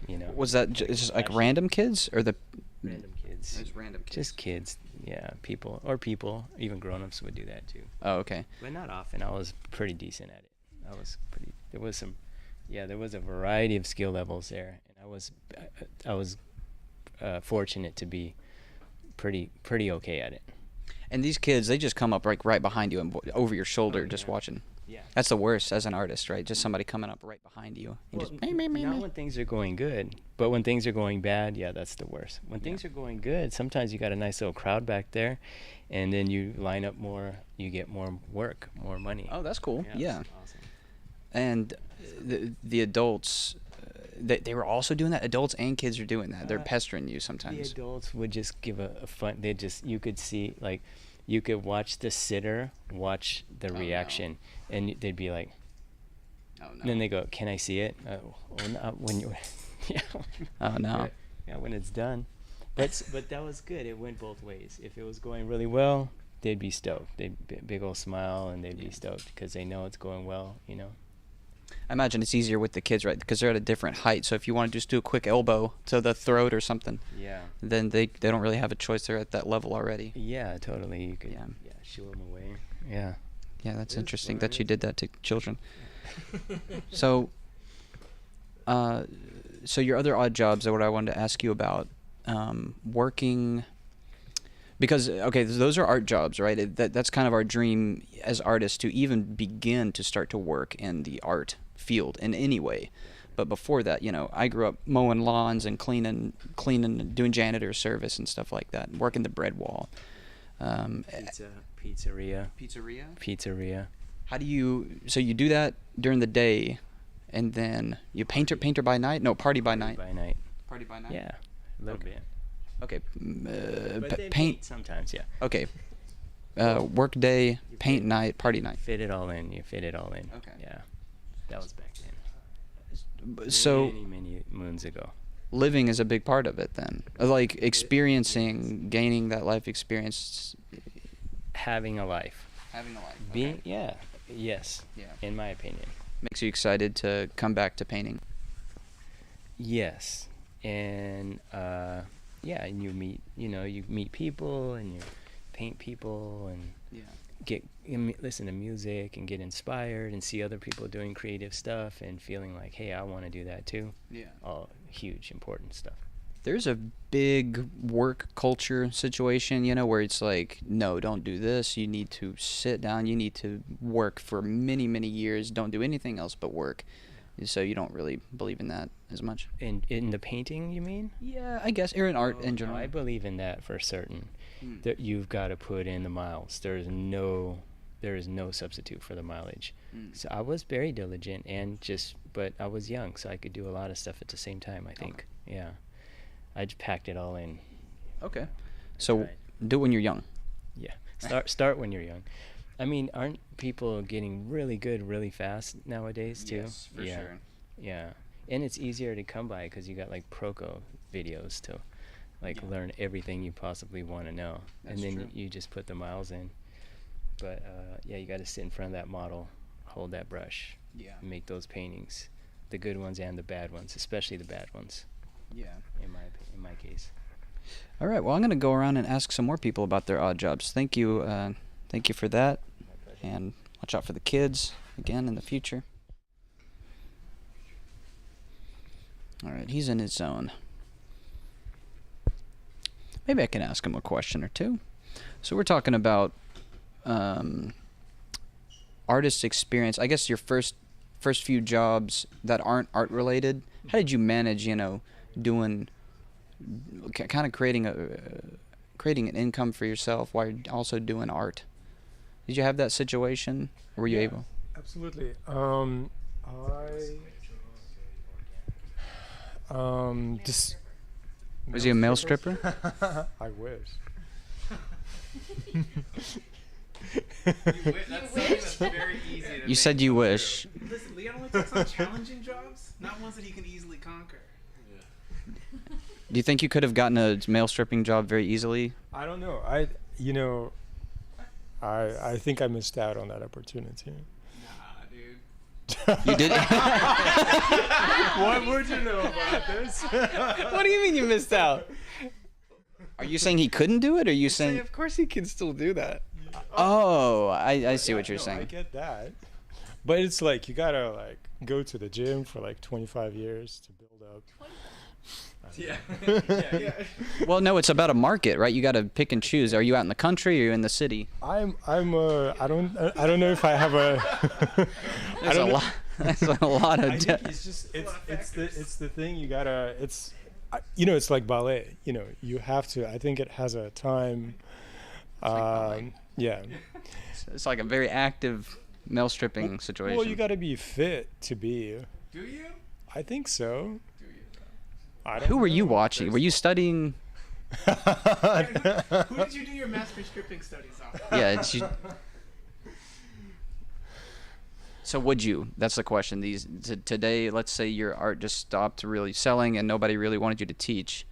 S4: you know.
S2: Was that just like random kids or the
S4: random kids?
S2: Just random kids.
S4: Just kids, yeah. People, even grown-ups would do that too.
S2: Oh, okay.
S4: But not often. I was pretty decent at it. There was a variety of skill levels there, and I was fortunate to be pretty okay at it.
S2: And these kids, they just come up like right behind you and over your shoulder, just watching.
S4: Yeah.
S2: That's the worst as an artist, right? Just somebody coming up right behind you and just
S4: not when things are going good, but when things are going bad, yeah, that's the worst. When things are going good, sometimes you got a nice little crowd back there, and then you line up more, you get more work, more money.
S2: Oh, that's cool. Yeah.
S4: That's awesome.
S2: And the adults, they were also doing that. Adults and kids are doing that. They're pestering you sometimes.
S4: The adults would just give a fun. You could see, like, you could watch the sitter watch the reaction, and they'd be like, "Oh no!" And then they go, "Can I see it?" When you, yeah.
S2: Oh no.
S4: Yeah, when it's done. But that was good. It went both ways. If it was going really well, they'd be stoked. They'd big old smile, and they'd be stoked because they know it's going well. You know.
S2: I imagine it's easier with the kids, right? Because they're at a different height. So if you want to just do a quick elbow to the throat or something, then they don't really have a choice. They're at that level already.
S4: Yeah, totally. You could shoo them away. Yeah.
S2: Yeah, that's interesting that you did that to children. So your other odd jobs are what I wanted to ask you about. Working, because those are art jobs, right? That's kind of our dream as artists, to even begin to start to work in the art field in any way. But before that, I grew up mowing lawns and cleaning, doing janitor service and stuff like that, and working the bread wall.
S4: Pizzeria.
S2: How do you? So you do that during the day, and then you painter by night? No, party by night. Party by night.
S4: Yeah, a little bit.
S2: Okay.
S4: But they
S2: paint
S4: sometimes, yeah.
S2: Okay. Work day, paint night, party night.
S4: You fit it all in.
S2: Okay.
S4: Yeah. That was back then.
S2: So
S4: many moons ago.
S2: Living is a big part of it then. Like experiencing, gaining that life experience.
S4: Having a life.
S2: Okay.
S4: Yes. Yeah. In my opinion.
S2: Makes you excited to come back to painting.
S4: Yes. And and you meet people and you paint people and listen to music and get inspired and see other people doing creative stuff and feeling like, hey, I want to do that too.
S2: Yeah.
S4: All huge, important stuff.
S2: there's a big work culture situation, you know, where it's like, no, don't do this. You need to sit down. You need to work for many, many years. Don't do anything else but work. So you don't really believe in that as much.
S4: In the painting, you mean?
S2: Yeah, I guess, or in art in general.
S4: I believe in that for certain. That you've got to put in the miles. There is no substitute for the mileage. So I was very diligent but I was young, so I could do a lot of stuff at the same time, I think. Yeah. I just packed it all in.
S2: Okay. So do it when you're young.
S4: Yeah. Start when you're young. I mean, aren't people getting really good really fast nowadays too?
S2: Yes, for sure.
S4: Yeah. And it's easier to come by because you got like Proko videos to learn everything you possibly want to know.
S2: That's
S4: and then
S2: true.
S4: you just put the miles in. But yeah, you got to sit in front of that model, hold that brush, and make those paintings, the good ones and the bad ones, especially the bad ones.
S2: Yeah.
S4: In my case.
S2: All right. Well, I'm going to go around and ask some more people about their odd jobs. Thank you for that, and watch out for the kids again in the future. All right, he's in his zone. Maybe I can ask him a question or two. So we're talking about artist experience. I guess your first few jobs that aren't art related. How did you manage, doing kind of creating an income for yourself while you're also doing art? Did you have that situation, or were you able?
S3: Absolutely.
S2: Was he a male stripper?
S3: I wish.
S2: You said you wish.
S7: Listen, Leon only takes on challenging jobs, not ones that he can easily conquer.
S2: Do you think you could have gotten a male stripping job very easily?
S3: I don't know. I think I missed out on that opportunity.
S2: You did?
S3: What would you know about this?
S1: What do you mean you missed out?
S2: Are you saying he couldn't do it, or are you saying?
S1: Of course he can still do that.
S2: Oh, I see what you're
S3: I
S2: saying.
S3: get that, but it's like you gotta go to the gym for 25 years to build up.
S1: Yeah.
S2: Well, no, it's about a market, right? You got to pick and choose. Are you out in the country or are you in the city?
S3: I don't know if I have a.
S2: There's a lot. That's a lot of.
S3: I think it's the thing you gotta. It's it's like ballet. You have to. I think it has a time. Yeah.
S2: It's like a very active male stripping situation.
S3: Well, you got to be fit to be.
S7: Do you?
S3: I think so.
S2: Who were you watching? Were you studying?
S7: Who did you do your master stripping studies on?
S2: Yeah. So would you? That's the question. Today, let's say your art just stopped really selling and nobody really wanted you to teach.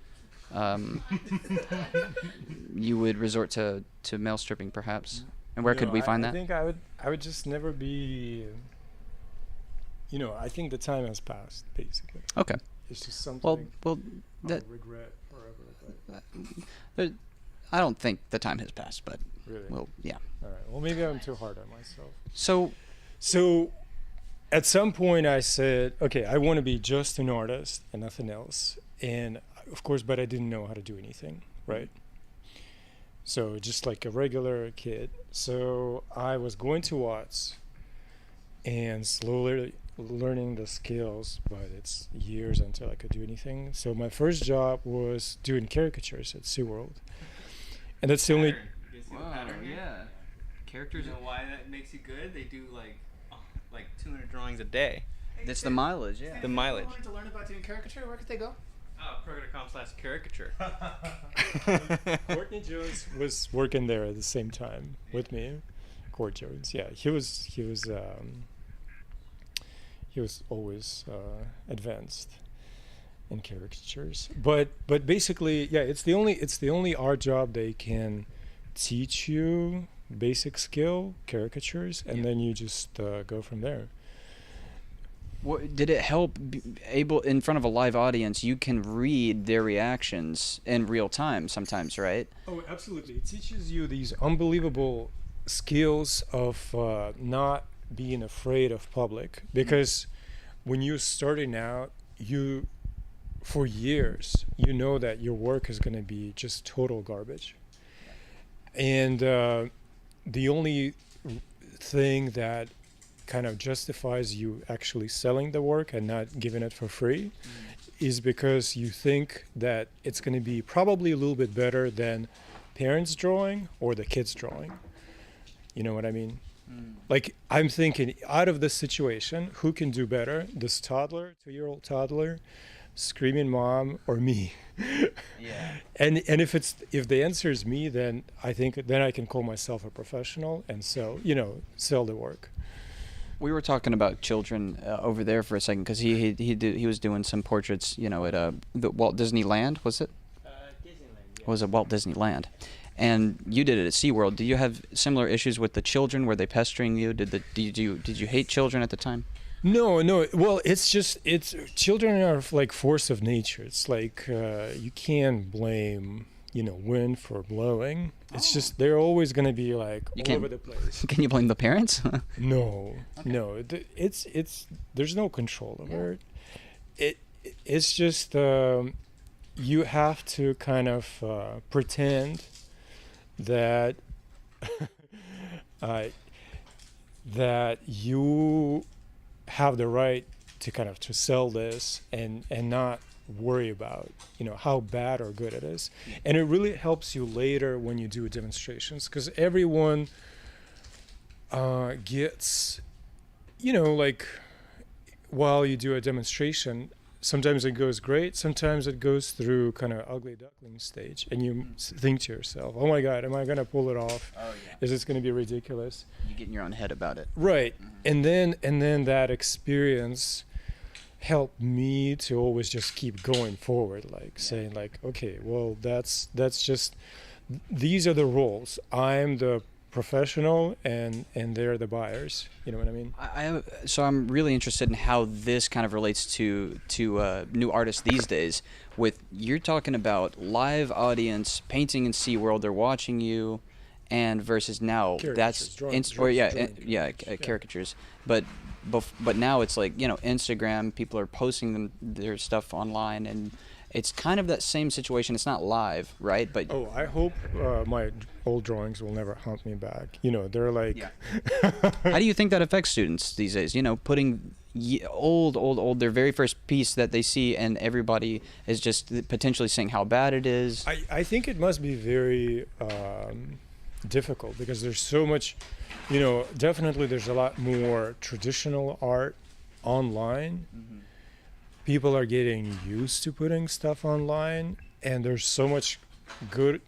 S2: You would resort to male stripping, perhaps. And where could we find that?
S3: I think I would just never be. I think the time has passed, basically.
S2: Okay.
S3: It's just something.
S2: Well, that
S3: regret forever.
S2: I don't think the time has passed, but
S3: really.
S2: Well, yeah.
S3: All right. Well, maybe I'm too hard on myself.
S2: So,
S3: at some point, I said, okay, I want to be just an artist and nothing else, and of course, but I didn't know how to do anything, right? So just like a regular kid. So I was going to Watts and slowly learning the skills, but it's years until I could do anything. So my first job was doing caricatures at SeaWorld. And that's the only...
S1: Yeah. Characters. You know why that makes you good? They do like 200 drawings a day.
S2: That's the mileage, yeah.
S1: The mileage.
S7: If they wanted to learn about doing caricature, where could they go?
S1: Proko.com/caricature.
S3: Courtney Jones was working there at the same time with me. Court Jones, yeah, he was always advanced in caricatures. But basically, yeah, it's the only art job they can teach you basic skill, caricatures, and then you just go from there.
S2: Did it help able in front of a live audience? You can read their reactions in real time sometimes, right?
S3: Oh, absolutely. It teaches you these unbelievable skills of not being afraid of public, because when you're starting out, for years, you know that your work is going to be just total garbage. And the only thing that kind of justifies you actually selling the work and not giving it for free is because you think that it's going to be probably a little bit better than parents drawing or the kids drawing. You know what I mean? Like, I'm thinking, out of this situation, who can do better? This toddler, 2-year-old toddler, screaming mom, or me? And if the answer is me, then I think then I can call myself a professional and sell the work.
S2: We were talking about children over there for a second, because he was doing some portraits, at the Walt Disneyland, was it? Disneyland. Yeah. Was it Walt Disneyland? And you did it at SeaWorld. Do you have similar issues with the children? Were they pestering you? Did you hate children at the time?
S3: No. Well, it's children are like force of nature. It's like you can't blame wind for blowing. It's just they're always gonna be like all over the place.
S2: Can you blame the parents?
S3: No. It's there's no control over it. It's just you have to kind of pretend that that you have the right to sell this and not worry about how bad or good it is. And it really helps you later when you do demonstrations, because everyone gets like while you do a demonstration, sometimes it goes great, sometimes it goes through kind of ugly duckling stage, and you think to yourself, oh my god, am I gonna pull it off? Is this gonna be ridiculous?
S2: You get in your own head about it,
S3: right? And then that experience helped me to always just keep going forward, saying okay, well, that's just, these are the roles. I'm the professional and they're the buyers. You know what I mean?
S2: So I'm really interested in how this kind of relates to new artists these days. With you're talking about live audience painting in SeaWorld, they're watching you, and versus now caricatures. But now it's like Instagram, people are posting their stuff online, and it's kind of that same situation. It's not live, right? But
S3: I hope my old drawings will never haunt me back. They're like.
S2: How do you think that affects students these days? Putting their very first piece that they see, and everybody is just potentially saying how bad it is.
S3: I think it must be very difficult, because there's so much. Definitely there's a lot more traditional art online. People are getting used to putting stuff online, and there's so many good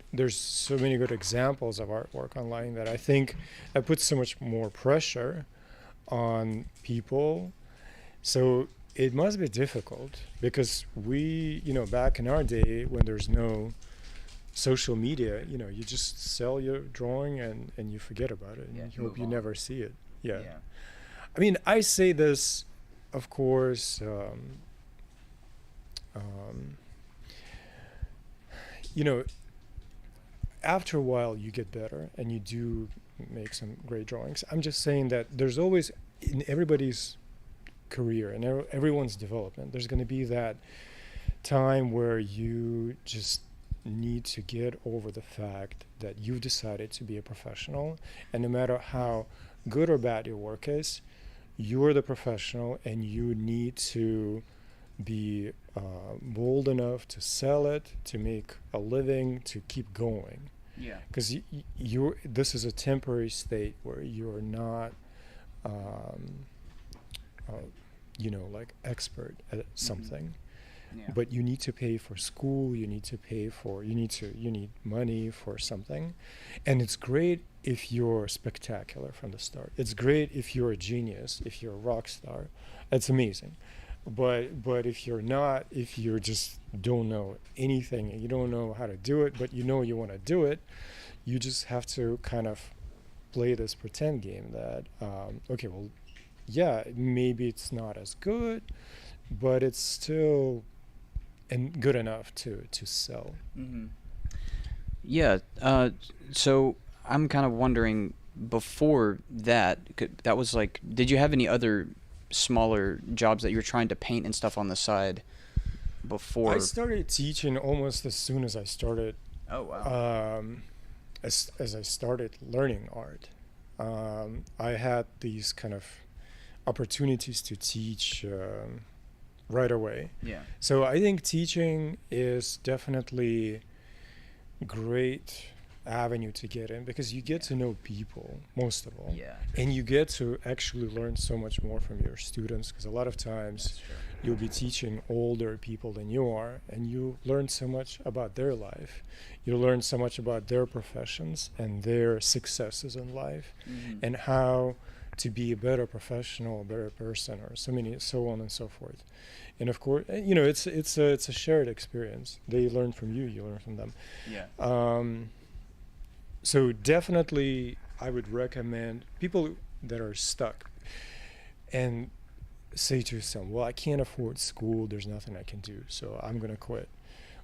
S3: examples of artwork online that I think that puts so much more pressure on people. So it must be difficult, because we, back in our day when there's no social media, you just sell your drawing and you forget about it, and you hope you never see it. I mean, I say this, of course, after a while you get better and you do make some great drawings. I'm just saying that there's always, in everybody's career and everyone's development, there's going to be that time where you just need to get over the fact that you've decided to be a professional, and no matter how good or bad your work is, you're the professional, and you need to be bold enough to sell it, to make a living, to keep going. Because this is a temporary state where you're not expert at something. But you need to pay for school, you need money for something. And it's great if you're spectacular from the start. It's great if you're a genius, if you're a rock star. That's amazing. But if you're not, if you just don't know anything and you don't know how to do it, but you want to do it, you just have to kind of play this pretend game that, okay, well, yeah, maybe it's not as good, but it's still good enough to sell.
S2: Yeah. So I'm kind of wondering, before that, that was like, did you have any other smaller jobs that you were trying to paint and stuff on the side before?
S3: I started teaching almost as soon as I started.
S2: Oh wow.
S3: As I started learning art, I had these kind of opportunities to teach right away.
S2: Yeah.
S3: So I think teaching is definitely great avenue to get in, because you get to know people, most of all.
S2: Yeah.
S3: And you get to actually learn so much more from your students, because a lot of times you'll be teaching older people than you are, and you learn so much about their life. You learn so much about their professions and their successes in life, and how to be a better professional, a better person, or so on and so forth. And of course, you know, it's a shared experience. They learn from you, you learn from them.
S2: Yeah.
S3: So definitely, I would recommend people that are stuck and say to yourself, well, I can't afford school, there's nothing I can do, so I'm gonna quit.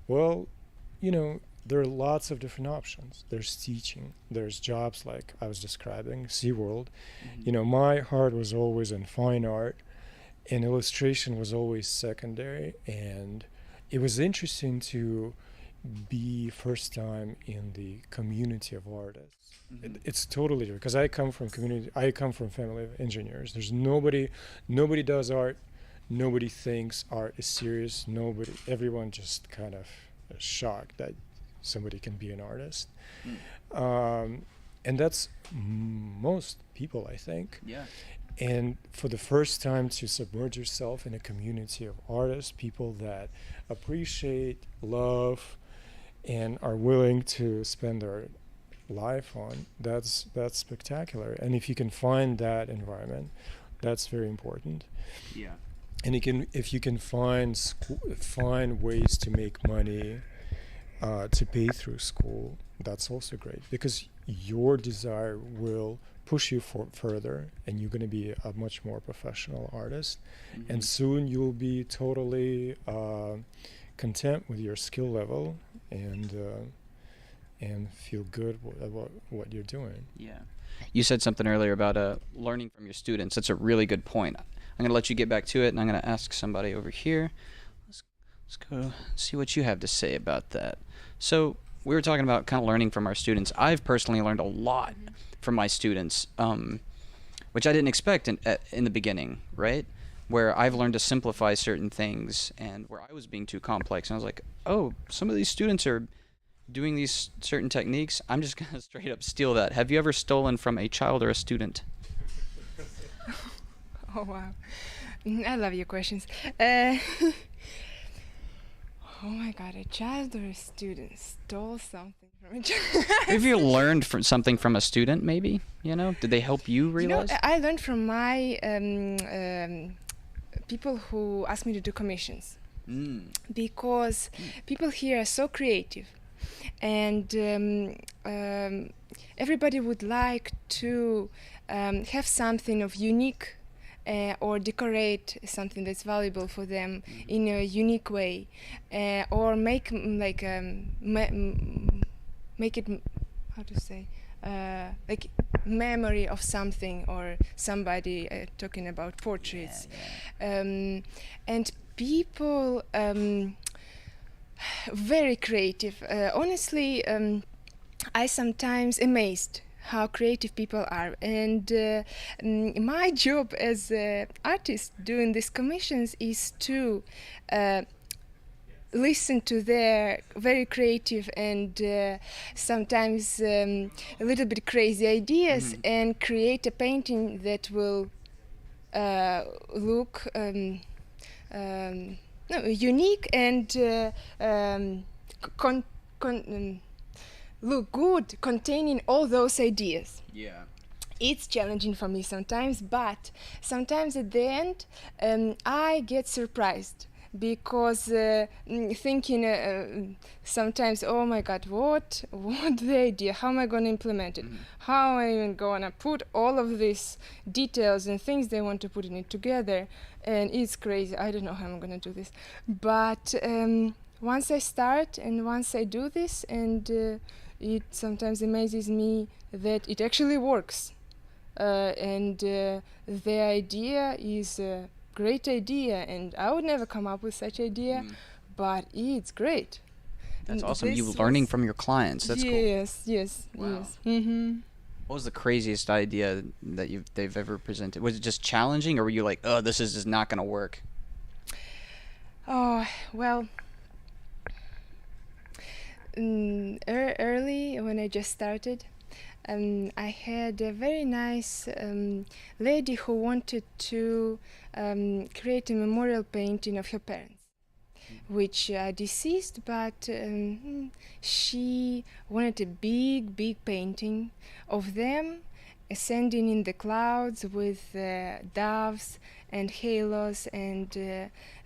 S3: Well, you know, there are lots of different options. There's teaching, there's jobs like I was describing, SeaWorld. You know, my heart was always in fine art, and illustration was always secondary, and it was interesting to be first time in the community of artists. It's totally different, because I come from family of engineers. There's nobody does art, nobody thinks art is serious, everyone just kind of is shocked that somebody can be an artist. And that's most people, I think.
S2: Yeah.
S3: And for the first time to submerge yourself in a community of artists, people that appreciate, love, and are willing to spend their life on, that's spectacular. And if you can find that environment, that's very important.
S2: Yeah.
S3: And if you can find ways to make money to pay through school, that's also great, because your desire will push you further, and you're going to be a much more professional artist. And soon you'll be totally content with your skill level, and feel good about what you're doing.
S2: Yeah. You said something earlier about learning from your students. That's a really good point. I'm going to let you get back to it, and I'm going to ask somebody over here. Let's go see what you have to say about that. So we were talking about kind of learning from our students. I've personally learned a lot from my students, which I didn't expect in the beginning, right? Where I've learned to simplify certain things, and where I was being too complex. And I was like, oh, some of these students are doing these certain techniques. I'm just going to straight up steal that. Have you ever stolen from a child or a student?
S6: Oh, wow. I love your questions. Oh my God, a child or a student stole something from a child.
S2: Have you learned something from a student, maybe? You know, did they help you realize?
S6: You know, I learned from my people who ask me to do commissions. Because people here are so creative, and everybody would like to have something of unique or decorate something that's valuable for them in a unique way, or make make it, how to say, like memory of something or somebody, talking about portraits. And people very creative. Honestly, I sometimes amazed how creative people are, and my job as an artist doing these commissions is to listen to their very creative and sometimes a little bit crazy ideas, and create a painting that will look unique and look good, containing all those ideas.
S2: Yeah.
S6: It's challenging for me sometimes, but sometimes at the end I get surprised, because thinking sometimes, oh my God, what the idea, how am I going to implement it, how am I going to put all of these details and things they want to put in it together, and it's crazy. I don't know how I'm going to do this, but once I start and once I do this, and it sometimes amazes me that it actually works, and the idea is a great idea, and I would never come up with such idea, but it's great.
S2: That's awesome. You
S6: This
S2: learning
S6: was-
S2: from your clients. That's cool.
S6: yes, yes, yes. Mm-hmm.
S2: What was the craziest idea that they've ever presented? Was it just challenging, or were you like, oh, this is just not gonna work?
S6: Oh, well, early when I just started, I had a very nice lady who wanted to create a memorial painting of her parents, which are deceased, but she wanted a big painting of them ascending in the clouds with doves and halos, and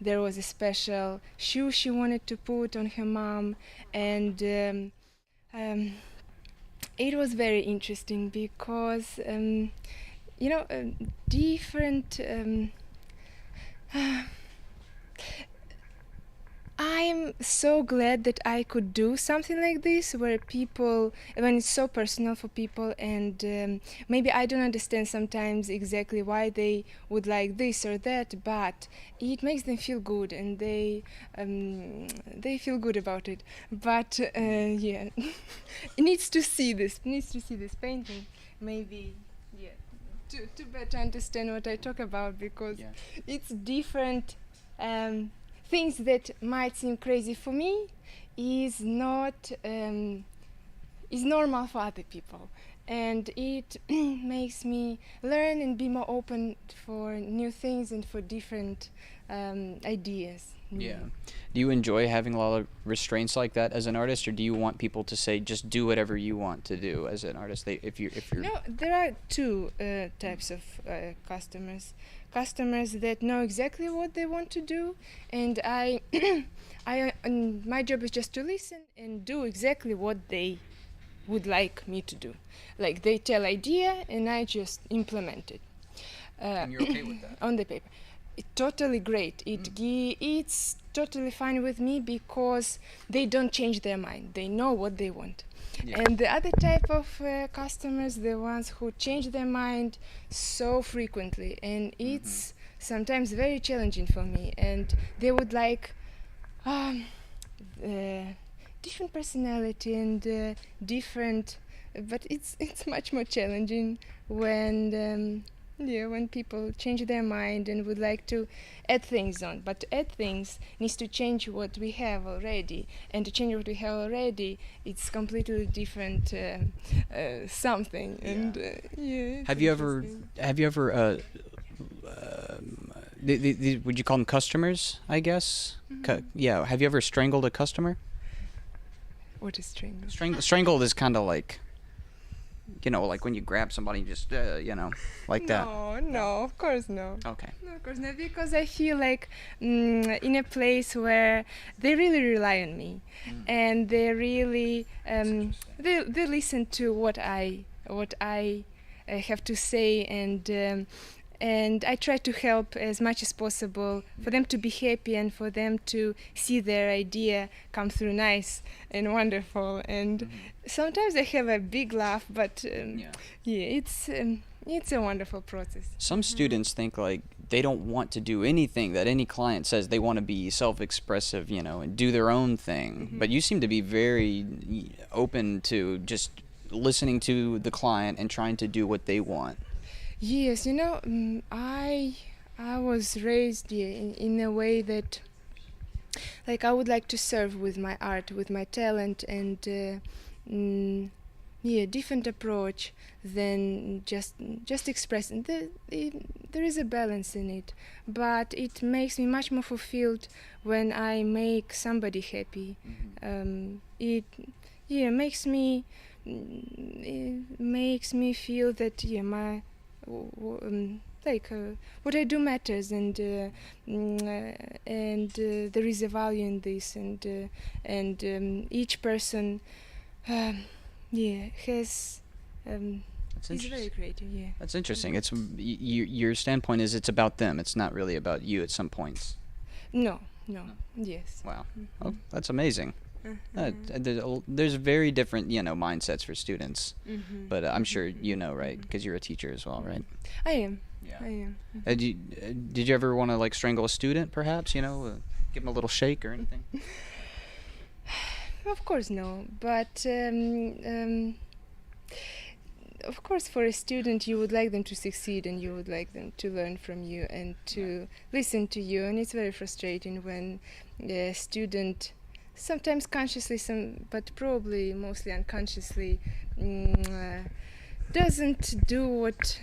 S6: there was a special shoe she wanted to put on her mom, and it was very interesting because different I'm so glad that I could do something like this, where people, when it's so personal for people, and maybe I don't understand sometimes exactly why they would like this or that, but it makes them feel good, and they feel good about it. But yeah, it needs to see this painting, maybe. Yeah, to better understand what I talk about, because it's different. Things that might seem crazy for me is not is normal for other people, and it makes me learn and be more open for new things and for different ideas.
S2: Yeah. Do you enjoy having a lot of restraints like that as an artist, or do you want people to say just do whatever you want to do as an artist? If you're
S6: No, there are two types of customers. Customers that know exactly what they want to do, and my job is just to listen and do exactly what they would like me to do. Like, they tell idea and I just implement it.
S2: And you're okay with that?
S6: On the paper. Totally great. It's totally fine with me because they don't change their mind. They know what they want. Yeah. And the other type of customers, the ones who change their mind so frequently, and it's sometimes very challenging for me. And they would like different personality and different, but it's much more challenging when when people change their mind and would like to add things on. But to add things needs to change what we have already, and to change what we have already, it's completely different something. Yeah. And
S2: have you ever would you call them customers, I guess? Yeah. Have you ever strangled a customer?
S6: What is strangled?
S2: Strangled is kind of like, like when you grab somebody, just, like that.
S6: No, of course no.
S2: Okay.
S6: No, of course not, because I feel like in a place where they really rely on me, and they really they listen to what I have to say, and I try to help as much as possible for them to be happy and for them to see their idea come through nice and wonderful. And sometimes I have a big laugh, but it's a wonderful process.
S2: Some students think like they don't want to do anything that any client says. They want to be self-expressive, and do their own thing. But you seem to be very open to just listening to the client and trying to do what they want.
S6: Yes, I was raised in a way that, like, I would like to serve with my art, with my talent, and different approach than just expressing. There is a balance in it, but it makes me much more fulfilled when I make somebody happy. It makes me feel that my what I do matters, and there is a value in this, and each person has is very creative. Yeah,
S2: that's interesting. It's your standpoint is it's about them. It's not really about you at some points.
S6: No. Yes.
S2: Wow. Oh, that's amazing. There's very different, mindsets for students, but I'm sure right? Because you're a teacher as well, right?
S6: I am.
S2: Yeah. I am. Did you ever want to like strangle a student, perhaps? Give him a little shake or anything?
S6: Of course, no. But of course, for a student, you would like them to succeed, and you would like them to learn from you and to listen to you. And it's very frustrating when a student, sometimes consciously, but probably mostly unconsciously, doesn't do what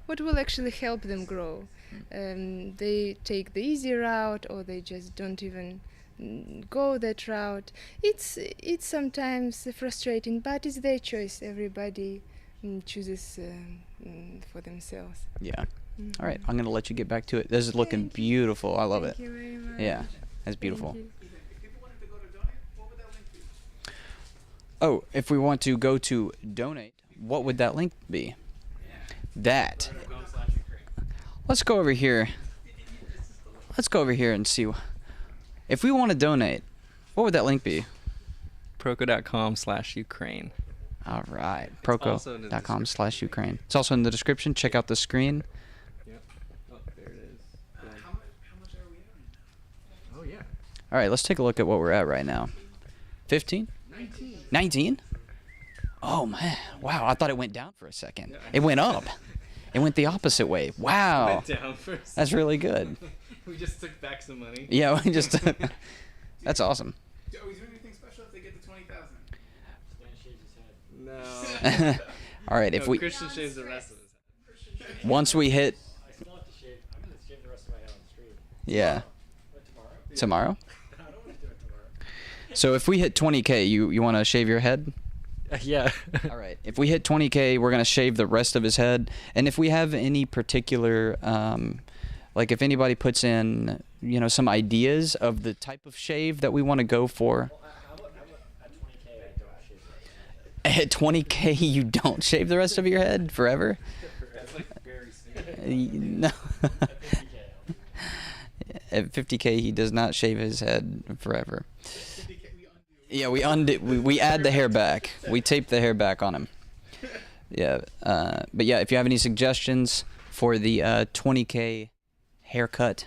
S6: will actually help them grow. They take the easy route, or they just don't even go that route. It's sometimes frustrating, but it's their choice. Everybody chooses for themselves.
S2: Yeah. All right, I'm gonna let you get back to it. This is looking beautiful. I love it.
S6: Thank you very much.
S2: Yeah, that's beautiful.
S7: If people wanted to go to donate, what would that link be?
S2: Oh, if we want to go to donate, what would that link be? That. Let's go over here. Let's go over here and see. If we want to donate, what would that link be?
S8: Proko.com/Ukraine.
S2: All right.
S8: Also in the
S2: Proko.com/Ukraine. It's also in the description. Check out the screen.
S8: Yep. Oh, there it is.
S7: How much are we at?
S8: Oh, yeah.
S2: All right, let's take a look at what we're at right now. 15?
S7: 19.
S2: 19? Oh, man. Wow, I thought it went down for a second. It went up. It went the opposite way. Wow.
S8: Went down for a second.
S2: That's really good.
S8: We just took back some money.
S2: Yeah, we just... That's awesome.
S7: Are we doing anything special if they get to 20,000?
S8: No.
S2: All right, if we...
S8: Christian shaves the rest of his head.
S2: Once we hit...
S13: I still have to shave. I'm going to shave the rest of my head on the street.
S2: Yeah.
S13: What, tomorrow?
S2: Tomorrow?
S13: I don't want to do it tomorrow.
S2: So if we hit 20K, you want to shave your head?
S13: Yeah.
S2: All right. If we hit 20K, we're going to shave the rest of his head. And if we have any particular... like if anybody puts in, some ideas of the type of shave that we want to go for.
S13: Well, at 20K, I don't shave.
S2: At 20K, you don't shave the rest of your head forever?
S8: That's like very soon.
S2: No. At 50K, he does not shave his head forever. Yeah, we add the hair back. We tape the hair back on him. Yeah. But yeah, if you have any suggestions for the 20K haircut,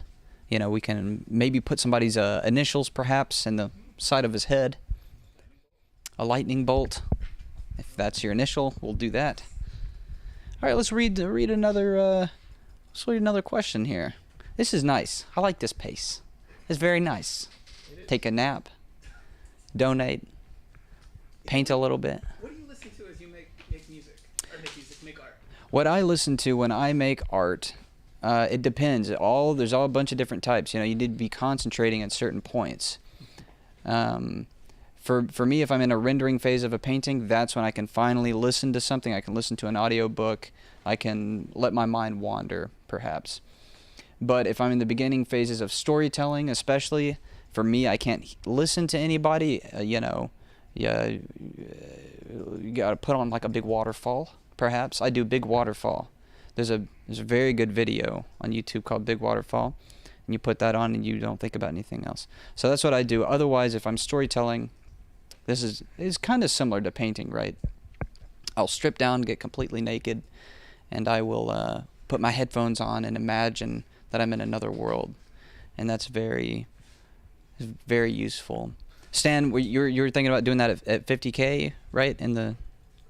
S2: we can maybe put somebody's initials perhaps in the side of his head. A lightning bolt. If that's your initial, we'll do that. All right, let's read another question here. This is nice. I like this pace. It's very nice. Take a nap, donate, paint a little bit.
S7: What do you listen to as you make music? Or make art?
S2: What I listen to when I make art, it depends. There's a bunch of different types. You need to be concentrating at certain points. For me, if I'm in a rendering phase of a painting, that's when I can finally listen to something. I can listen to an audiobook. I can let my mind wander, perhaps. But if I'm in the beginning phases of storytelling, especially, for me, I can't listen to anybody. You got to put on like a big waterfall, perhaps. I do big waterfall. There's a very good video on YouTube called Big Waterfall, and you put that on and you don't think about anything else. So that's what I do. Otherwise, if I'm storytelling, this is kind of similar to painting, right? I'll strip down, get completely naked, and I will put my headphones on and imagine that I'm in another world, and that's very useful. Stan, you're thinking about doing that at 50K, right?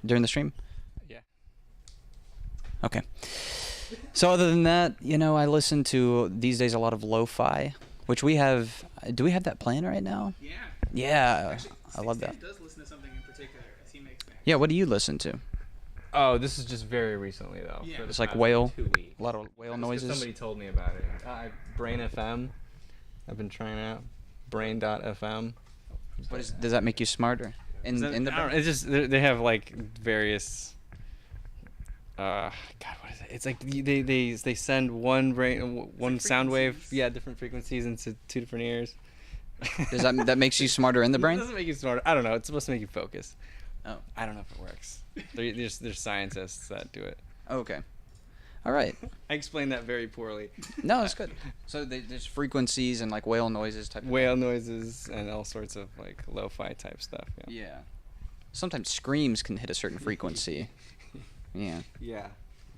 S2: During the stream?
S8: Yeah.
S2: Okay. So other than that, I listen to these days a lot of lo-fi, which we have. Do we have that playing right now?
S7: Yeah.
S2: Yeah.
S7: Actually,
S2: I love that.
S7: Stan does listen to something in particular as he makes things.
S2: Yeah. What do you listen to?
S8: Oh, this is just very recently though.
S7: Yeah.
S8: For the
S2: It's like
S8: past
S2: whale.
S8: 2 weeks.
S2: A lot of whale
S8: Just 'cause
S2: noises.
S8: Somebody told me about it. Brain FM. I've been trying out. Brain.fm.
S2: Does that make you smarter? In the
S8: I don't, it's just they have like various. God, what is it? It's like they send one sound wave, different frequencies into 2 different ears.
S2: Does that makes you smarter in the brain?
S8: It doesn't make you smarter. I don't know. It's supposed to make you focus.
S2: Oh.
S8: I don't know if it works. There's scientists that do it.
S2: Okay. All right.
S8: I explained that very poorly.
S2: No, it's good. So there's frequencies and like whale noises type.
S8: Whale noises and all sorts of like lo-fi type stuff.
S2: Yeah. Sometimes screams can hit a certain frequency. Yeah.
S8: Yeah.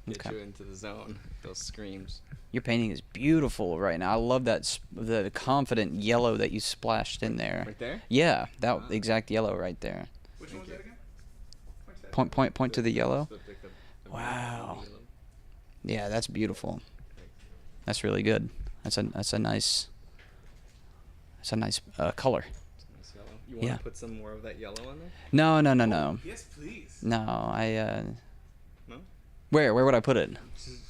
S8: Get
S2: Okay.
S8: you into the zone. Those screams.
S2: Your painting is beautiful right now. I love that the confident yellow that you splashed in there.
S8: Right there?
S2: Yeah, that exact yellow right there.
S7: Which one was that again?
S2: Point to the yellow.
S8: The
S2: Wow.
S8: yellow.
S2: Yeah, that's beautiful. That's really good. That's a nice color.
S8: Nice yellow. You want
S2: Yeah.
S8: to put some more of that yellow on there?
S2: No.
S7: Yes, please.
S2: No,
S8: No?
S2: Where would I put it?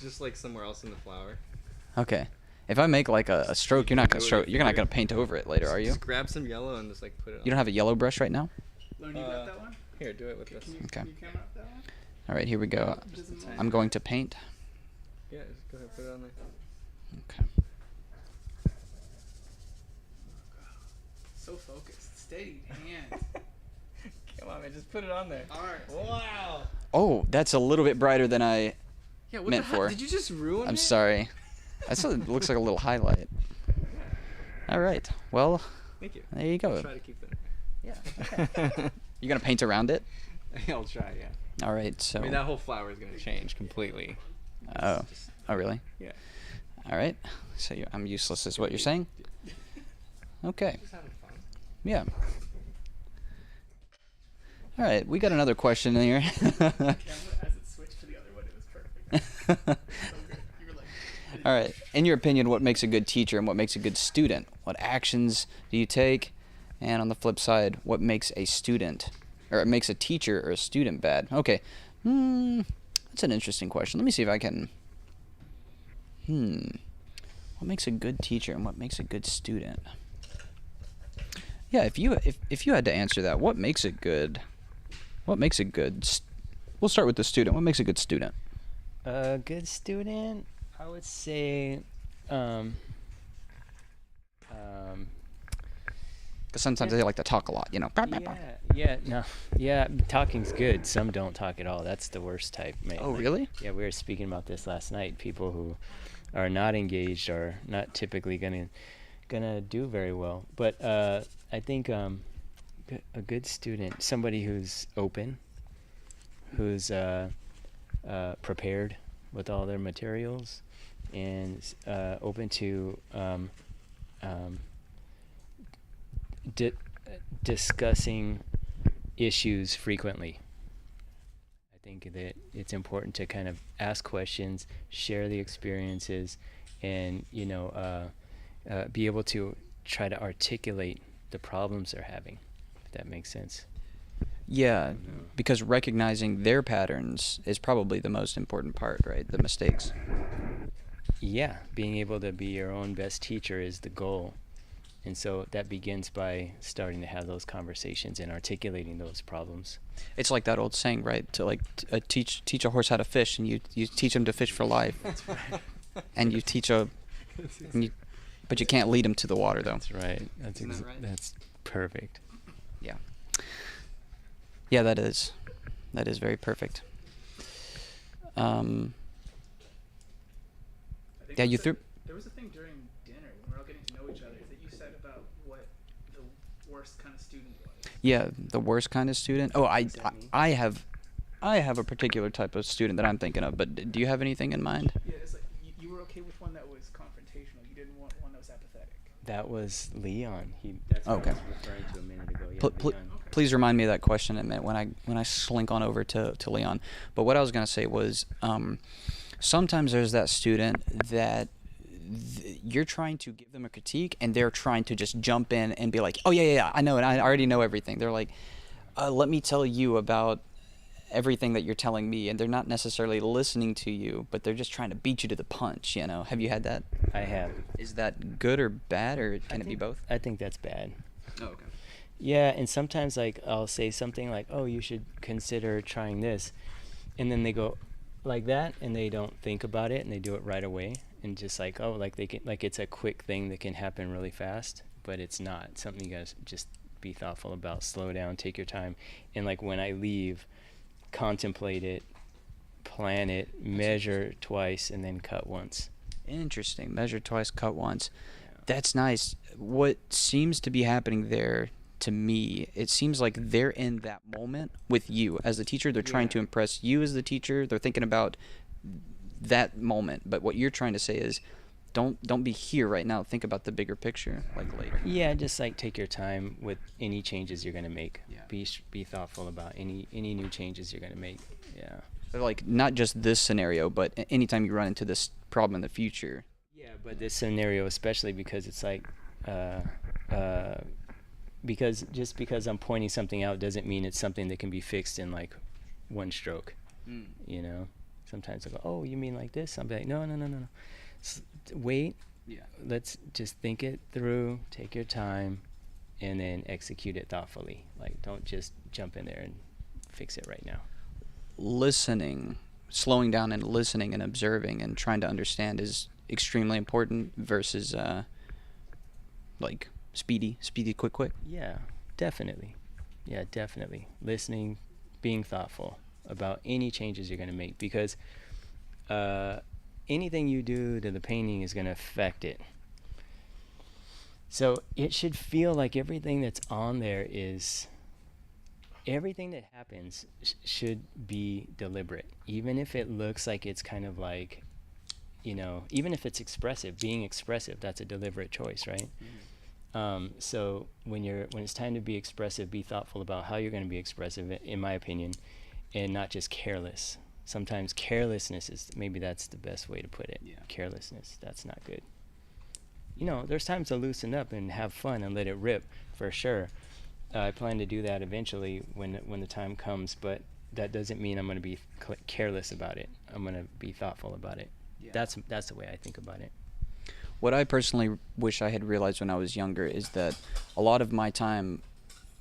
S8: Just like somewhere else in the flower.
S2: Okay. If I make like a stroke, you're not gonna paint over it later, are you?
S8: Just grab some yellow and just like put it on.
S2: You don't have a yellow brush right now?
S7: Lauren, you got that one?
S8: Here, do it with this.
S2: Okay.
S7: Can you camera up that one?
S2: All right, here we go. I'm going to paint.
S8: Yeah, just go ahead and put it on there.
S2: Okay.
S7: So focused. Steady hand.
S8: Come on, man, just put it on there.
S7: All right.
S8: Wow.
S2: Oh, that's a little bit brighter than I
S8: Yeah, what
S2: meant
S8: the heck?
S2: for.
S8: Did you just ruin it?
S2: I'm sorry. That's what it looks like a little highlight. All right. Well,
S8: Thank you.
S2: there you go.
S8: I'll try to keep it.
S2: Yeah. You gonna paint around it?
S8: I'll try, yeah.
S2: All right. So.
S8: I mean, that whole flower is going to change completely.
S2: Oh. Oh, really?
S8: Yeah.
S2: All right. So I'm useless, is what you're saying? Okay.
S8: Just having fun.
S2: Yeah. All right. We got another question in here.
S7: Camera, as it switched to the other one, it was perfect. So good. You were like.
S2: All right. In your opinion, what makes a good teacher and what makes a good student? What actions do you take? And on the flip side, what makes a student, or it makes a teacher or a student bad? Okay. That's an interesting question. Let me see if I can. What makes a good teacher and what makes a good student? Yeah, if you had to answer that, what makes it good? What makes a good? We'll start with the student. What makes a good student?
S15: A good student, I would say.
S2: Because sometimes they like to talk a lot, you know.
S15: Yeah, talking's good. Some don't talk at all. That's the worst type, mate.
S2: Oh, really?
S15: Yeah, we were speaking about this last night. People who are not engaged are not typically gonna do very well. But I think a good student, somebody who's open, who's prepared with all their materials, and open to discussing issues frequently. I think that it's important to kind of ask questions, share the experiences, and be able to try to articulate the problems they're having, if that makes sense.
S2: Yeah, because recognizing their patterns is probably the most important part, right? The mistakes.
S15: Yeah, being able to be your own best teacher is the goal. And so that begins by starting to have those conversations and articulating those problems.
S2: It's like that old saying, right? To teach a horse how to fish, and you teach him to fish for life.
S15: That's right.
S2: And you teach but you can't lead him to the water, though.
S15: That's right.
S2: Right?
S15: That's perfect.
S2: Yeah. Yeah, that is very perfect. Yeah, you threw.
S7: There was a thing during dinner when we were all getting to know each other that you said about what the worst kind of student was.
S2: Yeah, the worst kind of student. Oh, I have a particular type of student that I'm thinking of. But do you have anything in mind?
S7: Yeah, it's like you were okay with one that was confrontational. You didn't want one that was apathetic.
S15: That was Leon. That's what
S2: Okay.
S15: I was referring to a minute ago. Yeah, Leon.
S2: Please remind me of that question in a minute when I slink on over to Leon. But what I was gonna say was, sometimes there's that student that you're trying to give them a critique and they're trying to just jump in and be like, oh yeah, I know it. I already know everything. They're like, let me tell you about everything that you're telling me, and they're not necessarily listening to you, but they're just trying to beat you to the punch, you know. Have you had that?
S15: I have.
S2: Is that good or bad, or can it be both?
S15: I think that's bad.
S2: Oh, okay.
S15: Yeah, and sometimes I'll say something like, oh, you should consider trying this, and then they go like that, and they don't think about it, and they do it right away, and just like, oh, like they can, like it's a quick thing that can happen really fast, but it's not. Something you guys just be thoughtful about, slow down, take your time, and like when I leave, contemplate it, plan it, measure twice, and then cut once.
S2: Interesting. Measure twice, cut once. Yeah. That's nice. What seems to be happening there, to me, it seems like they're in that moment with you as the teacher. They're trying to impress you as the teacher. They're thinking about that moment. But what you're trying to say is, don't be here right now. Think about the bigger picture, like later.
S4: Yeah, just like take your time with any changes you're gonna make.
S2: Yeah.
S4: Be thoughtful about any new changes you're gonna make. Yeah.
S2: Like not just this scenario, but anytime you run into this problem in the future.
S4: Yeah, but this scenario especially, because it's like, because just because I'm pointing something out doesn't mean it's something that can be fixed in like one stroke. You know, sometimes I go, oh, you mean like this? I'll be like, no. Wait. Yeah. Let's just think it through. Take your time, and then execute it thoughtfully. Like, don't just jump in there and fix it right now.
S2: Listening, slowing down and listening and observing and trying to understand is extremely important versus like speedy, quick.
S4: Yeah, definitely. Yeah, definitely. Listening, being thoughtful about any changes you're going to make, because anything you do to the painting is going to affect it. So it should feel like everything that's on there is, everything that happens should be deliberate, even if it looks like it's kind of like, you know, even if it's expressive, being expressive, that's a deliberate choice, right? So when it's time to be expressive, be thoughtful about how you're going to be expressive, in my opinion, and not just careless. Sometimes carelessness is, maybe that's the best way to put it. Yeah. Carelessness, that's not good. You know, there's times to loosen up and have fun and let it rip, for sure. I plan to do that eventually when the time comes, but that doesn't mean I'm going to be careless about it. I'm going to be thoughtful about it. Yeah. That's the way I think about it.
S2: What I personally wish I had realized when I was younger is that a lot of my time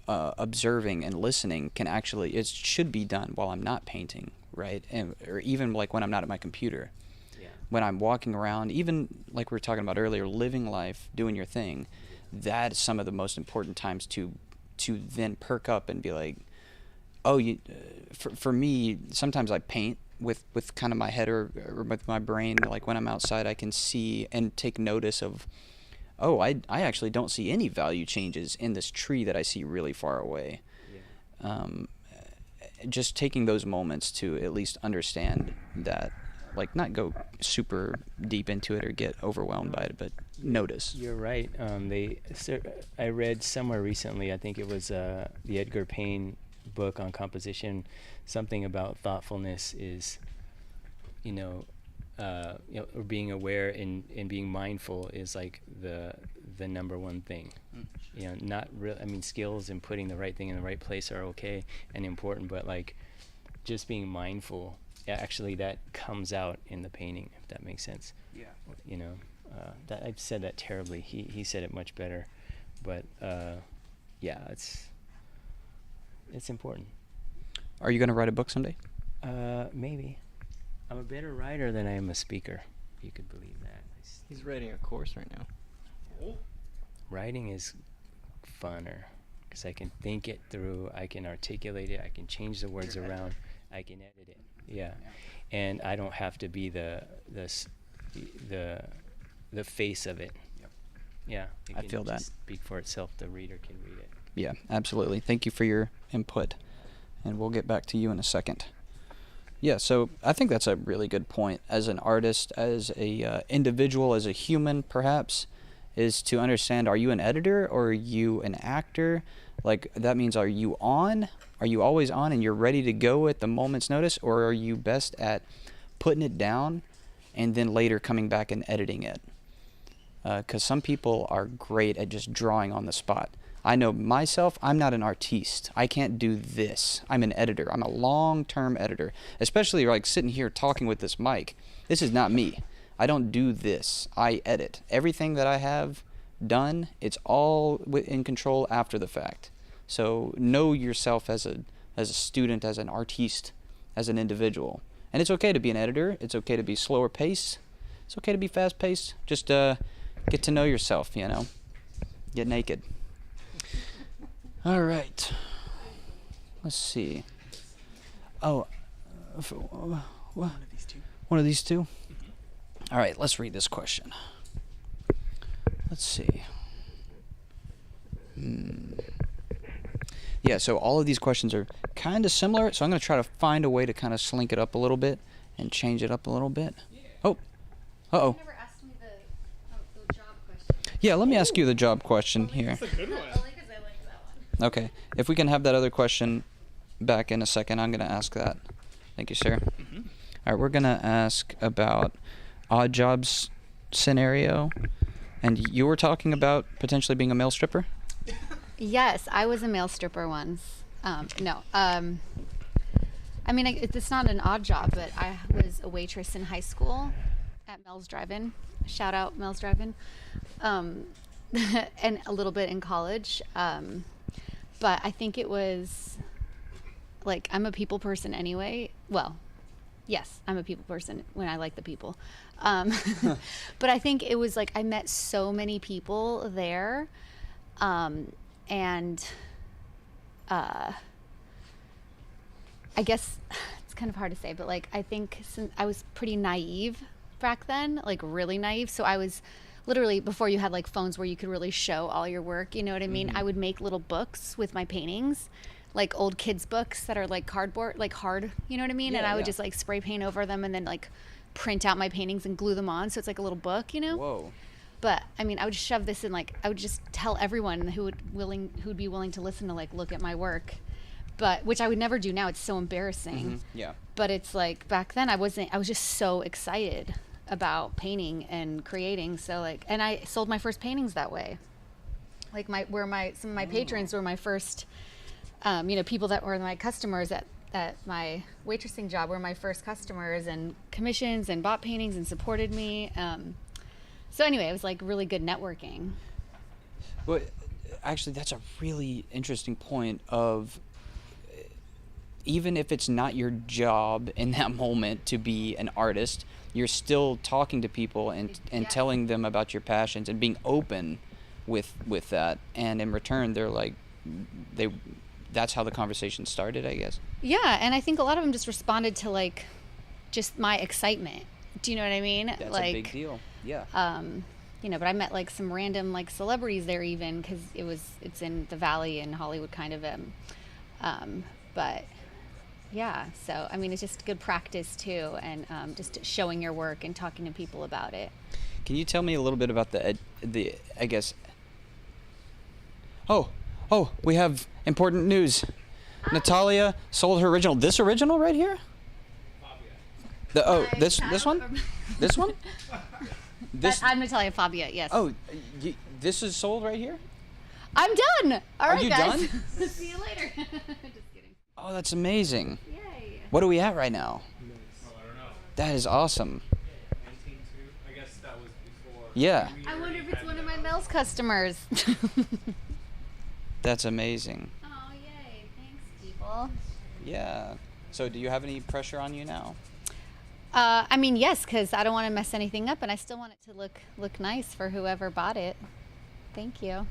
S2: observing and listening it should be done while I'm not painting, right? Or even like when I'm not at my computer. Yeah. When I'm walking around, even like we were talking about earlier, living life, doing your thing, that's some of the most important times to then perk up and be like, oh, for me, sometimes I paint with kind of my head or with my brain. Like when I'm outside, I can see and take notice of, oh, I actually don't see any value changes in this tree that I see really far away. Yeah. Just taking those moments to at least understand that, like not go super deep into it or get overwhelmed by it, but notice.
S4: You're right. I read somewhere recently, I think it was the Edgar Payne book on composition, something about thoughtfulness is, or being aware and being mindful is like the number one thing. Not real. I mean, skills and putting the right thing in the right place are okay and important, but like just being mindful, actually that comes out in the painting, if that makes sense. Yeah. That I've said that terribly. He said it much better, but yeah, it's important.
S2: Are you going to write a book someday?
S4: Maybe. I'm a better writer than I am a speaker. You could believe that.
S8: He's writing a course right now.
S4: Writing is funner because I can think it through. I can articulate it. I can change the words around. I can edit it. Yeah. And I don't have to be the face of it. Yep. Yeah.
S2: I feel that.
S4: Speak for itself. The reader can read it.
S2: Yeah, absolutely. Thank you for your input, and we'll get back to you in a second. Yeah, so I think that's a really good point. As an artist, as a individual, as a human, perhaps, is to understand: are you an editor or are you an actor? Like that means, are you on? Are you always on and you're ready to go at the moment's notice, or are you best at putting it down and then later coming back and editing it? Because some people are great at just drawing on the spot. I know myself, I'm not an artiste. I can't do this. I'm an editor. I'm a long-term editor. Especially like sitting here talking with this mic. This is not me. I don't do this. I edit. Everything that I have done, it's all in control after the fact. So know yourself as a student, as an artiste, as an individual. And it's okay to be an editor. It's okay to be slower paced. It's okay to be fast paced. Just get to know yourself, Get naked. All right. Let's see. Oh, one of these two. One of these two? Mm-hmm. All right, let's read this question. Let's see. Yeah, so all of these questions are kind of similar, so I'm going to try to find a way to kind of slink it up a little bit and change it up a little bit. Oh, uh-oh.
S5: You never asked me the job question.
S2: Yeah, let me ask you the job question here.
S7: That's a good one.
S5: Only because I like that one.
S2: Okay, if we can have that other question back in a second, I'm going to ask that. Thank you, sir. All right, we're going to ask about odd jobs scenario. And you were talking about potentially being a male stripper?
S5: Yes, I was a male stripper once. No. I mean, it's not an odd job, but I was a waitress in high school at Mel's Drive-In. Shout out Mel's Drive-In. And a little bit in college. But I think it was, like, I'm a people person anyway. Well, yes, I'm a people person when I like the people. But I think it was like I met so many people there. And I guess it's kind of hard to say, but like I think since I was pretty naive back then, like really naive. So I was literally, before you had like phones where you could really show all your work, you know what I mean? I would make little books with my paintings, like old kids books that are like cardboard, like hard, you know what I mean?
S2: Yeah,
S5: and I would just like spray paint over them and then like print out my paintings and glue them on. So it's like a little book, you know?
S2: Whoa.
S5: But I mean, I would shove this in, like, I would just tell everyone who would be willing to listen to, like, look at my work, but which I would never do now. It's so embarrassing.
S2: Yeah.
S5: But it's like back then I was just so excited about painting and creating. So like, and I sold my first paintings that way. Like some of my patrons were my first, people that were my customers at my waitressing job were my first customers and commissions and bought paintings and supported me. So anyway, it was like really good networking.
S2: Well, actually, that's a really interesting point of even if it's not your job in that moment to be an artist, you're still talking to people and telling them about your passions and being open with that. And in return, they're like, that's how the conversation started, I guess.
S5: Yeah, and I think a lot of them just responded to like just my excitement. Do you know what I mean?
S2: That's
S5: like,
S2: a big deal. Yeah.
S5: But I met like some random like celebrities there even because it's in the Valley in Hollywood kind of. But yeah, so I mean it's just good practice too, and just showing your work and talking to people about it.
S2: Can you tell me a little bit about the I guess? Oh, we have important news. Natalia sold her original. This original right here? This one? This one?
S5: I'm Natalia Fabia, yes.
S2: Oh, this is sold right here?
S5: I'm done. All right,
S2: you
S5: guys.
S2: done?
S5: See you later. Just kidding.
S2: Oh, that's amazing.
S5: Yay.
S2: What are we at right now?
S8: Oh, I don't know.
S2: That is awesome.
S8: 19.2. I guess that was before.
S2: Yeah.
S5: I wonder if it's one of my Mel's customers.
S2: That's amazing.
S5: Oh, yay. Thanks, people.
S2: Yeah. So do you have any pressure on you now?
S5: I mean, yes, because I don't want to mess anything up, and I still want it to look nice for whoever bought it. Thank you.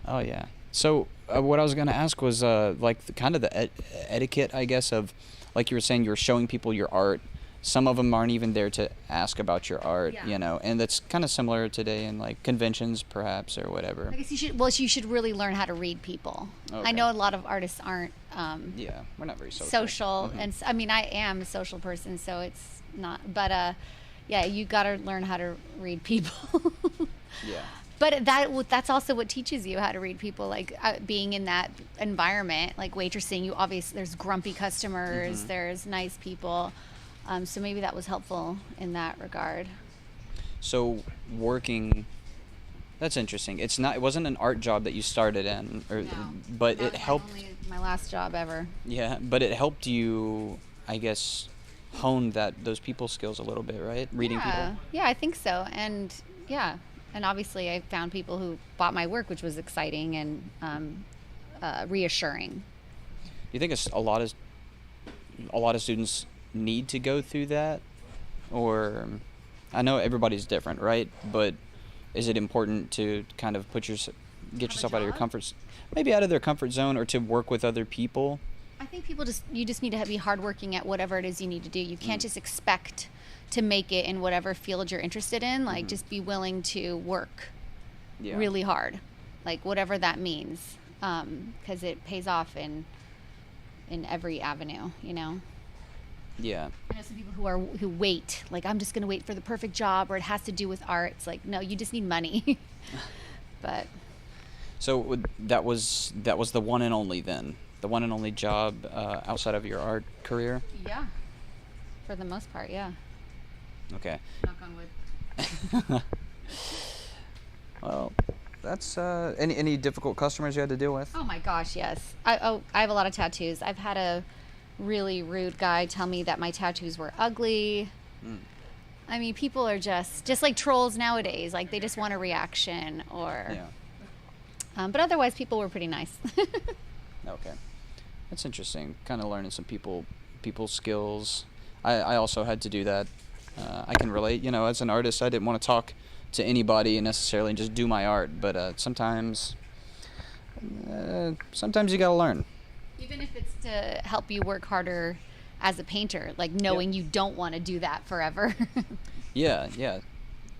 S2: Oh, yeah. So what I was going to ask was kind of the etiquette, I guess, of, like you were saying, you were showing people your art. Some of them aren't even there to ask about your art, and that's kind of similar today in like conventions perhaps or whatever.
S5: I guess you should really learn how to read people.
S2: Okay.
S5: I know a lot of artists aren't
S2: yeah, we're not very social.
S5: Social, and I mean, I am a social person, so it's not, but yeah, you got to learn how to read people.
S2: Yeah.
S5: But that's also what teaches you how to read people, like being in that environment, like waitressing. There's grumpy customers, there's nice people. So maybe that was helpful in that regard.
S2: So working, that's interesting. It wasn't an art job that you started in, but it helped.
S5: My last job ever.
S2: Yeah, but it helped you, I guess, hone those people skills a little bit, right? Reading people.
S5: Yeah, I think so, and yeah, and obviously I found people who bought my work, which was exciting and reassuring.
S2: You think a lot of students need to go through that, or I know everybody's different, right? But is it important to kind of get yourself out of your maybe out of their comfort zone, or to work with other people?
S5: I think you just need to be hardworking at whatever it is you need to do. You can't just expect to make it in whatever field you're interested in. Like just be willing to work really hard, like whatever that means, because it pays off in every avenue, you know.
S2: Yeah.
S5: I know some people who wait, like I'm just gonna wait for the perfect job, or it has to do with art. It's like, no, you just need money. But
S2: So that was the one and only then, the one and only job outside of your art career.
S5: yeah, for the most part, yeah.
S2: Okay.
S5: Knock on wood.
S2: Well, that's any difficult customers you had to deal with?
S5: Oh my gosh, yes. I have a lot of tattoos. I've had a really rude guy tell me that my tattoos were ugly. I mean, people are just like trolls nowadays. Like they just want a reaction, or.
S2: Yeah.
S5: But otherwise, people were pretty nice.
S2: Okay, that's interesting. Kind of learning some people skills. I also had to do that. I can relate. You know, as an artist, I didn't want to talk to anybody and necessarily just do my art. But sometimes you gotta learn.
S5: Even if it's to help you work harder as a painter, like knowing you don't want to do that forever.
S2: Yeah,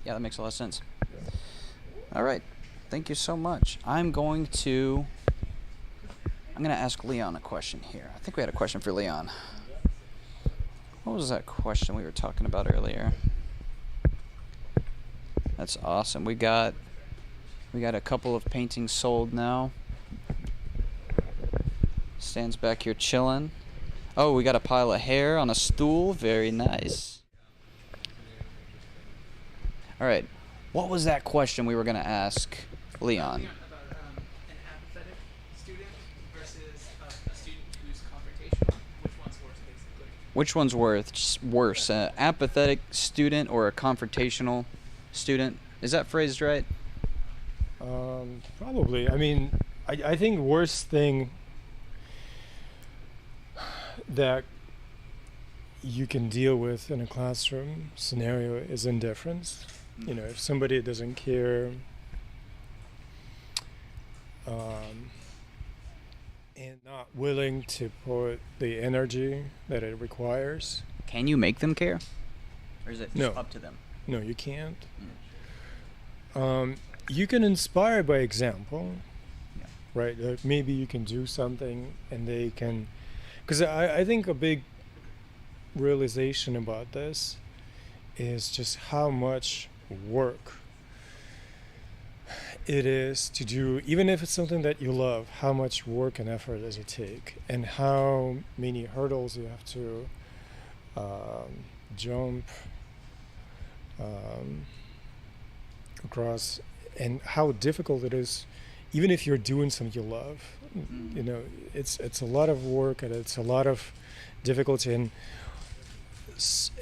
S2: that makes a lot of sense. All right, thank you so much. I'm gonna ask Leon a question here. I think we had a question for Leon. What was that question we were talking about earlier? That's awesome. We got a couple of paintings sold now. Stan's back here chilling. Oh, we got a pile of hair on a stool. Very nice. All right. What was that question we were going to ask Leon?
S7: About an apathetic student versus a student who's confrontational. Which one's worse, basically?
S2: Which one's worse, an apathetic student or a confrontational student? Is that phrased right?
S3: Probably. I mean, I think the worst thing that you can deal with in a classroom scenario is indifference. You know, if somebody doesn't care, and not willing to put the energy that it requires.
S2: Can you make them care? Or is it just
S3: No.
S2: up to them?
S3: No, you can't. You can inspire by example, right? Like maybe you can do something and they can, because I think a big realization about this is just how much work it is to do, even if it's something that you love, how much work and effort does it take, and how many hurdles you have to jump across, and how difficult it is, even if you're doing something you love. You know, it's a lot of work and it's a lot of difficulty, and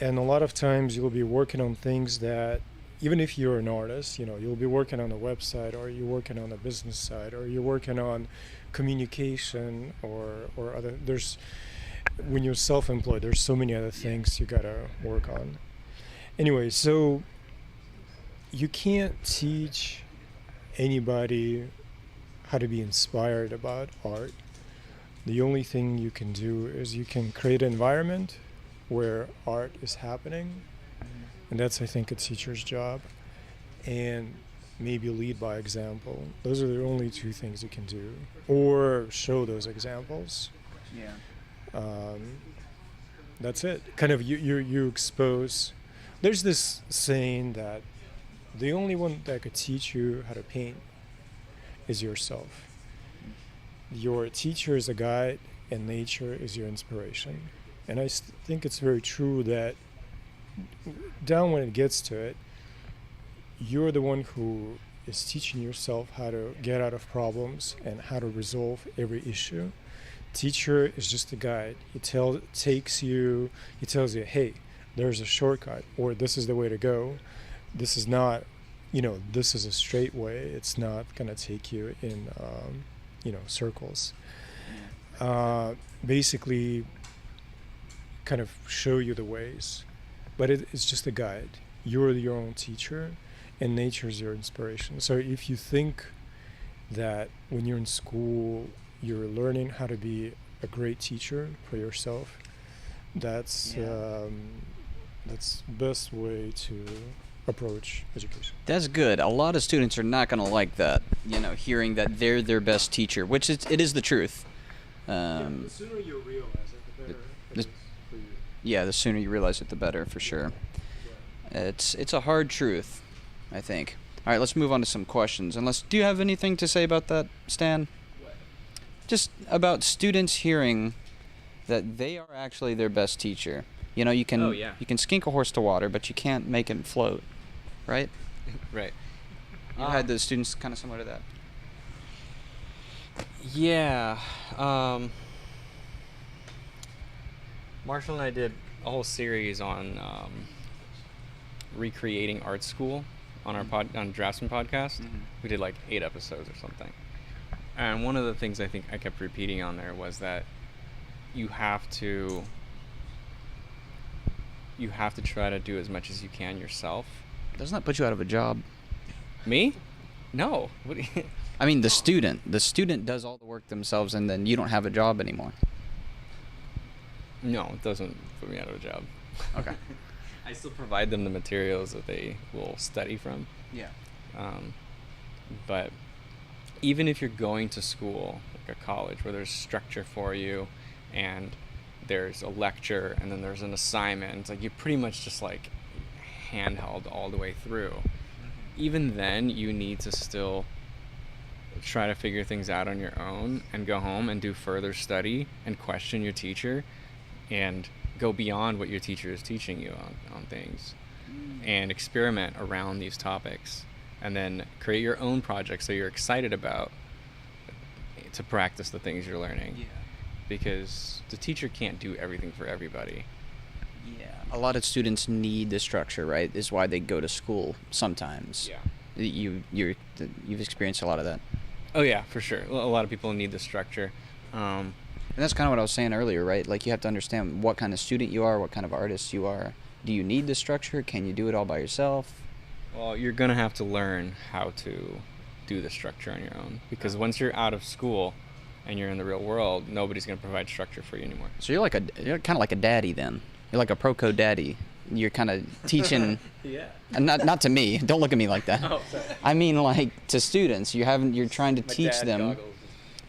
S3: a lot of times you'll be working on things that, even if you're an artist, you know, you'll be working on a website, or you're working on a business side, or you're working on communication, or other. When you're self-employed, there's so many other things you gotta work on. Anyway, so you can't teach anybody how to be inspired about art. The only thing you can do is you can create an environment where art is happening, and that's, I think, a teacher's job, and maybe lead by example. Those are the only two things you can do, or show those examples.
S2: Yeah.
S3: That's it. Kind of you expose. There's this saying that the only one that could teach you how to paint is yourself. Your teacher is a guide, and nature is your inspiration. And I think it's very true that down when it gets to it, you're the one who is teaching yourself how to get out of problems and how to resolve every issue. Teacher is just a guide. He tells you, hey, there's a shortcut, or this is the way to go. This is not, this is a straight way. It's not gonna take you in, circles. Basically, kind of show you the ways, but it's just a guide. You're your own teacher, and nature's your inspiration. So if you think that when you're in school you're learning how to be a great teacher for yourself, that's the best way to approach education.
S2: That's good. A lot of students are not going to like that, hearing that they're their best teacher, which it is the truth.
S3: The sooner you realize it, the better it is for you.
S2: Yeah, the sooner you realize it, the better, for sure. It's a hard truth, I think. All right, let's move on to some questions. Do you have anything to say about that, Stan? What? Just about students hearing that they are actually their best teacher. You know, you can you can skink a horse to water, but you can't make it float, right?
S8: Right.
S2: You had the students kind of similar to that.
S8: Yeah. Marshall and I did a whole series on recreating art school on our on Draftsman podcast. We did like 8 episodes or something. And one of the things I think I kept repeating on there was that you have to try to do as much as you can yourself.
S2: Doesn't that put you out of a job?
S8: Me? No. What do you
S2: I mean, the student does all the work themselves, and then you don't have a job anymore.
S8: No, it doesn't put me out of a job.
S2: Okay.
S8: I still provide them the materials that they will study from.
S2: Yeah.
S8: But even if you're going to school, like a college, where there's structure for you, and there's a lecture, and then there's an assignment, it's like you're pretty much just like handheld all the way through. Even then, you need to still try to figure things out on your own and go home and do further study and question your teacher and go beyond what your teacher is teaching you on things and experiment around these topics and then create your own projects that you're excited about to practice the things you're learning. Because the teacher can't do everything for everybody.
S2: Yeah. A lot of students need the structure, right? Is why they go to school sometimes.
S8: Yeah.
S2: You've experienced a lot of that.
S8: Oh yeah, for sure. A lot of people need the structure.
S2: And that's kind of what I was saying earlier, right? Like, you have to understand what kind of student you are, what kind of artist you are. Do you need the structure? Can you do it all by yourself?
S8: Well, you're going to have to learn how to do the structure on your own. Because once you're out of school and you're in the real world, nobody's going to provide structure for you anymore.
S2: So you're kind of like a daddy then. You're like a Proko daddy. You're kind of teaching.
S8: Yeah.
S2: And not to me. Don't look at me like that.
S8: Oh, sorry.
S2: I mean, like, to students. You're trying to teach them.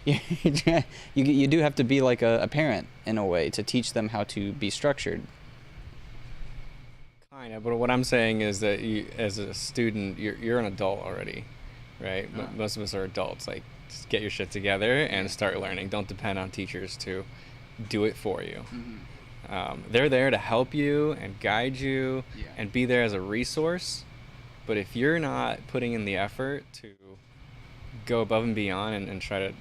S2: You do have to be like a parent in a way to teach them how to be structured.
S8: Kind of, but what I'm saying is that you, as a student, you're an adult already, right? Most of us are adults. Like, just get your shit together and start learning. Don't depend on teachers to do it for you. They're there to help you and guide you and be there as a resource. But if you're not putting in the effort to go above and beyond and try to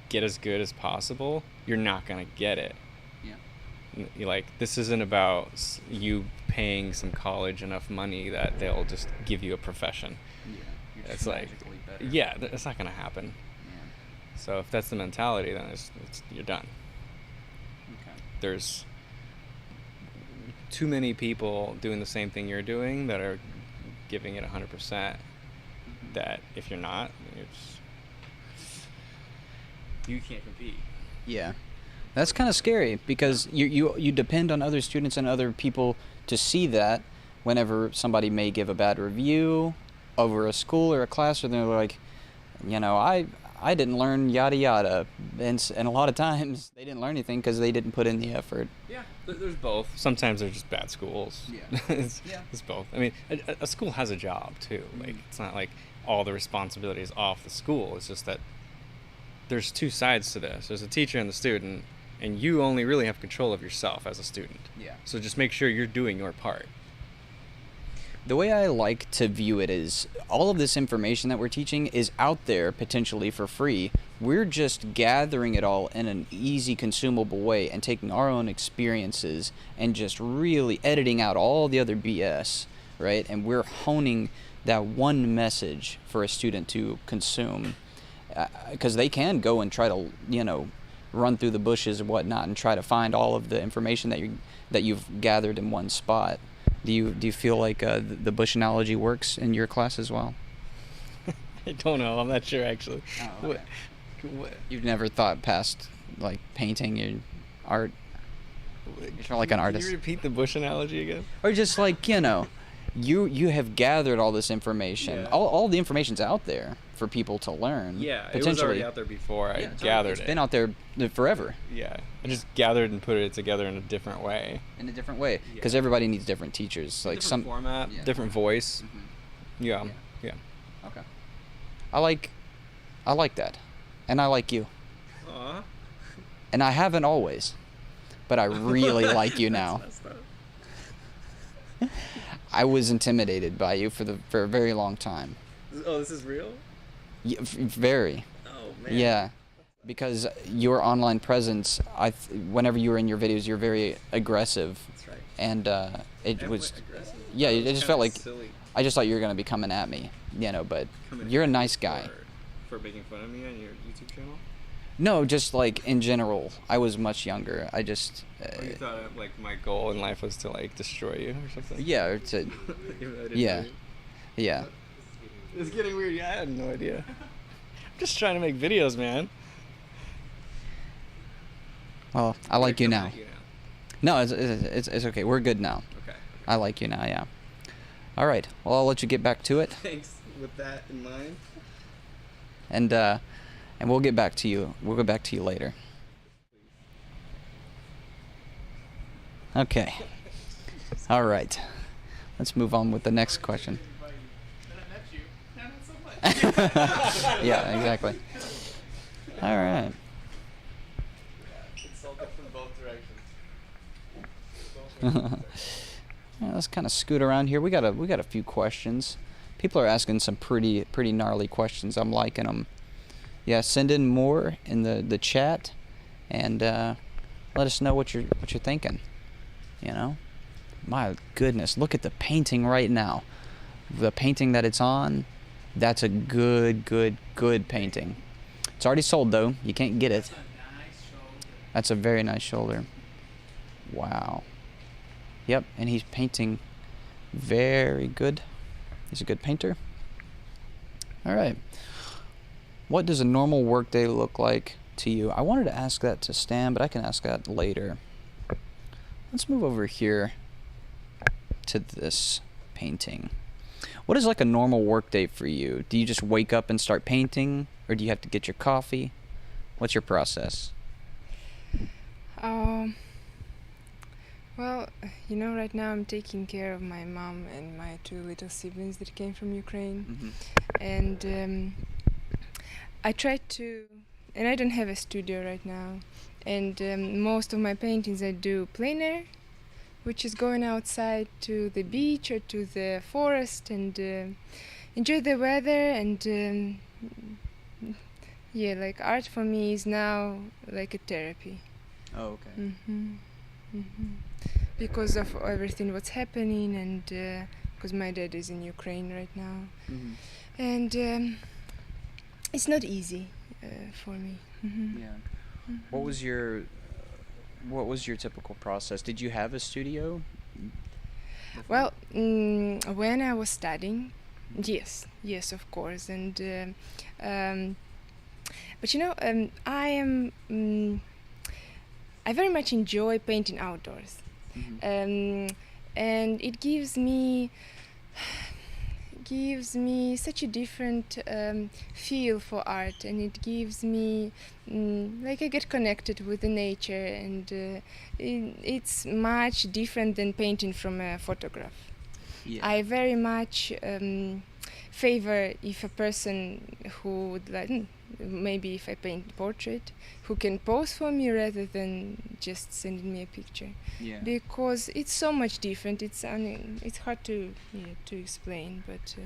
S8: get as good as possible, you're not going to get it. Like, this isn't about you paying some college enough money that they'll just give you a profession. It's like, it's not going to happen. So if that's the mentality, then you're done. There's too many people doing the same thing you're doing that are giving it 100%. That if you're not, you can't compete.
S2: Yeah. That's kind of scary because you depend on other students and other people to see that whenever somebody may give a bad review over a school or a class, or they're like, I didn't learn yada yada, and a lot of times they didn't learn anything because they didn't put in the effort.
S8: Yeah, there's both. Sometimes they're just bad schools. Yeah, it's both. I mean, a school has a job too. Like, it's not like all the responsibility is off the school. It's just that there's two sides to this. There's the teacher and the student, and you only really have control of yourself as a student.
S2: Yeah.
S8: So just make sure you're doing your part.
S2: The way I like to view it is all of this information that we're teaching is out there potentially for free. We're just gathering it all in an easy, consumable way and taking our own experiences and just really editing out all the other BS, right? And we're honing that one message for a student to consume, because they can go and try to, run through the bushes and whatnot and try to find all of the information that you've gathered in one spot. Do you feel like the bush analogy works in your class as well?
S8: I don't know. I'm not sure, actually.
S2: Oh, okay. You've never thought past, like, painting and art? You're like an artist.
S8: Can you repeat the bush analogy again?
S2: Or just like, you have gathered all this information.
S8: Yeah.
S2: All the information's out there for people to learn.
S8: Yeah, it was
S2: potentially.
S8: already out there before I
S2: Yeah, it's
S8: gathered
S2: It's
S8: it.
S2: been out there forever.
S8: Yeah, I just gathered and put it together in a different way.
S2: In a different way, because everybody needs different teachers. Like
S8: Different format, different voice. Yeah.
S2: Okay. I like that, and I like you.
S8: Aw.
S2: And I haven't always, but I really like you now. I was intimidated by you for a very long time.
S8: Oh, this is real?
S2: Yeah, very.
S8: Oh man.
S2: Yeah, because your online presence, whenever you were in your videos, you're very aggressive.
S8: That's right.
S2: And it was,
S8: aggressive?
S2: yeah, it just felt like,
S8: Silly.
S2: I just thought you were gonna be coming at me, but you're a nice guy.
S8: For making fun of me on your YouTube channel?
S2: No, just like in general, I was much younger. I just.
S8: You thought like my goal in life was to like destroy you or something?
S2: Yeah, or to. Yeah. Yeah.
S8: It's getting weird. Yeah, I had no idea. I'm just trying to make videos, man.
S2: Well, I like you now. No, it's okay. We're good now.
S8: Okay.
S2: I like you now. Yeah. All right. Well, I'll let you get back to it.
S8: Thanks. With that in mind.
S2: And we'll get back to you. We'll get back to you later. Okay. All right. Let's move on with the next question. Yeah, exactly. All right.
S8: It's all good from both directions.
S2: Yeah, let's kind of scoot around here. We got a few questions. People are asking some pretty gnarly questions. I'm liking them. Yeah, send in more in the chat, and let us know what you're thinking. You know, my goodness, look at the painting right now. The painting that it's on, that's a good painting. It's already sold though. You can't get it. That's a very nice shoulder. Wow. Yep, and he's painting very good. He's a good painter. All right. What does a normal workday look like to you? I wanted to ask that to Stan, but I can ask that later. Let's move over here to this painting. What is like a normal workday for you? Do you just wake up and start painting, or do you have to get your coffee? What's your process?
S6: Well, right now I'm taking care of my mom and my two little siblings that came from Ukraine. And I try to, and I don't have a studio right now, and most of my paintings I do plein air, which is going outside to the beach or to the forest and enjoy the weather. And yeah, like art for me is now like a therapy.
S2: Oh, okay.
S6: Because of everything what's happening, and because my dad is in Ukraine right now. And it's not easy for me.
S2: Yeah. What was your typical process? Did you have a studio?
S6: Well, when I was studying, yes, of course. And but I very much enjoy painting outdoors. And it gives me such a different feel for art, and it gives me like I get connected with the nature, and it's much different than painting from a photograph.
S2: Yeah.
S6: I very much favor if a person who would like, maybe if I paint portrait, who can pose for me rather than just sending me a picture.
S2: Yeah.
S6: Because it's so much different. It's hard to explain, but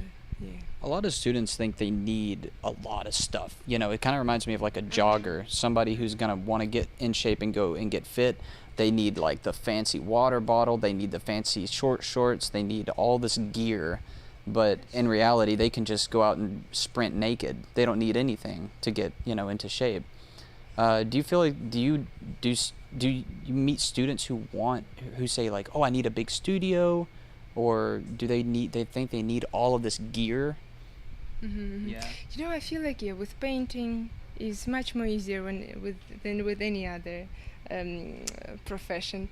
S6: yeah.
S2: A lot of students think they need a lot of stuff. It kind of reminds me of like a jogger, somebody who's gonna want to get in shape and go and get fit. They need like the fancy water bottle, they need the fancy short shorts, they need all this gear. But in reality, they can just go out and sprint naked. They don't need anything to get, into shape. Do you feel like do you meet students who say like, oh, I need a big studio, or do they think they need all of this gear?
S6: Yeah. I feel like with painting is much more easier than with any other profession,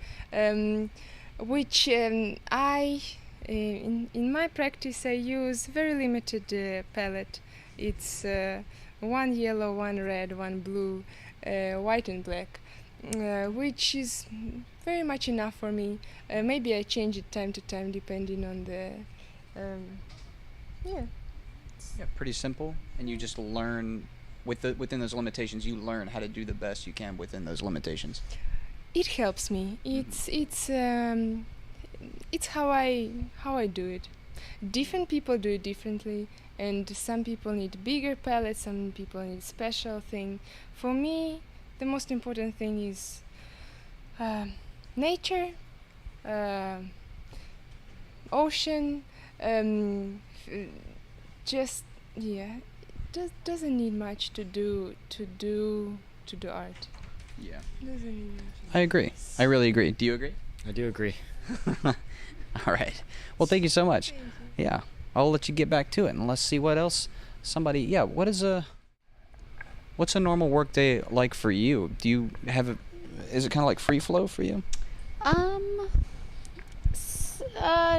S6: which I In my practice, I use very limited palette. It's one yellow, one red, one blue, white and black, which is very much enough for me. Maybe I change it time to time depending on the yeah.
S2: Yeah, pretty simple, and you just learn within those limitations. You learn how to do the best you can within those limitations.
S6: It helps me. It's how I do it. Different people do it differently, and some people need bigger palettes, some people need special thing. For me, the most important thing is nature, ocean, just doesn't need much to do art.
S2: Yeah.
S6: Doesn't need much.
S2: I agree. I really agree. Do you agree?
S13: I do agree.
S2: All right. Well, thank you so much. Yeah. I'll let you get back to it, and let's see what else somebody. Yeah. What's a normal work day like for you? Do you have is it kind of like free flow for you?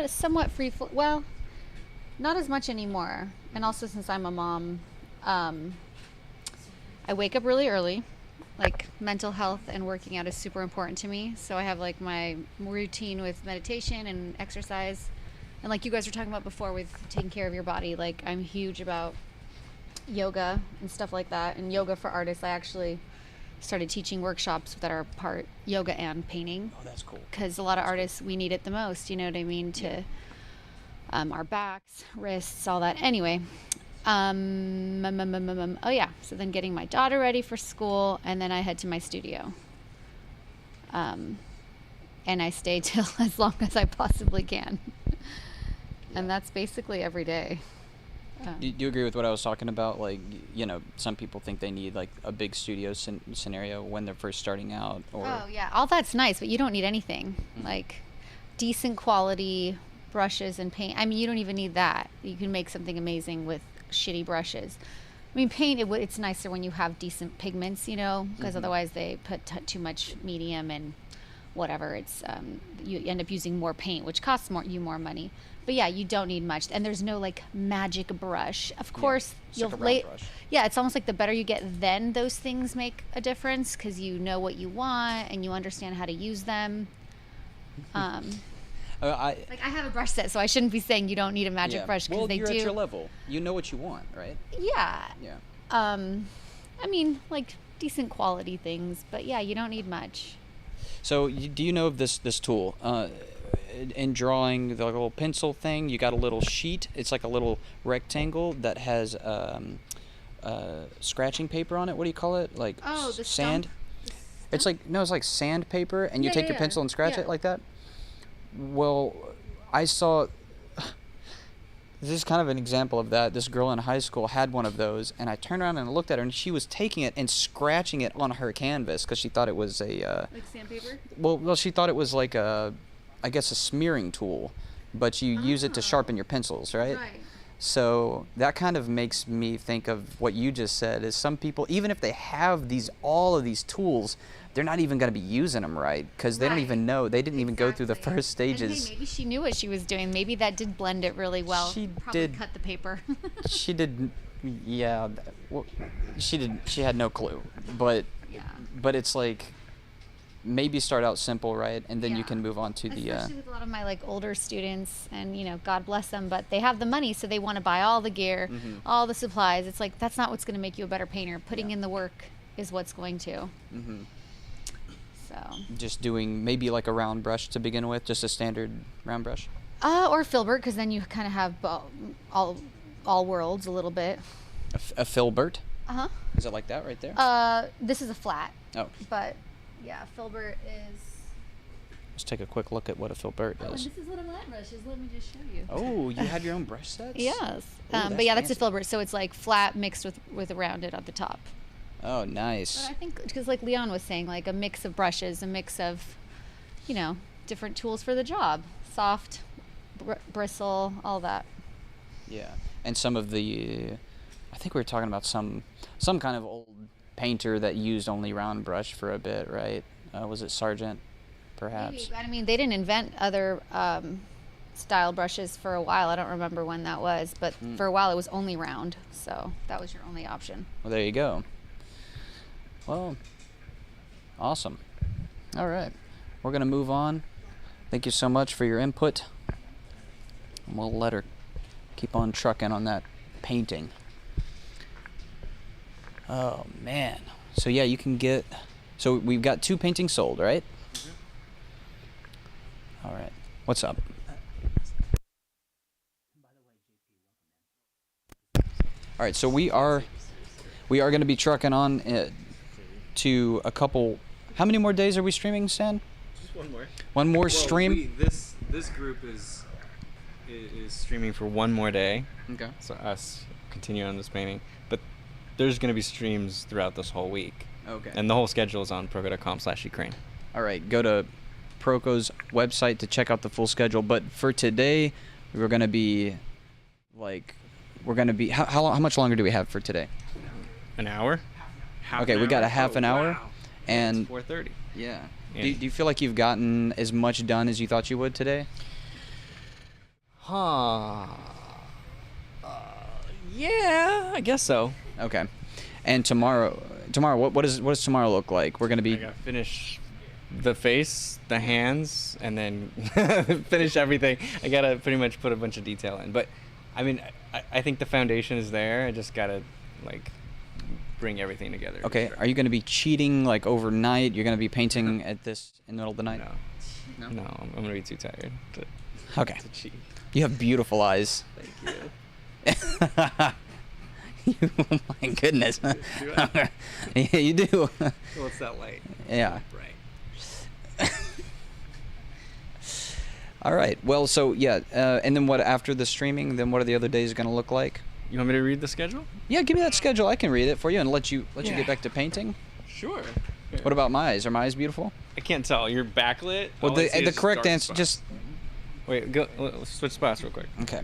S5: Somewhat free flow. Well, not as much anymore. And also, since I'm a mom, I wake up really early. Like, mental health and working out is super important to me. So I have like my routine with meditation and exercise. And like you guys were talking about before with taking care of your body, like I'm huge about yoga and stuff like that. And yoga for artists, I actually started teaching workshops that are part yoga and painting.
S2: Oh, that's cool.
S5: Because a lot of artists, we need it the most, you know what I mean? To our backs, wrists, all that. Anyway, oh yeah, so then getting my daughter ready for school, and then I head to my studio. And I stay till as long as I possibly can. And that's basically every day.
S2: Do you agree with what I was talking about? Like, you know, some people think they need like a big studio scenario when they're first starting out. Or
S5: Oh yeah, all that's nice, but you don't need anything. Like decent quality brushes and paint. I mean, you don't even need that. You can make something amazing with shitty brushes. I mean, paint, it's nicer when you have decent pigments, you know, because otherwise they put too much medium and whatever. It's you end up using more paint, which costs more money. But yeah, you don't need much, and there's no like magic brush. Of course, you'll yeah, it's almost like the better you get, then those things make a difference because you know what you want and you understand how to use them. Like I have a brush set, so I shouldn't be saying you don't need a magic brush because they do.
S2: Well, you're at your level. You know what you want, right?
S5: Yeah.
S2: Yeah.
S5: I mean, like decent quality things, but yeah, you don't need much.
S2: So, do you know of this tool? In drawing the little pencil thing, you got a little sheet. It's like a little rectangle that has scratching paper on it. What do you call it? Like
S5: the
S2: sand? It's like it's like sandpaper, and you take your pencil and scratch it like that. Well, I saw. This is kind of an example of that. This girl in high school had one of those, and I turned around and looked at her, and she was taking it and scratching it on her canvas because she thought it was a.
S5: Like sandpaper?
S2: Well, she thought it was like I guess a smearing tool, but you use it to sharpen your pencils, right?
S5: Right.
S2: So that kind of makes me think of what you just said, is some people, even if they have all of these tools, they're not even going to be using them right because they don't even know. They didn't even go through the first stages.
S5: And hey, maybe she knew what she was doing. Maybe that did blend it really well.
S2: She
S5: Probably
S2: did.
S5: cut the paper.
S2: She did, yeah. Well, she did. She had no clue, but it's like maybe start out simple, right, and then you can move on to the.
S5: Especially with a lot of my like older students, and you know, God bless them, but they have the money, so they want to buy all the gear, all the supplies. It's like that's not what's going to make you a better painter. Putting in the work is what's going to. So.
S2: Just doing maybe like a round brush to begin with, just a standard round brush.
S5: Or filbert, because then you kind of have all worlds a little bit.
S2: A filbert.
S5: Is
S2: it like that right there?
S5: This is a flat.
S2: Oh.
S5: But yeah, filbert is.
S2: Let's take a quick look at what a filbert is.
S5: And this is one of my brushes. Let me just show you.
S2: Oh, you have your own brush sets?
S5: Yes.
S2: Ooh,
S5: but yeah, that's a filbert. So it's like flat mixed with a rounded at the top.
S2: Oh, nice.
S5: But I think, because like Leon was saying, like a mix of brushes, a mix of, you know, different tools for the job. Soft, bristle, all that.
S2: Yeah. And some of the, I think we were talking about some kind of old painter that used only round brush for a bit, right? Was it Sargent, perhaps?
S5: Maybe. I mean, they didn't invent other style brushes for a while. I don't remember when that was, but for a while it was only round. So that was your only option.
S2: Well, there you go. Well, awesome. All right. We're going to move on. Thank you so much for your input. And we'll let her keep on trucking on that painting. Oh, man. So, yeah, you can get... So, we've got 2 paintings sold, right? All right. What's up? All right, so we are going to be trucking on to a couple... How many more days are we streaming, Stan?
S8: Just one more.
S2: One more stream?
S8: This group is streaming for one more day.
S2: Okay.
S8: So us continue on this painting, but there's going to be streams throughout this whole week.
S2: Okay.
S8: And the whole schedule is on proko.com/Ukraine.
S2: All right, go to Proko's website to check out the full schedule. But for today, we're going to be how much longer do we have for today?
S8: An hour?
S2: Okay, we got a half an hour.
S8: Wow.
S2: And
S8: it's 4:30.
S2: Yeah. Do you feel like you've gotten as much done as you thought you would today?
S8: Yeah, I guess so.
S2: Okay. And tomorrow, what does tomorrow look like? We're gonna be.
S8: I gotta finish the face, the hands, and then finish everything. I gotta pretty much put a bunch of detail in, but I mean, I think the foundation is there. I just gotta bring everything together.
S2: Okay. Are you gonna be cheating overnight? You're gonna be painting at this in the middle of the night?
S8: No, I'm gonna be too tired
S2: Okay.
S8: to cheat.
S2: You have beautiful eyes.
S8: Thank you.
S2: Oh my goodness.
S8: Do I?
S2: Yeah, you do.
S8: What's that light?
S2: Yeah.
S8: Right.
S2: All right. Well, so yeah, and then what after the streaming? Then what are the other days going to look like?
S8: You want me to read the schedule?
S2: Yeah, give me that schedule. I can read it for you and let you get back to painting.
S8: Sure.
S2: What about my eyes? Are my eyes beautiful?
S8: I can't tell. You're backlit.
S2: Well,
S8: All I see
S2: the
S8: is
S2: correct
S8: dark
S2: answer
S8: spots.
S2: just.
S8: Wait. Go. Let's switch spots real quick.
S2: Okay.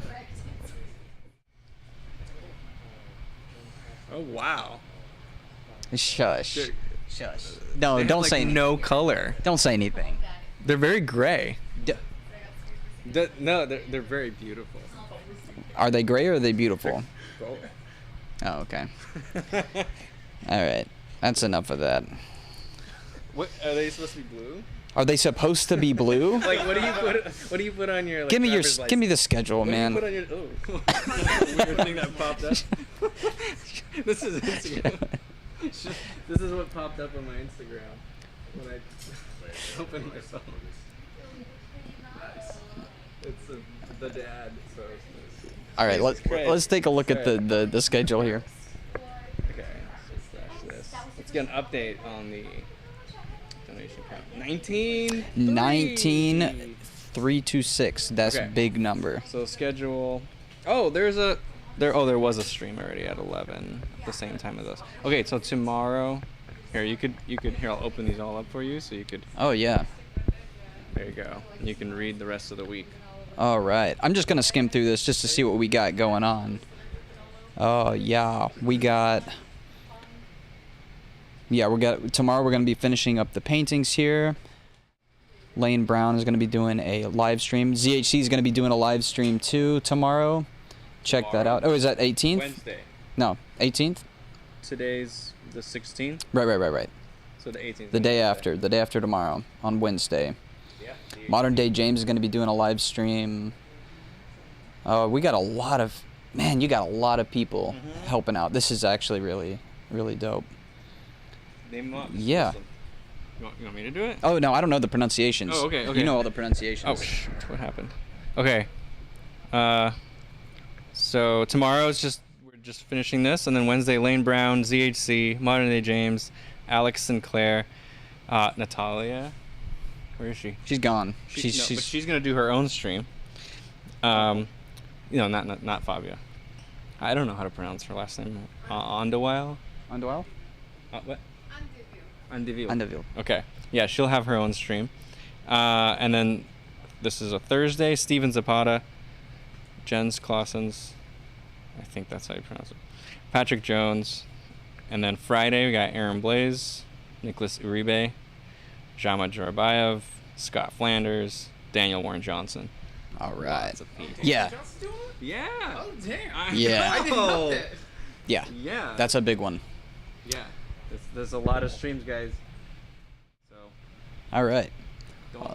S8: Oh wow.
S2: Shush.
S8: They're-
S2: Shush. No,
S8: they have,
S2: don't say
S8: no color.
S2: Don't say anything.
S8: They're very gray. No, they're very beautiful.
S2: Are they gray or are they beautiful?
S8: Both.
S2: Oh, okay. All right. That's enough of that.
S8: What are they supposed to be blue?
S2: Are they supposed to be blue?
S8: What do you put on your?
S2: Give me
S8: driver's
S2: the schedule,
S8: license?
S2: man.
S8: What do you put on your? Weird thing that popped up. This is Instagram. This is what popped up on my Instagram when I opened my phone. It's the dad. So
S2: All right, let's take a look at the schedule here.
S8: Okay, so slash this. Let's get an update on the donation count.
S2: 19,326. That's
S8: Okay.
S2: big number.
S8: So schedule. Oh, there was a stream already at 11 at the same time as us. Okay, so tomorrow, here you could here I'll open these all up for you so you could.
S2: Oh yeah.
S8: There you go. And you can read the rest of the week.
S2: All right. I'm just gonna skim through this just to see what we got going on. Oh yeah, we got. Yeah, tomorrow we're gonna be finishing up the paintings here. Lane Brown is gonna be doing a live stream. ZHC is gonna be doing a live stream too tomorrow. Check that out. Oh, is that 18th?
S8: Wednesday.
S2: No, 18th.
S8: Today's the 16th.
S2: Right.
S8: So the 18th.
S2: The day after tomorrow on Wednesday.
S8: Yeah.
S2: Modern Day James is going to be doing a live stream. We got you got a lot of people helping out. This is actually really, really dope.
S8: Name them up.
S2: Yeah.
S8: You want me to do it?
S2: Oh no, I don't know the pronunciations.
S8: Oh, okay.
S2: You know all the pronunciations.
S8: Oh, what happened? Okay. So tomorrow we're just finishing this, and then Wednesday, Lane Brown, ZHC, Modern Day James, Alex Sinclair, Natalia. Where is she?
S2: She's gone.
S8: But she's gonna do her own stream. Not Fabia. I don't know how to pronounce her last name. Aandewiel.
S2: Aandewiel?
S8: What? Aandewiel.
S2: Aandewiel.
S8: Okay. Yeah, she'll have her own stream. And then this is a Thursday. Steven Zapata, Jens Claessens. I think that's how you pronounce it. Patrick Jones. And then Friday we got Aaron Blaze, Nicholas Uribe, Jama Jarabayev, Scott Flanders, Daniel Warren Johnson.
S2: All right.
S8: Lots of painting.
S2: Yeah.
S8: Yeah.
S7: Oh damn.
S2: Yeah.
S7: I didn't know that.
S2: Yeah.
S8: Yeah.
S2: That's a big one.
S8: Yeah. There's a lot of streams, guys. So.
S2: All right.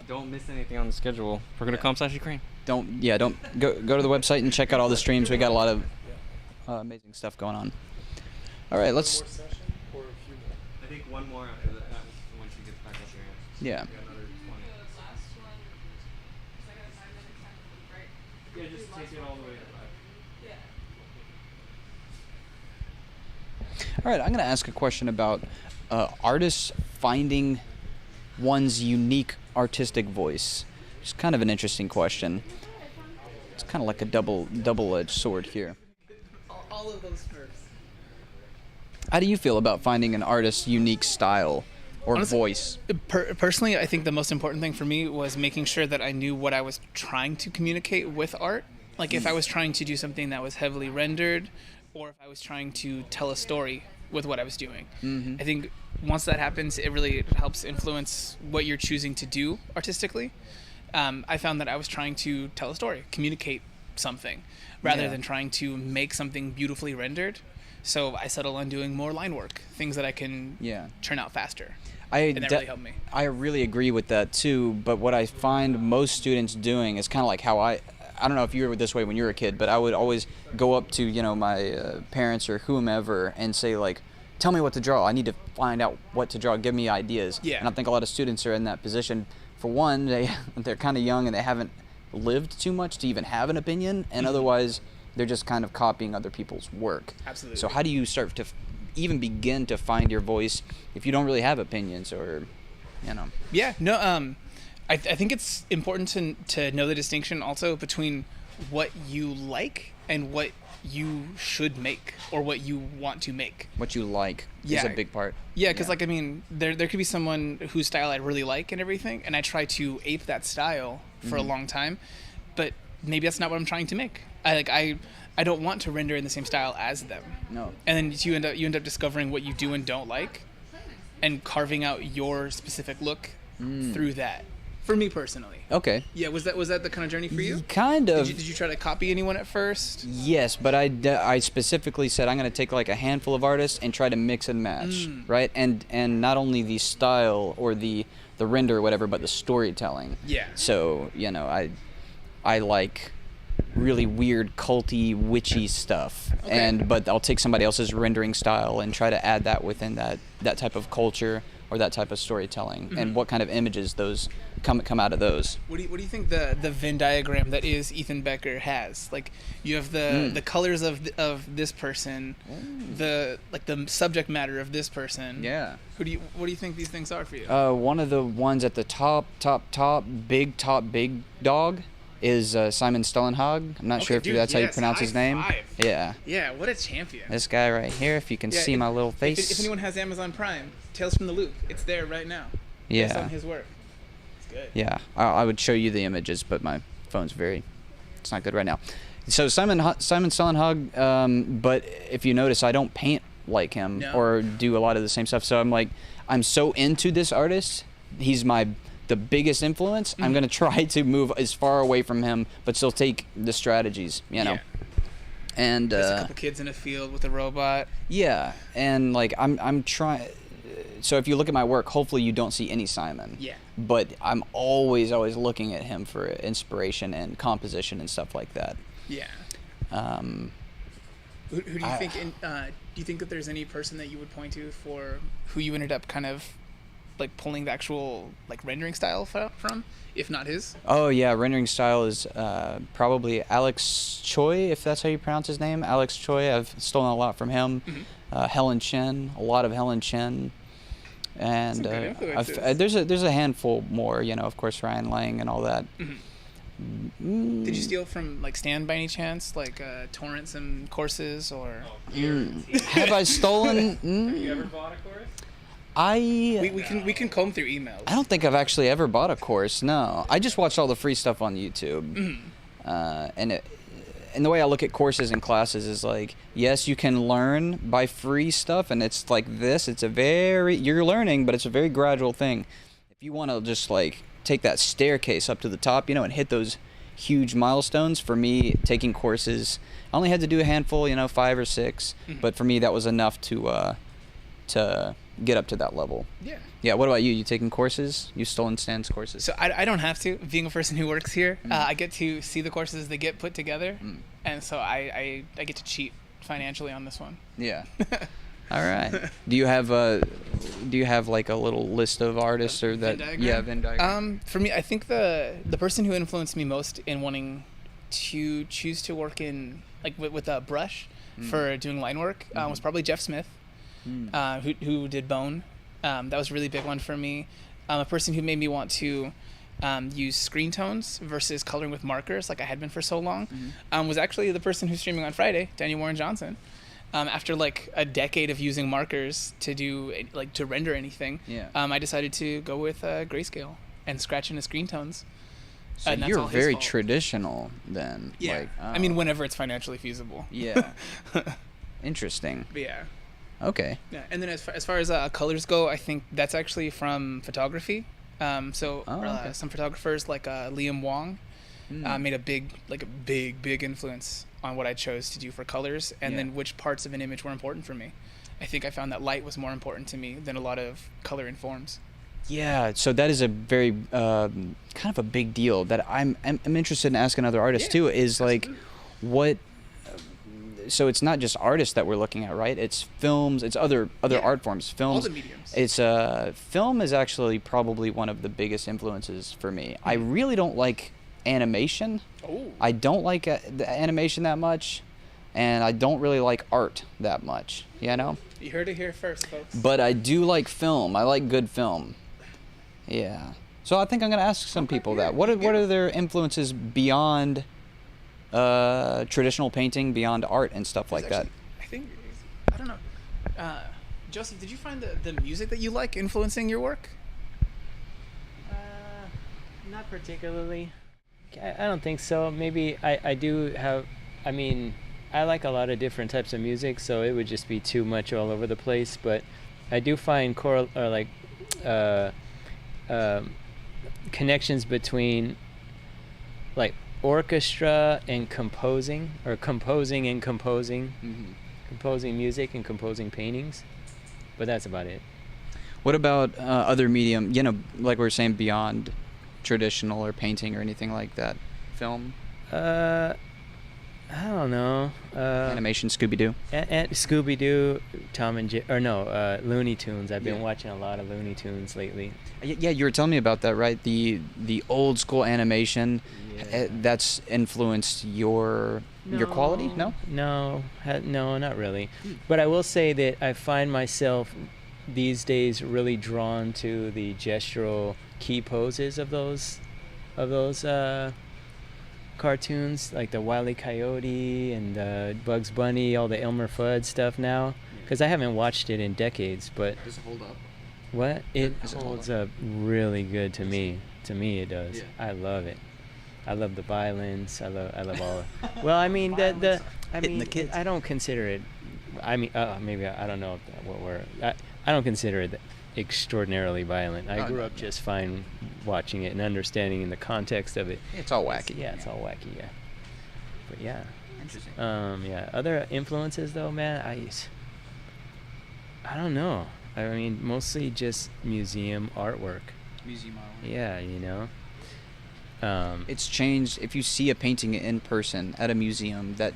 S8: Don't miss anything on the schedule. Proko.com/Ukraine.
S2: Don't go to the website and check out all the streams. We got a lot of amazing stuff going on. All right, let's.
S8: I think one more after that. Once she gets back up here.
S2: Yeah.
S8: We got another 20. Yeah, just take it all the way to 5.
S2: All right, I'm going to ask a question about artists finding one's unique artistic voice. It's kind of an interesting question. It's kind of like a double-edged sword here.
S7: All of those first.
S2: How do you feel about finding an artist's unique style or
S7: Honestly,
S2: voice?
S7: Personally, I think the most important thing for me was making sure that I knew what I was trying to communicate with art. Like if I was trying to do something that was heavily rendered, or if I was trying to tell a story with what I was doing. I think once that happens, it really helps influence what you're choosing to do artistically. I found that I was trying to tell a story, communicate something, rather than trying to make something beautifully rendered. So I settled on doing more line work, things that I can churn out faster. And that really helped me.
S2: I really agree with that too, but what I find most students doing is kind of like how I don't know if you were this way when you were a kid, but I would always go up to, you know, my parents or whomever and say like, tell me what to draw. I need to find out what to draw. Give me ideas.
S7: Yeah.
S2: And I think a lot of students are in that position. For one, they're kind of young and they haven't lived too much to even have an opinion, and otherwise they're just kind of copying other people's work.
S7: Absolutely.
S2: So how do you start to even begin to find your voice if you don't really have opinions or, you know?
S7: Yeah, no, I think it's important to know the distinction also between what you like and what you should make or what you want to make.
S2: What you like is a big part.
S7: Yeah, because like I mean, there could be someone whose style I really like and everything, and I try to ape that style for a long time, but maybe that's not what I'm trying to make. I don't want to render in the same style as them.
S2: No.
S7: And then you end up discovering what you do and don't like, and carving out your specific look through that. For me personally.
S2: Okay.
S7: Yeah, was that the kind of journey for you?
S2: Kind of.
S7: Did you try to copy anyone at first?
S2: Yes, but I specifically said I'm going to take like a handful of artists and try to mix and match, right? And not only the style or the render or whatever, but the storytelling.
S7: Yeah.
S2: So, you know, I like really weird culty witchy stuff, but I'll take somebody else's rendering style and try to add that within that type of culture or that type of storytelling, and what kind of images those come out of those.
S7: What do you think the Venn diagram that is Ethan Becker has? Like you have the colors of this person, the subject matter of this person.
S2: Yeah.
S7: What do you think these things are for you?
S2: One of the ones at the top big dog is Simon Stellenhag. I'm not sure if that's how you pronounce his name. Yeah.
S7: Yeah, what a champion.
S2: This guy right here, if you can see my little face.
S7: If anyone has Amazon Prime, Tales from the Loop, it's there right now.
S2: Yeah.
S7: Based on his work. It's good.
S2: Yeah, I would show you the images, but my phone's it's not good right now. So Simon Stellenhag, but if you notice, I don't paint like him or do a lot of the same stuff. So I'm so into this artist. He's the biggest influence. I'm gonna try to move as far away from him, but still take the strategies, you know. And
S7: just a couple kids in a field with a robot.
S2: Yeah, and like I'm trying. So if you look at my work, hopefully you don't see any Simon.
S7: Yeah.
S2: But I'm always looking at him for inspiration and composition and stuff like that.
S7: Yeah. Who do you think? Do you think that there's any person that you would point to for who you ended up kind of like pulling the actual like rendering style from, if not his?
S2: Oh yeah, rendering style is probably Alex Choi, if that's how you pronounce his name. Alex Choi. I've stolen a lot from him. Helen Chen, a lot of Helen Chen. And there's a handful more, you know, of course, Ryan Lang and all that.
S7: Did you steal from like Stan by any chance, like torrents and courses, or?
S2: Have I stolen?
S8: Have you ever bought a course?
S7: We can comb through emails.
S2: I don't think I've actually ever bought a course. No, I just watched all the free stuff on YouTube. And the way I look at courses and classes is like, yes, you can learn by free stuff, and it's like this. You're learning, but it's a very gradual thing. If you want to just like take that staircase up to the top, you know, and hit those huge milestones. For me, taking courses, I only had to do a handful, 5 or 6, but for me that was enough to get up to that level.
S7: Yeah.
S2: Yeah. What about you? You taking courses? You stolen Stan's courses?
S7: So I don't have to. Being a person who works here, I get to see the courses that get put together, and so I get to cheat financially on this one.
S2: Yeah. All right. Do you have like a little list of artists or that? Venn diagram.
S7: For me, I think the person who influenced me most in wanting to choose to work in like with a brush for doing line work was probably Jeff Smith, who did Bone. That was a really big one for me. A person who made me want to use screen tones versus coloring with markers like I had been for so long was actually the person who's streaming on Friday, Daniel Warren Johnson. After like a decade of using markers to do to render anything, I decided to go with grayscale and scratch into screen tones.
S2: So you're very traditional then.
S7: Yeah.
S2: Like,
S7: I mean, whenever it's financially feasible.
S2: Yeah. Interesting.
S7: But yeah.
S2: Okay.
S7: Yeah, and then as far as colors go, I think that's actually from photography. Some photographers like Liam Wong made a big influence on what I chose to do for colors, and then which parts of an image were important for me. I think I found that light was more important to me than a lot of color informs.
S2: Yeah, so that is a very kind of a big deal that I'm interested in asking other artists too. Is like, what? So it's not just artists that we're looking at, right? It's films, it's other art forms. Films.
S7: All the mediums.
S2: It's film is actually probably one of the biggest influences for me. I really don't like animation.
S7: Oh.
S2: I don't like the animation that much, and I don't really like art that much.
S7: You heard it here first, folks.
S2: But I do like film. I like good film. Yeah. So I think I'm gonna ask some people that. What are their influences beyond traditional painting, beyond art and stuff like that?
S7: I don't know. Joseph, did you find the music that you like influencing your work?
S15: Not particularly. I don't think so. Maybe I do have. I mean, I like a lot of different types of music, so it would just be too much all over the place. But I do find connections between like orchestra and composing, or composing and composing, composing music and composing paintings. But that's about it.
S2: What about other medium? Like we were saying, beyond traditional or painting or anything like that. Film.
S15: I don't know.
S2: Animation, Scooby-Doo.
S15: Scooby-Doo, Tom and Jerry, Looney Tunes. I've been watching a lot of Looney Tunes lately.
S2: Yeah, you were telling me about that, right? The old school animation that's influenced your quality. No,
S15: not really. But I will say that I find myself these days really drawn to the gestural key poses of those cartoons, like the Wile E. Coyote and Bugs Bunny, all the Elmer Fudd stuff now, because I haven't watched it in decades. But
S9: does it hold up?
S15: What? It holds up really good to me. To me, it does. Yeah. I love it. I love the violence. I love all. Well, I mean the kids. I don't consider it. I mean, maybe I don't know what we're. I don't consider it extraordinarily violent. I grew up just fine watching it and understanding in the context of it.
S2: It's all wacky.
S15: It's all wacky. Yeah. But yeah.
S2: Interesting.
S15: Yeah. Other influences though, man. I don't know. I mean, mostly just museum artwork.
S2: Museum artwork.
S15: Yeah,
S2: it's changed. If you see a painting in person at a museum, that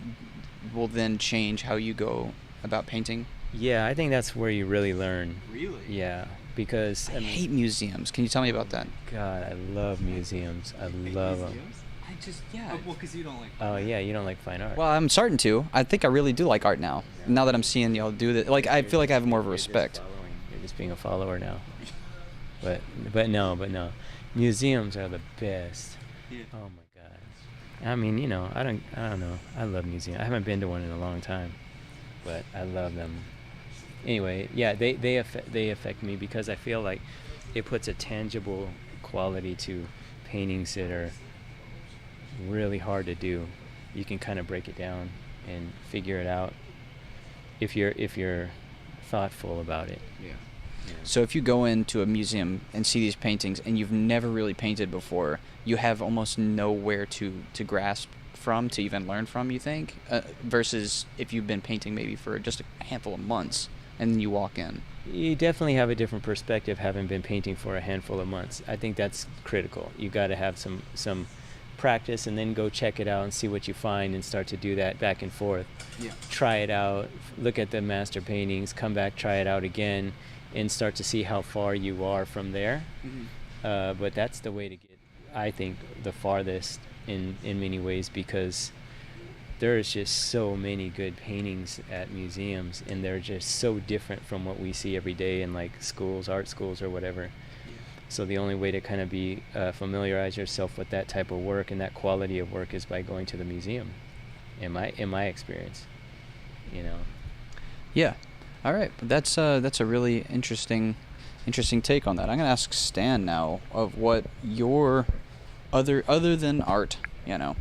S2: will then change how you go about painting.
S15: Yeah, I think that's where you really learn.
S2: Really?
S15: Yeah, because
S2: I hate museums. Can you tell me about that?
S15: God, I love museums. I love them.
S1: Well, because you don't like.
S15: Oh yeah, you don't like fine art.
S2: Well, I'm starting to. I think I really do like art now. Now that I'm seeing y'all do that, like I feel like I have more of a respect.
S15: You're just being a follower now. But no. Museums are the best.
S1: Yeah.
S15: Oh my God. I mean, I don't know. I love museums. I haven't been to one in a long time, but I love them. Anyway, yeah, they affect me because I feel like it puts a tangible quality to paintings that are really hard to do. You can kind of break it down and figure it out if you're thoughtful about it.
S2: Yeah. So if you go into a museum and see these paintings and you've never really painted before, you have almost nowhere to grasp from, to even learn from, you think, versus if you've been painting maybe for just a handful of months and then you walk in.
S15: You definitely have a different perspective having been painting for a handful of months. I think that's critical. You got to have some practice and then go check it out and see what you find and start to do that back and forth.
S2: Yeah.
S15: Try it out, look at the master paintings, come back, try it out again, and start to see how far you are from there. But that's the way to get, I think, the farthest in many ways, because there's just so many good paintings at museums, and they're just so different from what we see every day in like schools, art schools or whatever. So the only way to kind of be familiarize yourself with that type of work and that quality of work is by going to the museum, in my experience, you know.
S2: Yeah. All right. That's a really interesting take on that. I'm gonna ask Stan now of what your other than art, you know,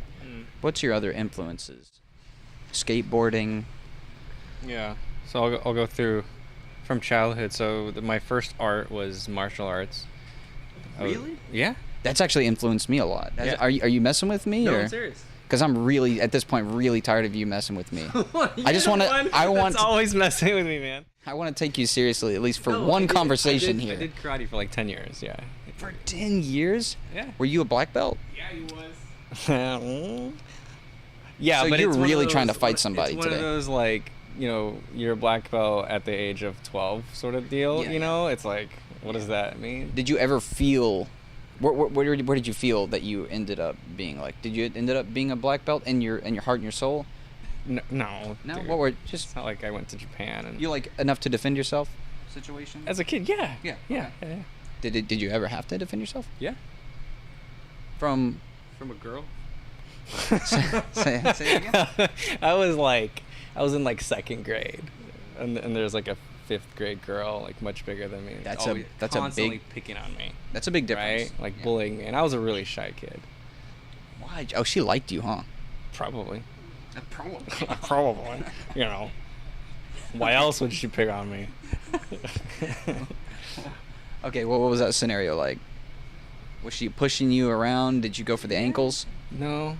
S2: what's your other influences? Skateboarding.
S8: Yeah. So I'll go through from childhood. So my first art was martial arts.
S2: Really?
S8: Yeah.
S2: That's actually influenced me a lot.
S8: Yeah.
S2: Are you messing with me?
S8: No,
S2: or?
S8: I'm serious.
S2: Because I'm really, at this point, really tired of you messing with me. I just want to. I want.
S8: That's always messing with me, man.
S2: I want to take you seriously, at least for one conversation here.
S8: I did karate for like 10 years. Yeah.
S2: For 10 years?
S8: Yeah.
S2: Were you a black belt?
S8: Yeah, he was. Yeah,
S2: so
S8: but
S2: you're
S8: it's one of
S2: really
S8: those-
S2: trying to fight somebody
S8: it's
S2: today.
S8: one of those, like, you know, you're a black belt at the age of 12 sort of deal.
S2: Yeah,
S8: you know, it's like, what does that mean?
S2: Did you ever feel? Where did you feel that you ended up being like? Did you ended up being a black belt in your heart and your soul?
S8: No.
S2: No.
S8: Dude.
S2: What were just?
S8: It's not like I went to Japan and
S2: You like enough to defend yourself? Situation.
S8: as a kid. Yeah.
S2: Yeah.
S8: Yeah.
S2: Okay. Did you ever have to defend yourself?
S8: Yeah.
S2: From
S8: a girl.
S2: say it again.
S8: I was in like second grade, and there's like a 5th grade girl, like much bigger than me.
S2: That's
S8: always
S2: a
S8: constantly
S2: big
S8: picking on me.
S2: That's a big difference.
S8: Right? Like bullying me, and I was a really shy kid.
S2: Why? Oh, she liked you, huh?
S8: Probably.
S2: Probably.
S8: Probably. You know. Why else would she pick on me?
S2: Okay, what was that scenario like? Was she pushing you around? Did you go for the ankles?
S8: No,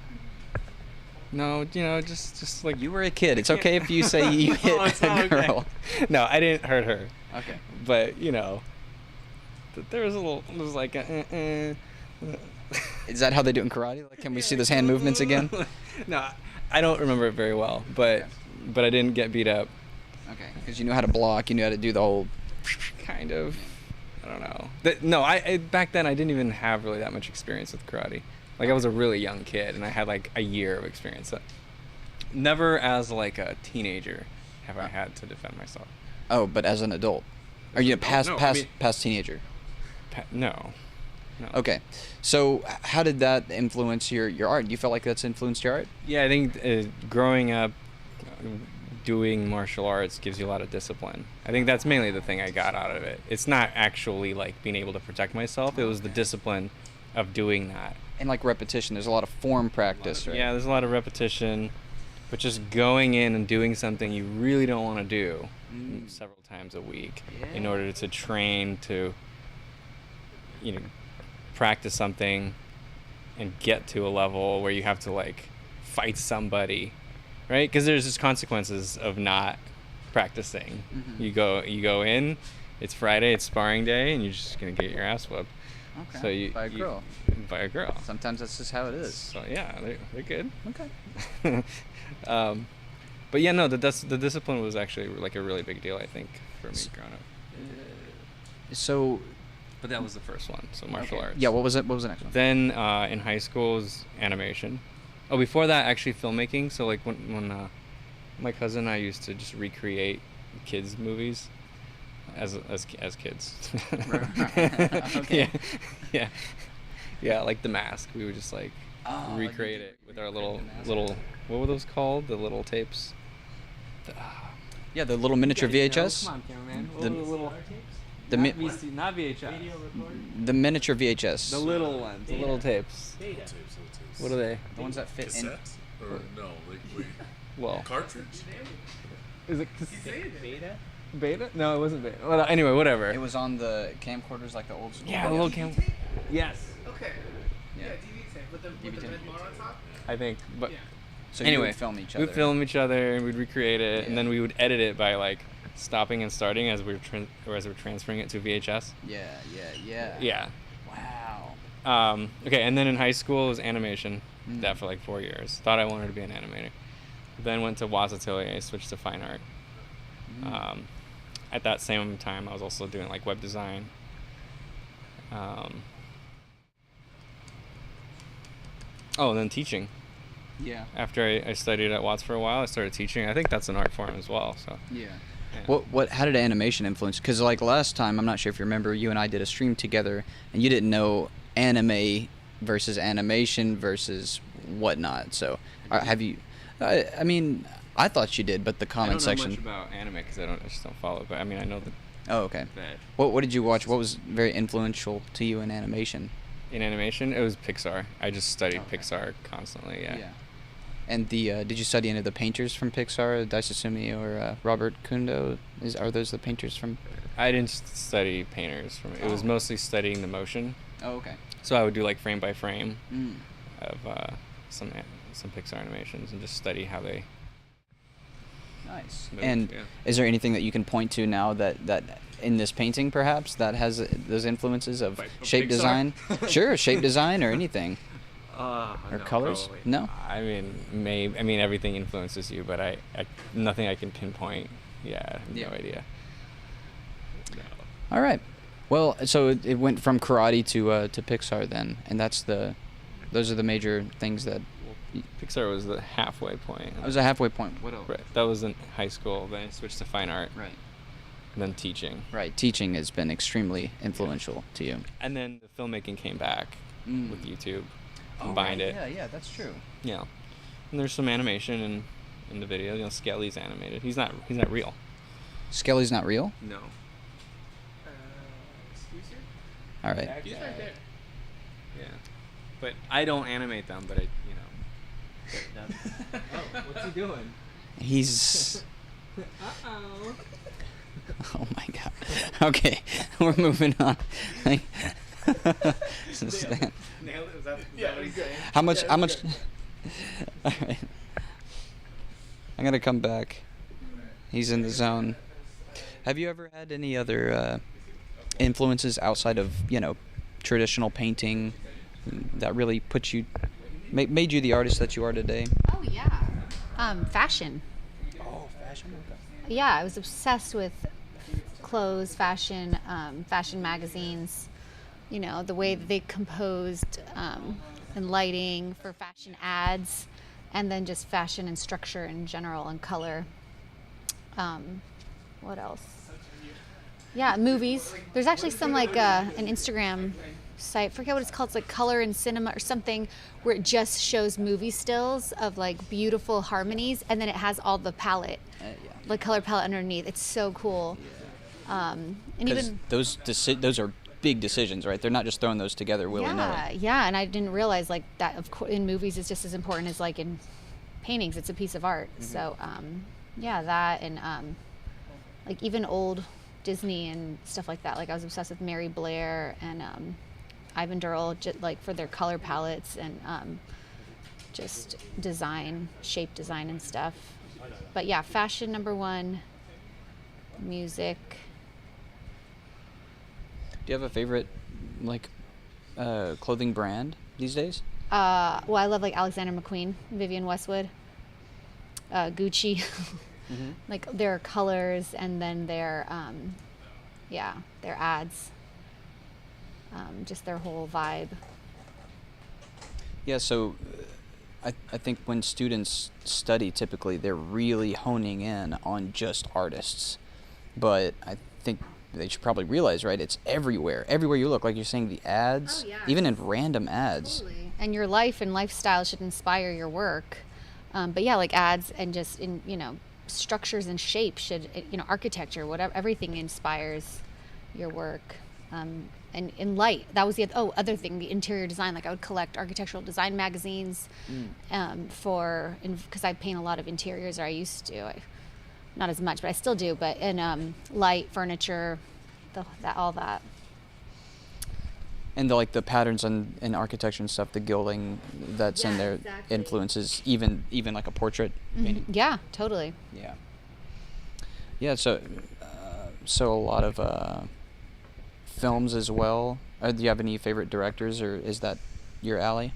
S8: you know, just like
S2: You were a kid. It's okay if you say you hit
S8: it's
S2: a
S8: not
S2: girl.
S8: okay. No, I didn't hurt her.
S2: Okay.
S8: But you know, there was like a.
S2: Is that how they do it in karate? Like, can we see those hand movements again?
S8: No, I don't remember it very well, but I didn't get beat up.
S2: Okay, because you knew how to block, you knew how to do the whole.
S8: Kind of. I don't know. No, I back then I didn't even have really that much experience with karate. Like I was a really young kid, and I had like a year of experience. So never as like a teenager have I had to defend myself.
S2: Oh, but as an adult, are you past
S8: No,
S2: past teenager?
S8: No.
S2: Okay, so how did that influence your art? Do you feel like that's influenced your art?
S8: Yeah, I think growing up doing martial arts gives you a lot of discipline. I think that's mainly the thing I got out of it. It's not actually like being able to protect myself. It was the discipline of doing that.
S2: And like repetition, there's a lot of form practice, right?
S8: Yeah, there's a lot of repetition, but just going in and doing something you really don't want to do several times a week in order to train to, you know, practice something and get to a level where you have to like fight somebody, right? Because there's just consequences of not practicing. You go in, it's Friday, it's sparring day, and you're just gonna get your ass whooped.
S2: Okay.
S8: So you
S2: by a girl.
S8: By a girl.
S2: Sometimes that's just how it is.
S8: So yeah, they're good.
S2: Okay.
S8: But yeah, no, the discipline was actually like a really big deal, I think, for me growing up.
S2: So.
S8: But that was the first one, so martial arts.
S2: Yeah, what was it? What was the next one?
S8: Then in high school was animation. Oh, before that, actually filmmaking. So like when my cousin and I used to just recreate kids' movies as kids.
S2: Okay.
S8: Yeah, like The Mask. We would just like recreate it with our little what were those called? The little tapes.
S2: Yeah, the little miniature VHS.
S8: Come on, cameraman.
S2: The
S8: little. Not VHS.
S2: The miniature VHS.
S8: The little ones, the little tapes. What are they?
S2: The ones that fit in.
S14: Or no, like wait.
S8: Well,
S14: Cartridge?
S8: is it
S7: Beta?
S8: Beta? No, it wasn't beta. Well, anyway, whatever.
S2: It was on the camcorders, like the old school.
S8: Yeah, the little cam. Yes.
S7: Okay.
S2: Yeah.
S7: DV tape with the red bar on top.
S8: I think, but
S2: So you
S8: anyway,
S2: would film each other.
S8: we'd film each other and we'd recreate it, and then we would edit it by like stopping and starting as we were as we're transferring it to VHS.
S2: Yeah.
S8: Yeah.
S2: Wow.
S8: Okay, and then in high school it was animation. Did that for like 4 years. Thought I wanted to be an animator. Then went to Watts Atelier, switched to fine art. At that same time, I was also doing like web design. And then teaching.
S2: Yeah.
S8: After I studied at Watts for a while, I started teaching. I think that's an art form as well. So.
S2: Yeah. How did animation influence? Because like last time, I'm not sure if you remember, you and I did a stream together, and you didn't know anime versus animation versus whatnot. So have you? I mean, I thought you did, but the comment section.
S8: I don't know much about anime because I just don't follow it. But I mean, I know that.
S2: Oh, okay.
S8: That
S2: What did you watch? What was very influential to you in animation?
S8: in animation, it was Pixar. I just studied Pixar constantly. Yeah.
S2: And did you study any of the painters from Pixar, Daisuke or Robert Kundo? Are those the painters from?
S8: I didn't study painters from it. It was mostly studying the motion.
S2: Oh, okay.
S8: So I would do like frame by frame of some Pixar animations and just study how they.
S2: Nice.
S8: Move,
S2: And is there anything that you can point to now that in this painting perhaps that has those influences of shape
S8: Pixar?
S2: design? Sure, shape design or anything. Or
S8: no,
S2: colors?
S8: probably.
S2: No.
S8: I mean, everything influences you, but I nothing I can pinpoint. Yeah, I have no idea. No.
S2: All right. Well, so it went from karate to Pixar then, and those are the major things that.
S8: Pixar was the halfway point.
S2: It was a halfway point. What else?
S8: Right. That was in high school. Then I switched to fine art.
S2: Right.
S8: And then teaching.
S2: Right. Teaching has been extremely influential to you.
S8: And then the filmmaking came back with YouTube.
S2: Oh,
S8: Combined
S2: right.
S8: it.
S2: Yeah, that's true.
S8: Yeah. And there's some animation in the video. You know, Skelly's animated. He's not real.
S2: Skelly's not real?
S8: No.
S7: Excuse you?
S2: All right.
S7: He's right there.
S8: Yeah. But I don't animate them, but what's he doing?
S2: He's.
S8: Uh-oh.
S2: Oh my god. Okay, we're moving on. So Stan.
S8: Nailed it? Is that what he's saying?
S2: How much? All right. I'm gonna come back. He's in the zone. Have you ever had any other influences outside of traditional painting that really put you, made you the artist that you are today?
S5: Oh yeah, fashion.
S2: Oh, fashion.
S5: Yeah, I was obsessed with clothes, fashion, fashion magazines. You know, the way that they composed and lighting for fashion ads, and then just fashion and structure in general and color. What else? Yeah, movies. There's actually some like an Instagram site, forget what it's called, it's like Color and Cinema or something, where it just shows movie stills of like beautiful harmonies, and then it has all the palette, the color palette underneath. It's so cool. And even
S2: those are big decisions, right? They're not just throwing those together willy-nilly.
S5: Yeah, and I didn't realize like that in movies is just as important as like in paintings. It's a piece of art. So yeah, that and like even old Disney and stuff like that. Like I was obsessed with Mary Blair and Ivan Durrell, like for their color palettes and just design, shape design and stuff. But yeah, fashion #1, music.
S2: Do you have a favorite like clothing brand these days?
S5: Well, I love like Alexander McQueen, Vivienne Westwood, Gucci. Like their colors and then their their ads, just their whole vibe.
S2: Yeah, so I think when students study, typically they're really honing in on just artists, but I think they should probably realize, right, it's everywhere you look, like you're saying, the ads, even in random ads.
S5: Totally. And your life and lifestyle should inspire your work, but yeah, like ads and just in structures and shapes should, architecture, whatever, everything inspires your work. And in light, that was the other thing, the interior design. Like I would collect architectural design magazines because I paint a lot of interiors, or I used to. not as much, but I still do. But in light, furniture, all that.
S2: And the patterns in architecture and stuff, the gilding that's in there
S5: exactly.
S2: influences even like a portrait painting.
S5: Yeah, totally.
S2: Yeah. Yeah. So a lot of films as well. Do you have any favorite directors, or is that your alley?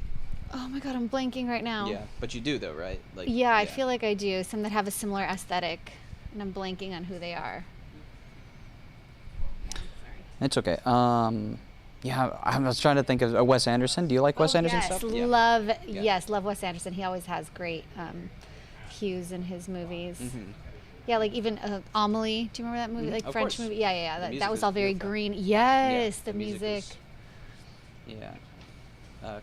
S5: Oh my God, I'm blanking right now.
S2: Yeah, but you do though, right? Like.
S5: Yeah, I feel like I do. Some that have a similar aesthetic, and I'm blanking on who they are. Yeah, sorry.
S2: It's okay. Yeah, I was trying to think of Wes Anderson. Do you like Wes Anderson stuff?
S5: Yes, love Wes Anderson. He always has great cues in his movies.
S2: Mm-hmm.
S5: Yeah, like even Amelie. Do you remember that movie? Like
S2: Of
S5: French
S2: course.
S5: movie. Yeah. That was
S2: is
S5: all very
S2: beautiful.
S5: green. Yes,
S2: Yeah,
S5: the music.
S2: Yeah.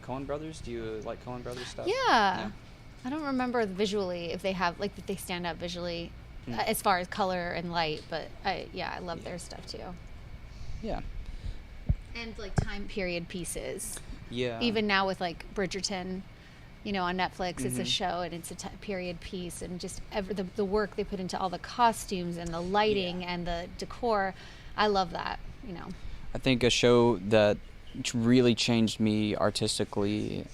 S2: Coen Brothers. Do you like Coen Brothers stuff?
S5: Yeah. I don't remember visually if they have if they stand out visually as far as color and light, but I love their stuff too.
S2: Yeah.
S5: And like time period pieces.
S2: Yeah.
S5: Even now with like Bridgerton, on Netflix, it's a show and it's a period piece, and just the work they put into all the costumes and the lighting and the decor. I love that.
S2: I think a show that really changed me artistically.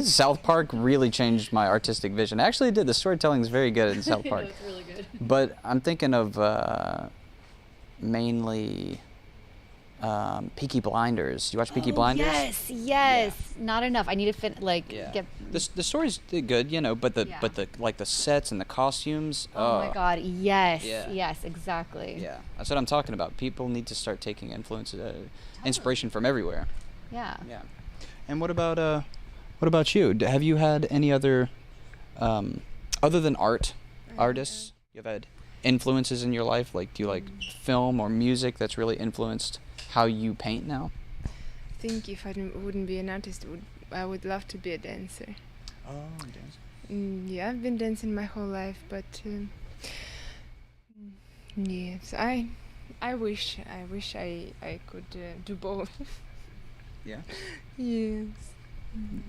S2: South Park really changed my artistic vision. Actually, it did. The storytelling is very good in South Park.
S5: It's really good.
S2: But I'm thinking of mainly Peaky Blinders. You watch Peaky Blinders?
S5: Yes.
S2: Yeah.
S5: Not enough. I need to get.
S2: The story's good, but the sets and the costumes.
S5: Oh my God! Yes.
S2: Yeah.
S5: Yes. Exactly.
S2: Yeah, that's what I'm talking about. People need to start taking inspiration from everywhere.
S5: Yeah.
S2: Yeah. And what about you? Have you had any other, other than artists? You've had influences in your life? Like, do you like film or music that's really influenced how you paint now?
S6: I think if I wouldn't be an artist, I would love to be a dancer.
S2: Oh, dance.
S6: Yeah, I've been dancing my whole life, but yes, I wish I could do both.
S2: Yeah.
S6: Yes.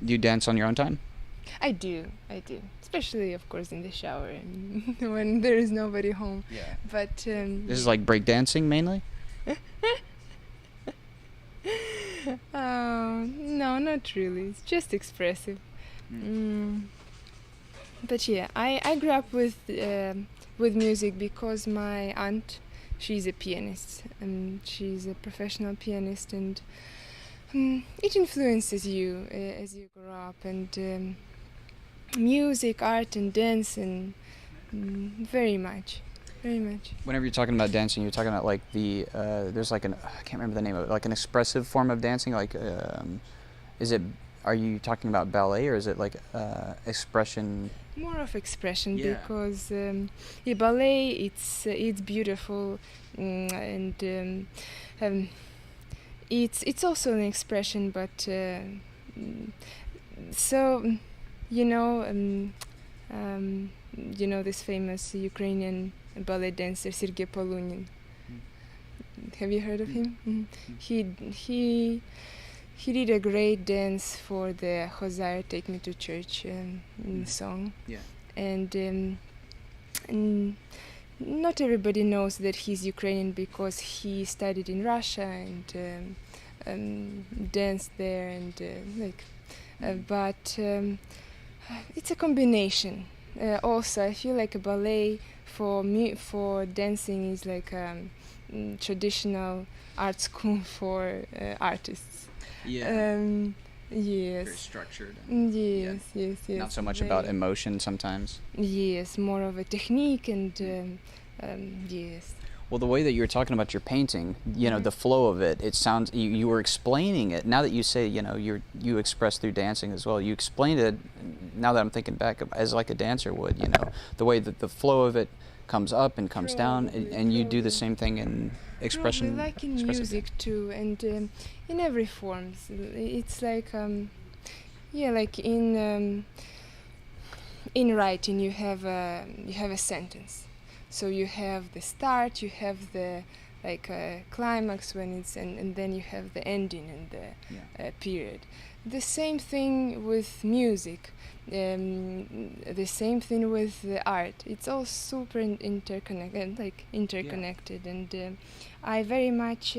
S2: Do you dance on your own time?
S6: I do, especially of course in the shower and when there is nobody home.
S2: Yeah.
S6: But
S2: This is like break dancing mainly?
S6: No, not really. It's just expressive. But yeah, I grew up with music because my aunt, she's a pianist and she's a professional pianist, and it influences you as you grow up, and music, art, and dance, and very much.
S2: Whenever you're talking about dancing, you're talking about like there's like I can't remember the name of it, like an expressive form of dancing. Like, are you talking about ballet, or is it like expression?
S6: More of expression, because ballet, it's beautiful, and it's also an expression, but so this famous Ukrainian ballet dancer Sergei Polunin. Have you heard of him? He did a great dance for the Hosea Take Me to Church song.
S2: Yeah.
S6: And not everybody knows that he's Ukrainian because he studied in Russia and danced there, and but it's a combination. Also, I feel like a ballet for dancing is like traditional art school for artists.
S2: Yeah.
S6: Yes.
S2: Very structured.
S6: Yes.
S2: Not so much about emotion sometimes.
S6: Yes, more of a technique, and yes.
S2: Well, the way that you're talking about your painting, the flow of it, it sounds, you were explaining it. Now that you say, you express through dancing as well, you explained it, now that I'm thinking back, as like a dancer would, the way that the flow of it comes up and comes down, and you do the same thing in expression.
S6: Probably like in music too, and in every forms. It's like, like in writing, you have a sentence. So you have the start, you have the like a climax when it's and then you have the ending and the period. The same thing with music. The same thing with the art. It's all super interconnected, and I very much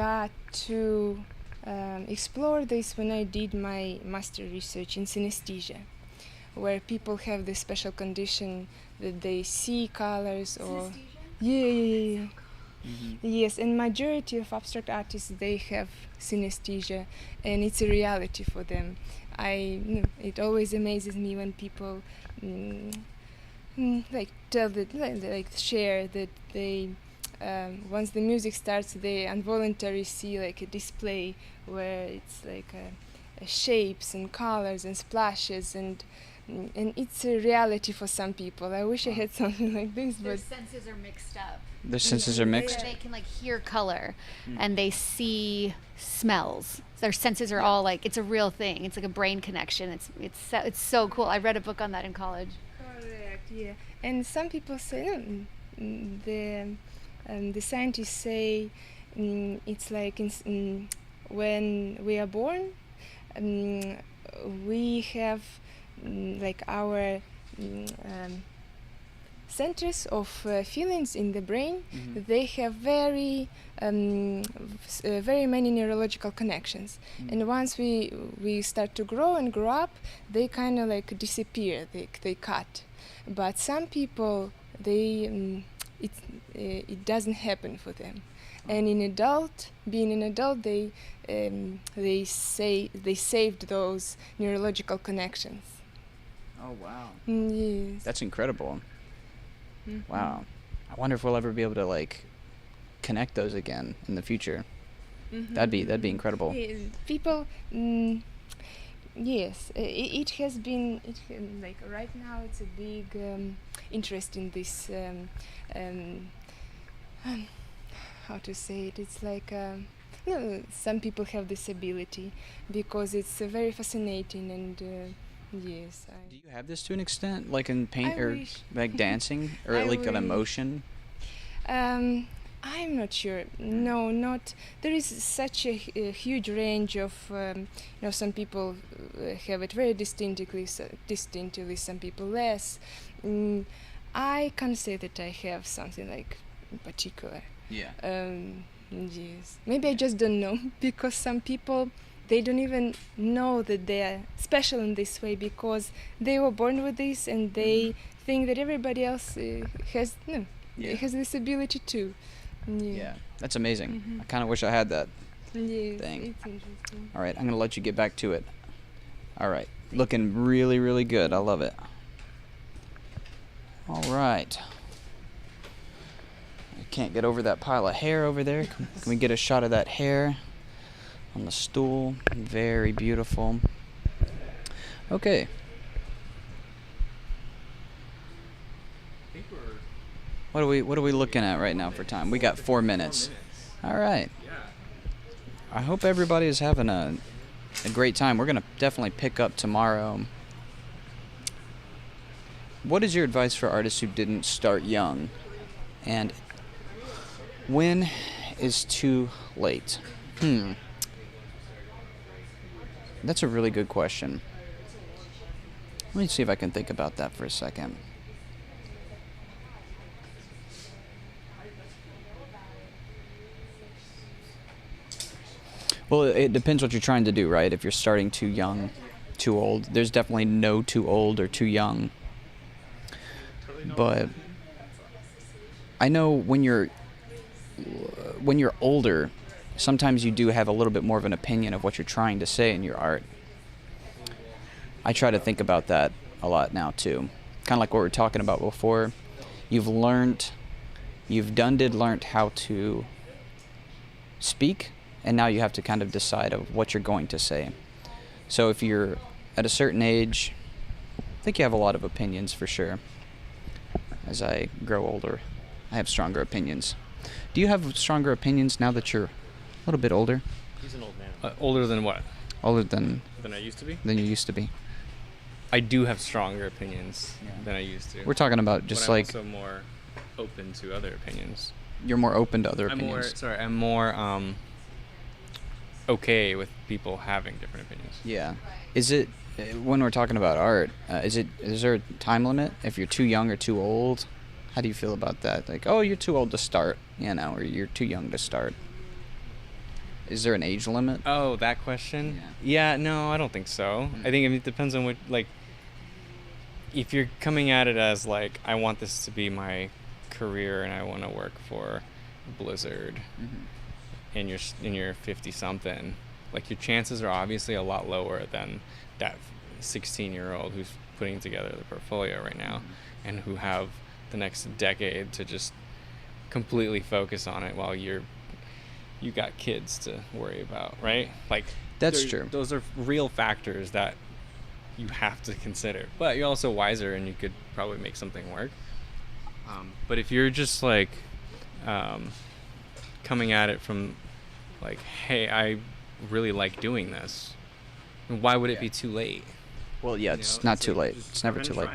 S6: got to explore this when I did my master research in synesthesia, where people have this special condition that they see colors or Yes, and majority of abstract artists, they have synesthesia, and it's a reality for them. It always amazes me when people tell that, share that they once the music starts, they involuntarily see like a display where it's like shapes and colors and splashes, and it's a reality for some people. I wish I had something like this,
S5: Their
S6: but
S5: senses are mixed up.
S2: Their senses are mixed?
S5: They can like hear color and they see smells. Their senses are all like, it's a real thing. It's like a brain connection. It's so cool. I read a book on that in college.
S6: Correct, yeah. And some people say, the scientists say it's like when we are born, we have like our centers of feelings in the brain. They have very many neurological connections, and once we start to grow and grow up, they kind of like disappear. They cut. But some people, it doesn't happen for them. And being an adult, they saved those neurological connections.
S2: Oh wow.
S6: Yes.
S2: That's incredible. Wow. I wonder if we'll ever be able to like connect those again in the future. That'd be incredible.
S6: People, yes, it has been like right now it's a big interest in this. How to say it? It's like some people have this ability because it's very fascinating and. Yes.
S2: Do you have this to an extent, like in paint or
S6: wish.
S2: like dancing, or like an emotion?
S6: I'm not sure. No, not. There is such a huge range of. Some people have it very distinctly. Some people less. I can't say that I have something like particular.
S2: Yeah.
S6: Yes. Maybe I just don't know because some people. They don't even know that they're special in this way because they were born with this and they think that everybody else has this ability too.
S2: Yeah, that's amazing. I kind of wish I had that
S6: yes,
S2: thing.
S6: It's interesting.
S2: All right, I'm gonna let you get back to it. All right, looking really, really good. I love it. All right. I can't get over that pile of hair over there. Can we get a shot of that hair? On the stool, very beautiful. Okay. What are we looking at right now for time? We got 4 minutes. All right. I hope everybody is having a great time. We're gonna definitely pick up tomorrow. What is your advice for artists who didn't start young? And when is too late? That's a really good question. Let me see if I can think about that for a second. Well, it depends what you're trying to do, right? If you're starting too young, too old. There's definitely no too old or too young. But I know when you're older, sometimes you do have a little bit more of an opinion of what you're trying to say in your art. I try to think about that a lot now too. Kind of like what we were talking about before. You've learned how to speak, and now you have to kind of decide of what you're going to say. So if you're at a certain age, I think you have a lot of opinions for sure. As I grow older, I have stronger opinions. Do you have stronger opinions now that you're a little bit older?
S8: He's an old man. Older than what?
S2: Older than
S8: I used to be?
S2: Than you used to be.
S8: I do have stronger opinions than I used to.
S2: We're talking about just
S8: but I'm
S2: like...
S8: also more open to other opinions.
S2: You're more open to other
S8: I'm
S2: opinions.
S8: more okay with people having different opinions.
S2: Yeah. Is it when we're talking about art? Is there a time limit if you're too young or too old? How do you feel about that? Like, oh, you're too old to start, or you're too young to start. Is there an age limit?
S8: Oh, that question? Yeah, no, I don't think so. I think it depends on what, like, if you're coming at it as, like, I want this to be my career and I want to work for Blizzard, and you're 50-something, like, your chances are obviously a lot lower than that 16-year-old who's putting together the portfolio right now and who have the next decade to just completely focus on it while you got kids to worry about, right? Like,
S2: that's true.
S8: Those are real factors that you have to consider, but you're also wiser and you could probably make something work. But if you're just like coming at it from like, hey, I really like doing this, why would it be too late?
S2: Well, yeah, it's not too late. It's never too late.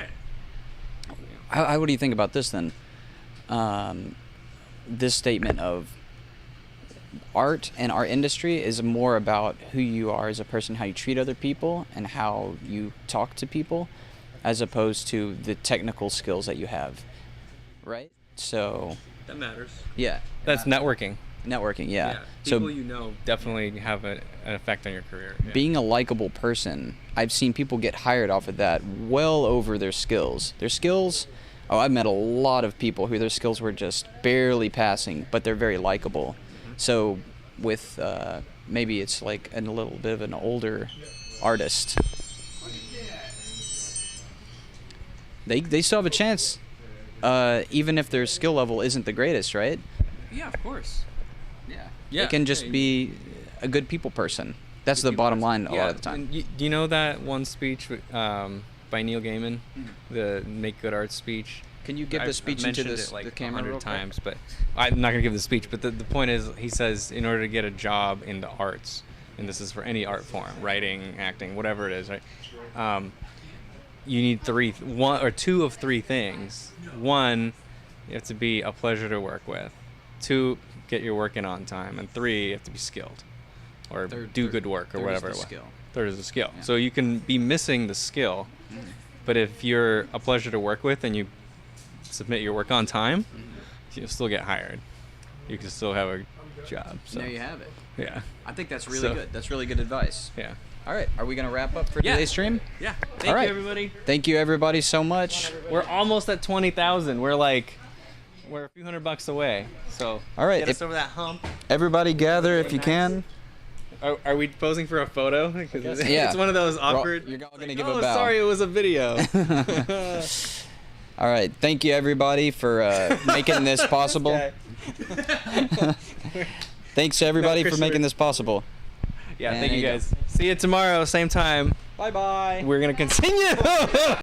S2: What do you think about this then? This statement of art and our industry is more about who you are as a person, how you treat other people, and how you talk to people, as opposed to the technical skills that you have, right? So
S8: that matters.
S2: Yeah,
S8: that's networking.
S2: Networking, yeah.
S8: People definitely have an effect on your career. Yeah.
S2: Being a likable person, I've seen people get hired off of that well over their skills. Their skills, I've met a lot of people who their skills were just barely passing, but they're very likable. So with maybe it's like a little bit of an older artist, they still have a chance, even if their skill level isn't the greatest, right?
S8: Yeah, of course.
S2: They can just be a good people person. That's the bottom line a lot of the time.
S8: And do you know that one speech by Neil Gaiman, the Make Good Art speech?
S2: Can you give the speech into this,
S8: like
S2: the camera
S8: 100 times, but I'm not going to give the speech. But the point is, he says, in order to get a job in the arts, and this is for any art form, writing, acting, whatever it is, right? You need one or two of three things. One, you have to be a pleasure to work with. Two, get your work in on time. And three, you have to be skilled or do good work or whatever it was. Third is the skill. Yeah. So you can be missing the skill, but if you're a pleasure to work with and you submit your work on time, you'll still get hired. You can still have a job. So.
S2: There you have it.
S8: Yeah.
S2: I think that's really good. That's really good advice.
S8: Yeah.
S2: All right. Are we going to wrap up for today's stream?
S8: Yeah. Thank you, everybody.
S2: Thank you, everybody, so much.
S8: We're almost at 20,000. We're a few $100 away. So
S2: all right,
S8: get us over that hump.
S2: Everybody gather if you can.
S8: Are we posing for a photo?
S2: Yeah.
S8: It's one of those awkward.
S2: You're all going to give a bow.
S8: Sorry, it was a video.
S2: All right. Thank you, everybody, for making this possible. Thanks, everybody, for making this possible.
S8: Yeah, thank you guys. See you tomorrow, same time.
S2: Bye-bye.
S8: We're going to continue.